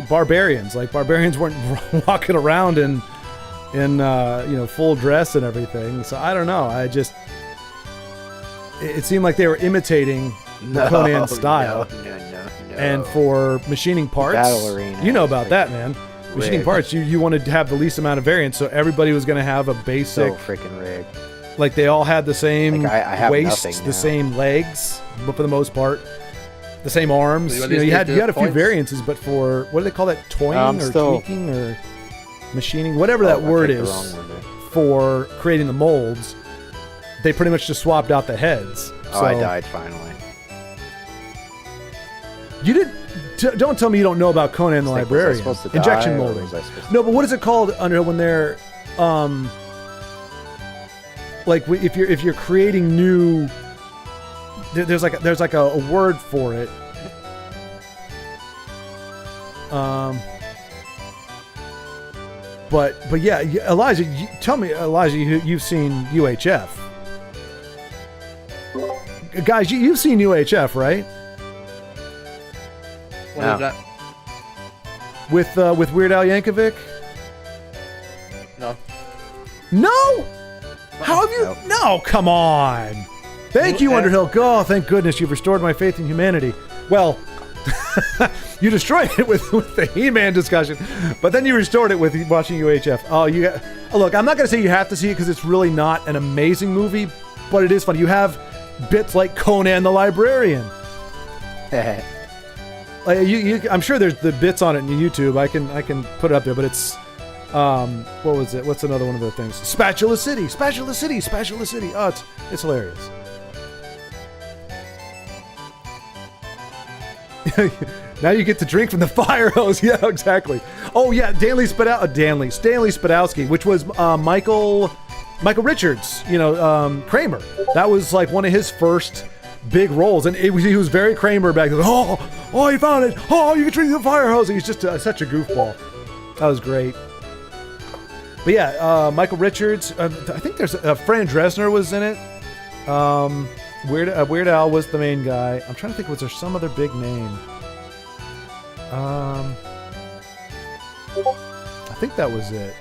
barbarians. Like, barbarians weren't walking around in full dress and everything. So I don't know. It seemed like they were imitating the Conan style. No. And for machining parts, Battle arena, you know about that, man. Machining parts, you wanted to have the least amount of variance, so everybody was going to have a basic. So freaking rigged. Like, they all had the same I have waists, the same legs, but for the most part, the same arms. So you had a few points? variances, but for what do they call that? Toying or tweaking or machining, whatever that word is for creating the molds. They pretty much just swapped out the heads. Oh, I died finally. You did. Don't tell me you don't know about Conan the Librarian. Injection molding. No, but what is it called under when they're like if you're creating new? There's like a word for it. But yeah, Elijah, tell me, Elijah, you've seen UHF. Guys, you've seen UHF, right? What is that? With Weird Al Yankovic? No. No? How have you? Nope. No, come on. Thank you, Underhill. Oh, thank goodness you've restored my faith in humanity. Well, you destroyed it with the He-Man discussion, but then you restored it with watching UHF. Oh, look, I'm not going to say you have to see it because it's really not an amazing movie, but it is fun. You have bits like Conan the Librarian. I'm sure there's the bits on it in YouTube. I can put it up there, but it's what was it? What's another one of the things? Spatula City. Oh, it's hilarious. Now you get to drink from the fire hose. Yeah, exactly. Oh yeah, Stanley Spadowski, which was Michael Richards. Kramer. That was like one of his first big roles, and he was very Kramer back then. Oh, he found it. Oh, you can drink the fire hose. He's just such a goofball. That was great. But yeah, Michael Richards. I think there's Fran Dresner was in it. Weird Al was the main guy. I'm trying to think, was there some other big name? I think that was it.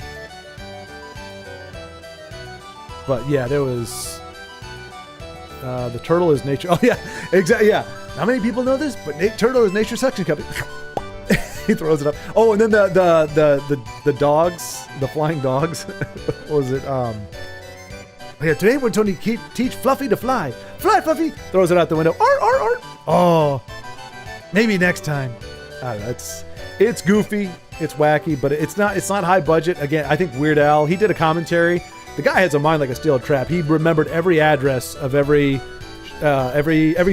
But yeah, there was the Turtle is Nature. Oh yeah, exactly. Yeah. Not many people know this, but Turtle is Nature Suction Cup. He throws it up. Oh, and then the dogs, the flying dogs. What was it? Yeah, today we're going to teach Fluffy to fly. Fly, Fluffy! Throws it out the window. Art. Oh, maybe next time. I don't know. It's goofy, it's wacky, but it's not high budget. Again, I think Weird Al, he did a commentary. The guy has a mind like a steel trap. He remembered every address of every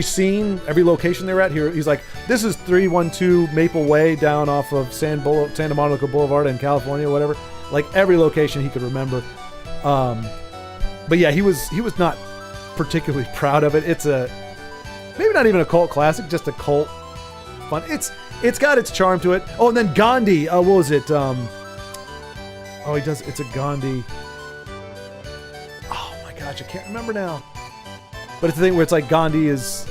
scene, every location they were at. He's like, this is 312 Maple Way down off of Santa Monica Boulevard in California, whatever. Like every location he could remember. But yeah, he was not particularly proud of it. It's maybe not even a cult classic, just a cult fun. it's got its charm to it. Oh, and then Gandhi. What was it? Oh, he does. It's a Gandhi. Oh my gosh, I can't remember now. But it's the thing where it's like Gandhi is,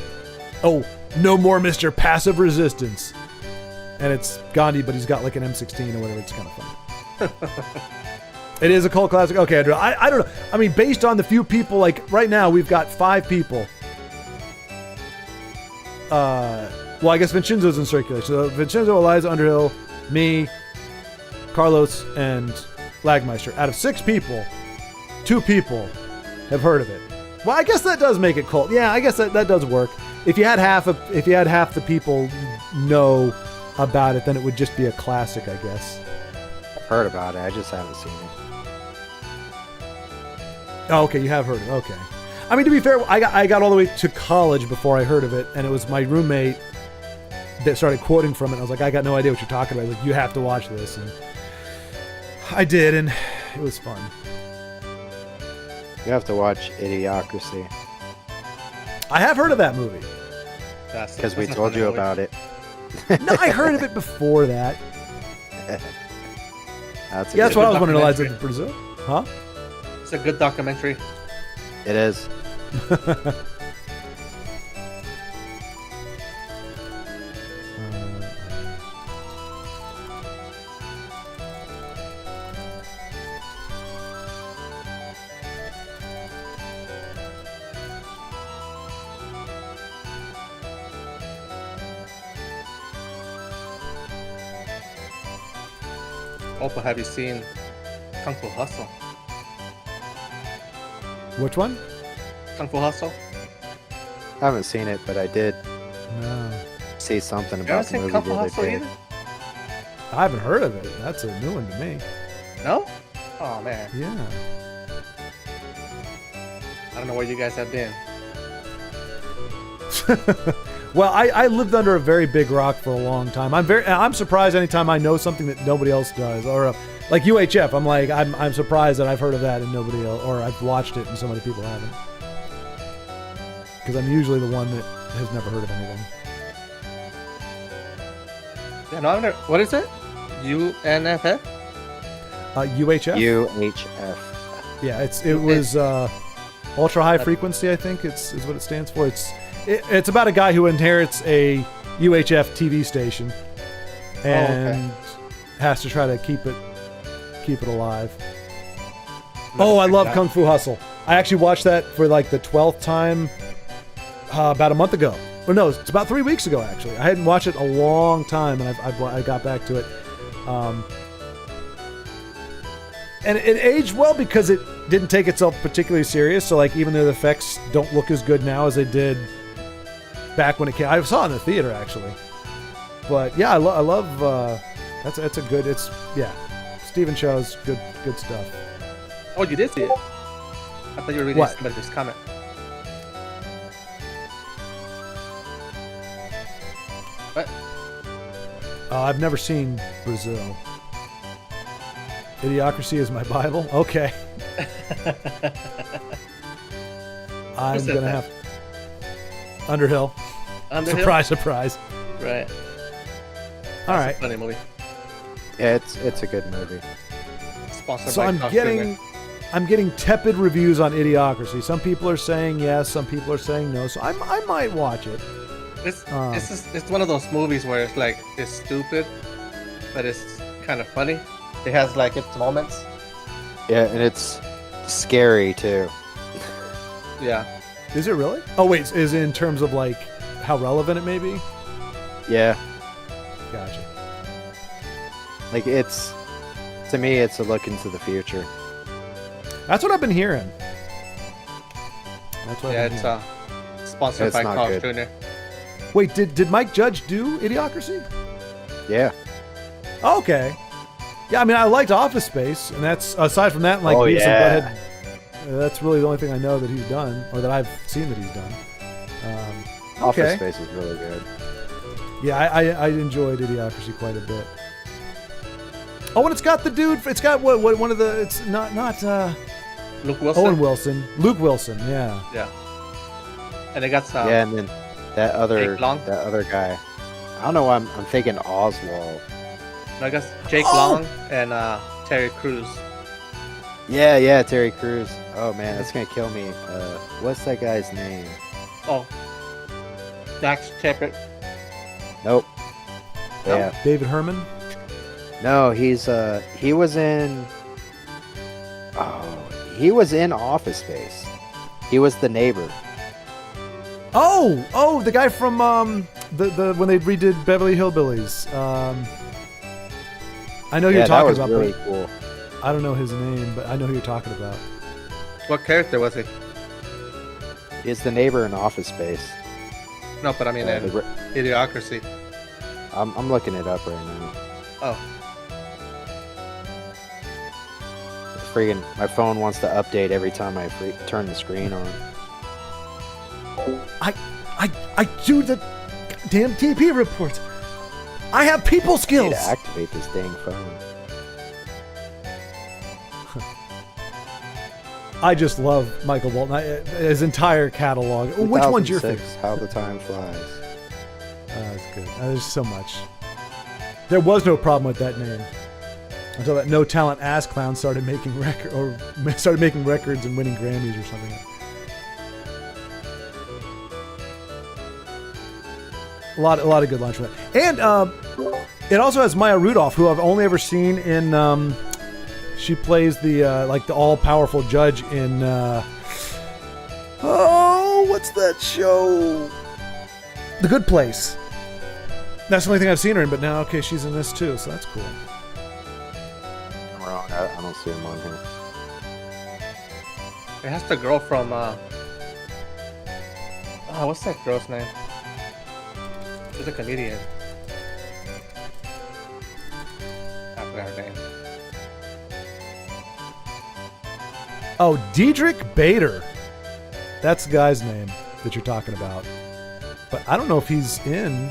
oh, no more Mr. Passive Resistance. And it's Gandhi, but he's got like an M16 or whatever. It's kind of fun. It is a cult classic. Okay, Andrew, I don't know. I mean, based on the few people, like right now, we've got 5 people. Well, I guess Vincenzo's in circulation. So Vincenzo, Eliza, Underhill, me, Carlos, and Lagmeister. Out of 6 people, 2 people have heard of it. Well, I guess that does make it cult. Yeah, I guess that does work. If you had half the people know about it, then it would just be a classic, I guess. I've heard about it. I just haven't seen it. Oh, okay, you have heard of it. Okay. I mean, to be fair, I got all the way to college before I heard of it, and it was my roommate that started quoting from it. I was like, I got no idea what you're talking about. He's like, you have to watch this, and I did, and it was fun. You have to watch Idiocracy. I have heard of that movie. Because we told you about it. No, I heard of it before that. That's what I was wondering, Eliza, in Brazil? Huh? It's a good documentary. It is. Opa, have you seen Kung Fu Hustle? Which one? Kung Fu Hustle? I haven't seen it, but I did No. see something You about haven't the seen movie Kung Fu the other Hustle day. either? I haven't heard of it. That's a new one to me. No? Oh man, Yeah. I don't know where you guys have been. Well, I lived under a very big rock for a long time. I'm surprised anytime I know something that nobody else does, or like UHF. I'm surprised that I've heard of that and nobody else, or I've watched it and so many people haven't. Because I'm usually the one that has never heard of anything. Yeah, no, I've never. What is it? UNFF? UHF. UHF. Yeah, it was ultra high frequency. I think is what it stands for. It's about a guy who inherits a UHF TV station and has to try to keep it alive. Oh, I love Kung Fu Hustle. I actually watched that for like the 12th time about a month ago. Or no, it's about 3 weeks ago actually. I hadn't watched it a long time, and I got back to it. And it aged well because it didn't take itself particularly serious. So like even though the effects don't look as good now as they did back when it came, I saw it in the theater actually. But yeah, I love that's a good. It's Stephen Chow's good stuff. Oh, you did see it? I thought you were reading What? somebody's comment. What? I've never seen Brazil. Idiocracy is my Bible. Okay. I'm said gonna that? have Underhill. Underhill? Surprise, surprise. Right. All That's right. a funny movie. Yeah, it's a good movie. Sponsored So by I'm Carl getting tepid reviews on Idiocracy. Some people are saying yes, some people are saying no. So I might watch it. It's one of those movies where it's like it's stupid, but it's kind of funny. It has like its moments. Yeah, and it's scary too. Yeah. Is it really? Oh wait, is it in terms of like how relevant it may be? Yeah, Gotcha. like to me, it's a look into the future. That's what I've been hearing. That's what Yeah, I've been it's hearing. sponsored It's by not Carl good. Jr. Wait, did Mike Judge do Idiocracy? Yeah. Oh, okay. Yeah, I mean, I liked Office Space, and that's aside from that, and like Oh, Beavis yeah. and Butthead. That's really the only thing I know that he's done, or that I've seen that he's done. Office Okay. Space is really good. Yeah, I enjoyed Idiocracy quite a bit. Oh, and it's got the dude. It's got what one of the. It's not Luke Wilson. Owen Wilson. Luke Wilson. Yeah. Yeah. And they got some. Yeah, and then that other Jake Long? guy. I don't know why I'm thinking Oswald. I guess Jake Oh! Long and Terry Crews. Yeah, Terry Crews. Oh man, that's gonna kill me. What's that guy's name? Oh, Max Shepard. Nope. No? Yeah. David Herman. No, he was in. Oh, he was in Office Space. He was the neighbor. Oh, the guy from the when they redid Beverly Hillbillies. I know who you're Yeah, that talking was about. really But cool. I don't know his name, but I know who you're talking about. What character was he? He's the neighbor in Office Space. No, but I mean, in Idiocracy. I'm looking it up right now. Oh, Freaking, my phone wants to update every time I turn the screen on. I do the damn TP reports. I have people I need skills. to activate this dang phone. I just love Michael Bolton. His entire catalog. Which one's your 2006, favorite? How the Time Flies. That's good. There's so much. There was no problem with that name until that no talent ass clown started making records and winning Grammys or something. A lot of good lines from that. And it also has Maya Rudolph, who I've only ever seen in. She plays the the all powerful judge in. What's that show? The Good Place. That's the only thing I've seen her in. But now, okay, she's in this too, so that's cool. I'm wrong. I don't see him on here. it has the girl from. What's that girl's name? She's a comedian. I forgot her name. Oh, Diedrich Bader. That's the guy's name that you're talking about. But I don't know if he's in.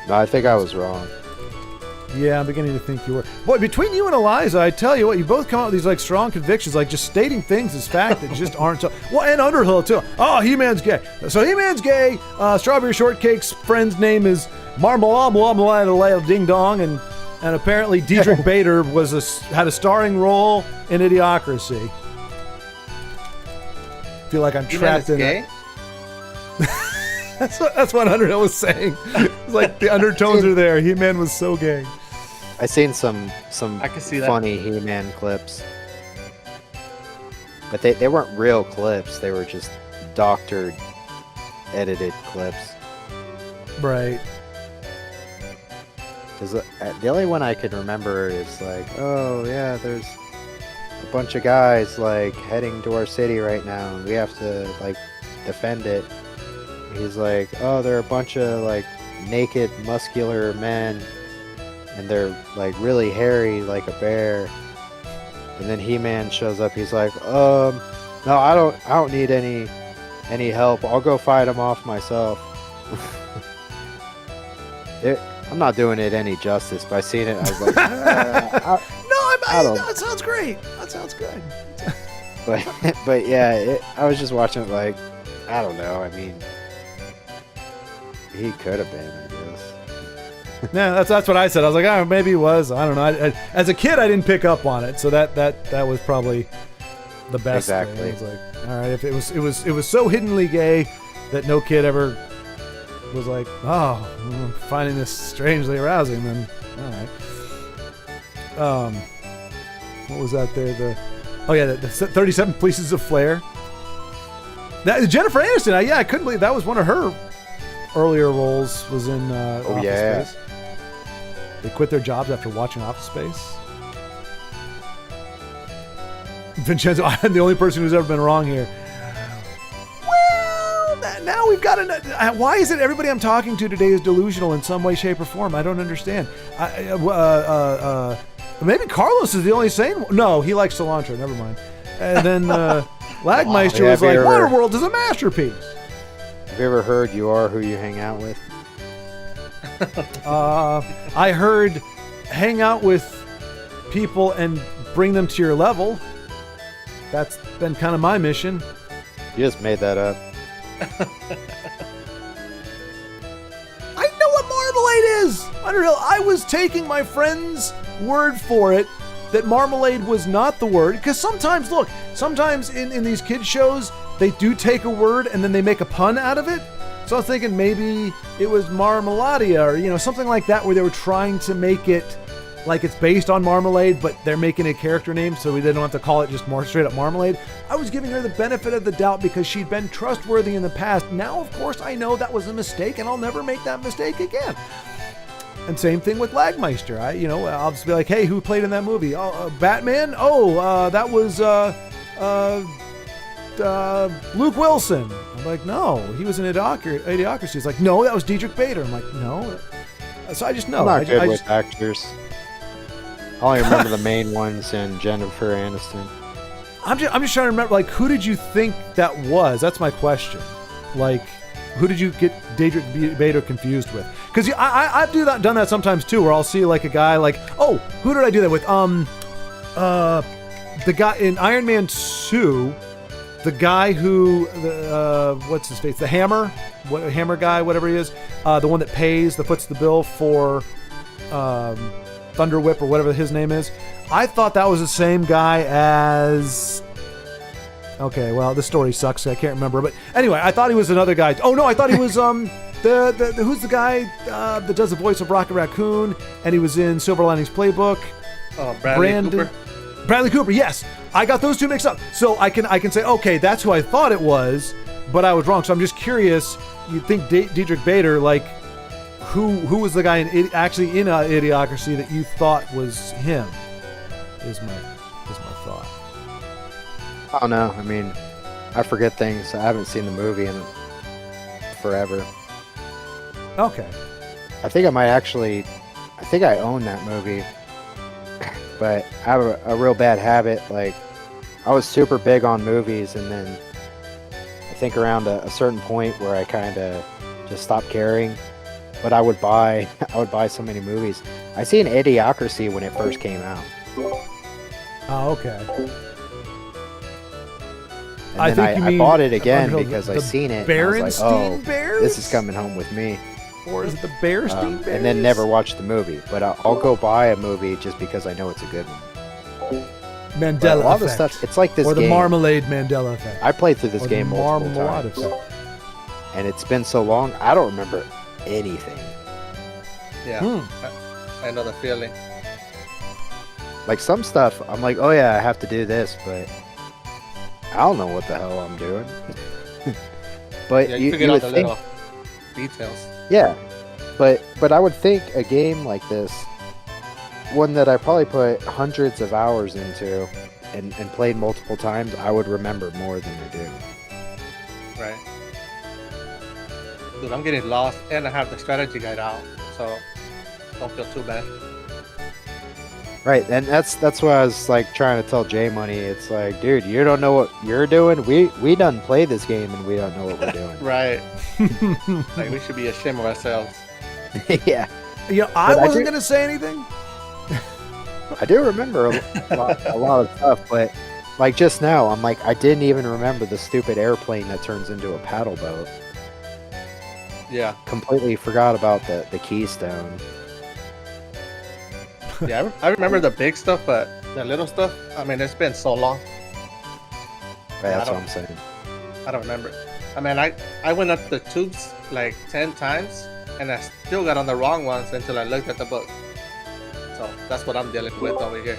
No, I think I was wrong. Yeah, I'm beginning to think you were. Boy, between you and Eliza, I tell you what, you both come out with these strong convictions, just stating things as fact that just aren't so. Well, and Underhill too. Oh, He-Man's gay. So He-Man's gay. Strawberry Shortcake's friend's name is Marmalade Ding Dong, and apparently Diedrich Bader had a starring role in Idiocracy. Feel like I'm trapped in gay? it. That's what Underhill was saying. It's like the undertones are there. He-Man was so gay. I seen some I can see that. funny He-Man clips, but they weren't real clips. They were just doctored, edited clips. Right. Because the only one I could remember is oh yeah, there's a bunch of guys heading to our city right now, and we have to defend it. He's like, oh, they're a bunch of naked, muscular men, and they're really hairy like a bear. And then He-Man shows up. He's like, no, I don't need any help. I'll go fight them off myself. I'm not doing it any justice, but I seen it. I was like, That sounds great. That sounds good. but yeah, I was just watching it I don't know. I mean, he could have been, I guess. Yeah, that's what I said. I was like, maybe he was. I don't know. As a kid, I didn't pick up on it, so that was probably the best. Exactly. Thing. It was like, all right, if it was so hiddenly gay that no kid ever was like, oh, I'm finding this strangely arousing, then all right. What was that there? The 37 Pieces of Flair. That Jennifer Aniston. I couldn't believe that was one of her earlier roles. Was in Office Space. They quit their jobs after watching Office Space. Vincenzo, I'm the only person who's ever been wrong here. Well, now we've got why is it everybody I'm talking to today is delusional in some way, shape, or form? I don't understand. Maybe Carlos is the only sane one. No, he likes cilantro. Never mind. And then Lagmeister was like, Waterworld is a masterpiece. Have you ever heard you are who you hang out with? I heard hang out with people and bring them to your level. That's been kind of my mission. You just made that up. I know what unreal. I was taking my friend's word for it that marmalade was not the word, because sometimes, look, sometimes in these kids shows, they do take a word and then they make a pun out of it. So I was thinking maybe it was marmaladia or, you know, something like that, where they were trying to make it like it's based on marmalade, but they're making a character name so we didn't have to call it just more straight up marmalade. I was giving her the benefit of the doubt because she'd been trustworthy in the past. Now, of course, I know that was a mistake and I'll never make that mistake again. And same thing with Lagmeister. I'll just be like, hey, who played in that movie? Oh, Batman? Oh, that was Luke Wilson. I'm like, no, he was in Idiocracy. It's like, no, that was Diedrich Bader. I'm like, no. So I just know. I'm not good with actors. I only remember the main ones and Jennifer Aniston. I'm just trying to remember, like, who did you think that was? That's my question. Like, who did you get Diedrich Bader confused with? Because I've done that sometimes too, where I'll see like a guy like, oh, who did I do that with? The guy in Iron Man 2, the guy who, what's his face? The Hammer guy, whatever he is, the one that foots the bill for Thunder Whip or whatever his name is. I thought that was the same guy as. Okay, well, this story sucks. I can't remember, but anyway, I thought he was another guy. Oh no, I thought he was the who's the guy that does the voice of Rocket Raccoon, and he was in Silver Linings Playbook. Oh, Bradley Cooper. Bradley Cooper, yes. I got those two mixed up. So I can say, okay, that's who I thought it was, but I was wrong. So I'm just curious. You think Diedrich Bader, like, who was the guy actually in Idiocracy that you thought was him? Is my thought. I don't know. I mean, I forget things. I haven't seen the movie in forever. Okay. I think I own that movie. But I have a real bad habit. Like, I was super big on movies, and then I think around a certain point where I kind of just stopped caring. But I would buy so many movies. I seen Idiocracy when it first came out. Oh, okay. And then I bought it again because I seen it. And I was like, oh, this is coming home with me. Or is it the Bearstein Bears? And then never watched the movie. But I'll go buy a movie just because I know it's a good one. Mandela a lot effect. Of the stuff, it's like this game. Or the Marmalade Mandela effect. I played through this game multiple times. And it's been so long, I don't remember anything. Yeah, I know the feeling. Like some stuff, I'm like, oh yeah, I have to do this, but I don't know what the hell I'm doing. But yeah, you forget all the little details. Yeah, but I would think a game like this, one that I probably put hundreds of hours into and played multiple times, I would remember more than I do. Right. Dude, I'm getting lost, and I have the strategy guide out, so don't feel too bad. Right, and that's what I was like trying to tell J Money. It's like, dude, you don't know what you're doing. We done play this game and we don't know what we're doing. Right. Like, we should be ashamed of ourselves. Yeah. You know, I wasn't gonna say anything. I do remember a lot of stuff, but like just now, I'm like, I didn't even remember the stupid airplane that turns into a paddle boat. Yeah. Completely forgot about the keystone. Yeah, I remember the big stuff, but the little stuff, I mean, it's been so long. Right, that's what I'm saying. I don't remember. I mean, I went up the tubes like 10 times, and I still got on the wrong ones until I looked at the book. So that's what I'm dealing with over here.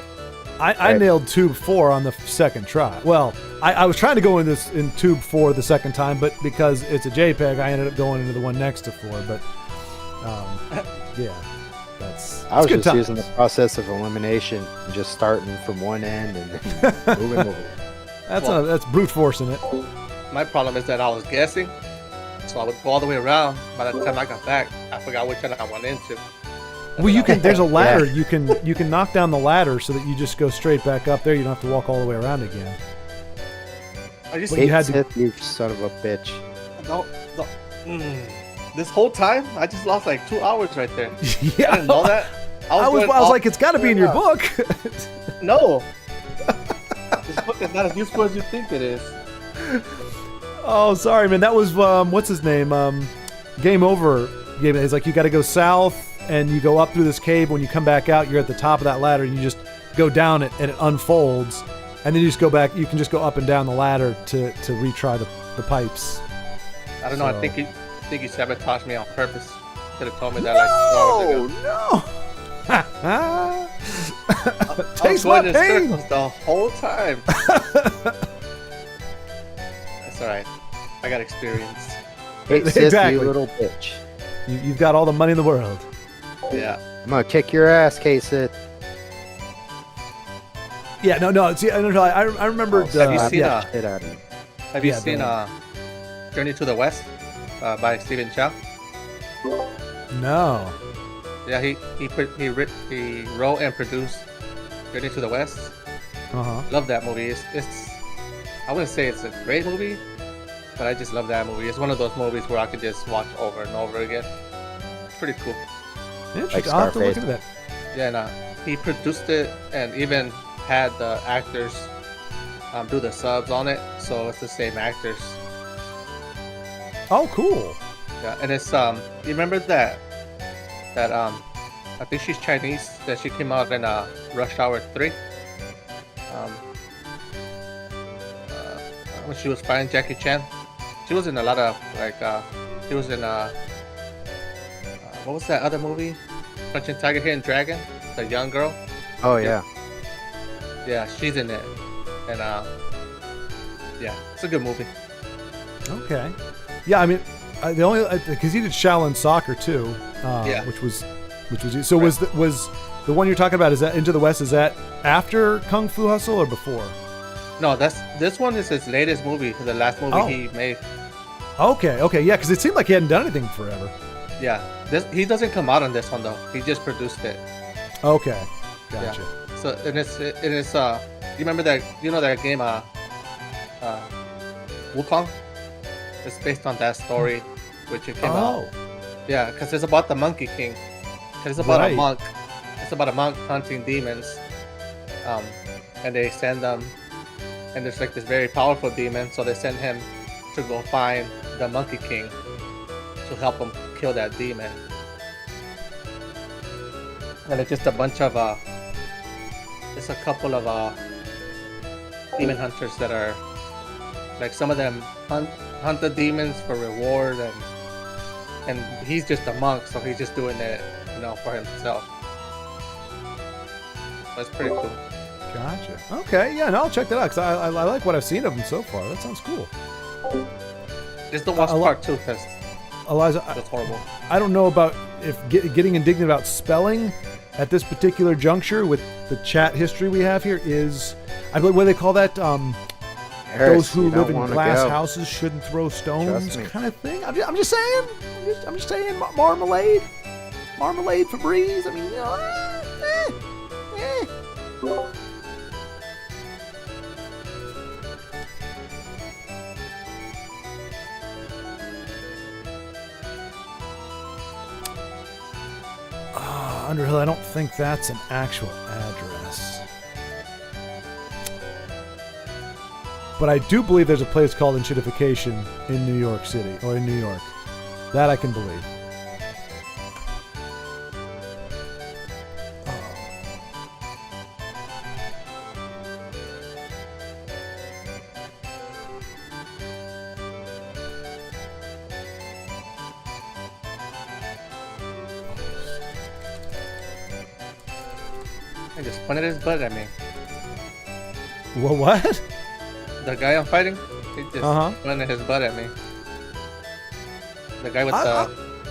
I nailed tube 4 on the second try. Well, I was trying to go in tube 4 the second time, but because it's a JPEG, I ended up going into the one next to 4. But yeah. I was just using the process of elimination and just starting from one end and moving over. That's brute forcing it. My problem is that I was guessing, so I would go all the way around. By the time I got back, I forgot which one I went into. Well, you can. There's a ladder. Yeah. You can knock down the ladder so that you just go straight back up there. You don't have to walk all the way around again. You son of a bitch. This whole time, I just lost like 2 hours right there. Yeah, I didn't know that. I was like, it's got to be in your book. No, this book is not as useful as you think it is. Oh, sorry, man. That was what's his name? Game Over. It's like you got to go south and you go up through this cave. When you come back out, you're at the top of that ladder, and you just go down it, and it unfolds, and then you just go back. You can just go up and down the ladder to retry the pipes. I don't know. I think you sabotaged me on purpose. Could have told me that like 2 hours ago. No. Taste my pain the whole time. That's all right. I got experience. Hey, sis, Exactly. you little bitch. You've got all the money in the world. Yeah. I'm gonna kick your ass, K-Sit. Yeah, no. See, I don't know. I remember. Have you seen Shit out of you. Have you seen Journey to the West by Stephen Chow? No. Yeah, he wrote and produced Journey to the West. Love that movie. It's I wouldn't say it's a great movie, but I just love that movie. It's one of those movies where I could just watch over and over again. It's pretty cool. Interesting. Like I'll have to look Scarface. into that. Yeah, and he produced it and even had the actors do the subs on it, so it's the same actors. Oh, cool. Yeah, and it's you remember that I think she's Chinese, that she came out in Rush Hour 3. When she was fighting Jackie Chan, she was in a lot of she was in what was that other movie? Punching Tiger, Hidden Dragon, the young girl. Oh yeah. Yeah, she's in it, and yeah, it's a good movie. Okay. Yeah, I mean, the only because he did Shaolin Soccer too, Yeah. which was so was the one you're talking about, is that Into the West? Is that after Kung Fu Hustle or before? No, this one is his latest movie, the last movie he made. Okay, yeah, because it seemed like he hadn't done anything forever. Yeah, he doesn't come out on this one though. He just produced it. Okay, gotcha. So and it's you remember that that game Wukong? It's based on that story, which it came out. Yeah, because it's about the Monkey King. 'Cause it's about a monk. It's about a monk hunting demons. And they send them, and there's like this very powerful demon, so they send him to go find the Monkey King to help him kill that demon. And it's just a bunch of just a couple of demon hunters that are like, some of them hunt the demons for reward, and he's just a monk, so he's just doing it, for himself. That's pretty cool. Gotcha. Okay, yeah, no, I'll check that out because I like what I've seen of him so far. That sounds cool. Just don't watch part 2 because Eliza, that's horrible. I don't know about if getting indignant about spelling at this particular juncture with the chat history we have here is, I believe, what do they call that? Harris, Those who you live don't in wanna glass go. houses shouldn't throw stones, Trust me. kind of thing. I'm just saying. I'm just saying. Marmalade, Febreze. I mean, Underhill, I don't think that's an actual address. But I do believe there's a place called Enshittification in New York City, or in New York. That I can believe. He just pointed his butt at me. Well, what? The guy I'm fighting, he just pointed his butt at me. The guy with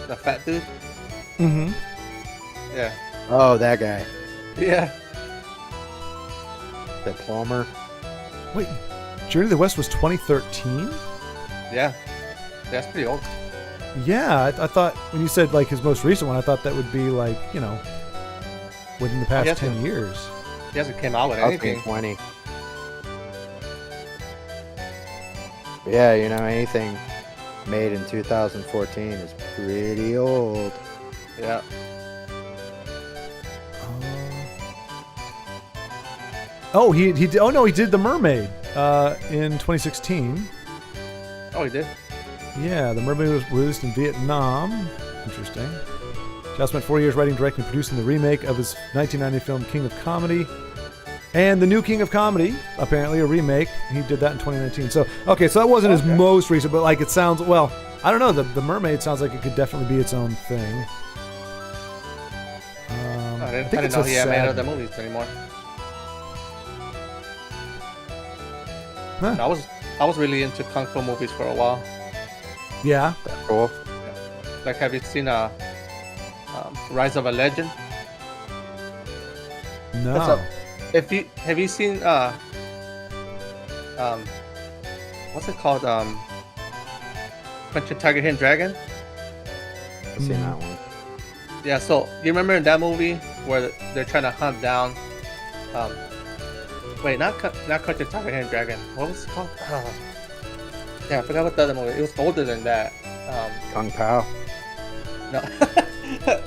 the fat dude. Mm-hmm. Yeah. Oh, that guy. Yeah. The plumber. Wait, Journey to the West was 2013? Yeah. That's pretty old. Yeah, I thought when you said like his most recent one, I thought that would be like, within the past 10 years. He hasn't came out with I was anything. thinking 20. But yeah, anything made in 2014 is pretty old. Yeah. Oh, he did. Oh no, he did The Mermaid in 2016. Oh, he did? Yeah, The Mermaid was released in Vietnam. Interesting. He also spent 4 years writing, directing, and producing the remake of his 1990 film King of Comedy. And the new King of Comedy, apparently a remake. He did that in 2019. So, okay, so that wasn't his most recent, but like it sounds, well, I don't know. The Mermaid sounds like it could definitely be its own thing. I didn't know he had made other movies anymore. Huh. I was really into kung fu movies for a while. Yeah. Cool. Like, have you seen Rise of a Legend? No. Have you seen what's it called? Punch a Tiger, Hidden Dragon? I've seen that one. Yeah, so you remember in that movie where they're trying to hunt down wait, not Punch a Tiger, Hidden Dragon. What was it called? Yeah, I forgot what the other movie. It was older than that. Kung Pao. No.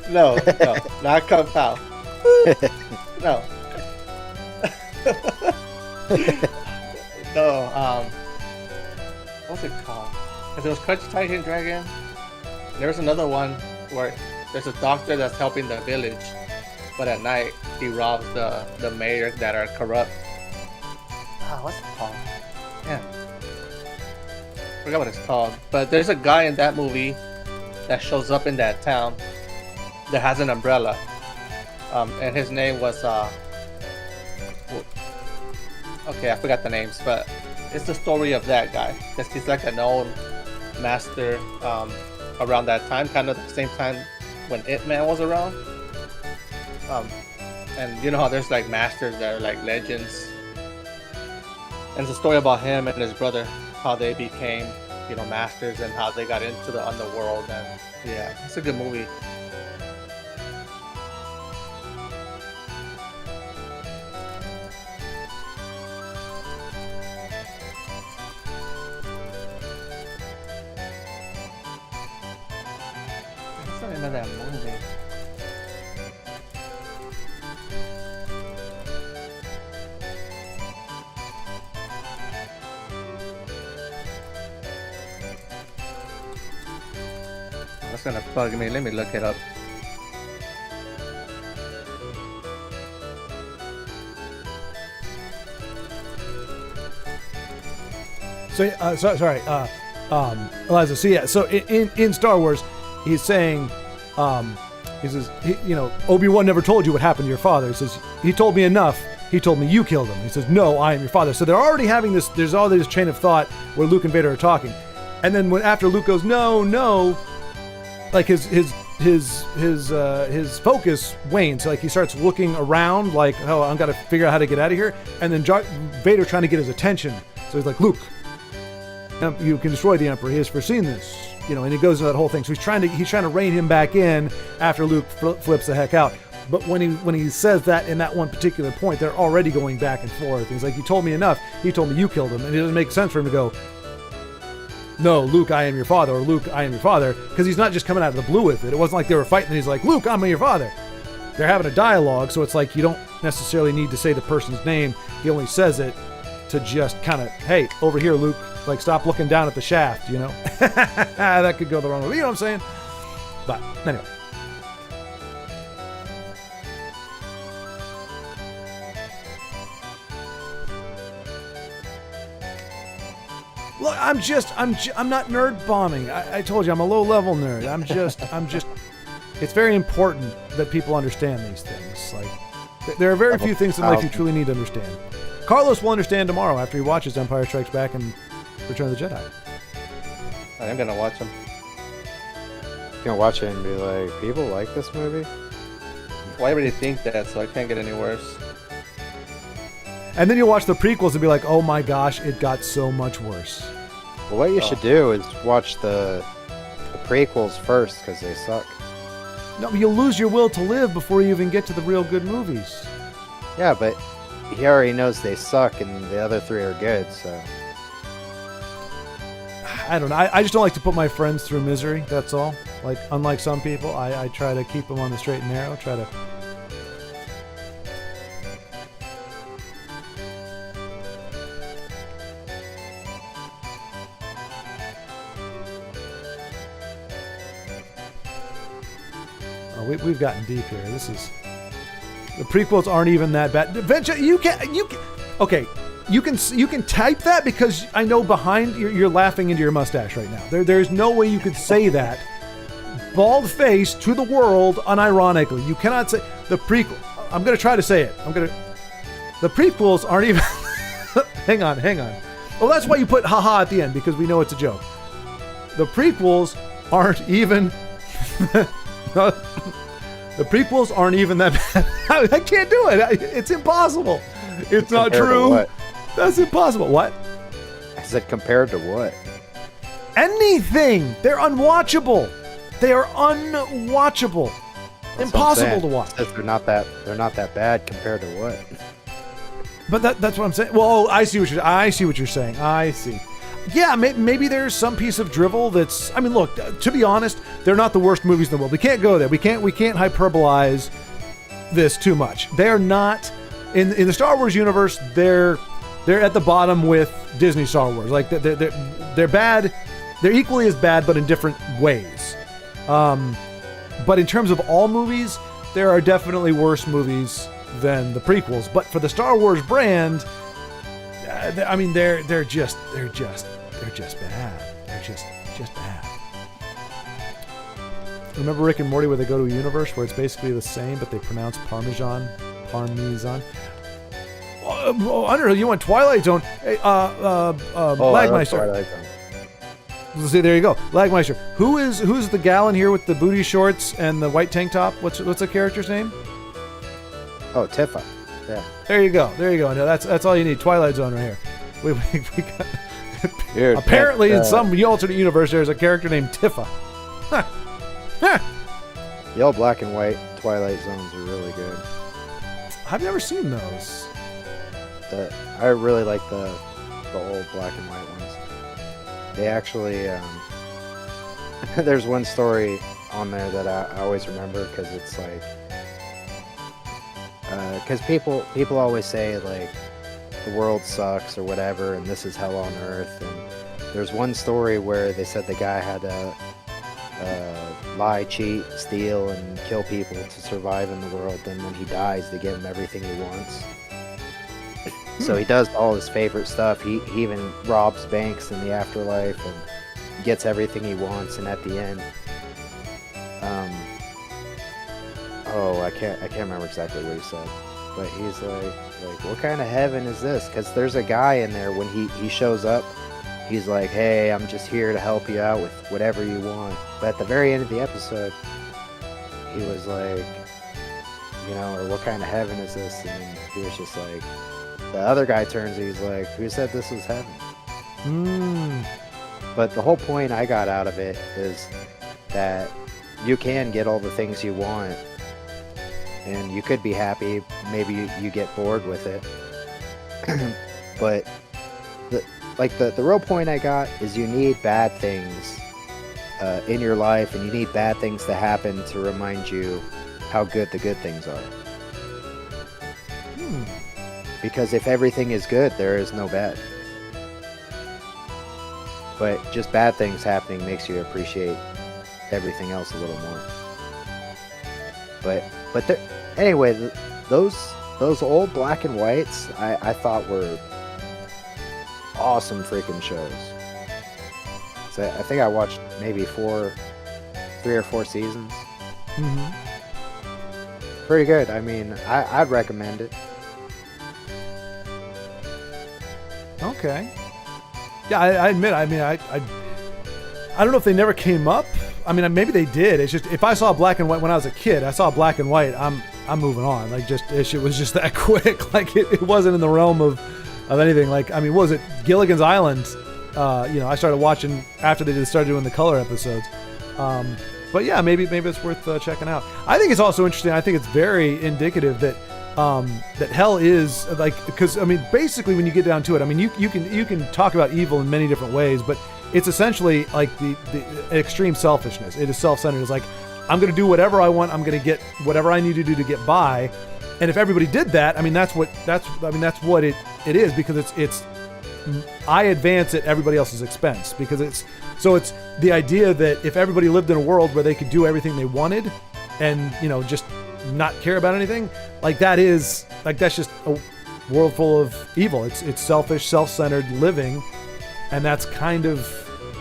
no, not Kung Pao. No. No, what's it called? Because it was Crunch Titan Dragon. There was another one where there's a doctor that's helping the village, but at night he robs the mayor that are corrupt. What's it called? Yeah, I forgot what it's called. But there's a guy in that movie that shows up in that town that has an umbrella, and his name was okay, I forgot the names, but it's the story of that guy because he's like a known master around that time, kind of the same time when Ip Man was around. And you know how there's like masters that are like legends, and it's a story about him and his brother, how they became, you know, masters and how they got into the underworld. And yeah, it's a good movie. What's the name of that movie? That's gonna bug me. Let me look it up. So, sorry, Eliza. So yeah, so in Star Wars, he's saying, he says, Obi-Wan never told you what happened to your father. He says, he told me enough. He told me you killed him. He says, no, I am your father. So they're already having this. There's all this chain of thought where Luke and Vader are talking, and then after Luke goes, no, like his focus wanes. So like he starts looking around, like, oh, I've got to figure out how to get out of here. And then Vader trying to get his attention. So he's like, Luke, you can destroy the Emperor. He has foreseen this, and he goes into that whole thing. So he's trying to rein him back in after Luke flips the heck out. But when he says that in that one particular point, they're already going back and forth. He's like, you told me enough. He told me you killed him, and it doesn't make sense for him to go, no, Luke, I am your father, or Luke, I am your father, because he's not just coming out of the blue with it. It wasn't like they were fighting and he's like, Luke, I'm your father. They're having a dialogue, so it's like you don't necessarily need to say the person's name. He only says it to just kind of, hey, over here, Luke, like stop looking down at the shaft, That could go the wrong way. You know what I'm saying? But anyway. Look, I'm not nerd bombing. I told you I'm a low level nerd. I'm just. It's very important that people understand these things. Like, there are very few things in life you truly need to understand. Carlos will understand tomorrow after he watches Empire Strikes Back and Return of the Jedi. I am gonna watch them. You can watch it and be like, people like this movie? Well, I already think that, so I can't get any worse. And then you'll watch the prequels and be like, oh my gosh, it got so much worse. Well, what you should do is watch the prequels first, because they suck. No, but you'll lose your will to live before you even get to the real good movies. Yeah, but he already knows they suck and the other three are good, so... I don't know. I just don't like to put my friends through misery, that's all. Like, unlike some people, I try to keep them on the straight and narrow, try to... Oh, we've gotten deep here. This is the prequels aren't even that bad. Okay. You can type that because I know behind you're laughing into your mustache right now. There's no way you could say that bald face to the world unironically. You cannot say the prequel. I'm gonna try to say it. The prequels aren't even. Hang on. Well, that's why you put haha at the end, because we know it's a joke. The prequels aren't even. The prequels aren't even that bad. I can't do it. It's impossible. It's not true. What? That's impossible. What? I said compared to what? Anything. They're unwatchable. They are unwatchable. That's Impossible to watch. They're not that bad compared to what? But that's what I'm saying. Well, I see what you're saying. I see. Yeah, maybe there's some piece of drivel that's. I mean, look. To be honest, they're not the worst movies in the world. We can't go there. We can't hyperbolize this too much. They're not in the Star Wars universe. They're at the bottom with Disney Star Wars. Like they're bad. They're equally as bad, but in different ways. But in terms of all movies, there are definitely worse movies than the prequels. But for the Star Wars brand, I mean, they're just bad. They're just bad. Remember Rick and Morty where they go to a universe where it's basically the same, but they pronounce Parmesan. Underhill, you went Twilight Zone. Hey, Lagmeister. Twilight Zone. See, there you go, Lagmeister. Who's the gal in here with the booty shorts and the white tank top? What's the character's name? Oh, Tifa. Yeah. There you go. No, that's all you need. Twilight Zone right here. We got. Here, Apparently, in some alternate universe, there's a character named Tifa. The old black and white Twilight Zones are really good. I've never seen those. I really like the old black and white ones. They actually, there's one story on there that I always remember because it's like, because people always say like the world sucks or whatever, and this is hell on earth. And there's one story where they said the guy had to lie, cheat, steal, and kill people to survive in the world. Then when he dies, they give him everything he wants. So he does all his favorite stuff. He even robs banks in the afterlife and gets everything he wants. And at the end, I can't remember exactly what he said, but he's like, what kind of heaven is this? Because there's a guy in there when he shows up. He's like, hey, I'm just here to help you out with whatever you want. But at the very end of the episode, he was like, or what kind of heaven is this? And he was just like. The other guy turns and he's like, who said this was heaven? But the whole point I got out of it is that you can get all the things you want and you could be happy. Maybe you get bored with it. But the real point I got is you need bad things in your life, and you need bad things to happen to remind you how good the good things are. Because if everything is good, there is no bad. But just bad things happening makes you appreciate everything else a little more. But anyway, those old black and whites I thought were awesome freaking shows. So I think I watched maybe 3 or 4 seasons. Pretty good. I mean, I'd recommend it. Okay. Yeah, I admit. I mean, I don't know if they never came up. I mean, maybe they did. It's just if I saw black and white when I was a kid, I saw black and white. I'm moving on. Like it was just that quick. Like it wasn't in the realm of anything. Like I mean, what was it Gilligan's Island? I started watching after they started doing the color episodes. But yeah, maybe it's worth checking out. I think it's also interesting. I think it's very indicative that hell is like, because I mean, basically when you get down to it, I mean, you can talk about evil in many different ways, but it's essentially like the extreme selfishness. It is self-centered. It's like, I'm going to do whatever I want. I'm going to get whatever I need to do to get by. And if everybody did that, I mean, that's what it is, because it's I advance at everybody else's expense, because it's the idea that if everybody lived in a world where they could do everything they wanted, and just not care about anything, like that's just a world full of evil. It's selfish, self-centered living, and that's kind of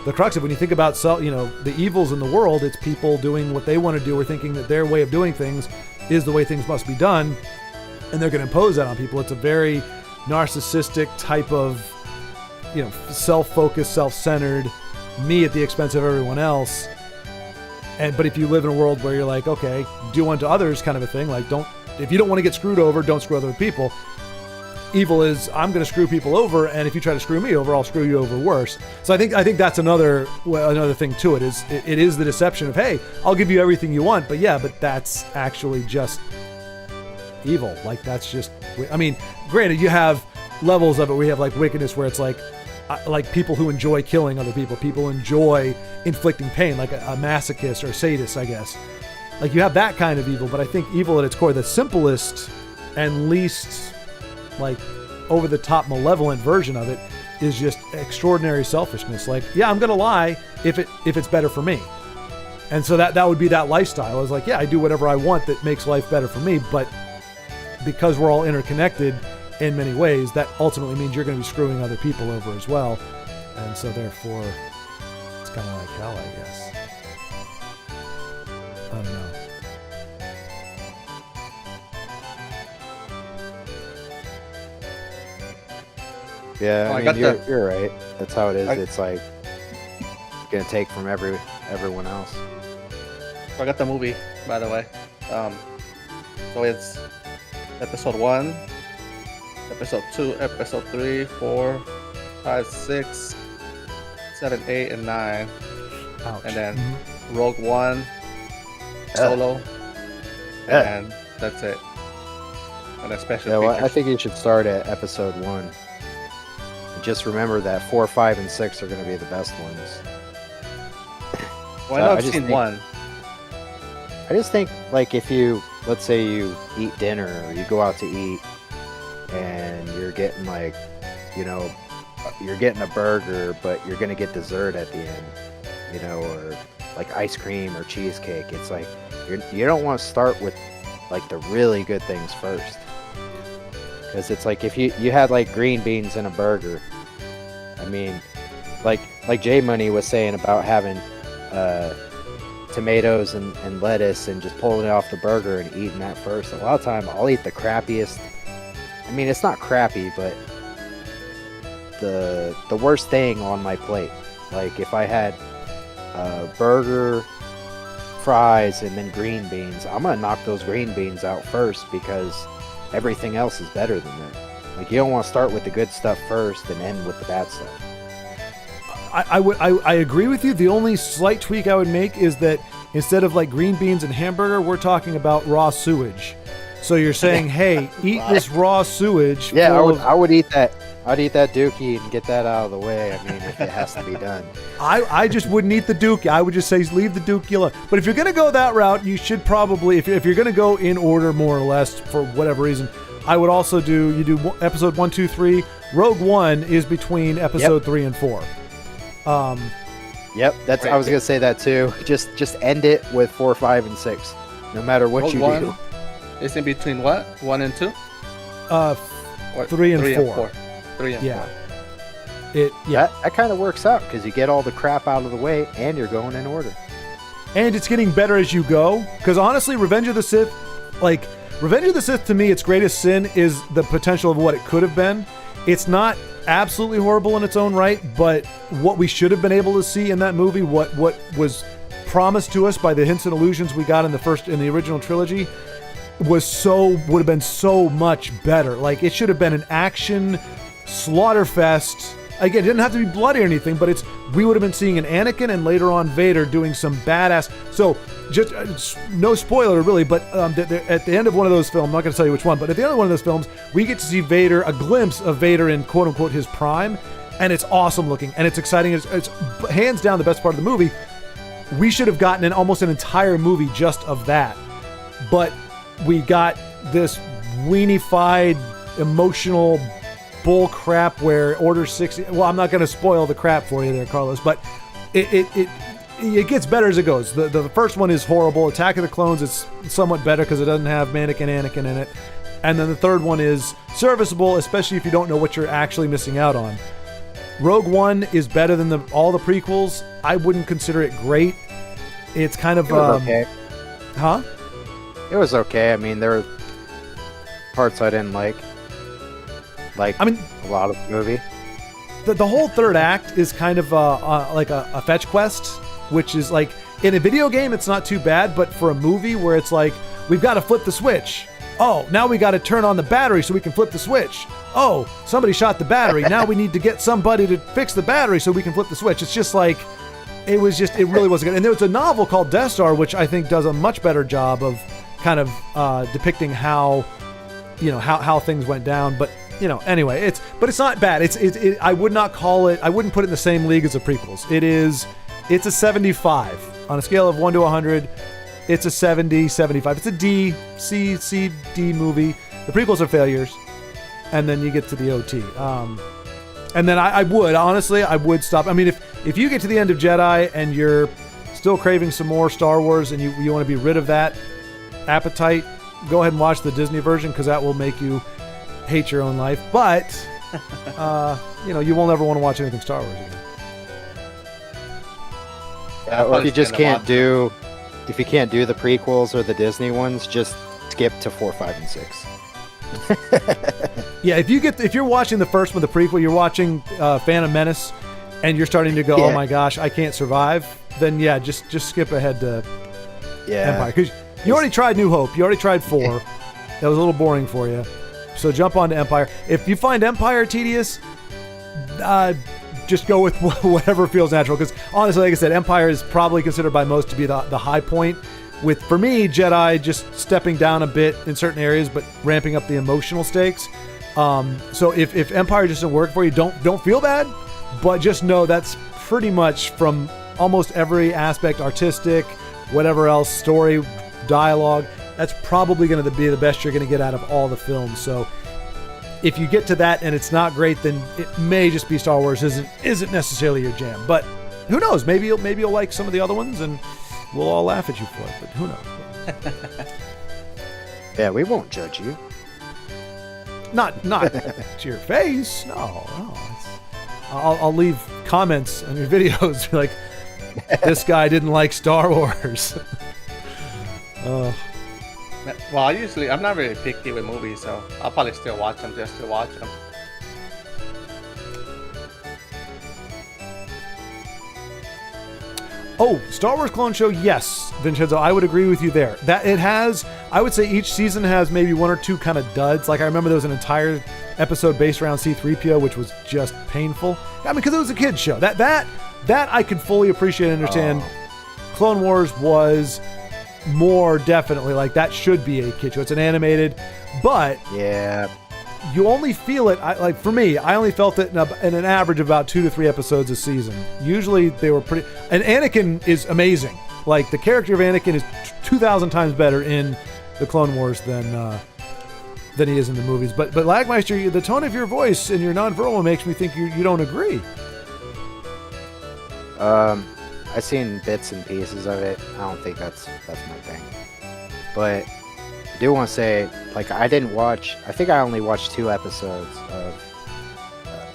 the crux of when you think about the evils in the world. It's people doing what they want to do, or thinking that their way of doing things is the way things must be done, and they're going to impose that on people. It's a very narcissistic type of self-focused, self-centered, me at the expense of everyone else. But if you live in a world where you're like, okay, do unto others kind of a thing, like if you don't want to get screwed over, don't screw other people. Evil is, I'm going to screw people over, and if you try to screw me over, I'll screw you over worse. So I think that's another thing to it is the deception of, hey, I'll give you everything you want, but that's actually just evil. Like, that's just, I mean, granted, you have levels of it. We have like wickedness, where it's like people who enjoy killing other people who enjoy inflicting pain, like a masochist or a sadist, I guess. Like, you have that kind of evil, but I think evil at its core, the simplest and least like over the top malevolent version of it, is just extraordinary selfishness. Like, yeah, I'm gonna lie if it's better for me. And so that would be that lifestyle. I was like, yeah, I do whatever I want that makes life better for me, but because we're all interconnected in many ways, that ultimately means you're going to be screwing other people over as well. And so therefore, it's kind of like hell, I guess. I don't know. Yeah, I mean, you're right. That's how it is. It's like going to take from everyone else. I got the movie, by the way. So it's episode 1, episode 2, episode 3, 4, 5, 6, 7, 8, and 9. Ouch. And then Rogue One, Solo, and that's it. And a special Yeah, well, feature. I think you should start at episode 1. And just remember that 4, 5, and 6 are going to be the best ones. Well, I know I've seen 1. I just think, like, if let's say you eat dinner or you go out to eat and you're getting you're getting a burger, but you're going to get dessert at the end, or like ice cream or cheesecake. It's like, you don't want to start with like the really good things first. Because it's like, if you had like green beans in a burger, I mean, like J Money was saying about having, tomatoes and lettuce and just pulling it off the burger and eating that first. A lot of time I'll eat the crappiest. I mean, it's not crappy, but the worst thing on my plate. Like, if I had burger, fries, and then green beans, I'm gonna knock those green beans out first, because everything else is better than that. Like, you don't want to start with the good stuff first and end with the bad stuff. I agree with you. The only slight tweak I would make is that instead of like green beans and hamburger, we're talking about raw sewage. So you're saying, hey, eat this raw sewage. Yeah, I would eat that. I'd eat that dookie and get that out of the way. I mean, if it has to be done. I just wouldn't eat the dookie. I would just say leave the dookie alone. But if you're going to go that route, you should probably, if you're going to go in order more or less for whatever reason, I would also do episode 1, 2, 3. Rogue One is between episode 3 and 4. Yep, I was gonna say that too. Just end it with 4, 5, and 6. No matter what Rogue you One do. Is in between what? 1 and 2? 3 and 4. 3 and 4. That kind of works out, because you get all the crap out of the way and you're going in order. And it's getting better as you go. Because honestly, Revenge of the Sith to me, its greatest sin is the potential of what it could have been. It's not absolutely horrible in its own right, but what we should have been able to see in that movie, what was promised to us by the hints and allusions we got in the original trilogy, would have been so much better. Like, it should have been an action slaughter fest. Again, it didn't have to be bloody or anything, but we would have been seeing an Anakin and later on Vader doing some badass. So, just no spoiler really, but at the end of one of those films, I'm not going to tell you which one, but at the end of one of those films, we get to see Vader, a glimpse of Vader in quote unquote his prime, and it's awesome looking and it's exciting. It's hands down the best part of the movie. We should have gotten almost an entire movie just of that, but we got this weenified, emotional bull crap where Order 60. Well, I'm not going to spoil the crap for you there, Carlos, but it it gets better as it goes. The first one is horrible. Attack of the Clones is somewhat better because it doesn't have Anakin in it. And then the third one is serviceable, especially if you don't know what you're actually missing out on. Rogue One is better than all the prequels. I wouldn't consider it great. It's kind of... It was okay. Huh? It was okay. I mean, there were parts I didn't like. I mean, a lot of the movie. The whole third act is kind of like a fetch quest, which is like, in a video game, it's not too bad, but for a movie where it's like, we've got to flip the switch. Oh, now we got to turn on the battery so we can flip the switch. Oh, somebody shot the battery. Now we need to get somebody to fix the battery so we can flip the switch. It's just like, it really wasn't good. And there was a novel called Death Star, which I think does a much better job of kind of depicting how things went down. But, anyway, it's not bad. I would not call it, I wouldn't put it in the same league as the prequels. It's a 75 on a scale of 1 to 100. It's a 70, 75. It's a D, C, D movie. The prequels are failures. And then you get to the OT. And then I would stop. I mean, if you get to the end of Jedi and you're still craving some more Star Wars and you want to be rid of that appetite, go ahead and watch the Disney version because that will make you hate your own life. But, you won't ever want to watch anything Star Wars again. Or if you just can't do... If you can't do the prequels or the Disney ones, just skip to 4, 5, and 6. Yeah, if you're watching the first one, the prequel, you're watching Phantom Menace, and you're starting to go, oh my gosh, I can't survive. Then yeah, just skip ahead to Empire, because you already tried New Hope, you already tried 4. That was a little boring for you. So jump onto Empire. If you find Empire tedious, just go with whatever feels natural. Because honestly, like I said, Empire is probably considered by most to be the high point. For me, Jedi just stepping down a bit in certain areas, but ramping up the emotional stakes. So if Empire just doesn't work for you, don't feel bad, but just know that's pretty much from almost every aspect, artistic, whatever else, story, dialogue. That's probably going to be the best you're going to get out of all the films. So if you get to that and it's not great, then it may just be Star Wars isn't necessarily your jam. But who knows? Maybe you'll like some of the other ones, and we'll all laugh at you for it. But who knows? Yeah, we won't judge you. Not to your face. No. I'll leave comments on your videos like, this guy didn't like Star Wars. Well, I'm not really picky with movies, so I'll probably still watch them just to watch them. Oh, Star Wars Clone Show, yes, Vincenzo, I would agree with you there. That it has, I would say each season has maybe 1 or 2 kind of duds. Like I remember there was an entire episode based around C-3PO, which was just painful. I mean, because it was a kid's show. That I could fully appreciate and understand. Clone Wars was more definitely like that should be a kid show. It's an animated, but yeah, you only feel it. Like for me, I only felt it in an average of about 2 to 3 episodes a season. Usually they were pretty. And Anakin is amazing. Like the character of Anakin is 2,000 times better in the Clone Wars than he is in the movies. But Lagmeister, the tone of your voice and your nonverbal makes me think you don't agree. I've seen bits and pieces of it. I don't think that's my thing. But I do want to say, like, I think I only watched 2 episodes of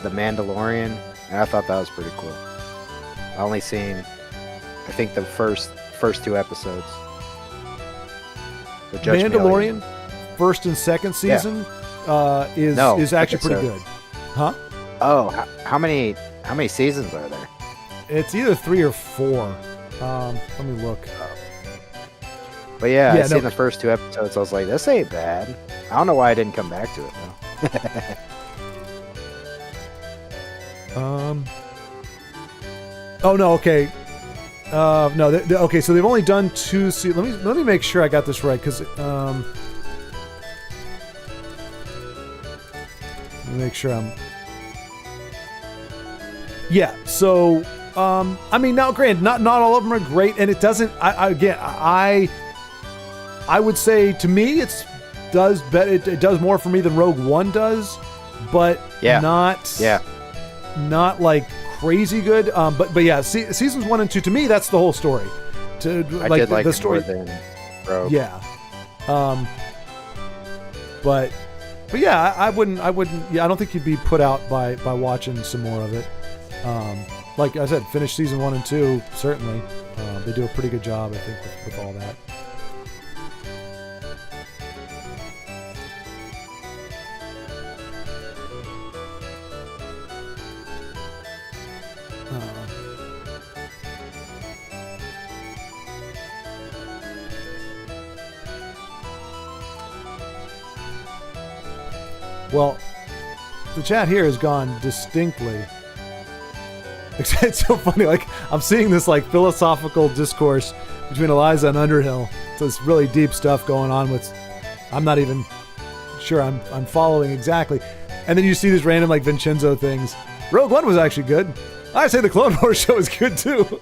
The Mandalorian, and I thought that was pretty cool. I only seen, I think, the first 2 episodes. So Mandalorian, first and second season, is actually pretty good. Huh? Oh, how many seasons are there? It's either 3 or 4. Let me look. But yeah, I seen the first 2 episodes. I was like, this ain't bad. I don't know why I didn't come back to it though. Oh no, okay. No, okay. So they've only done 2 seasons. Let me make sure I got this right, because let me make sure I'm. Yeah. So. I mean, now, granted, not all of them are great, and it doesn't. I would say to me, it does more for me than Rogue One does, but not like crazy good. But yeah, seasons 1 and 2 to me that's the whole story. To I like did like the it story. more than Rogue. Yeah. But yeah, I wouldn't. Yeah, I don't think you'd be put out by watching some more of it. Like I said, finish season 1 and 2 certainly. They do a pretty good job, I think, with all that. Well, the chat here has gone distinctly. It's so funny. Like I'm seeing this like philosophical discourse between Eliza and Underhill. So it's really deep stuff going on with. I'm not even sure I'm following exactly. And then you see these random like Vincenzo things. Rogue One was actually good. I say the Clone Wars show is good too.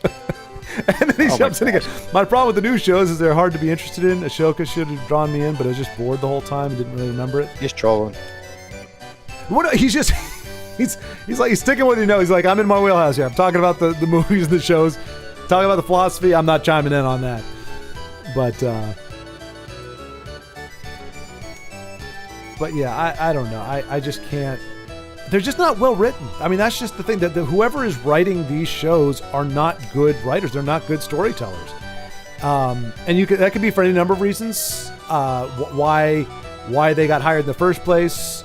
And then he jumps in again. My problem with the new shows is they're hard to be interested in. Ashoka should have drawn me in, but I was just bored the whole time and didn't really remember it. Just trolling. What? He's just he's like he's sticking with He's like, I'm in my wheelhouse here. I'm talking about the movies and the shows, talking about the philosophy. I'm not chiming in on that. But yeah, I don't know. I just can't. They're just not well written. I mean, that's just the thing that whoever is writing these shows are not good writers. They're not good storytellers. And that could be for any number of reasons. Why they got hired in the first place.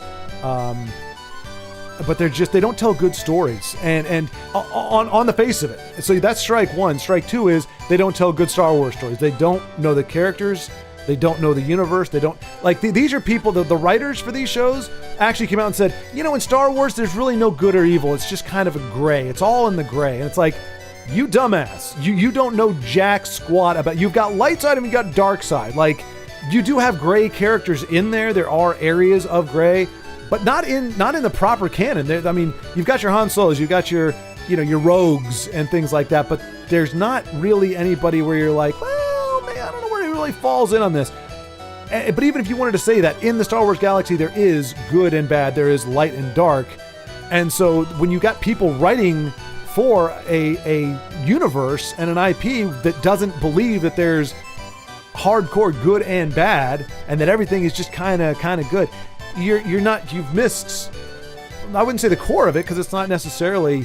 But they don't tell good stories. And on the face of it. So that's strike one. Strike two is they don't tell good Star Wars stories. They don't know the characters. They don't know the universe. They don't like these are people. The writers for these shows actually came out and said, in Star Wars, there's really no good or evil. It's just kind of a gray. It's all in the gray. And it's like, you dumbass. You don't know jack squat about. You've got light side and you've got dark side. Like, you do have gray characters in there. There are areas of gray, but not in the proper canon. I mean, you've got your Han Solos, you've got your your rogues and things like that. But there's not really anybody where you're like, well, man, I don't know where he really falls in on this. But even if you wanted to say that, in the Star Wars galaxy, there is good and bad, there is light and dark. And so when you got people writing for a universe and an IP that doesn't believe that there's hardcore good and bad, and that everything is just kind of good, you've missed, I wouldn't say the core of it, because it's not necessarily,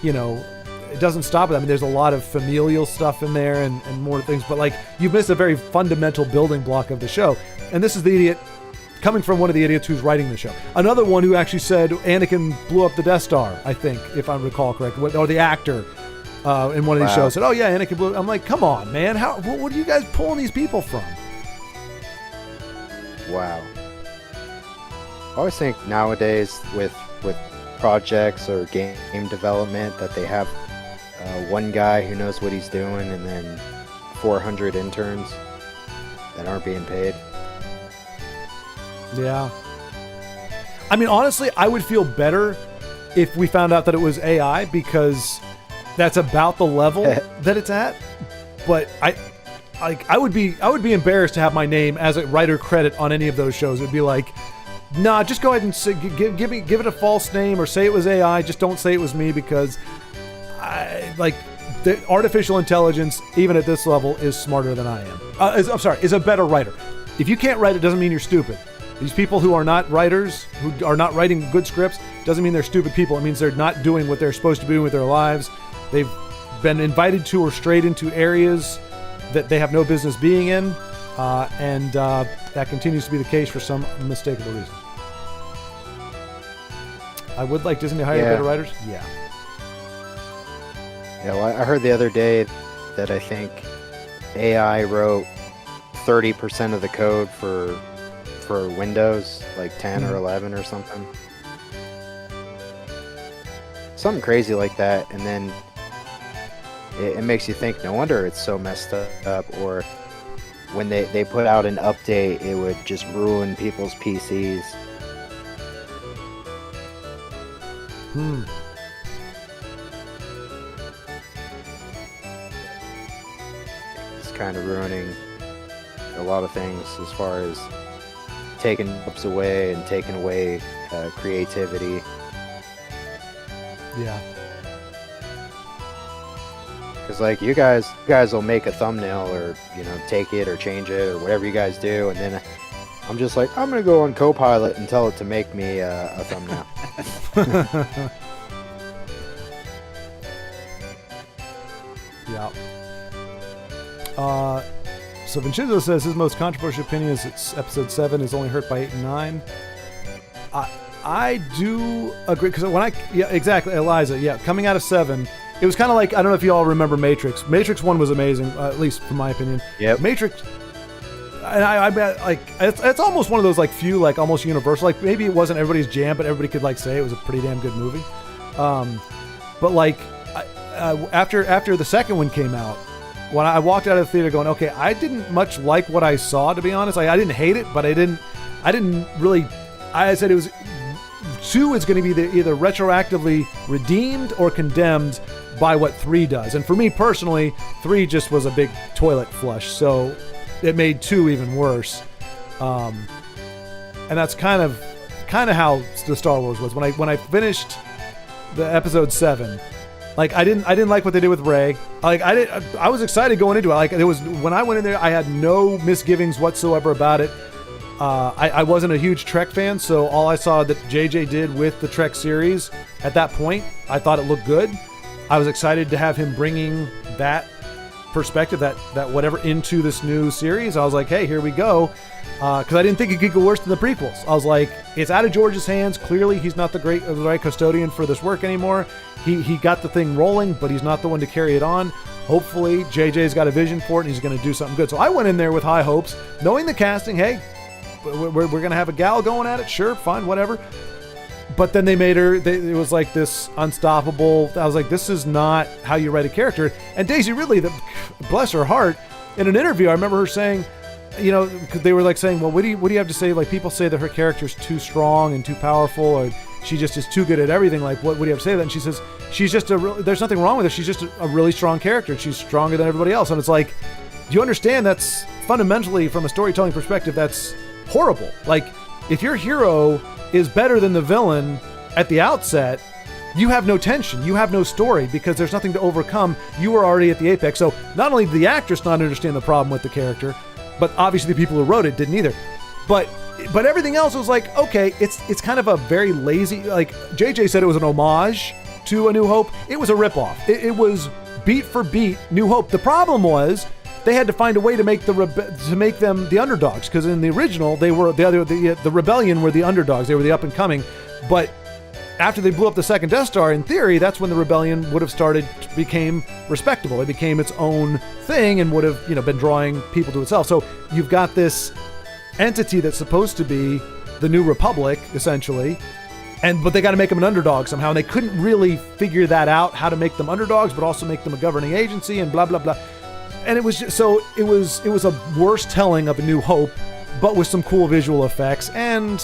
it doesn't stop it. I mean, there's a lot of familial stuff in there and more things, but like, you've missed a very fundamental building block of the show. And this is the idiot coming from one of the idiots who's writing the show. Another one who actually said Anakin blew up the Death Star, I think, if I recall correctly, or the actor in one of these shows said, oh yeah, Anakin blew. I'm like, come on, man, what are you guys pulling these people from? Wow. I always think nowadays with projects or game development that they have one guy who knows what he's doing and then 400 interns that aren't being paid. Yeah. I mean, honestly, I would feel better if we found out that it was AI, because that's about the level that it's at. But I would be embarrassed to have my name as a writer credit on any of those shows. It'd be like, nah, just go ahead and say, give it a false name or say it was AI. Just don't say it was me, because the artificial intelligence, even at this level, is smarter than I am. Is a better writer. If you can't write it, doesn't mean you're stupid. These people who are not writers, who are not writing good scripts, doesn't mean they're stupid people. It means they're not doing what they're supposed to be doing with their lives. They've been invited to or strayed into areas that they have no business being in, and that continues to be the case for some unmistakable reason. I would like Disney to hire better writers. Yeah. Yeah, well, I heard the other day that I think AI wrote 30% of the code for Windows, like 10 or 11 or something. Something crazy like that, and then it makes you think, no wonder it's so messed up, or when they put out an update, it would just ruin people's PCs. It's kind of ruining a lot of things as far as taking jobs away and taking away creativity. Yeah. Because like you guys will make a thumbnail or take it or change it or whatever you guys do, and then I'm just like, I'm gonna go on Copilot and tell it to make me a thumbnail. Yeah. So Vincenzo says his most controversial opinion is it's episode 7 is only hurt by 8 and 9. I do agree, because exactly, Eliza, coming out of 7, it was kind of like, I don't know if you all remember Matrix. Matrix 1 was amazing, at least from my opinion. Yep. Matrix, and I bet, like, it's almost one of those, like, few, like, almost universal, like, maybe it wasn't everybody's jam, but everybody could, like, say it was a pretty damn good movie. But, like, after the second one came out, when I walked out of the theater going, okay, I didn't much like what I saw, to be honest. Like, I didn't hate it, but I didn't really, I said it was, 2 is going to be either retroactively redeemed or condemned by what 3 does. And for me personally, 3 just was a big toilet flush, so it made 2 even worse. And that's kind of how the Star Wars was. When I finished the episode 7, like I didn't like what they did with Rey. Like I was excited going into it. Like when I went in there, I had no misgivings whatsoever about it. I wasn't a huge Trek fan, so all I saw that JJ did with the Trek series at that point, I thought it looked good. I was excited to have him bringing that perspective, that whatever, into this new series. I was like, hey, here we go. Because I didn't think it could go worse than the prequels. I was like, it's out of George's hands. Clearly, he's not the right custodian for this work anymore. He got the thing rolling, but he's not the one to carry it on. Hopefully, JJ's got a vision for it, and he's going to do something good. So I went in there with high hopes, knowing the casting. Hey, we're going to have a gal going at it. Sure, fine, whatever. But then they made her, it was like this unstoppable. I was like, this is not how you write a character. And Daisy Ridley, bless her heart, in an interview, I remember her saying, because they were like saying, well, what do you have to say? Like, people say that her character's too strong and too powerful, or she just is too good at everything. Like, what do you have to say to that? And she says, she's just there's nothing wrong with her. She's just a really strong character. She's stronger than everybody else. And it's like, do you understand that's fundamentally, from a storytelling perspective, that's horrible. Like, if your hero is better than the villain at the outset, you have no tension, you have no story, because there's nothing to overcome. You are already at the apex. So not only did the actress not understand the problem with the character, but obviously the people who wrote it didn't either. But everything else was like, okay, it's kind of a very lazy, like JJ said, it was an homage to A New Hope. It was a ripoff. It was beat for beat New Hope. The problem was they had to find a way to make them the underdogs, because in the original they were the rebellion were the underdogs. They were the up and coming. But after they blew up the second Death Star, in theory, that's when the rebellion would have became respectable. It became its own thing and would have been drawing people to itself. So you've got this entity that's supposed to be the New Republic, essentially, but they got to make them an underdog somehow, and they couldn't really figure that out, how to make them underdogs, but also make them a governing agency and blah blah blah. And it was just, so it was a worse telling of A New Hope, but with some cool visual effects and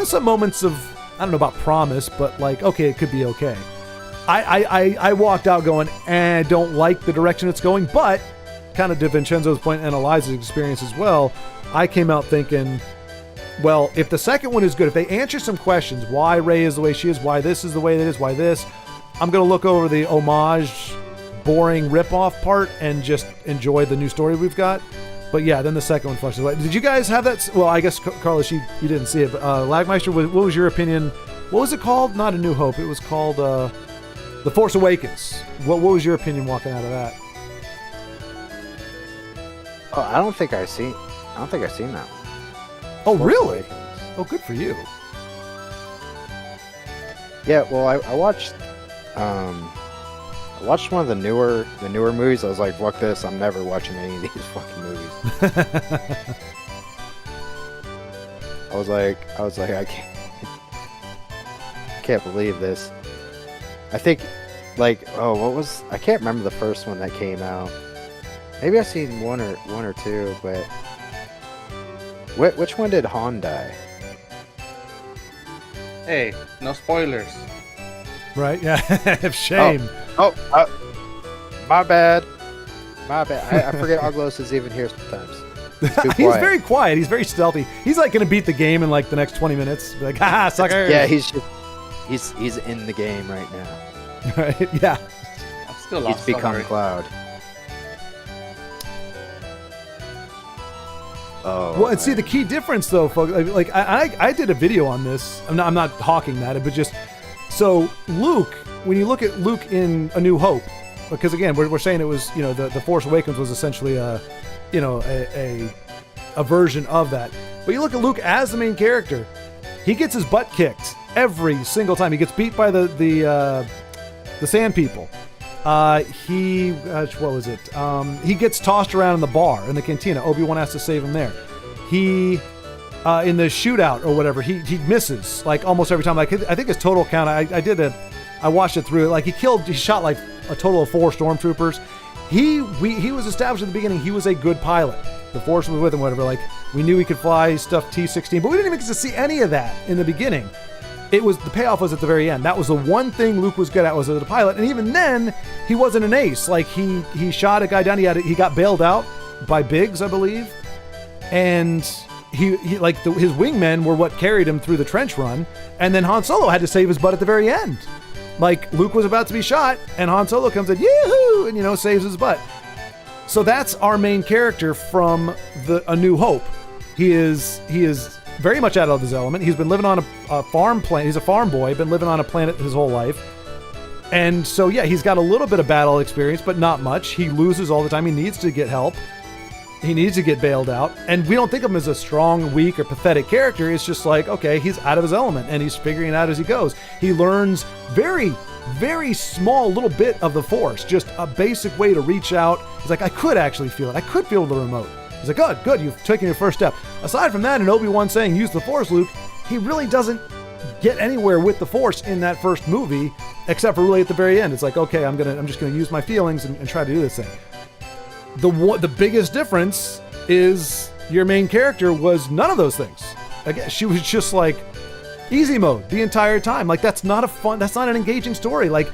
some moments of, I don't know about promise, but like, okay, it could be okay. I walked out going, I don't like the direction it's going, but kind of to Vincenzo's point and Eliza's experience as well, I came out thinking, well, if the second one is good, if they answer some questions, why Rey is the way she is, why this is the way it is, why this, I'm going to look over the homage, boring rip-off part and just enjoy the new story we've got. But yeah, then the second one flushes away. Did you guys have that? Well, I guess, Carlos, you didn't see it, but Lagmeister, what was your opinion? What was it called? Not A New Hope. It was called The Force Awakens. What was your opinion walking out of that? Oh, I don't think I've seen that one. Oh, Force really? Awakens. Oh, good for you. Yeah, well, I watched one of the newer movies. I was like, fuck this, I'm never watching any of these fucking movies. I was like, I can't believe this. I think, like, I can't remember the first one that came out. Maybe I've seen one or two, but which one did Han die? Hey, no spoilers. Right? Yeah. Shame. Oh, my bad. I forget Oglos is even here sometimes. He's very quiet. He's very stealthy. He's like going to beat the game in like the next 20 minutes. Be like, haha, sucker. Yeah, he's in the game right now. Right? Yeah. I'm still He's lost. Don't become worry. Cloud. Oh. Well, and see the key difference though, folks. Like I did a video on this. I'm not hawking that, but just so Luke. When you look at Luke in A New Hope, because again we're saying it was the Force Awakens was essentially a version of that. But you look at Luke as the main character, he gets his butt kicked every single time. He gets beat by the Sand People. What was it? He gets tossed around in the bar in the cantina. Obi-Wan has to save him there. He in the shootout or whatever, he misses like almost every time. Like I think his total count. I watched it through. Like he shot like a total of 4 stormtroopers. He was established at the beginning. He was a good pilot. The Force was with him. Whatever. Like we knew he could fly stuff T-16, but we didn't even get to see any of that in the beginning. It was the payoff was at the very end. That was the one thing Luke was good at, was as a pilot, and even then he wasn't an ace. Like he shot a guy down. He got bailed out by Biggs, I believe, and he his wingmen were what carried him through the trench run, and then Han Solo had to save his butt at the very end. Like Luke was about to be shot, and Han Solo comes in, yoo-hoo, and saves his butt. So that's our main character from A New Hope. He is very much out of his element. He's been living on a farm planet. He's a farm boy, been living on a planet his whole life. And so, yeah, he's got a little bit of battle experience, but not much. He loses all the time. He needs to get help. He needs to get bailed out. And we don't think of him as a strong, weak, or pathetic character. It's just like, okay, he's out of his element, and he's figuring it out as he goes. He learns very, very small little bit of the Force, just a basic way to reach out. He's like, I could actually feel it. I could feel the remote. He's like, good, you've taken your first step. Aside from that, and Obi-Wan saying, use the Force, Luke, he really doesn't get anywhere with the Force in that first movie, except for really at the very end. It's like, okay, I'm just gonna use my feelings and try to do this thing. The biggest difference is your main character was none of those things. Again, she was just like easy mode the entire time. Like that's not an engaging story. Like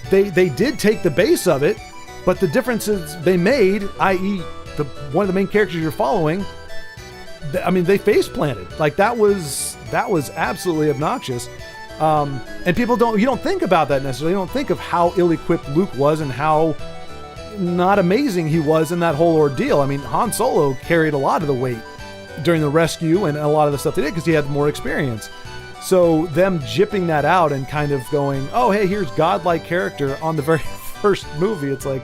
they did take the base of it, but the differences they made, i.e. one of the main characters you're following, they face planted. Like that was absolutely obnoxious. And you don't think about that necessarily. You don't think of how ill-equipped Luke was and how not amazing he was in that whole ordeal. I mean, Han Solo carried a lot of the weight during the rescue and a lot of the stuff they did because he had more experience. So them jipping that out and kind of going, oh, hey, here's godlike character on the very first movie. It's like,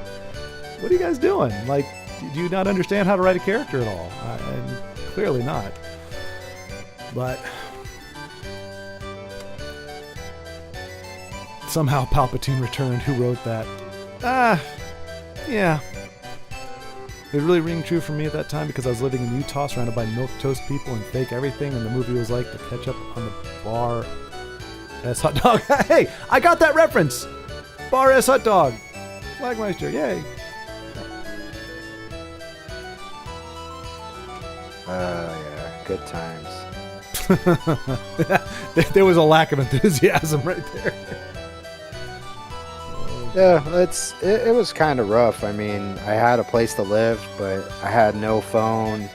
what are you guys doing? Like, do you not understand how to write a character at all? And clearly not. But somehow Palpatine returned. Who wrote that? Yeah. It really ring true for me at that time because I was living in Utah surrounded by milquetoast people and fake everything, and the movie was like the ketchup on the bar S hot dog. Hey, I got that reference. Bar S hot dog. Flagmeister, yay. Yeah, good times. There was a lack of enthusiasm right there. Yeah, it was kind of rough. I mean, I had a place to live, but I had no phone,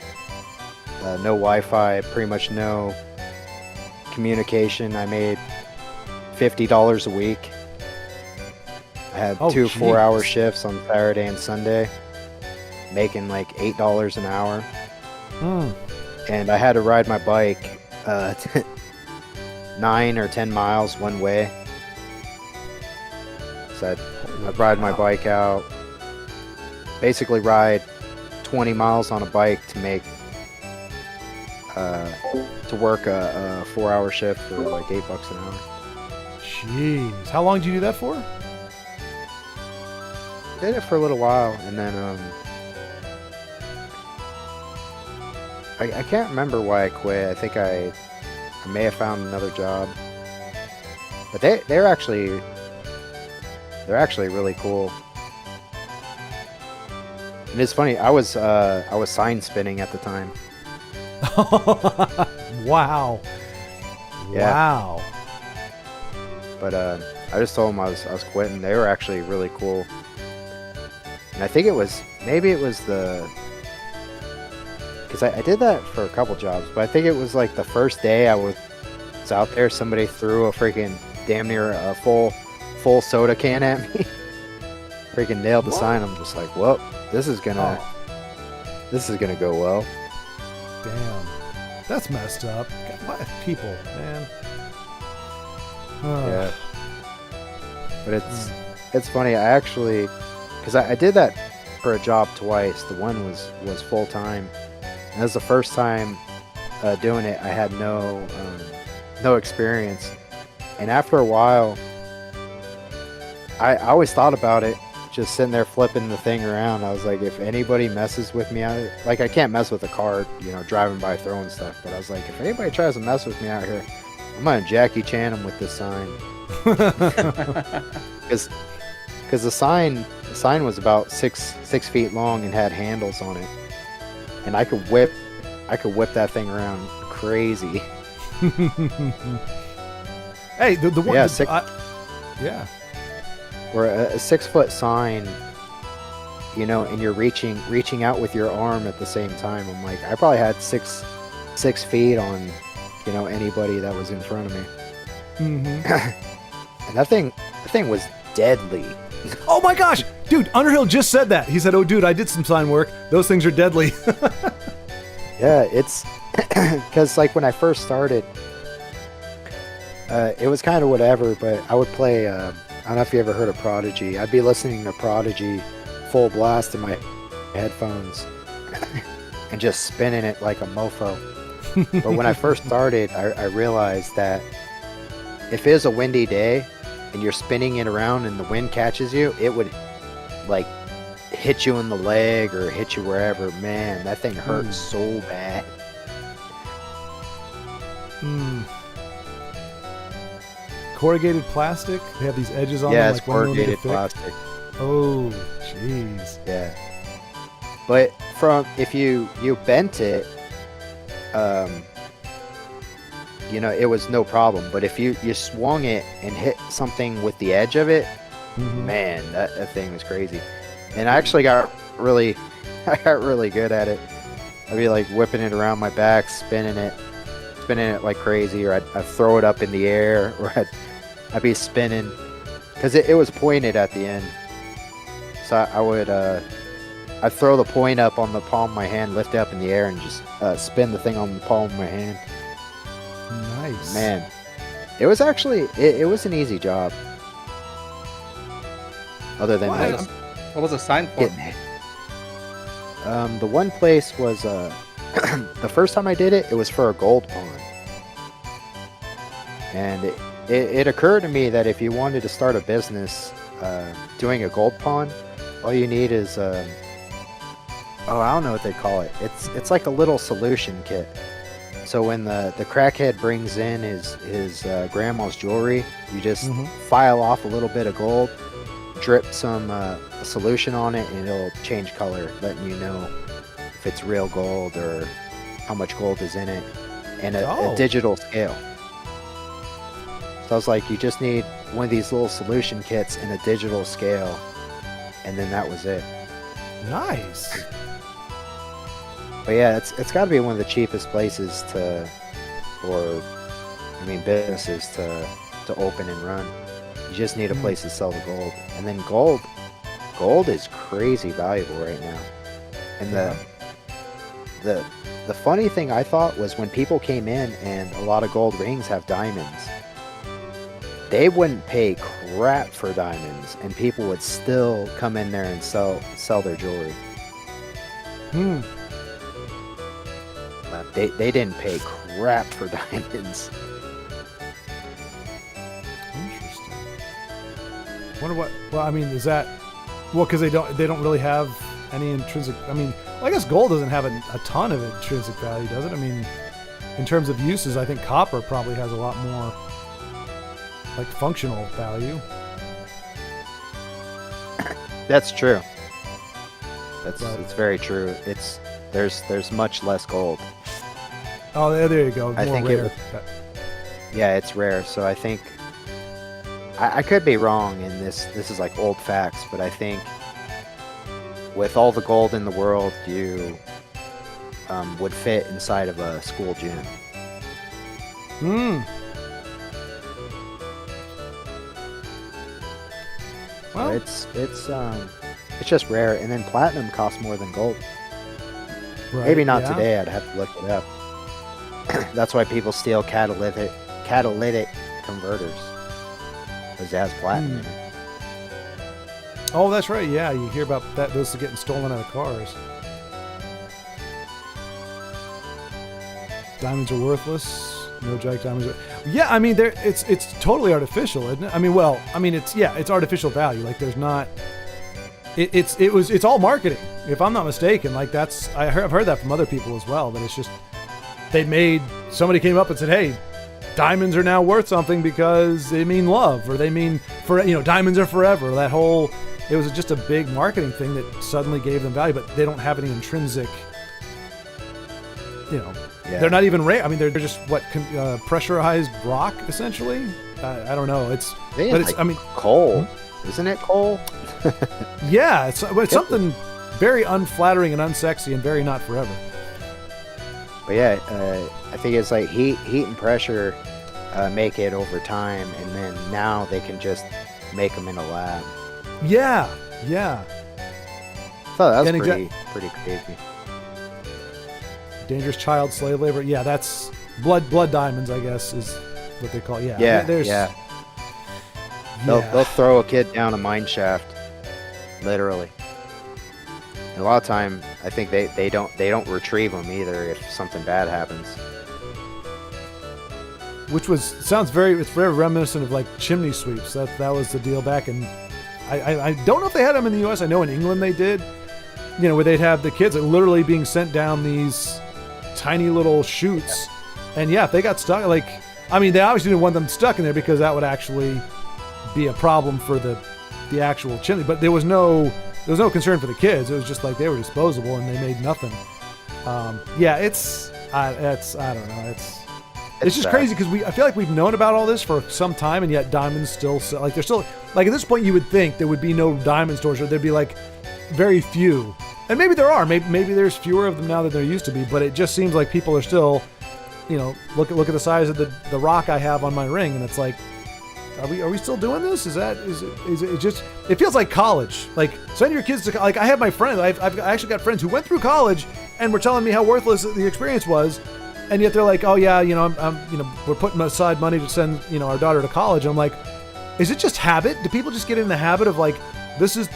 no Wi-Fi, pretty much no communication. I made $50 a week. I had 2 4-hour shifts on Saturday and Sunday, making like $8 an hour. And I had to ride my bike 9 or 10 miles one way. So I'd ride my bike out, basically ride 20 miles on a bike to make to work a 4-hour shift for like $8 an hour. Jeez, how long did you do that for? Did it for a little while, and then I can't remember why I quit. I think I may have found another job, but they're actually really cool. And it's funny, I was sign spinning at the time. Wow. Yeah. Wow. But I just told them I was quitting. They were actually really cool. And I think because I did that for a couple jobs, but I think it was like the first day I was out there, somebody threw a freaking damn near a full soda can at me. freaking nailed the sign. I'm just like, well, this is gonna go well. Damn. That's messed up. What people, man. Yeah. But it's funny. I actually, because I did that for a job twice. The one was full time. And that was the first time doing it. I had no experience. And after a while, I always thought about it, just sitting there flipping the thing around. I was like, if anybody messes with me out here, like I can't mess with a car, driving by throwing stuff. But I was like, if anybody tries to mess with me out here, I'm gonna Jackie Chan them with this sign. Because the sign was about six feet long and had handles on it, and I could whip that thing around crazy. Hey, the one. Yeah, yeah. Or a 6 foot sign, and you're reaching out with your arm at the same time. I'm like, I probably had six feet on, anybody that was in front of me. Mm-hmm. And that thing was deadly. Oh my gosh, dude! Underhill just said that. He said, "Oh, dude, I did some sign work. Those things are deadly." Yeah, it's because like when I first started, it was kind of whatever. But I would play. I don't know if you ever heard of Prodigy. I'd be listening to Prodigy full blast in my headphones and just spinning it like a mofo. But when I first started, I realized that if it was a windy day and you're spinning it around and the wind catches you, it would like hit you in the leg or hit you wherever. Man, that thing hurt so bad. Corrugated plastic. They have these edges on them. Yeah, like it's corrugated plastic. Oh, jeez. Yeah. But if you bent it, it was no problem. But if you swung it and hit something with the edge of it, man, that thing was crazy. And I actually got really good at it. I'd be like whipping it around my back, spinning it like crazy, or I'd throw it up in the air, or I'd be spinning because it was pointed at the end. So I'd throw the point up on the palm of my hand, lift it up in the air, and just spin the thing on the palm of my hand. Nice. Man, it was actually it was an easy job. Other than what was the sign for? The one place was the first time I did it was for a gold pond, and it occurred to me that if you wanted to start a business doing a gold pond, all you need is I don't know what they call it. It's like a little solution kit. So when the crackhead brings in his grandma's jewelry, you just file off a little bit of gold, drip some solution on it, and it'll change color, letting you know if it's real gold or how much gold is in it, and a digital scale. So I was like, you just need one of these little solution kits and a digital scale, and then that was it. Nice. But yeah, it's got to be one of the cheapest places businesses to open and run. You just need a place to sell the gold, and then gold is crazy valuable right now. And the funny thing I thought was when people came in and a lot of gold rings have diamonds, they wouldn't pay crap for diamonds, and people would still come in there and sell their jewelry. They didn't pay crap for diamonds. Interesting. Wonder what? Well, I mean, is that because they don't really have any intrinsic? I mean, well, I guess gold doesn't have a ton of intrinsic value, does it? I mean, in terms of uses, I think copper probably has a lot more like functional value. That's true. It's very true. There's much less gold. Oh, there you go. I More think rare. Yeah, it's rare. So I think I could be wrong, and this is like old facts, but I think with all the gold in the world, you would fit inside of a school gym. Well, it's just rare, and then platinum costs more than gold. right, Maybe not yeah. today. I'd have to look it up. That's why people steal catalytic converters, because it has platinum in it. Oh, that's right. Yeah, you hear about that. Those are getting stolen out of cars. Diamonds are worthless. No jack diamonds. Yeah, I mean, it's totally artificial, isn't it? I mean, well, I mean, it's artificial value. Like, there's not. It's all marketing, if I'm not mistaken. Like, I've heard that from other people as well. That it's just somebody came up and said, hey, diamonds are now worth something because they mean love, or they mean diamonds are forever. That whole, it was just a big marketing thing that suddenly gave them value, but they don't have any intrinsic. Yeah. They're not even I mean, they're just pressurized rock essentially. I don't know. I mean, coal, isn't it coal? Yeah, it's something very unflattering and unsexy and very not forever. But yeah, I think it's like heat and pressure make it over time, and then now they can just make them in a lab. Yeah. I thought that was pretty crazy. Dangerous child slave labor. Yeah, that's blood diamonds, I guess, is what they call it. Yeah. They'll throw a kid down a mine shaft, literally. And a lot of time, I think they don't retrieve them either if something bad happens. Which sounds very reminiscent of like chimney sweeps. That was the deal back in. I don't know if they had them in the U.S. I know in England they did. Where they'd have the kids literally being sent down these tiny little chutes, and if they got stuck, they obviously didn't want them stuck in there because that would actually be a problem for the actual chimney. But there was no concern for the kids. It was just like they were disposable and they made nothing. I don't know. It's just crazy because I feel like we've known about all this for some time, and yet diamonds still they're still like, at this point you would think there would be no diamond stores, or there'd be like very few. And maybe there are. Maybe there's fewer of them now than there used to be. But it just seems like people are still, look at the size of the rock I have on my ring, and it's like, are we still doing this? Is it just? It feels like college. Like, send your kids to, like, I have my friends. I've actually got friends who went through college and were telling me how worthless the experience was, and yet they're like, oh yeah, we're putting aside money to send our daughter to college. And I'm like, is it just habit? Do people just get in the habit of like, this is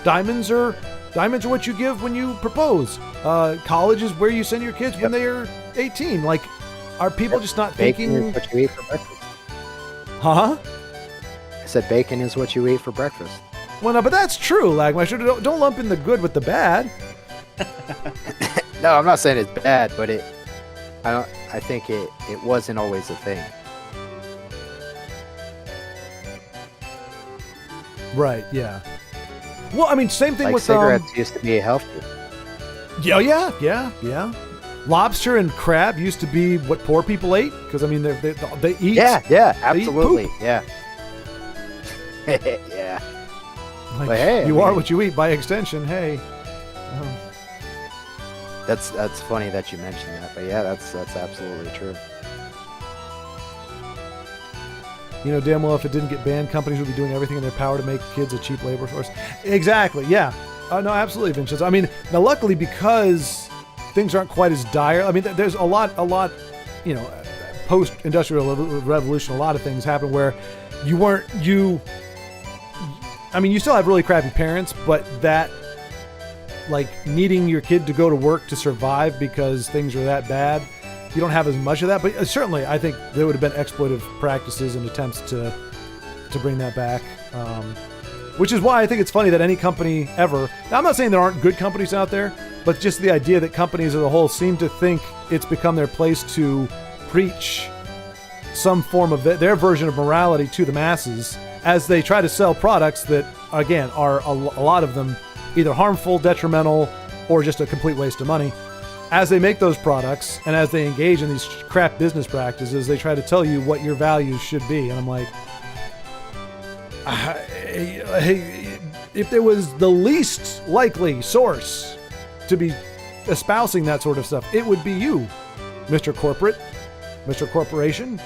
diamonds are what you give when you propose. College is where you send your kids when they are 18. Like, are people just not Bacon thinking? is what you eat for breakfast. Huh? I said bacon is what you eat for breakfast. Well, no, but that's true. Like, don't lump in the good with the bad. No, I'm not saying it's bad, but I think it wasn't always a thing. Right. Yeah. Well, I mean, same thing Like with cigarettes used to be healthy. Yeah. Lobster and crab used to be what poor people ate, because I mean they eat. Yeah, absolutely. Poop. Yeah. Yeah. Like, but hey, you are what you eat by extension. Hey. That's funny that you mentioned that, but yeah, that's absolutely true. Damn well if it didn't get banned, companies would be doing everything in their power to make kids a cheap labor force. Exactly. Yeah. No, absolutely, Vincenzo. I mean, now luckily, because things aren't quite as dire. I mean, there's a lot, post-industrial revolution, a lot of things happen where you still have really crappy parents, but that, like, needing your kid to go to work to survive because things are that bad, you don't have as much of that. But certainly, I think there would have been exploitive practices and attempts to bring that back. Which is why I think it's funny that any company ever. Now, I'm not saying there aren't good companies out there, but just the idea that companies as a whole seem to think it's become their place to preach some form of their version of morality to the masses as they try to sell products that, again, are a lot of them either harmful, detrimental, or just a complete waste of money. As they make those products and as they engage in these crap business practices, they try to tell you what your values should be. And I'm like, if there was the least likely source to be espousing that sort of stuff, it would be you, Mr. Corporate, Mr. Corporation.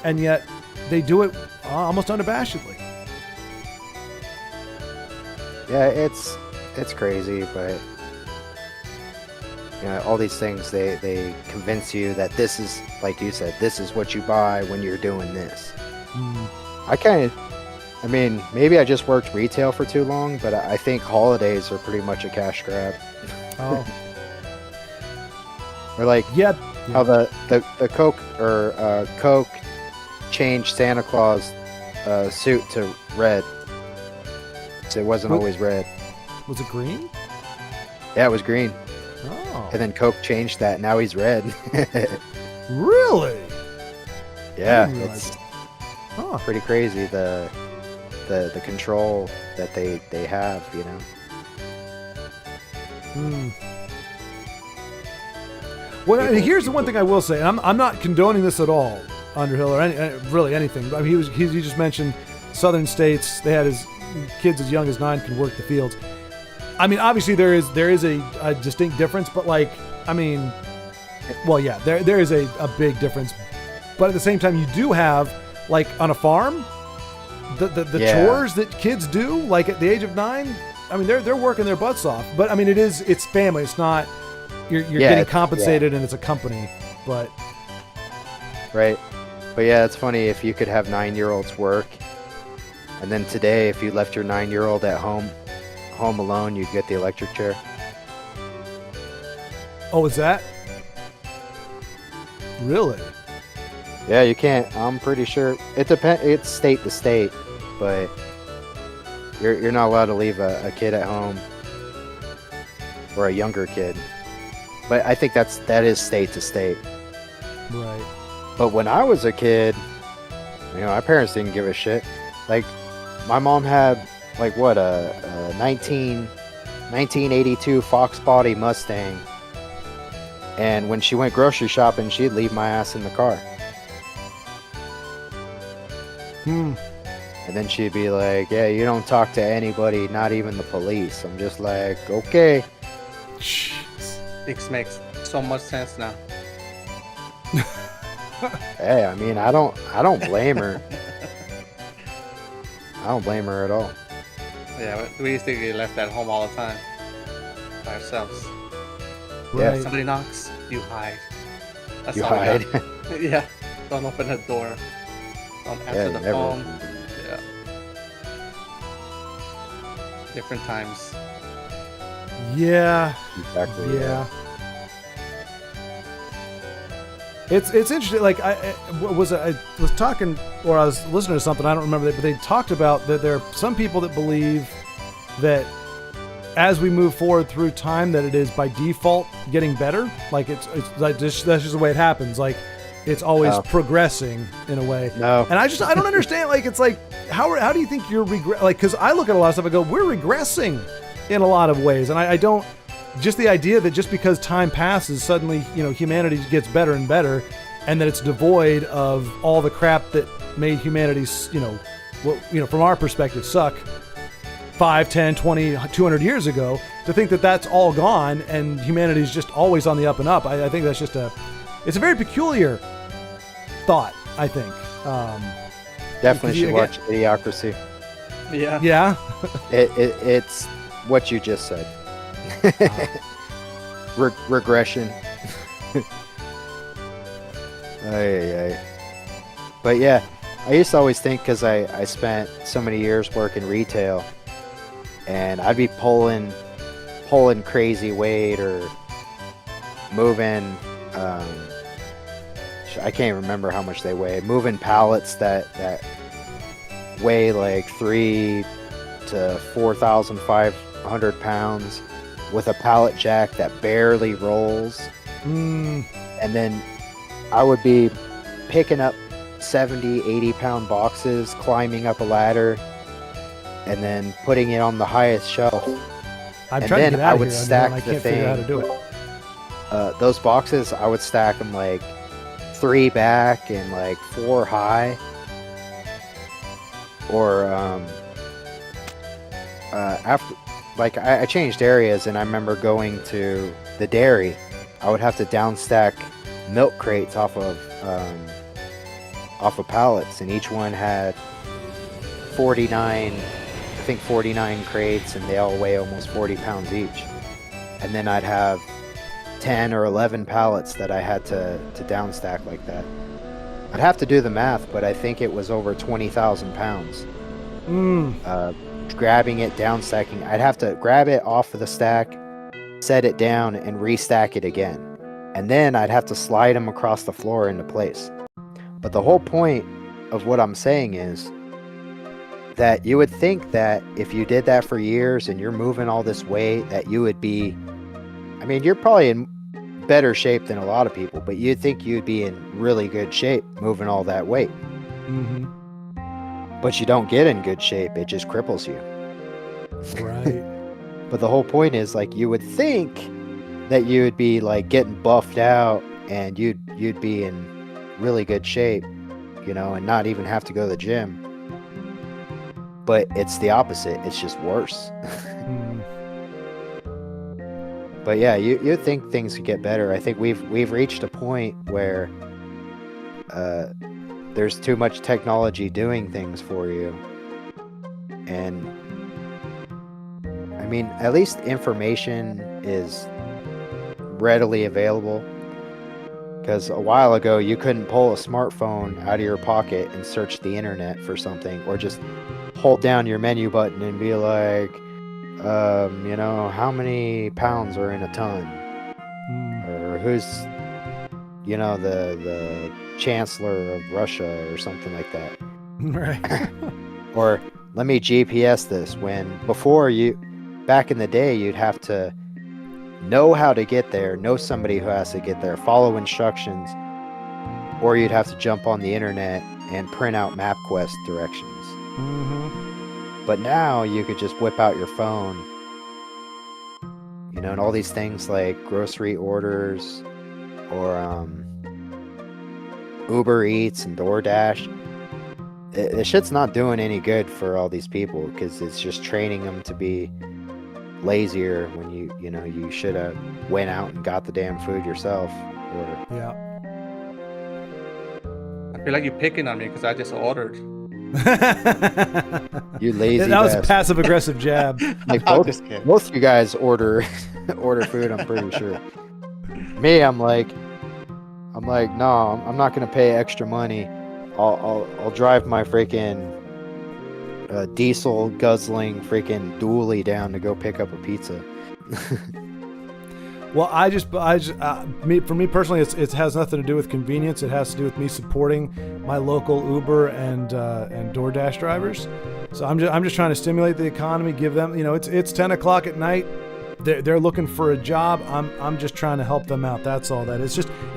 And yet they do it almost unabashedly. Yeah, it's crazy, but you know, all these things they convince you that this is, like you said, this is what you buy when you're doing this. Mm. I mean, maybe I just worked retail for too long, but I think holidays are pretty much a cash grab. Oh, Or like yeah. how the Coke or Coke changed Santa Claus suit to red. So it wasn't What? always red. Was it green? Yeah, it was green. Oh, And then Coke changed that. Now he's red. really? Yeah, didn't realize it's Huh. pretty crazy the control that they have, you know. Hmm. Well, here's the one thing I will say, and I'm not condoning this at all, Underhill, or really anything. I mean, he just mentioned southern states. They had his kids as young as 9 can work the fields. I mean, obviously there is a distinct difference, but like, I mean, well, yeah, there is a big difference. But at the same time, you do have, like, on a farm, the Yeah. chores that kids do, like at the age of 9. I mean, they're working their butts off. But I mean, it's family. It's not you're Yeah, getting it's- compensated and it's a company. But Right. But yeah, it's funny if you could have 9-year-olds work, and then today, if you left your 9-year-old at home alone, you'd get the electric chair. oh, is that really? Yeah, you can't. I'm pretty sure it depends. It's state to state, but you're not allowed to leave a kid at home or a younger kid. But I think that is state to state. Right. But when I was a kid, you know, my parents didn't give a shit. Like, my mom had like what a 1982 Fox Body Mustang, and when she went grocery shopping, she'd leave my ass in the car. Hmm. And then she'd be like, yeah, you don't talk to anybody, not even the police. I'm just like, okay. Jeez. This makes so much sense now. Hey, I mean, I don't blame her. I don't blame her at all. Yeah, we used to get left at home all the time by ourselves. Yeah. Right. Somebody knocks, you hide. That's You all we hide. got. Yeah, don't open the door. Don't answer Yeah, the never. phone. Yeah. Different times. Yeah. Exactly. Yeah. It's interesting. Like I was talking, or I was listening to something. I don't remember that, but they talked about that there are some people that believe that as we move forward through time, that it is by default getting better. Like it's like that's just the way it happens. Like it's always Oh. progressing in a way. No. And I don't understand. Like it's like how do you think you're like? Because I look at a lot of stuff, I go, we're regressing in a lot of ways, and I don't. Just the idea that just because time passes, suddenly, you know, humanity gets better and better, and that it's devoid of all the crap that made humanity, you know, from our perspective, suck 5, 10, 20, 200 years ago, to think that that's all gone and humanity's just always on the up and up. I think that's just it's a very peculiar thought, I think. Definitely you should watch Idiocracy. Yeah. Yeah. It's what you just said. Regression. Ay. But yeah, I used to always think, because I spent so many years working retail, and I'd be pulling crazy weight or moving. I can't remember how much they weigh. Moving pallets that weigh like 3 to 4,500 pounds with a pallet jack that barely rolls. Mm. And then I would be picking up 70, 80 pound boxes, climbing up a ladder, and then putting it on the highest shelf. I'm And trying then to get I out of would here. stack I the can't figure out how to thing. do it. Those boxes, I would stack them like 3 back and like 4 high. Or after, like, I changed areas, and I remember going to the dairy. I would have to downstack milk crates off of pallets, and each one had 49 think 49 crates, and they all weigh almost 40 pounds each. And then I'd have 10 or 11 pallets that I had to down stack like that. I'd have to do the math, but I think it was over 20,000 pounds. Grabbing it, down stacking. I'd have to grab it off of the stack, set it down, and restack it again. And then I'd have to slide them across the floor into place. But the whole point of what I'm saying is that you would think that if you did that for years and you're moving all this weight, that you would be, I mean, you're probably in better shape than a lot of people, but you'd think you'd be in really good shape moving all that weight. Mm-hmm. But you don't get in good shape. It just cripples you. Right. But the whole point is, like, you would think that you would be like getting buffed out and you'd be in really good shape, you know, and not even have to go to the gym. But it's the opposite. It's just worse. But yeah, you think things could get better. I think we've reached a point where there's too much technology doing things for you. And I mean, at least information is readily available. Because a while ago, you couldn't pull a smartphone out of your pocket and search the internet for something, or just hold down your menu button and be like, you know, how many pounds are in a ton? Or who's, you know, the chancellor of Russia or something like that. Right. Or let me GPS this, when before back in the day, you'd have to know how to get there, know somebody who has to get there, follow instructions, or you'd have to jump on the internet and print out MapQuest directions. But now you could just whip out your phone, you know, and all these things like grocery orders or Uber Eats and DoorDash. The shit's not doing any good for all these people, because it's just training them to be lazier when you know you should have went out and got the damn food yourself. Or Yeah. I feel like you're picking on me because I just ordered. you lazy That was a bastard. passive aggressive jab. Like I'm both, just kidding. both you guys order food, I'm pretty sure. Me, I'm like, no, I'm not gonna pay extra money. I'll drive my freaking diesel guzzling freaking dually down to go pick up a pizza. Well, for me personally, it has nothing to do with convenience. It has to do with me supporting my local Uber and DoorDash drivers. So I'm just trying to stimulate the economy, give them, you know, it's 10 o'clock at night. They're looking for a job. I'm just trying to help them out. That's all that.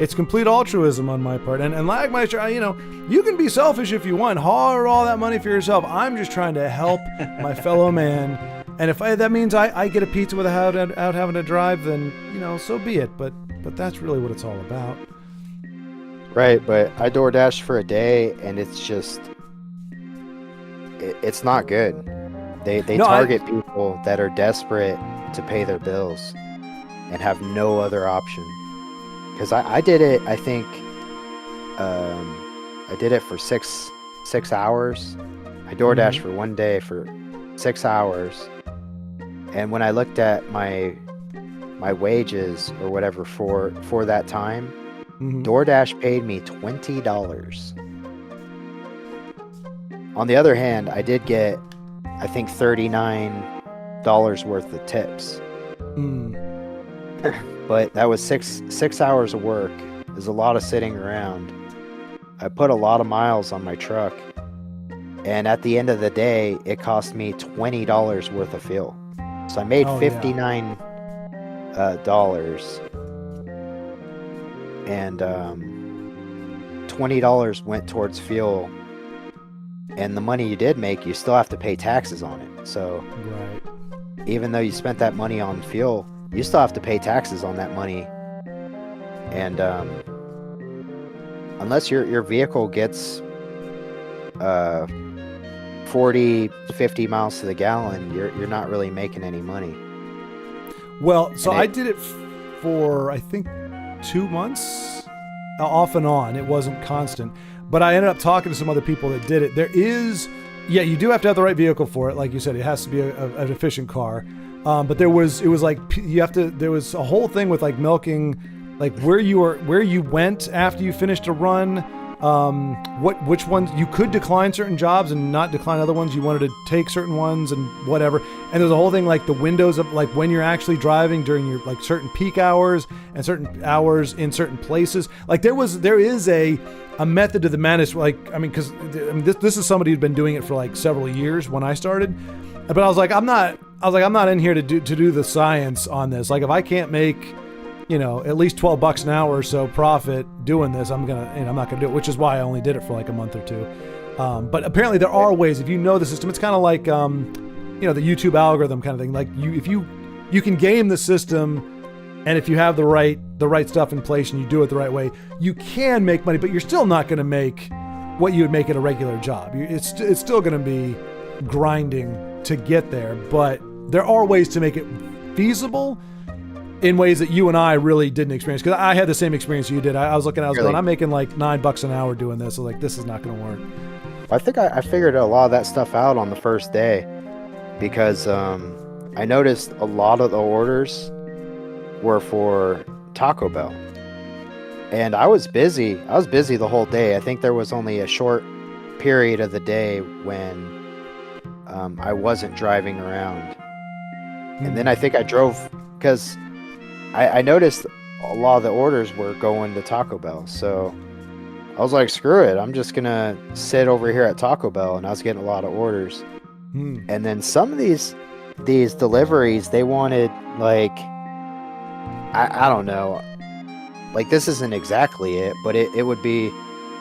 It's complete altruism on my part. And Lagmeister, you know, you can be selfish if you want, hoard all that money for yourself. I'm just trying to help my fellow man. And if that means I get a pizza without having to drive, then, you know, so be it. But that's really what it's all about. Right, but I DoorDash for a day, and it's just, it's not good. They target people that are desperate to pay their bills and have no other option. Because I did it, I think, I did it for six hours. I DoorDashed for one day for 6 hours. And when I looked at my wages or whatever for that time, DoorDash paid me $20. On the other hand, I did get, I think, $39 worth of tips. But that was six hours of work. There's a lot of sitting around. I put a lot of miles on my truck. And at the end of the day, it cost me $20 worth of fuel. So I made $59 and $20 went towards fuel. And the money you did make, you still have to pay taxes on it. So Right. even though you spent that money on fuel, you still have to pay taxes on that money. And unless your vehicle gets 40, 50 miles to the gallon, you're not really making any money. Well, so I did it for, I think, 2 months, off and on. It wasn't constant. But I ended up talking to some other people that did it. There is Yeah, you do have to have the right vehicle for it. Like you said, it has to be an efficient car. But it was like there was a whole thing with like milking, like where you went after you finished a run. Which ones you could decline certain jobs and not decline other ones. You wanted to take certain ones and whatever. And there's a whole thing like the windows of like when you're actually driving during your like certain peak hours and certain hours in certain places. Like there is a method to the madness. Like, I mean, because this is somebody who'd been doing it for like several years when I started. But I was like, I'm not in here to do the science on this. Like if I can't make, at least $12 an hour or so profit doing this, I'm not gonna do it, which is why I only did it for like a month or two. But apparently there are ways, if you know the system, it's kind of like, the YouTube algorithm kind of thing. Like if you can game the system, and if you have the right stuff in place and you do it the right way, you can make money, but you're still not gonna make what you would make at a regular job. It's still gonna be grinding to get there, but there are ways to make it feasible in ways that you and I really didn't experience. Because I had the same experience you did. I was going, I'm making like $9 an hour doing this. I was like, this is not going to work. I think I figured a lot of that stuff out on the first day because I noticed a lot of the orders were for Taco Bell. And I was busy. I was busy the whole day. I think there was only a short period of the day when I wasn't driving around. And then I think I drove because I noticed a lot of the orders were going to Taco Bell. So I was like, screw it. I'm just going to sit over here at Taco Bell. And I was getting a lot of orders. And then some of these deliveries, they wanted like, I don't know. Like this isn't exactly it, but it would be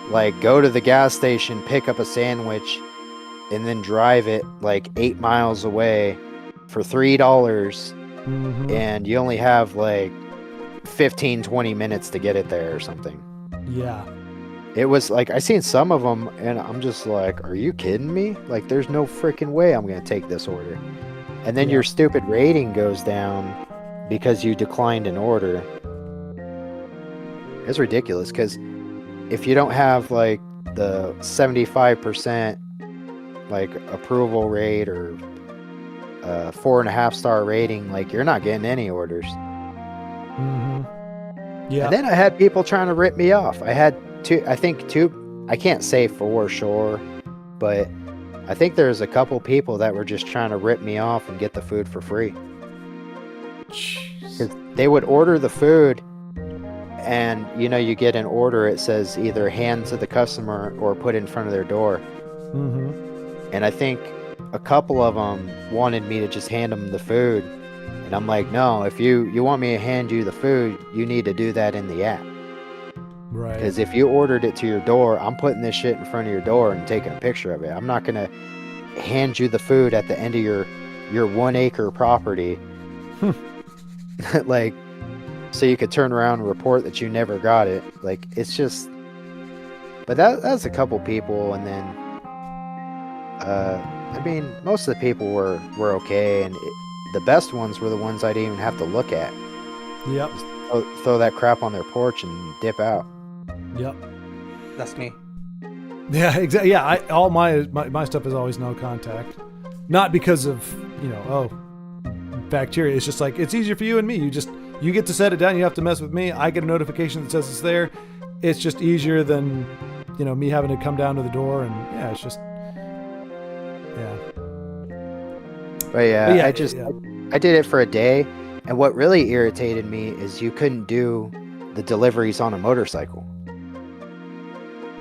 like go to the gas station, pick up a sandwich, and then drive it like 8 miles away for $3. And you only have like 15-20 minutes to get it there or something. Yeah, it was like I seen some of them and I'm just like, are you kidding me? Like there's no freaking way I'm gonna take this order. And then your stupid rating goes down because you declined an order. It's ridiculous because if you don't have like the 75% like approval rate or 4.5 star rating, like you're not getting any orders. Yeah. And then I had people trying to rip me off. I had two, I can't say for sure, but I think there's a couple people that were just trying to rip me off and get the food for free. Jeez. They would order the food and you get an order, it says either hand to the customer or put in front of their door. And I think a couple of them wanted me to just hand them the food. And I'm like, no, if you want me to hand you the food, you need to do that in the app. Right. Because if you ordered it to your door, I'm putting this shit in front of your door and taking a picture of it. I'm not going to hand you the food at the end of your 1 acre property. Like, so you could turn around and report that you never got it. Like, it's just, but that's a couple people. And then, I mean, most of the people were okay. And the best ones were the ones I didn't even have to look at. Yep. Just throw that crap on their porch and dip out. Yep. That's me. Yeah, exactly. Yeah, all my stuff is always no contact. Not because of, bacteria. It's just like, it's easier for you and me. You get to set it down. You have to mess with me. I get a notification that says it's there. It's just easier than, me having to come down to the door. And yeah, it's just, yeah. But yeah, I did it for a day. And what really irritated me is you couldn't do the deliveries on a motorcycle.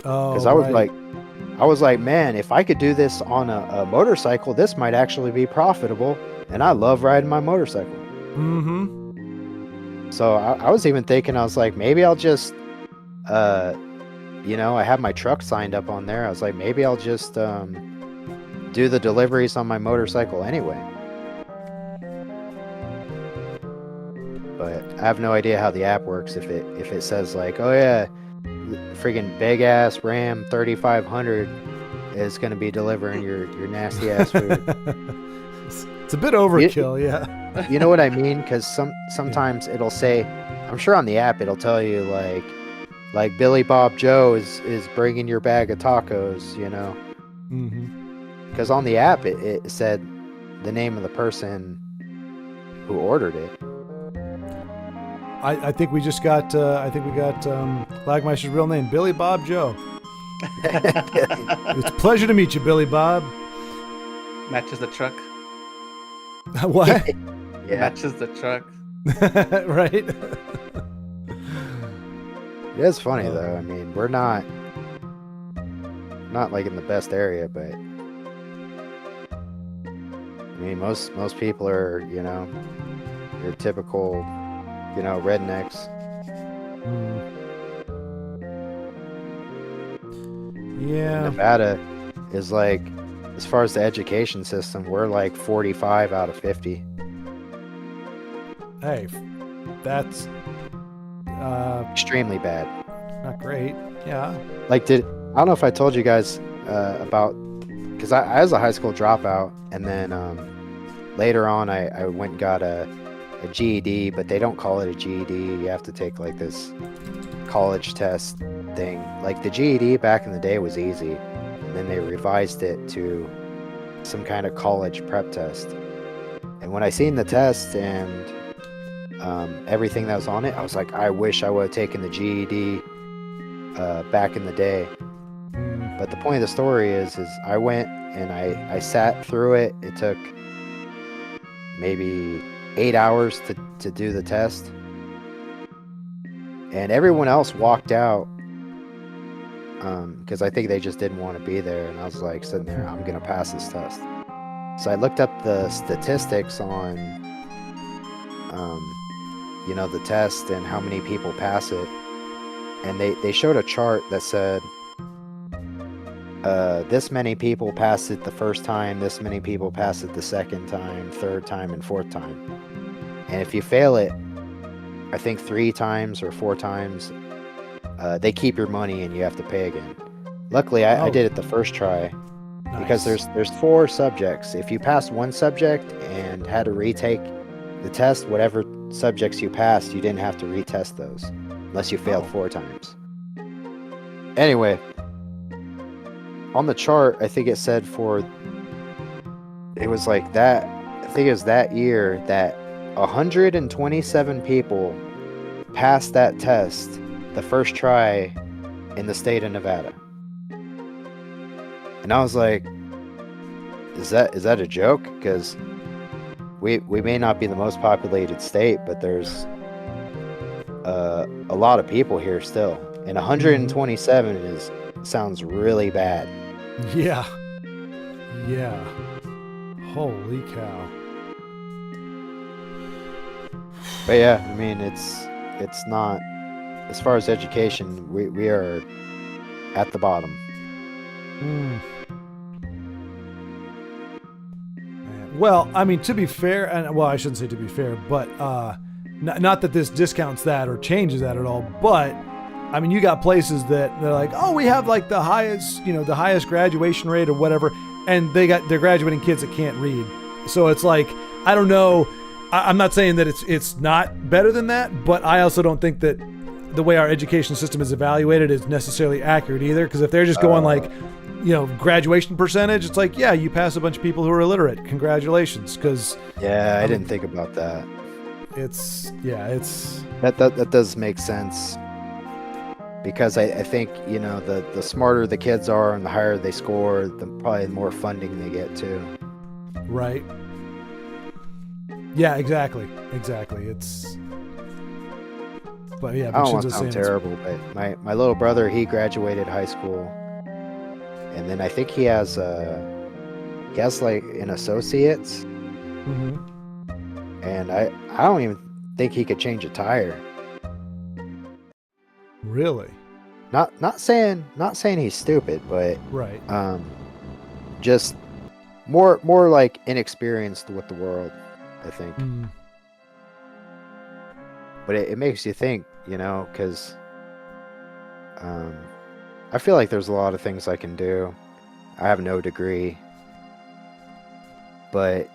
Oh, because I was like, man, if I could do this on a motorcycle, this might actually be profitable. And I love riding my motorcycle. So I was even thinking, I was like, maybe I'll just, I have my truck signed up on there. I was like, maybe I'll just do the deliveries on my motorcycle anyway. But I have no idea how the app works. If it says like, oh yeah, freaking big ass Ram 3500 is going to be delivering your nasty ass food. It's a bit overkill, yeah. You know what I mean? Because sometimes it'll say, I'm sure on the app it'll tell you like Billy Bob Joe is bringing your bag of tacos, because on the app it said the name of the person who ordered it. I think we just got Lagmeister's real name, Billy Bob Joe. It's a pleasure to meet you, Billy Bob. Matches the truck. What? Yeah, Matches the truck. Right. it is funny though. I mean, we're not like in the best area, but I mean, most people are, you know, your typical, you know, rednecks. Yeah. Nevada is like, as far as the education system, we're like 45 out of 50. Hey, that's Extremely bad. not great. Yeah. Like, I don't know if I told you guys about, because I was a high school dropout, and then later on I went and got a GED, but they don't call it a GED. You have to take like this college test thing. Like the GED back in the day was easy, and then they revised it to some kind of college prep test. And when I seen the test and everything that was on it, I was like, I wish I would have taken the GED back in the day. But the point of the story is I went and I sat through it. It took maybe 8 hours to do the test. And everyone else walked out because I think they just didn't want to be there. And I was like sitting there, I'm going to pass this test. So I looked up the statistics on, you know, the test and how many people pass it. And they showed a chart that said, this many people passed it the first time, this many people passed it the second time, third time, and fourth time. And if you fail it, I think 3 times or 4 times, they keep your money and you have to pay again. Luckily, I did it the first try. Nice. Because there's 4 subjects. If you passed one subject and had to retake the test, whatever subjects you passed, you didn't have to retest those unless you failed 4 times. Anyway, on the chart, I think it said it was like that, I think it was that year that 127 people passed that test the first try in the state of Nevada. And I was like, is that a joke? Because we may not be the most populated state, but there's a lot of people here still. And 127 sounds really bad. Yeah. Yeah. Holy cow. But yeah, I mean, it's not, as far as education, we are at the bottom. Well, I mean, to be fair, and well, I shouldn't say to be fair, but not that this discounts that or changes that at all, but I mean, you got places that they're like, oh, we have like the highest graduation rate or whatever, and they're graduating kids that can't read. So it's like, I don't know. I'm not saying that it's not better than that, but I also don't think that the way our education system is evaluated is necessarily accurate either. Because if they're just going like, you know, graduation percentage, it's like, yeah, you pass a bunch of people who are illiterate. Congratulations. Because yeah, I didn't think about that. That does make sense. Because I think, you know, the smarter the kids are and the higher they score, the probably more funding they get too. Right. Yeah, exactly. But yeah, I don't want to sound terrible, but my little brother, he graduated high school, and then I think he has like an associate's, and I don't even think he could change a tire. Really? Not saying he's stupid, but right. Just more like inexperienced with the world, I think. But it makes you think, you know, because I feel like there's a lot of things I can do. I have no degree, but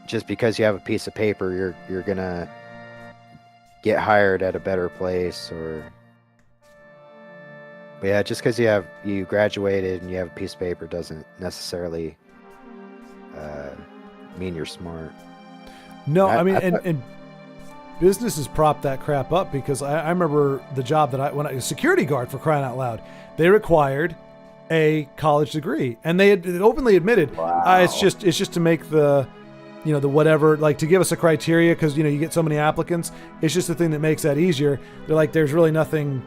just because you have a piece of paper, you're gonna get hired at a better place, or but yeah, just because you graduated and you have a piece of paper doesn't necessarily mean you're smart. No, I mean, and businesses prop that crap up because I remember the job that when I was security guard, for crying out loud, they required a college degree, and they had openly admitted, Wow. it's just to make the, the whatever, like to give us a criteria because you get so many applicants. It's just the thing that makes that easier. They're like, there's really nothing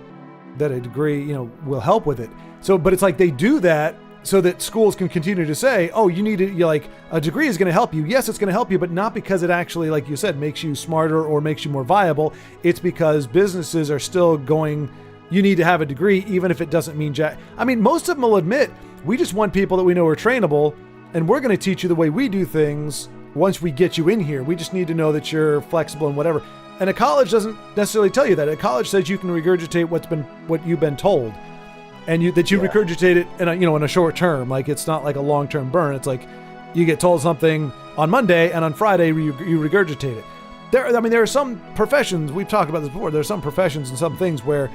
that a degree will help with it. So, but it's like they do that so that schools can continue to say, oh, you need to, like, a degree is going to help you. Yes, it's going to help you, but not because it actually, like you said, makes you smarter or makes you more viable. It's because businesses are still going, you need to have a degree, even if it doesn't mean jack. I mean, most of them will admit, we just want people that we know are trainable, and we're going to teach you the way we do things once we get you in here. We just need to know that you're flexible and whatever. And a college doesn't necessarily tell you that. A college says you can regurgitate what you've been told. And that you regurgitate it in a short term, like it's not like a long term burn. It's like you get told something on Monday, and on Friday you regurgitate it. There are some professions, we've talked about this before. There's some professions and some things where,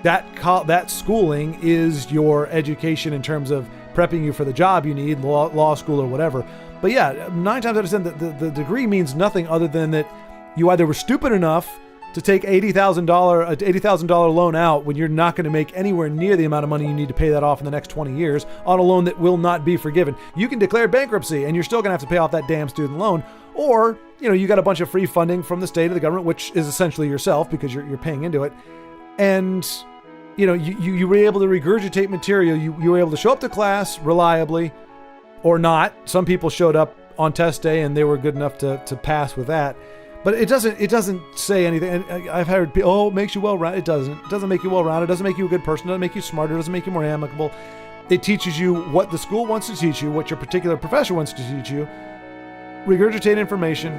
that schooling is your education in terms of prepping you for the job you need, law school or whatever. But yeah, 9 times out of 10, the degree means nothing other than that you either were stupid enough to take $80,000 loan out when you're not going to make anywhere near the amount of money you need to pay that off in the next 20 years on a loan that will not be forgiven. You can declare bankruptcy and you're still going to have to pay off that damn student loan. Or, you got a bunch of free funding from the state or the government, which is essentially yourself because you're paying into it. And, you were able to regurgitate material. You were able to show up to class reliably or not. Some people showed up on test day and they were good enough to pass with that. But it doesn't say anything. And I've heard people, it makes you well-rounded. It doesn't make you well-rounded. It doesn't make you a good person. It doesn't make you smarter. It doesn't make you more amicable. It teaches you what the school wants to teach you, what your particular professor wants to teach you. Regurgitate information.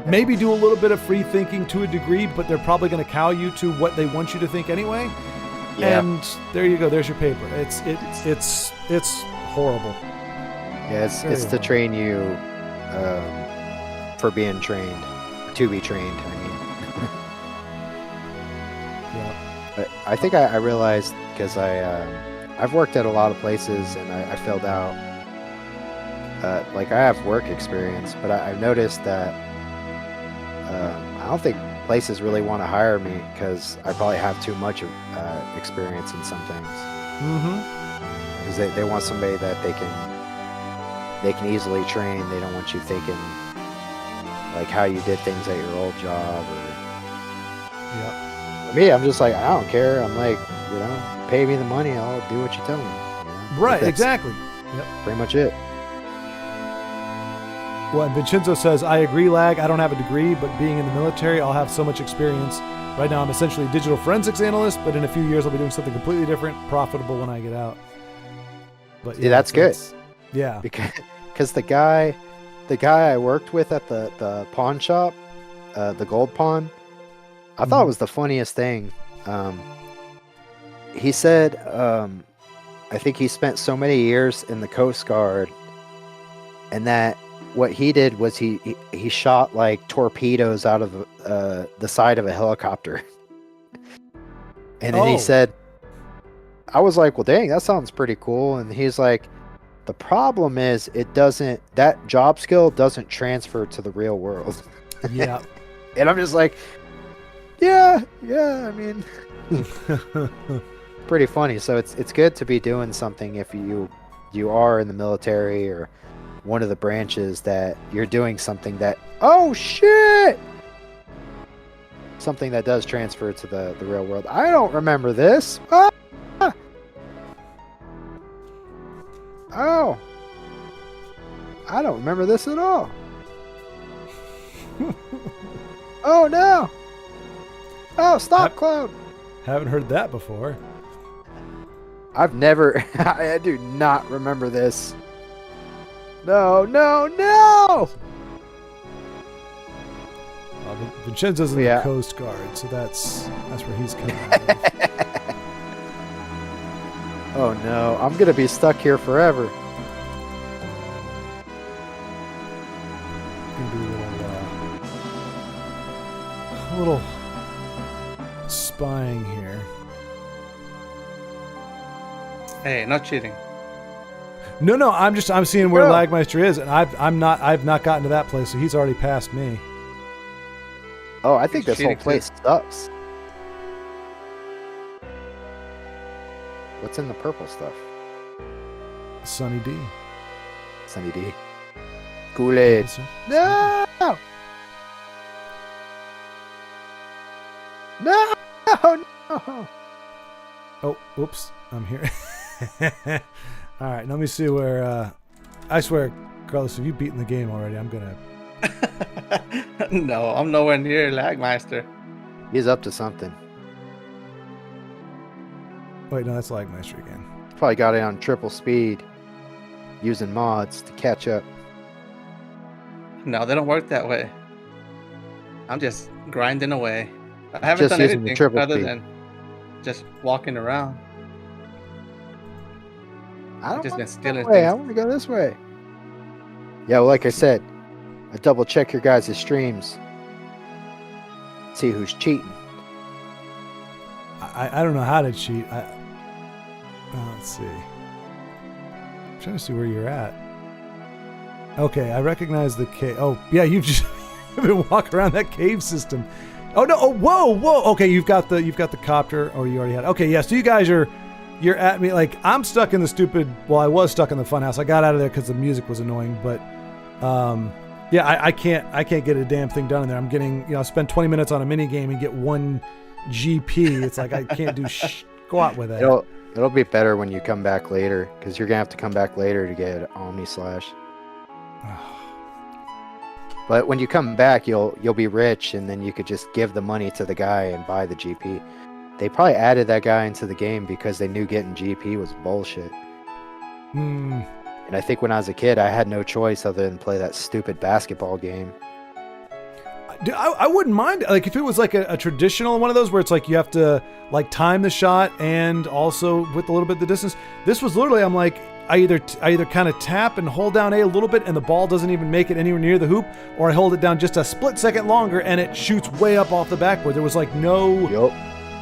Maybe do a little bit of free thinking to a degree, but they're probably going to cow you to what they want you to think anyway. Yeah. And there you go. There's your paper. It's horrible. Yeah, it's to train you for being trained. To be trained, I mean. Yeah. But I think I realized, because I've worked at a lot of places and I filled out, like I have work experience, but I've noticed that I don't think places really want to hire me because I probably have too much experience in some things. Mm-hmm. Because they want somebody that they can easily train. They don't want you thinking like how you did things at your old job. Yeah. For me, I'm just like, I don't care. I'm like, pay me the money. I'll do what you tell me. Right, exactly. Yep. Pretty much it. Well, and Vincenzo says, I agree, Lag. I don't have a degree, but being in the military, I'll have so much experience. Right now, I'm essentially a digital forensics analyst, but in a few years, I'll be doing something completely different, profitable when I get out. But yeah, that's good. Yeah. Because the guy I worked with at the pawn shop, the gold pawn, I thought it was the funniest thing. He said, I think he spent so many years in the Coast Guard, and that what he did was he shot like torpedoes out of the side of a helicopter. And then he said, I was like, well, dang, that sounds pretty cool. And he's like, the problem is that job skill doesn't transfer to the real world. Yeah. And I'm just like, yeah, I mean, pretty funny. So it's good to be doing something if you are in the military or one of the branches, that you're doing something that, oh shit, something that does transfer to the real world. I don't remember this. Oh, I don't remember this at all. Oh no. Oh, stop, Cloud. Haven't heard that before. I've never, I do not remember this. No. Vincenzo's in the Coast Guard, so that's where he's coming out of. Oh no, I'm gonna be stuck here forever. Gonna do a little spying here. Hey, not cheating. No. I'm seeing where Bro. Lagmeister is, and I've not gotten to that place, so he's already passed me. Oh, I think He's this whole cheating, too. place sucks. What's in the purple stuff? Sunny D. Sunny D. Kool-Aid. No! No! No! Oh, whoops! I'm here. All right, let me see where. I swear, Carlos, if you've beaten the game already, I'm gonna. No, I'm nowhere near Lagmeister. He's up to something. Wait, no, that's Lagmeister again. Probably got it on triple speed, using mods to catch up. No, they don't work that way. I'm just grinding away. I haven't Just done using the anything triple other speed. than just walking around. I don't just want been to stealing go that way. I things. want to go this way. Yeah, well, like I said, I double check your guys' streams. See who's cheating. I don't know how to cheat. Let's see. I'm trying to see where you're at. Okay, I recognize the cave. Oh, yeah, you've just been walking around that cave system. Oh no! Oh, whoa! Okay, you've got the copter, or you already had. Okay, yeah. So you guys you're at me. Like I'm stuck in the stupid. Well, I was stuck in the funhouse. I got out of there because the music was annoying. But yeah, I can't get a damn thing done in there. I'm getting I spend 20 minutes on a mini game and get 1 GP. It's like I can't do squat with that. It'll be better when you come back later, because you're gonna have to come back later to get Omni Slash. But when you come back, you'll be rich, and then you could just give the money to the guy and buy the GP. They probably added that guy into the game because they knew getting GP was bullshit. And I think when I was a kid, I had no choice other than play that stupid basketball game. Dude, I wouldn't mind, like, if it was like a traditional one of those where it's like you have to like time the shot and also with a little bit of the distance. This was literally, I'm like, I either kind of tap and hold down a little bit and the ball doesn't even make it anywhere near the hoop, or I hold it down just a split second longer and it shoots way up off the backboard. There was like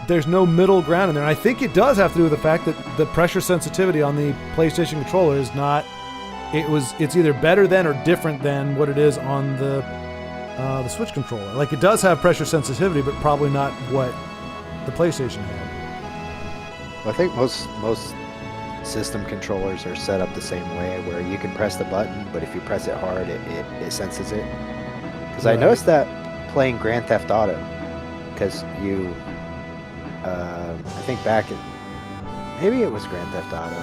there's no middle ground in there. And I think it does have to do with the fact that the pressure sensitivity on the PlayStation controller is not. It's either better than or different than what it is on the Switch controller. Like it does have pressure sensitivity, but probably not what the PlayStation had. I think most system controllers are set up the same way, where you can press the button, but if you press it hard, it senses it. Because I noticed that playing Grand Theft Auto, because you, I think maybe it was Grand Theft Auto.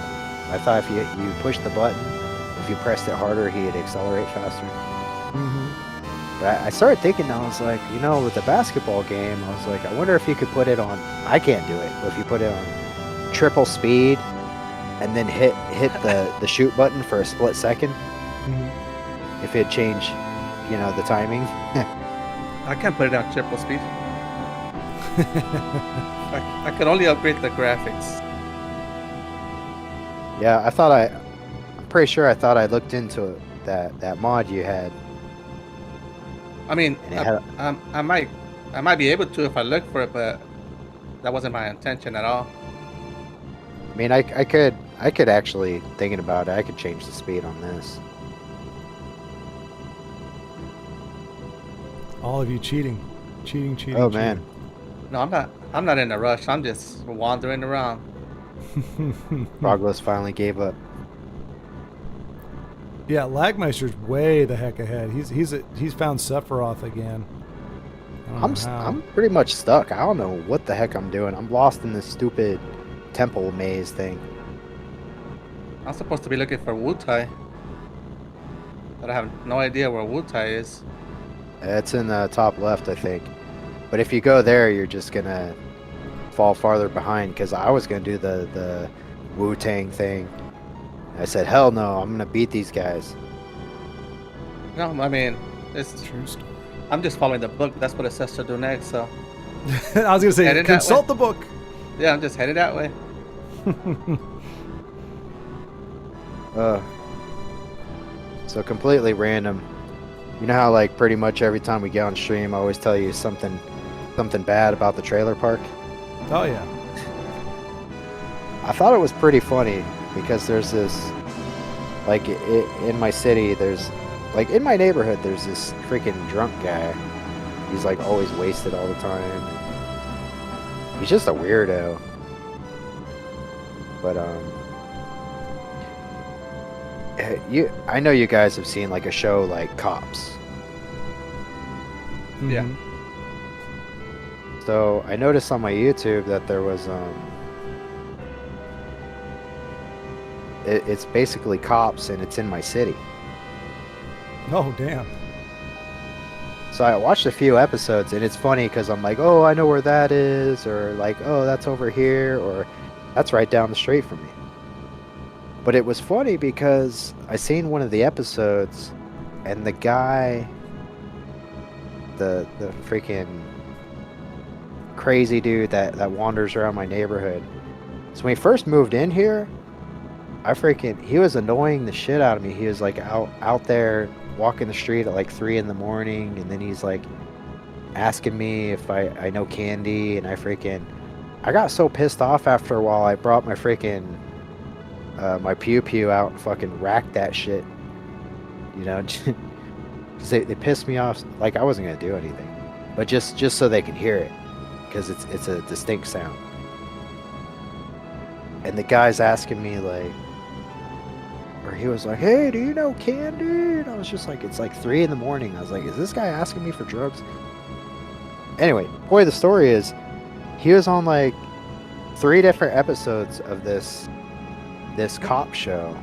I thought if you push the button, if you pressed it harder, he'd accelerate faster. But I started thinking, I was like, with the basketball game, I was like, I wonder if you could put it on. I can't do it, but if you put it on triple speed and then hit the shoot button for a split second, if it changed, the timing. I can't put it on triple speed. I can only upgrade the graphics. Yeah, I'm pretty sure I looked into that mod you had. I mean, And I might be able to if I look for it, but that wasn't my intention at all. I mean, I could actually, thinking about it, I could change the speed on this. All of you cheating. Oh man. No, I'm not in a rush. I'm just wandering around. Progress finally gave up. Yeah, Lagmeister's way the heck ahead. He's found Sephiroth again. I'm pretty much stuck. I don't know what the heck I'm doing. I'm lost in this stupid temple maze thing. I'm supposed to be looking for Wutai, but I have no idea where Wutai is. It's in the top left, I think. But if you go there, you're just gonna fall farther behind, because I was gonna do the Wu-Tang thing. I said, hell no, I'm gonna beat these guys. No, I mean, it's True story. I'm just following the book. That's what it says to do next. So I was gonna say, Headed that consult way. the book. yeah, I'm just headed that way. So completely random. You know how like pretty much every time we get on stream, I always tell you something bad about the trailer park? Oh yeah. I thought it was pretty funny because there's this Like in my city, there's like in my neighborhood, there's this freaking drunk guy. He's like always wasted all the time. He's just a weirdo. But I know you guys have seen like a show like Cops. Yeah. Mhm. So I noticed on my YouTube that there was it's basically Cops and it's in my city. Oh, damn. So I watched a few episodes and it's funny because I'm like, oh, I know where that is, or like, oh, that's over here, or that's right down the street from me. But it was funny because I seen one of the episodes and the guy, the freaking crazy dude that wanders around my neighborhood. So when he first moved in here, he was annoying the shit out of me. He was like out there walking the street at like 3 in the morning, and then he's like asking me if I know candy, and I got so pissed off after a while. I brought my freaking my pew out and fucking racked that shit, you know, because they pissed me off. Like I wasn't gonna do anything, but just so they can hear it, because it's a distinct sound. And the guy's asking me like, or he was like, hey, do you know candy? And I was just like, it's like 3 in the morning. I was like, is this guy asking me for drugs? Anyway, point of the story is, he was on like 3 different episodes of this cop show,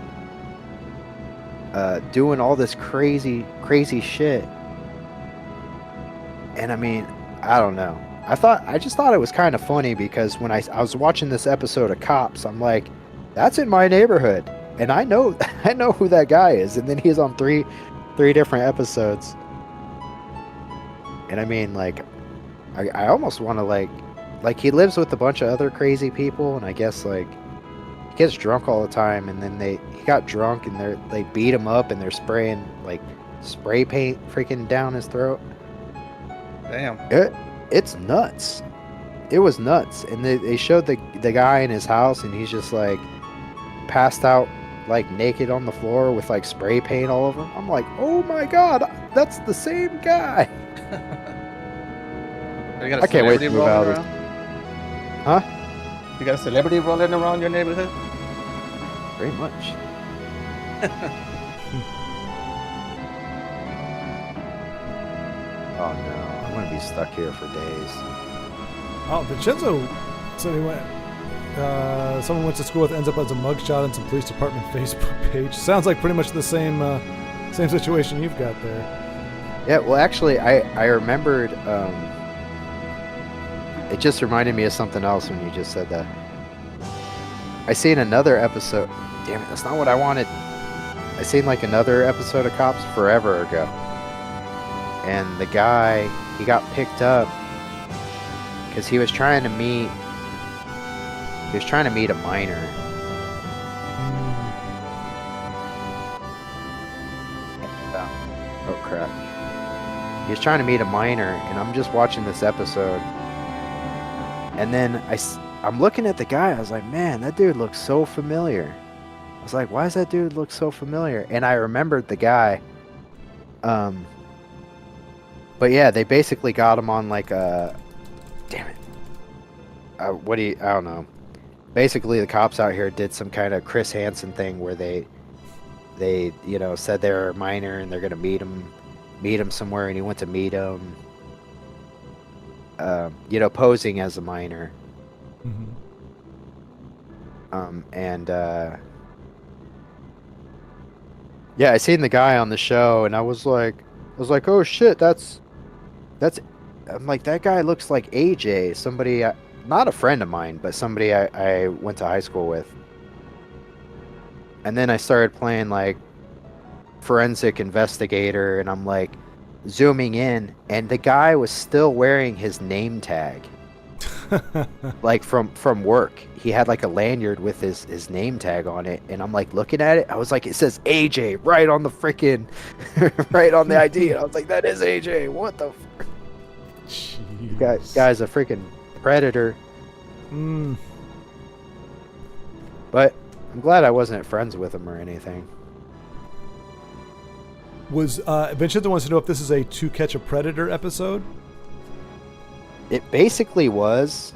doing all this crazy shit. And I mean, I don't know. I just thought it was kind of funny because when I was watching this episode of Cops, I'm like, that's in my neighborhood, and I know who that guy is. And then he's on three different episodes, and I mean, like, I almost want to like he lives with a bunch of other crazy people, and I guess like he gets drunk all the time, and then he got drunk and they beat him up and they're spraying like spray paint freaking down his throat. Damn. It's nuts. It was nuts. And they showed the guy in his house, and he's just like passed out like naked on the floor with like spray paint all over him. I'm like, oh my god, that's the same guy. You got a I can't wait to celebrity move out of rolling this. around? Huh? You got a celebrity rolling around your neighborhood? Very much. Oh no, I'm gonna be stuck here for days. Oh, Vincenzo said he went. Someone went to school with, ends up as a mugshot on some police department Facebook page. Sounds like pretty much the same situation you've got there. Yeah, well, actually, I remembered. It just reminded me of something else when you just said that. I seen another episode. Damn it, that's not what I wanted. I seen like another episode of Cops forever ago, and the guy, he got picked up because he was trying to meet a minor. Oh crap. He was trying to meet a minor, and I'm just watching this episode, and then I'm looking at the guy. I was like, man, that dude looks so familiar. I was like, why does that dude look so familiar? And I remembered the guy. But yeah, they basically got him on like a, damn it. I don't know. Basically, the cops out here did some kind of Chris Hansen thing where they said they're a minor and they're gonna meet him somewhere, and he went to meet him. Posing as a minor. Mm-hmm. Yeah, I seen the guy on the show, and I was like, oh shit, that's. I'm like, that guy looks like AJ, somebody, not a friend of mine, but somebody I went to high school with. And then I started playing like forensic investigator, and I'm like zooming in, and the guy was still wearing his name tag. Like from work, he had like a lanyard with his name tag on it, and I'm like looking at it. I was like, it says AJ right on the freaking, right on the ID. And I was like, that is AJ. What the? Guy's a freaking predator. Mm. But I'm glad I wasn't friends with him or anything. Was Vincenzo wants to know if this is a To Catch a Predator episode? It basically was.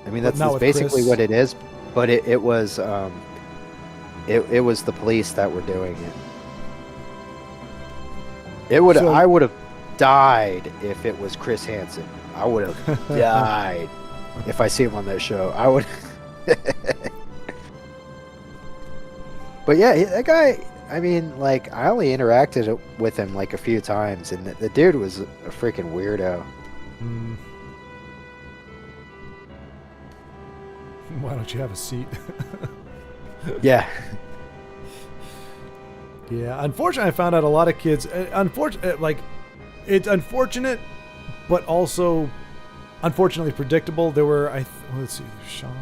I mean, But not that's with basically Chris. what it is. But it was it was the police that were doing it. So- I would have died if it was Chris Hansen. I would have died if I see him on that show. I would. But yeah, that guy. I mean, like, I only interacted with him like a few times, and the dude was a freaking weirdo. Mm. Why don't you have a seat? Yeah. Yeah, unfortunately, I found out a lot of kids. It's unfortunate, but also unfortunately predictable. There were, let's see, Sean.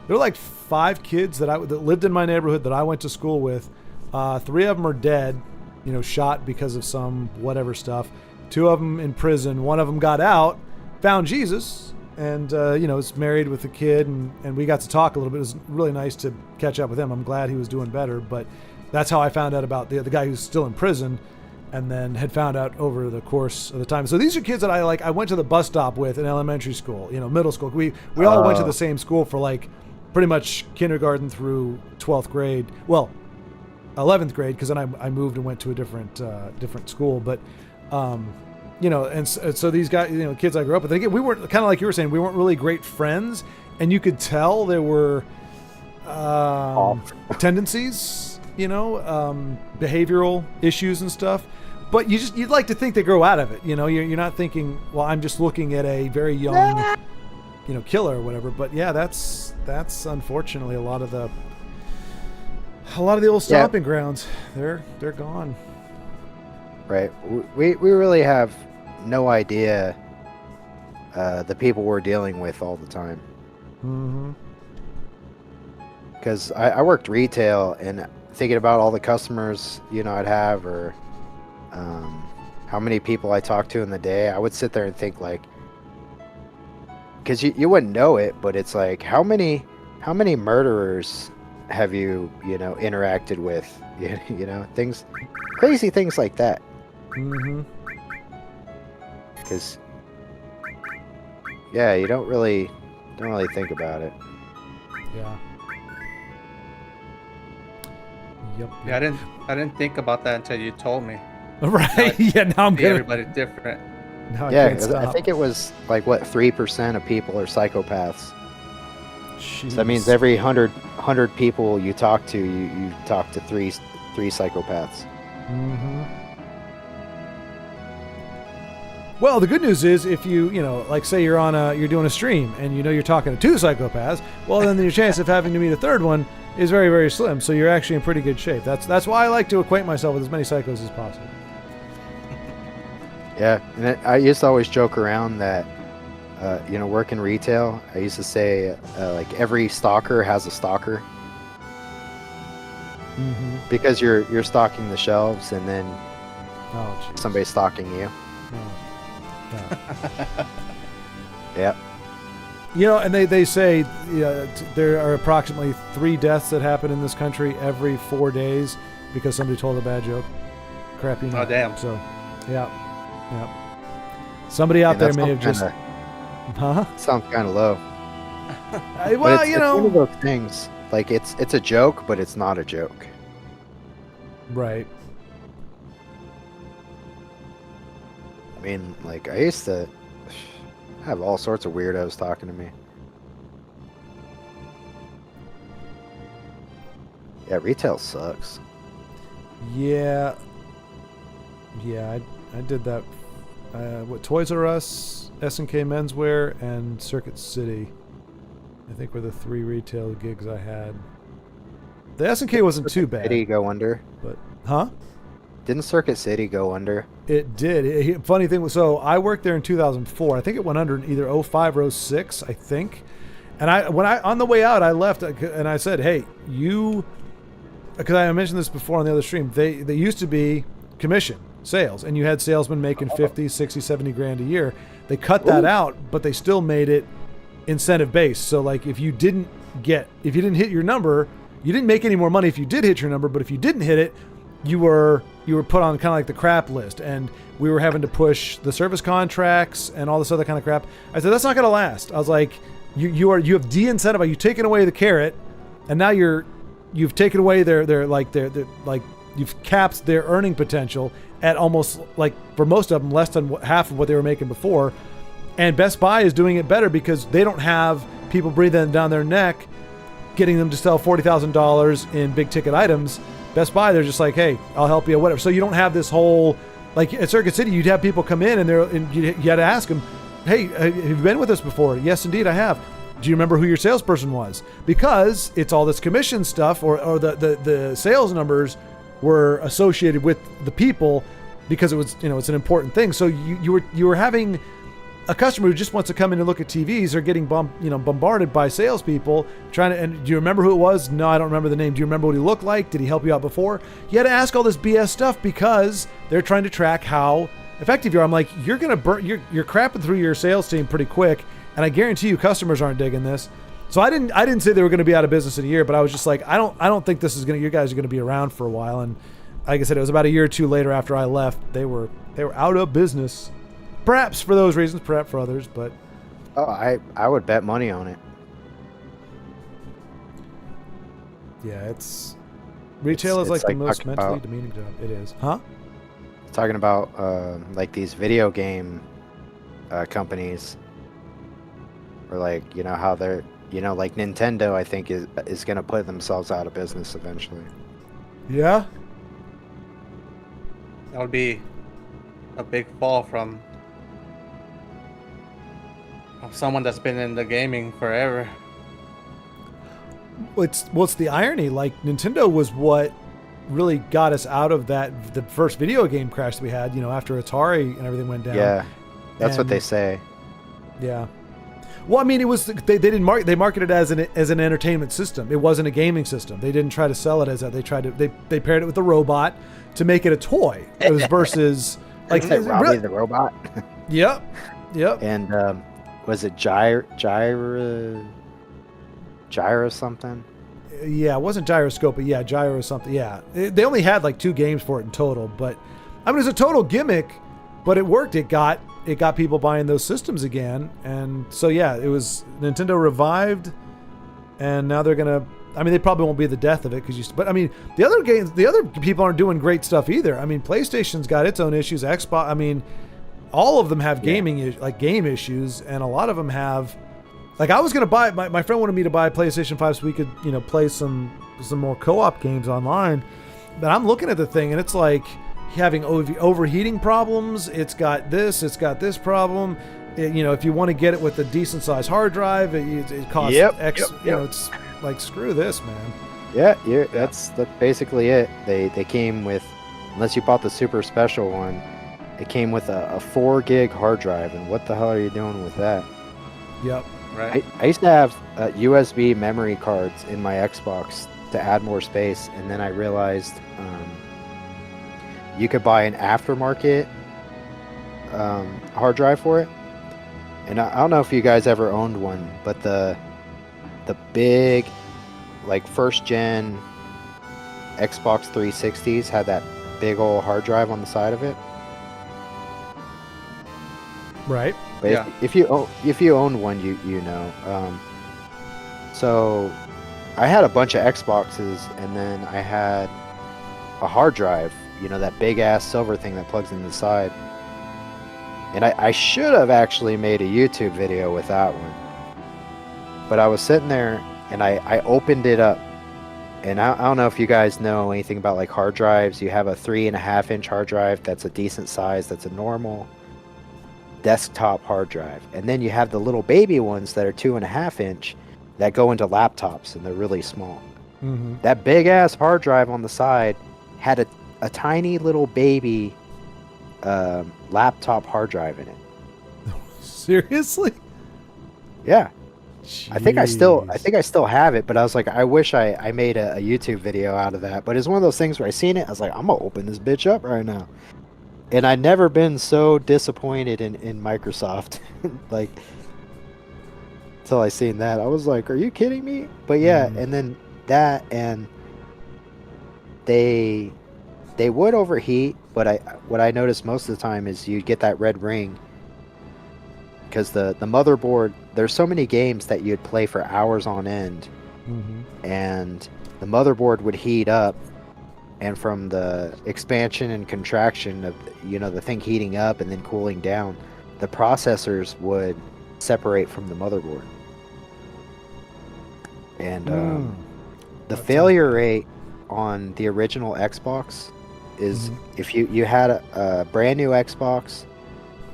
There were like 5 kids that lived in my neighborhood that I went to school with. 3 of them are dead, shot because of some whatever stuff. 2 of them in prison. 1 of them got out, found Jesus, and is married with a kid, and we got to talk a little bit. It was really nice to catch up with him. I'm glad he was doing better, but that's how I found out about the guy who's still in prison, and then had found out over the course of the time. So these are kids that I went to the bus stop with in elementary school, middle school. We all went to the same school for pretty much kindergarten through 12th grade. Well, 11th grade, because then I moved and went to a different school. But so these guys, kids I grew up with, again, we weren't, kind of like you were saying, we weren't really great friends, and you could tell there were tendencies, behavioral issues and stuff. But you'd like to think they grow out of it. You're not thinking, well, I'm just looking at a very young, killer or whatever. But yeah, that's unfortunately a lot of the old stomping grounds. They're gone. Right. We really have no idea the people we're dealing with all the time. Mm-hmm. Because I worked retail, and thinking about all the customers, I'd have, or how many people I talked to in the day, I would sit there and think, like, because you wouldn't know it, but it's like, how many murderers have you interacted with? Things, crazy things like that. Mm-hmm. Because you don't really think about it. Yeah. Yep. Yeah, I didn't think about that until you told me. Right. Yeah. Now I'm See gonna. everybody different. Now I Yeah, can't 'cause stop. I think it was like 3% of people are psychopaths. Jeez. So that means every 100 people you talk to, you talk to three psychopaths. Mm-hmm. Well, the good news is if you say you're doing a stream and you're talking to 2 psychopaths, well, then your chance of having to meet a third one is very, very slim. So you're actually in pretty good shape. That's why I like to acquaint myself with as many psychos as possible. Yeah, and I used to always joke around that, working retail, I used to say, like, every stalker has a stalker. Mm-hmm. Because you're stocking the shelves, and then Oh, jeez. somebody's stalking you. Oh. Yep. And they say there are approximately 3 deaths that happen in this country every 4 days because somebody told a bad joke. Crappy. Oh, damn. So, yeah. Somebody out there may have just. Huh? Sounds kind of low. Well, But it's one of those things. Like, it's a joke, but it's not a joke. Right. I mean, like, I used to have all sorts of weirdos talking to me. Yeah, retail sucks. Yeah. Yeah, I did that. Toys R Us, S&K Menswear, and Circuit City, I think, were the 3 retail gigs I had. The S&K wasn't too bad. City go under? But, huh? Didn't Circuit City go under? It did. Funny thing was, so I worked there in 2004. I think it went under in either 05 or 06, I think. And on the way out, I left and I said, hey, because I mentioned this before on the other stream, they used to be commission sales, and you had salesmen making 50, 60, 70 grand a year. They cut that out, but they still made it incentive based. So like if you didn't hit your number, You didn't make any more money if you did hit your number, but if you didn't hit it, you were put on kind of like the crap list, and we were having to push the service contracts and all this other kind of crap. I said, that's not going to last. I was like, you have de-incentivized. You've taken away the carrot, and now you've taken away their you've capped their earning potential at almost, like, for most of them, less than half of what they were making before. And Best Buy is doing it better because they don't have people breathing down their neck, getting them to sell $40,000 in big ticket items. Best Buy, they're just like, hey, I'll help you, whatever. So you don't have this whole, like at Circuit City, you'd have people come in and you had to ask them, hey, have you been with us before? Yes, indeed, I have. Do you remember who your salesperson was? Because it's all this commission stuff, or the sales numbers were associated with the people because it was, it's an important thing. So you were having a customer who just wants to come in and look at TVs or getting bombarded by salespeople trying to, and do you remember who it was? No, I don't remember the name. Do you remember what he looked like? Did he help you out before? You had to ask all this BS stuff because they're trying to track how effective you are. I'm like, you're crapping through your sales team pretty quick, and I guarantee you customers aren't digging this. So I didn't say they were going to be out of business in a year, but I was just like, I don't think this is you guys are going to be around for a while. And like I said, it was about a year or two later after I left, they were out of business. Perhaps for those reasons, perhaps for others, but I would bet money on it. Yeah, retail is like the most mentally about, demeaning job. It is, huh? Talking about like these video game companies, or like how they're like Nintendo, I think is gonna put themselves out of business eventually. Yeah, That would be a big fall from someone that's been in the gaming forever. It's the irony. Like, Nintendo was what really got us out of the first video game crash that we had, after Atari and everything went down. Yeah, that's what they say. Yeah. Well, I mean, it was they marketed it as an entertainment system. It wasn't a gaming system. They didn't try to sell it as that. They paired it with a robot to make it a toy. It was versus like Robbie really, the robot. Yep. And was it gyro something? Yeah, it wasn't gyroscope, but yeah, gyro something. Yeah, they only had like 2 games for it in total, but I mean, it was a total gimmick, but it worked. It got people buying those systems again, and so yeah, it was Nintendo revived, and now they're gonna. I mean, they probably won't be the death of it but I mean, the other people aren't doing great stuff either. I mean, PlayStation's got its own issues. Xbox, I mean, all of them have game issues, and a lot of them have. Like, I was gonna buy my friend wanted me to buy a PlayStation 5 so we could play some more co-op games online, but I'm looking at the thing and it's like having overheating problems. It's got this problem. If you want to get it with a decent sized hard drive, it costs X. It's like, screw this, man. Yeah, that's basically it. They came with, unless you bought the super special one, it came with a 4 gig hard drive, and what the hell are you doing with that? Yep. Right. I used to have USB memory cards in my Xbox to add more space, and then I realized you could buy an aftermarket hard drive for it. And I don't know if you guys ever owned one, but the big, like, first gen Xbox 360s had that big old hard drive on the side of it. Right. But Yeah. if you own one, you know. So I had a bunch of Xboxes, and then I had a hard drive, that big ass silver thing that plugs into the side. And I should have actually made a YouTube video with that one. But I was sitting there and I opened it up. And I don't know if you guys know anything about like hard drives. You have a 3.5-inch hard drive that's a decent size, that's a normal desktop hard drive. And then you have the little baby ones that are 2.5-inch that go into laptops, and they're really small. Mm-hmm. That big ass hard drive on the side had a tiny little baby laptop hard drive in it. Seriously? Yeah. I think I still Jeez. have it, but I was like, I wish I made a YouTube video out of that. But it's one of those things where I seen it, I was like, I'm gonna open this bitch up right now. And I'd never been so disappointed in Microsoft. Like, until I seen that, I was like, are you kidding me? But yeah, and then that, and they would overheat, but what I noticed most of the time is you'd get that red ring because the motherboard. There's so many games that you'd play for hours on end, and the motherboard would heat up, and from the expansion and contraction of the thing heating up and then cooling down, the processors would separate from the motherboard, and the failure rate on the original Xbox is if you had a brand new Xbox,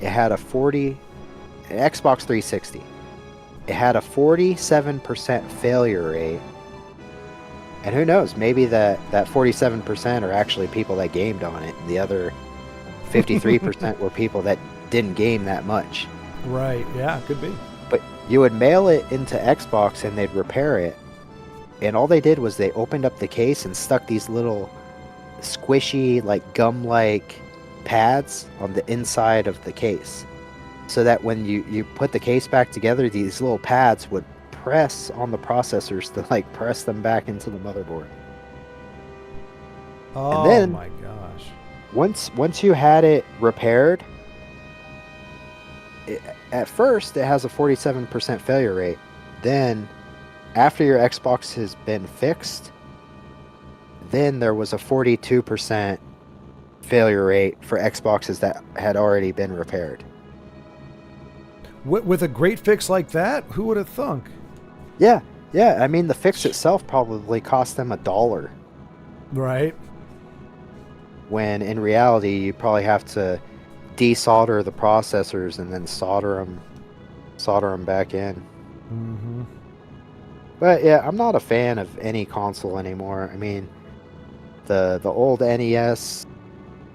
it had a Xbox 360. It had a 47% failure rate. And who knows, maybe that 47% are actually people that gamed on it. The other 53% were people that didn't game that much. Right, yeah, could be. But you would mail it into Xbox and they'd repair it. And all they did was they opened up the case and stuck these little squishy, like gum-like pads on the inside of the case. So that when you put the case back together, these little pads would press on the processors to like press them back into the motherboard. Oh, and then, my gosh. Once you had it repaired, at first it has a 47% failure rate. Then after your Xbox has been fixed, then there was a 42% failure rate for Xboxes that had already been repaired. With a great fix like that, who would have thunk? Yeah. I mean, the fix itself probably cost them $1. Right. When in reality, you probably have to desolder the processors and then solder them back in. Mm-hmm. But yeah, I'm not a fan of any console anymore. I mean, the old NES,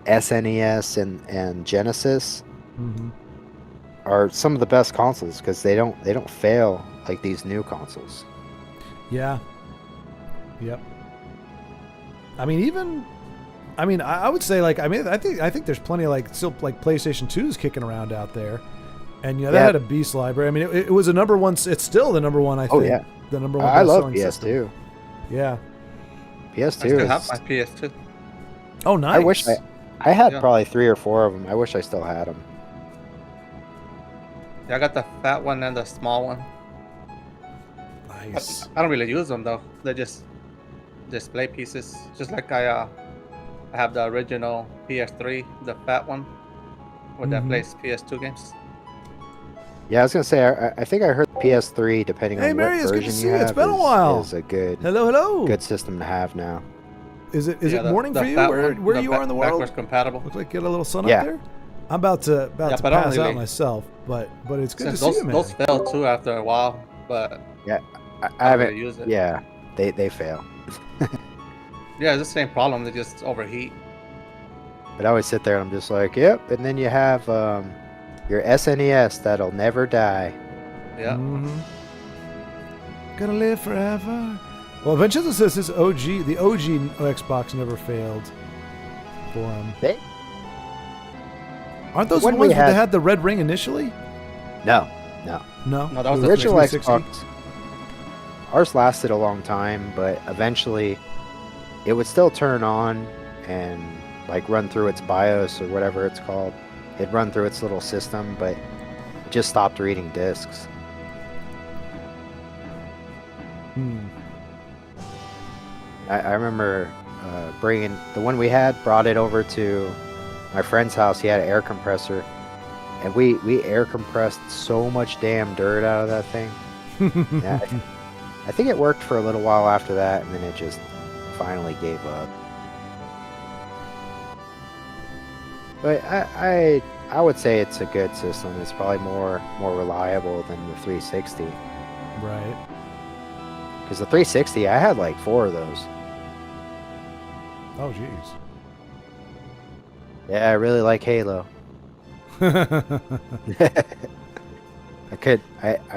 SNES, and Genesis are some of the best consoles because they don't fail like these new consoles. Yeah. Yep. I mean, I would say I think there's plenty of still PlayStation 2s kicking around out there, and that had a beast library. I mean, it was a number one. It's still the number one. I think. Oh yeah. The number one. I love best-selling PS2. system. Yeah. PS2. I still have my PS2. Oh, nice. I wish I had probably 3 or 4 of them. I wish I still had them. Yeah, I got the fat one and the small one. Nice. I don't really use them though. They're just display pieces. Just like I have the original PS3, the fat one, where that plays PS2 games. Yeah, I was gonna say I think I heard PS3, depending Hey, on Mary, what it's good to version see you you. have, It's been a while. is a good Hello. system to have now. Is it morning for you? Where you are in the world? Backwards compatible. Looks like you get a little sun Yeah. up there. I'm about to but I don't pass out really- myself, but it's good to Since see you, man. those fail too after a while, but I I haven't. really use it. Yeah, they fail. Yeah, it's the same problem. They just overheat. But I always sit there and I'm just like, yep. And then you have your SNES that'll never die. Yeah. Gonna live forever. Well, Vincenzo says the OG Xbox never failed for him. Aren't those the When ones we that had- had the red ring initially? No. No, No, that was The the original 360? Xbox. Ours lasted a long time, but eventually it would still turn on and run through its BIOS or whatever it's called. It'd run through its little system, but it just stopped reading discs. I remember bringing the one we had, brought it over to my friend's house. He had an air compressor, and we air compressed so much damn dirt out of that thing. Yeah, I think it worked for a little while after that, and then it just finally gave up. But I would say it's a good system. It's probably more reliable than the 360. Right. Because the 360, I had 4 of those. Oh, jeez. Yeah, I really like Halo. I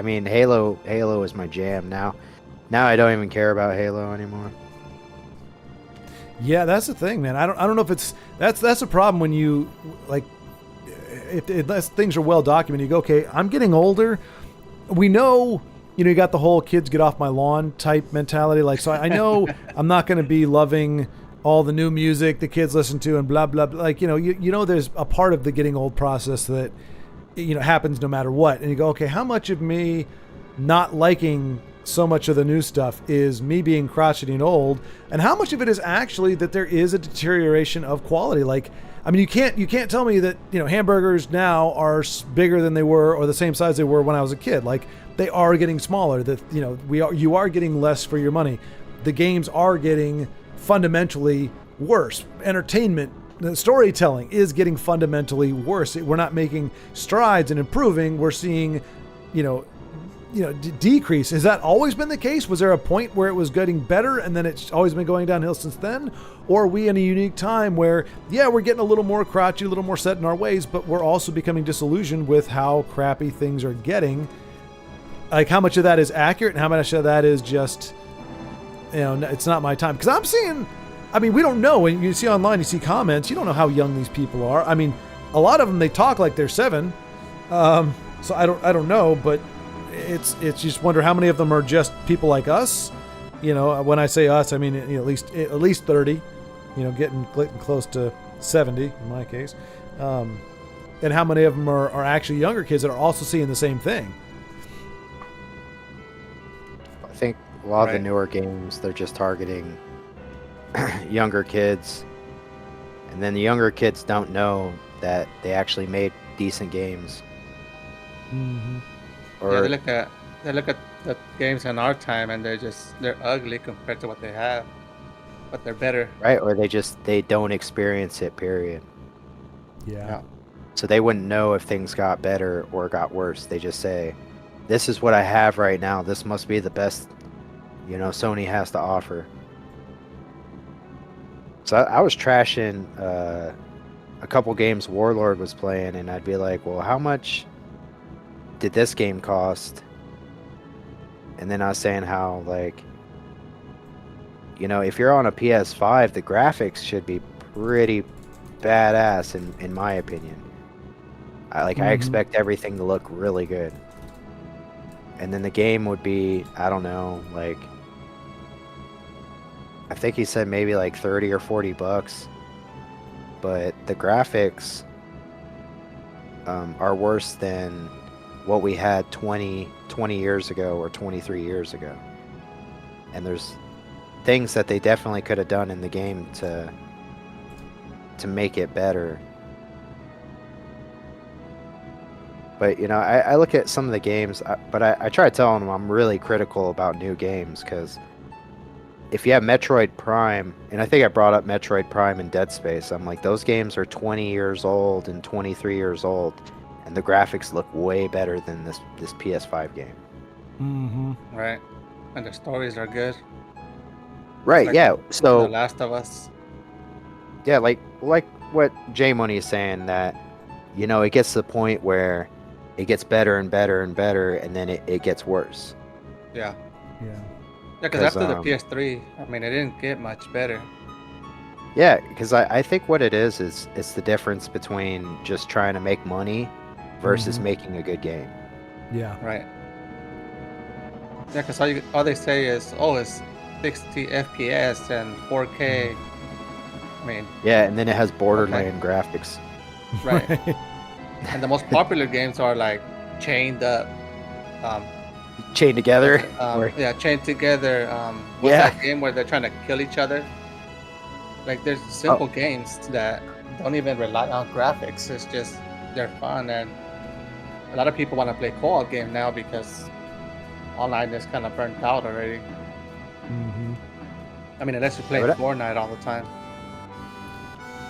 mean, Halo is my jam now. Now I don't even care about Halo anymore. Yeah, that's the thing, man. I don't know if it's that's a problem when you unless things are well documented. You go, okay, I'm getting older. We know you got the whole kids get off my lawn type mentality. Like, so I know I'm not going to be loving all the new music the kids listen to and blah, blah, blah. Like, there's a part of the getting old process that, happens no matter what. And you go, okay, how much of me not liking so much of the new stuff is me being crotchety and old, and how much of it is actually that there is a deterioration of quality? Like, I mean, you can't tell me that hamburgers now are bigger than they were or the same size they were when I was a kid. Like, they are getting smaller. That you are getting less for your money. The games are getting fundamentally worse. Entertainment, the storytelling is getting fundamentally worse. We're not making strides and improving. We're seeing, decrease. Has that always been the case? Was there a point where it was getting better and then it's always been going downhill since then? Or are we in a unique time where, we're getting a little more crotchety, a little more set in our ways, but we're also becoming disillusioned with how crappy things are getting? Like, how much of that is accurate and how much of that is just, it's not my time? Because I'm seeing, we don't know. When you see online, you see comments, you don't know how young these people are. I mean, a lot of them, they talk like they're 7. So I don't know, but it's just wonder how many of them are just people like us. When I say us, I mean at least 30. Getting close to 70 in my case, and how many of them are actually younger kids that are also seeing the same thing. I think a lot of the newer games, they're just targeting younger kids, and then the younger kids don't know that they actually made decent games. Mm-hmm. Or they look at the games in our time and they're ugly compared to what they have, but they're better. Right, or they don't experience it, period. Yeah. So they wouldn't know if things got better or got worse. They just say, this is what I have right now. This must be the best, Sony has to offer. So I was trashing a couple games Warlord was playing, and I'd be like, well, how much did this game cost? And then I was saying how, like, if you're on a PS5, the graphics should be pretty badass in my opinion. I expect everything to look really good. And then the game would be, I don't know, like, I think he said maybe like 30 or 40 bucks. But the graphics are worse than what we had 20 years ago or 23 years ago. And there's things that they definitely could have done in the game to make it better. But, I look at some of the games, but I try telling them I'm really critical about new games, because if you have Metroid Prime, and I think I brought up Metroid Prime and Dead Space, I'm like, those games are 20 years old and 23 years old, and the graphics look way better than this PS5 game. Mm-hmm. Right. And the stories are good. Right, Like yeah. So The Last of Us. yeah, like what J Money is saying, that it gets to the point where it gets better and better and better, and then it gets worse. Yeah. Yeah. Yeah, because 'Cause, after the PS3, it didn't get much better. Yeah, because I think what it is it's the difference between just trying to make money versus Mhm. making a good game. Yeah. Right. Yeah, because all they say is, it's 60 FPS and 4K. Yeah, and then it has Borderland graphics. Right. And the most popular games are like chained up. Chained together. or- Chained together. What's Yeah. that game where they're trying to kill each other? Like, there's simple games that don't even rely on graphics. It's just, they're fun, and a lot of people want to play co-op game now because online is kind of burnt out already. Mm-hmm. Unless you play But Fortnite all the time.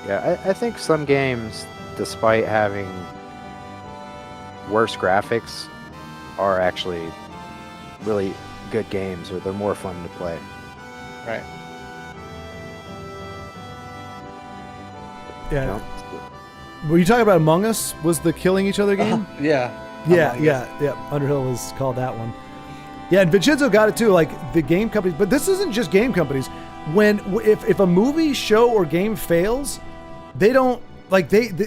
Yeah, I think some games, despite having worse graphics, are actually really good games, or they're more fun to play. Right. Yeah. You know? Were you talking about Among Us? Was the killing each other game? Yeah. Yeah, Among yeah. Underhill was called that one. Yeah, and Vincenzo got it too. Like, the game companies, but this isn't just game companies. If a movie, show, or game fails, they don't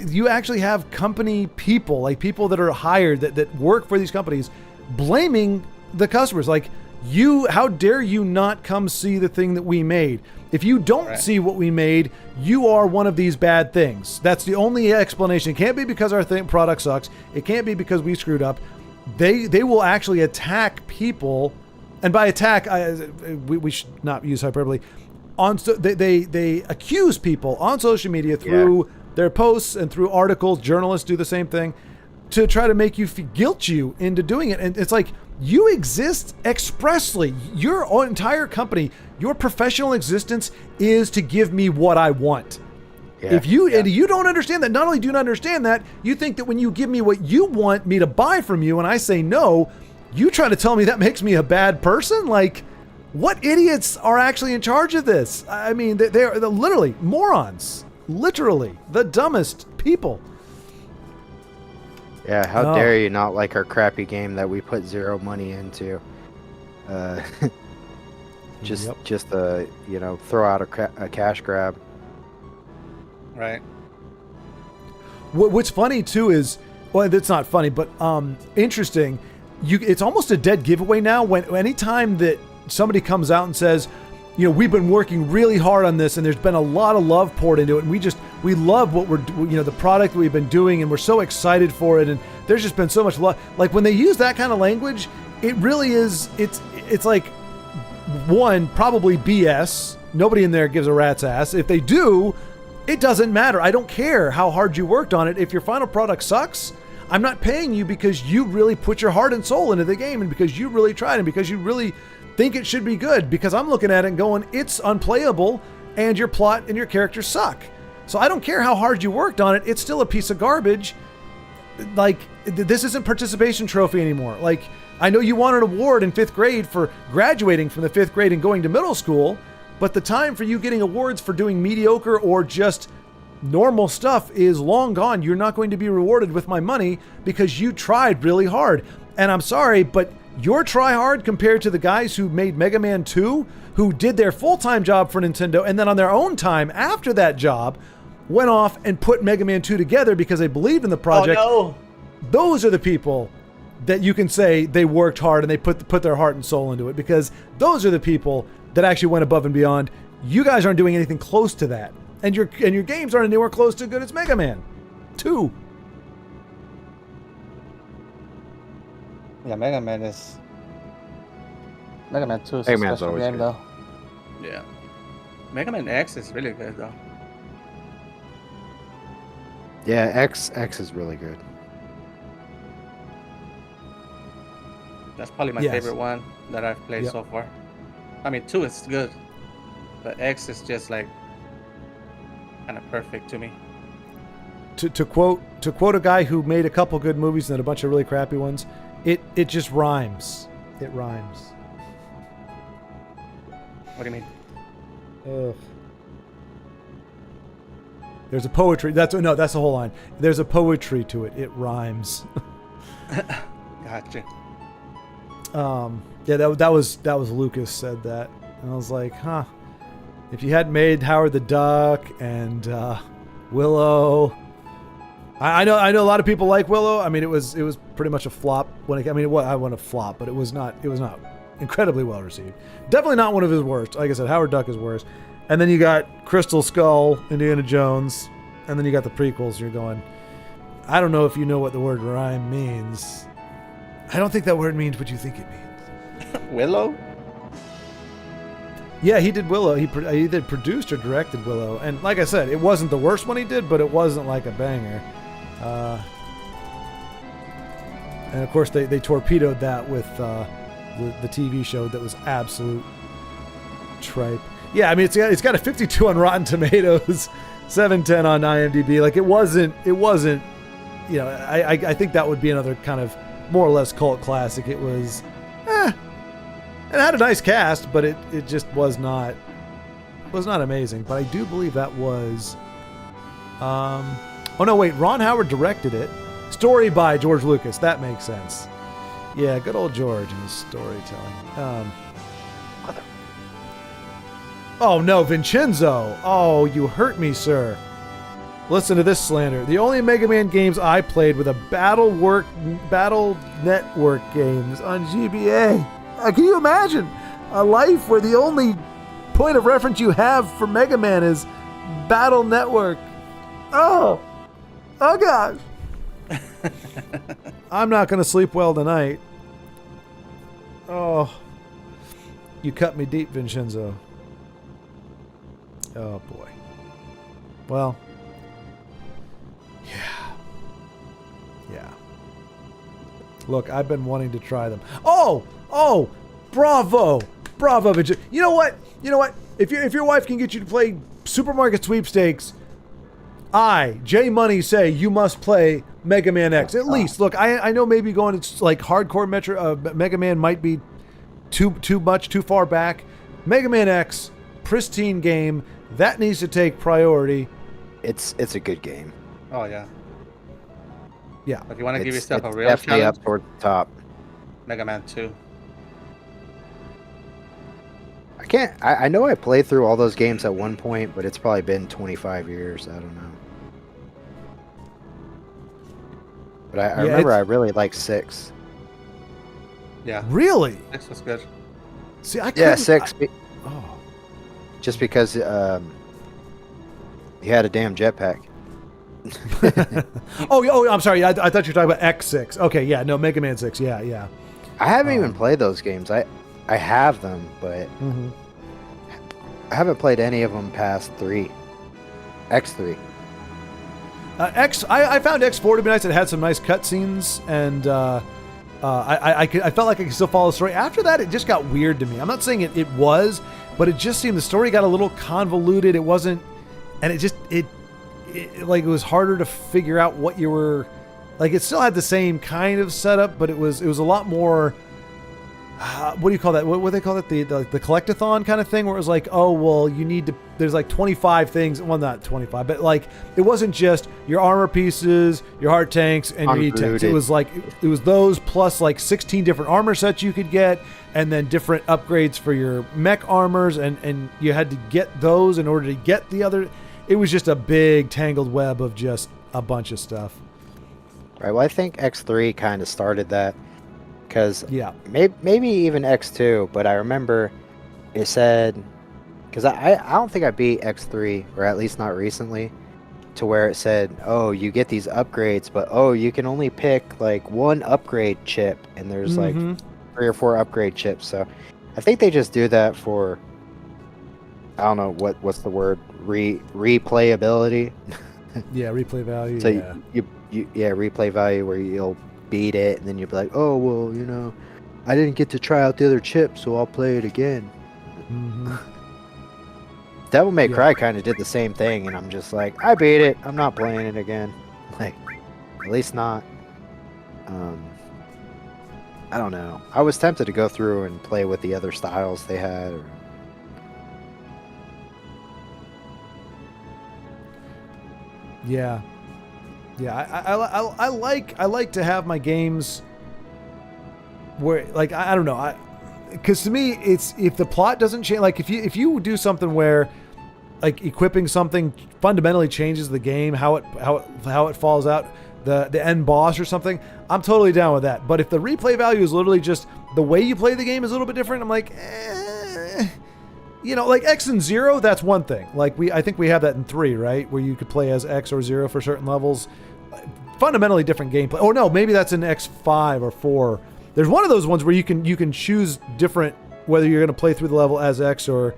you actually have company people, like people that are hired that work for these companies, blaming the customers. Like, how dare you not come see the thing that we made? If you don't see what we made, you are one of these bad things. That's the only explanation. It can't be because our product sucks. It can't be because we screwed up. They will actually attack people, and by attack, we should not use hyperbole. They accuse people on social media through their posts and through articles. Journalists do the same thing to try to make you guilt you into doing it. And it's like, you exist expressly. Your entire company, your professional existence is to give me what I want. Yeah, if you and you don't understand that, not only do you not understand that, you think that when you give me what you want me to buy from you and I say no, you try to tell me that makes me a bad person? Like, what idiots are actually in charge of this? I mean, they're literally morons. Literally the dumbest people. Yeah, how dare you not like our crappy game that we put zero money into? Just throw out a cash grab. Right. What's funny too is, well, it's not funny, but interesting. It's almost a dead giveaway now. Anytime that somebody comes out and says, we've been working really hard on this, and there's been a lot of love poured into it, and we love what we're, the product that we've been doing, and we're so excited for it, and there's just been so much love. Like, when they use that kind of language, it really is. It's like, one, probably BS. Nobody in there gives a rat's ass. If they do, it doesn't matter. I don't care how hard you worked on it. If your final product sucks, I'm not paying you because you really put your heart and soul into the game, and because you really tried, and because you really think it should be good, because I'm looking at it and going, it's unplayable, and your plot and your characters suck. So I don't care how hard you worked on it. It's still a piece of garbage. Like, this isn't participation trophy anymore. Like, I know you won an award in 5th grade for graduating from the 5th grade and going to middle school, but the time for you getting awards for doing mediocre or just normal stuff is long gone. You're not going to be rewarded with my money because you tried really hard. And I'm sorry, but your try hard compared to the guys who made Mega Man 2, who did their full-time job for Nintendo, and then on their own time after that job went off and put Mega Man 2 together because they believed in the project. Oh, no. Those are the people that you can say they worked hard and they put their heart and soul into it, because those are the people that actually went above and beyond. You guys aren't doing anything close to that. And your games aren't anywhere close to good as Mega Man 2. Yeah, Mega Man 2 is Mega a Man's special always game, good. though. Yeah. Mega Man X is really good though. Yeah, X is really good. That's probably my Yes. favorite one that I've played Yep. so far. I mean, 2 is good, but X is just like kind of perfect to me. To quote a guy who made a couple good movies and a bunch of really crappy ones, it just rhymes. It rhymes. What do you mean? Ugh. There's a poetry. That's the whole line. There's a poetry to it. It rhymes. Gotcha. Yeah, that was Lucas said that, and I was like, huh. If you hadn't made Howard the Duck and Willow, I know a lot of people like Willow. I mean, it was pretty much a flop I wasn't a flop, but it was not incredibly well received. Definitely not one of his worst. Like I said, Howard Duck is worse. And then you got Crystal Skull, Indiana Jones, and then you got the prequels. You're going, I don't know if you know what the word rhyme means. I don't think that word means what you think it means. Willow? Yeah, he did Willow. He either produced or directed Willow. And like I said, it wasn't the worst one he did, but it wasn't like a banger. And of course, they torpedoed that with the TV show that was absolute tripe. Yeah, I mean, it's got a 52 on Rotten Tomatoes, 710 on IMDb. Like, it wasn't. I think that would be another kind of more or less cult classic. It was, it had a nice cast, but it just was not amazing. But I do believe that was, oh no, wait, Ron Howard directed it. Story by George Lucas. That makes sense. Yeah, good old George and his storytelling. Oh no, Vincenzo! Oh, you hurt me, sir. Listen to this slander. The only Mega Man games I played were the Battle Network games on GBA. Can you imagine a life where the only point of reference you have for Mega Man is Battle Network? Oh gosh. I'm not going to sleep well tonight. Oh, you cut me deep, Vincenzo. Oh boy. Well, yeah. Look, I've been wanting to try them. Oh, bravo, Vincenzo. You know what? If your wife can get you to play Supermarket Sweepstakes, I, J Money, say you must play Mega Man X. At least, look, I know maybe going to like hardcore Mega Man might be too much, too far back. Mega Man X, pristine game, that needs to take priority. It's a good game. Oh yeah. Yeah. If you want to give yourself a It's real definitely challenge, up toward the top. Mega Man 2. I know I played through all those games at one point, but it's probably been 25 years. I don't know. But I remember I really liked 6. Yeah. Really? 6 was good. See, I couldn't. Yeah, 6. Oh. Just because you had a damn jetpack. oh, I'm sorry. I thought you were talking about X6. Okay, yeah, no, Mega Man 6. Yeah. I haven't even played those games. I have them, but I haven't played any of them past 3. X3. I found X4 to be nice. It had some nice cutscenes, and I felt like I could still follow the story. After that, it just got weird to me. I'm not saying it was, but it just seemed the story got a little convoluted. It wasn't, and it was harder to figure out what you were. Like, it still had the same kind of setup, but it was a lot more. What do you call that? What do they call it? The collectathon kind of thing, where it was like, oh well, you need to. There's like 25 things. Well, not 25, but like it wasn't just your armor pieces, your heart tanks, and your E-tanks. It was like it was those plus like 16 different armor sets you could get, and then different upgrades for your mech armors, and you had to get those in order to get the other. It was just a big tangled web of just a bunch of stuff. Right. Well, I think X3 kind of started that. Because maybe even X2, but I remember it said, because I don't think I beat X3, or at least not recently, to where it said, oh, you get these upgrades, but oh, you can only pick like one upgrade chip, and there's like 3 or 4 upgrade chips. So I think they just do that for, I don't know what's the word, replayability. Yeah, replay value. So you replay value, where you'll beat it, and then you'll be like, oh well, I didn't get to try out the other chip, so I'll play it again. Devil May Cry kind of did the same thing, and I'm just like, I beat it, I'm not playing it again. Like, at least not. I don't know, I was tempted to go through and play with the other styles they had. Yeah, I like to have my games where, like, I don't know, because to me it's, if the plot doesn't change, like if you do something where like equipping something fundamentally changes the game, how it falls out, the end boss or something, I'm totally down with that. But if the replay value is literally just the way you play the game is a little bit different, I'm like, like X and Zero, that's one thing. Like I think we have that in 3, right? Where you could play as X or Zero for certain levels. Fundamentally different gameplay. Oh no, maybe that's in X5 or 4. There's one of those ones where you can choose different, whether you're going to play through the level as X or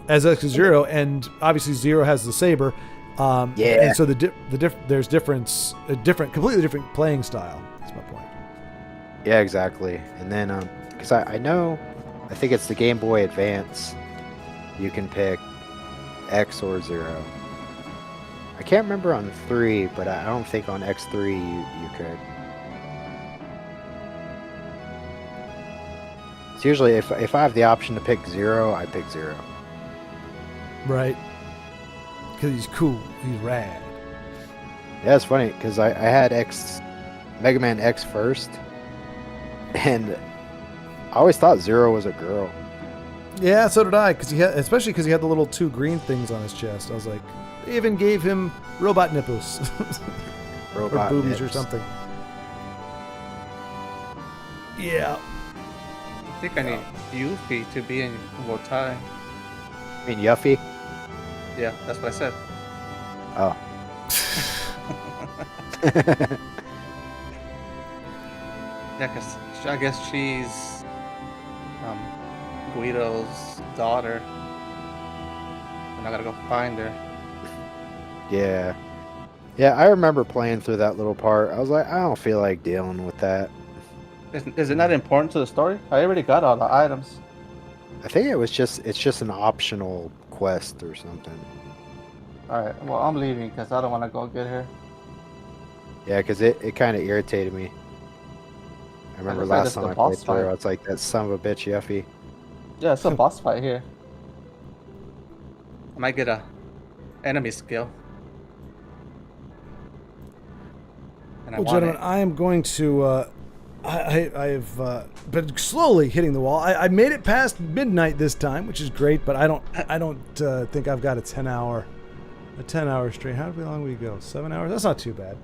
as X or Zero, and obviously Zero has the saber. And so there's completely different playing style. That's my point. Yeah, exactly. And then because I know, I think it's the Game Boy Advance, you can pick X or Zero. I can't remember on 3, but I don't think on X3 you could. It's usually, if I have the option to pick 0, I pick 0. Right. Because he's cool. He's rad. Yeah, it's funny, because I had Mega Man X first, and I always thought 0 was a girl. Yeah, so did I, especially because he had the little 2 green things on his chest. I was like, They even gave him robot nipples. Or Robot boobies or nips. something. Yeah. I think I need Yuffie to be in Wotai. I mean, Yuffie. Yeah, that's what I said. Oh. Yeah, because I guess she's Guido's daughter. And I gotta go find her. Yeah. Yeah, I remember playing through that little part. I was like, I don't feel like dealing with that. Is it not important to the story? I already got all the items. I think it's just an optional quest or something. Alright, well, I'm leaving because I don't want to go get her. Yeah, because it kind of irritated me. I remember looks like last that's time the I played boss through, fight. I was like, that son of a bitch, Yuffie. Yeah, it's a boss fight here. I might get a enemy skill. And I Well, want gentlemen, it. I am going to. I've been slowly hitting the wall. I made it past midnight this time, which is great. But I don't think I've got a 10 hour stream. How long we go? 7 hours. That's not too bad.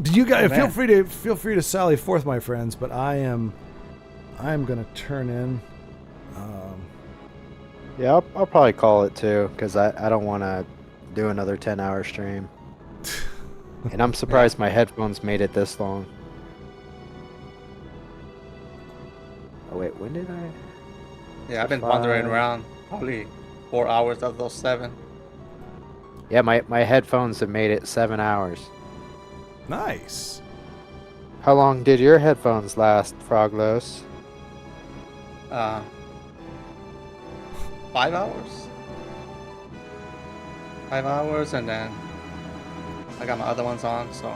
Do you guys feel free to sally forth, my friends? But I am going to turn in. Yeah, I'll probably call it too, because I don't want to do another 10-hour stream. And I'm surprised my headphones made it this long. Oh wait, when did I? Yeah, I've been wandering around probably 4 hours of those 7. Yeah, my headphones have made it 7 hours. Nice. How long did your headphones last, Froglos? 5 hours. 5 hours, and then I got my other ones on, so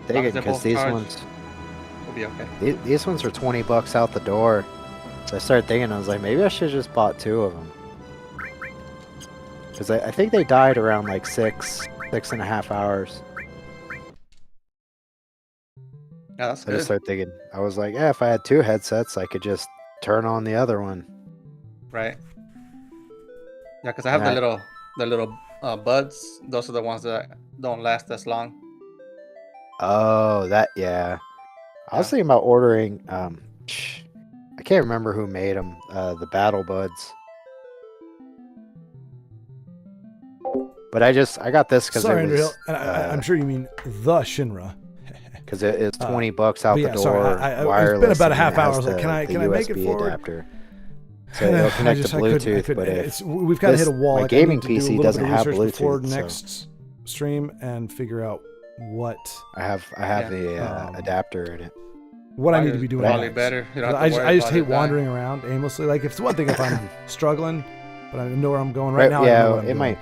Dang it, they're because both these charged. ones, we'll be okay. these ones are $20 out the door. So I started thinking, I was like, maybe I should have just bought 2 of them. Because I think they died around like 6.5 hours. Yeah, that's So I just good. started thinking, I was like, yeah, if I had 2 headsets, I could just turn on the other one. Right. Yeah, because I have And the little buds. Those are the ones that don't last as long. Oh, that, yeah. I was Yeah. thinking about ordering, I can't remember who made them, the Battle Buds. But I got this because Sorry, it Andrew Hill. was, And I'm sure you mean the Shinra. because it's $20 out but the yeah, door, sorry, wireless. it's been about a and half it has hour. I was like, the can I make it USB forward? adapter. So it'll connect to Bluetooth, but we've kind of hit a wall. my Like, I need gaming to do a PC little doesn't bit of have research before Bluetooth, so next stream and figure out what I have Yeah. the adapter in it. I need to be doing. Probably next. better. You don't have to I just worry about hate it dying. wandering around aimlessly. Like, if it's one thing if I'm struggling, but I know where I'm going right Right, now. I know yeah, what I'm it doing. might.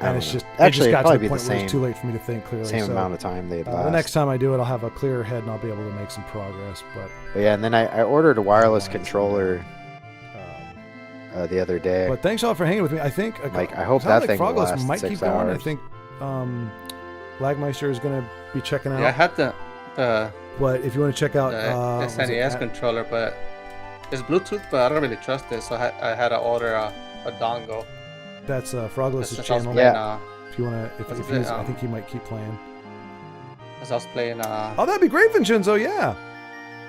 I And don't it's know. just Actually, it just got it'd probably to the be point the where same it's too late for me to think clearly. same so, amount of time they'd last. the next time I do it, I'll have a clearer head and I'll be able to make some progress. But Yeah, and then I ordered a wireless Nice. controller the other day. But thanks all for hanging with me. I think Like, I hope sounds that thing will Frogos last might 6 keep going. I hours. think Lagmeister is going to be checking out. Yeah, I had the But if you want to check out was it SNES controller, but it's Bluetooth, but I don't really trust it, so I had to order a dongle. that's Frogos' Since I was channel. playing, Yeah. If you want to, if What's he's, it, I think he might keep playing. as I was playing Oh, that'd be great, Vincenzo. Yeah,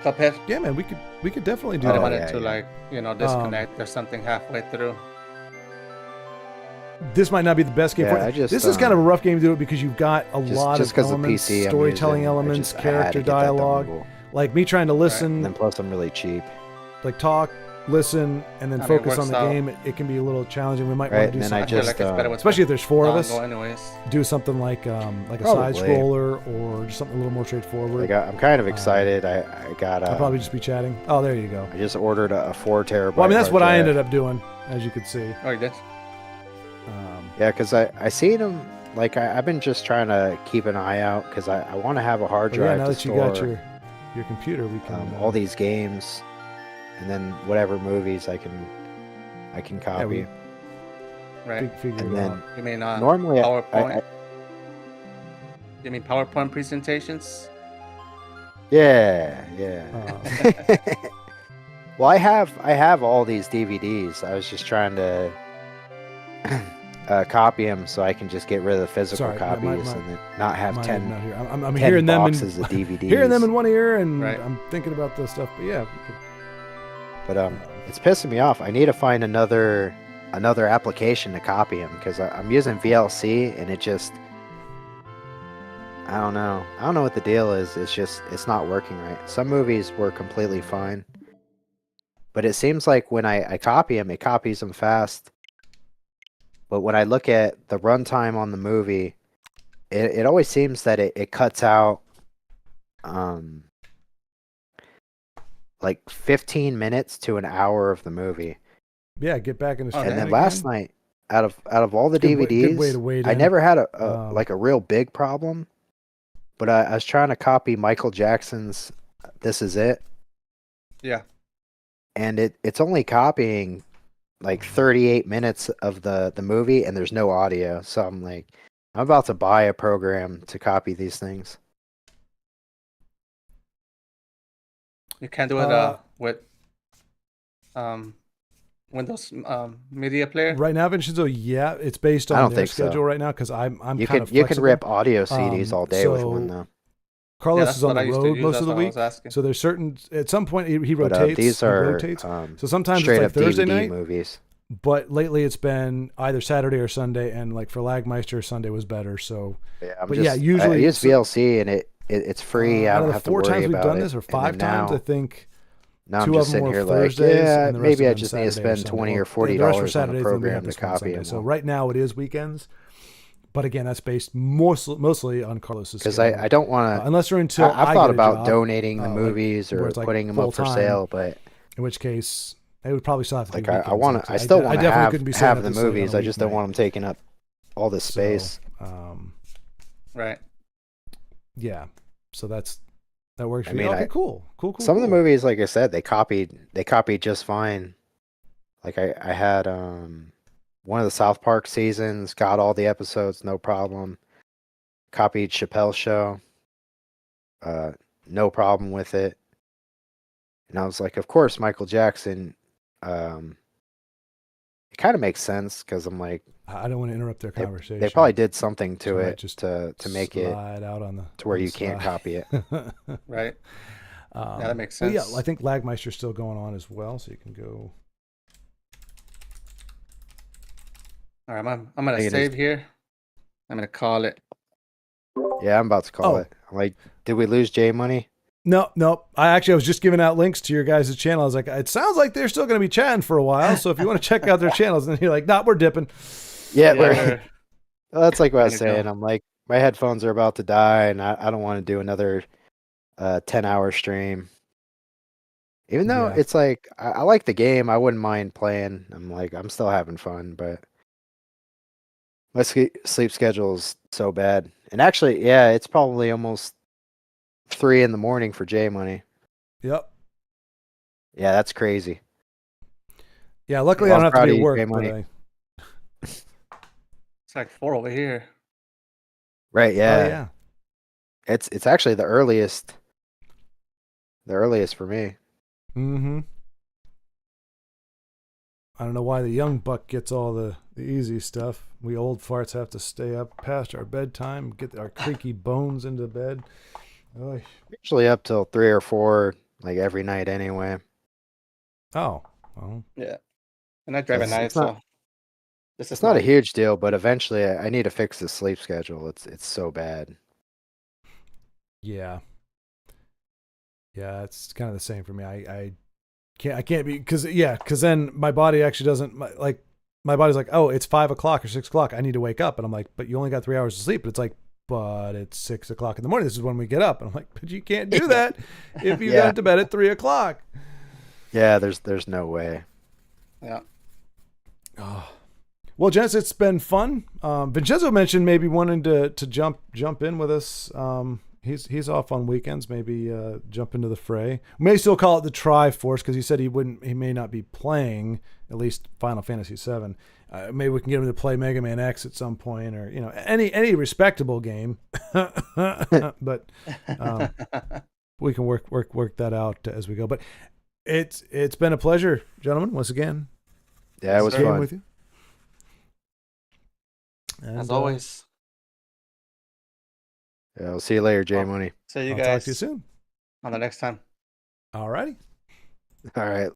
Cuphead. yeah, man. We could definitely do I Oh, that. wanted yeah, to yeah. disconnect or something halfway through. This might not be the best game Yeah, for I it. just, This is kind of a rough game to do it because you've got a lot just of 'cause the elements, PC I'm storytelling using, elements, I had character to get that dialogue. dongle. Like me trying to listen, And then plus I'm really cheap. like talk, listen, and then I mean, it focus on works the out. game. It can be a little challenging. We might Right, want to do and then I something, I feel just, like it's better with especially if there's 4 of us. dongle anyways. Do something like a Probably. side scroller or just something a little more straightforward. Like, I'm kind of excited. I got I'll probably just be chatting. Oh, there you go. I just ordered a 4 terabyte. Well, I mean, that's hard what I drive. ended up doing, as you could see. Oh, you did? Yeah, because I seen them. Like, I've been just trying to keep an eye out because I want to have a hard But drive yeah, now to that you store got your computer, we can all these games, and then whatever movies I can copy. we- Right. figure And it then out. You mean normally PowerPoint? You mean PowerPoint presentations? yeah. Uh, Well, I have all these DVDs. I was just trying to copy them so I can just get rid of the physical Sorry, copies and then not have My 10, not here. I'm 10 hearing them in boxes of DVDs. hearing them in one ear, and Right. I'm thinking about the stuff. But yeah, But it's pissing me off. I need to find another application to copy them because I'm using VLC and it just, I don't know what the deal is. It's not working right. Some movies were completely fine, but it seems like when I copy them, it copies them fast. But when I look at the runtime on the movie, it always seems that it cuts out like 15 minutes to an hour of the movie. yeah, get back in the Oh, stream And then again? last night, out of all the Good way DVDs, to wade I in. never had Um, like a real big problem. But I was trying to copy Michael Jackson's "This Is It," Yeah. and it's only copying like 38 minutes of the movie, and there's no audio. So I'm like, I'm about to buy a program to copy these things. You can do it with Windows Media Player. right now, Vincenzo, yeah, it's based I on don't their think so. schedule right now because I'm You kind can of you can flexible. rip audio CDs all day with so one though. Carlos that's is on what I the used to road use, most that's of the what I week, was asking. so there's certain at some point he But rotates. these he are rotates. So sometimes straight it's up like Thursday DVD night, movies. but lately it's been either Saturday or Sunday, and like for Lagmeister, Sunday was better. So Yeah, But yeah, usually- I use so- VLC and it's free. I out don't of the have to 4 worry times we've about done it. this, or And 5 then times, now, I think now I'm 2 just of them sitting were here Thursdays, like, yeah, and the rest maybe have I been just need to Saturday or spend Sunday. $20 or Well, $40 the rest were on a Saturdays, and then we program had to this one copy Sunday. them. So right now it is weekends, but again, that's based mostly on Carlos's Because schedule. I don't want to. Unless or until I've I thought get a about job, donating the like, movies where or it's, like, putting them up for full-time, sale, but in which case it would probably still have to like be I weekends. want Like, to. I still want to definitely couldn't be staying have up the this late on a movies. I just don't weeknight. want them taking up all the space. So, Right. yeah, so that works I for mean, you. Okay, cool. Some of the movies, like I said, they copied just fine. Like I had one of the South Park seasons, got all the episodes, no problem. Copied Chappelle's Show, no problem with it. And I was like, of course, Michael Jackson. It kind of makes sense because I'm like, I don't want to interrupt their conversation. they probably did something to So I might it just to make it slide out on the to where on the you can't slide. copy it. Right. Yeah, that makes well, sense. yeah, I think Lagmeister's still going on as well, so you can go. All right, I'm gonna think it save here. I'm gonna call it. Yeah, I'm about to call Oh. it. I'm like, did we lose J Money? No. I was just giving out links to your guys' channel. I was like, it sounds like they're still going to be chatting for a while. So if you want to check out their channels, then you're like, nah, we're dipping. Yeah, Yeah, well, that's like what I was There you go. saying. I'm like, my headphones are about to die, and I don't want to do another 10-hour stream. Even though Yeah. it's like I like the game, I wouldn't mind playing. I'm still having fun, but my sleep schedule is so bad. And actually, yeah, it's probably almost 3 a.m. for J Money. Yep. Yeah, that's crazy. Yeah, luckily Well, I I'm don't have proud to of be at you, work. J-Money. It's like 4 over here. Right? Oh, Yeah. yeah. It's actually the earliest. The earliest for me. Mm-hmm. I don't know why the young buck gets all the easy stuff. We old farts have to stay up past our bedtime, get our creaky bones into bed. Oy. Usually up till 3 or 4, like every night anyway. Oh, well, Yeah. And I drive at It's- night, it's not- so this is It's not a huge deal, but eventually I need to fix the sleep schedule. It's so bad. yeah. Yeah, it's kind of the same for me. I can't be, because then my body actually doesn't, my body's like, oh, it's 5 o'clock or 6 o'clock. I need to wake up. And I'm like, but you only got 3 hours of sleep. But it's like, but it's 6 o'clock in the morning. This is when we get up. And I'm like, but you can't do that if you Yeah. got to bed at 3 o'clock. Yeah, there's no way. Yeah. Oh. Well, Jens, it's been fun. Vincenzo mentioned maybe wanting to jump in with us. He's off on weekends. Maybe jump into the fray. We may still call it the TrY-Force because he said he may not be playing at least Final Fantasy VII. Maybe we can get him to play Mega Man X at some point, or any respectable game. But we can work that out as we go. But it's been a pleasure, gentlemen, once again. Yeah, it was Sir. fun. With you. And, As always. Yeah, I'll see you later, J Well, Money. See you I'll guys talk to you soon. on the next time. All righty. All right.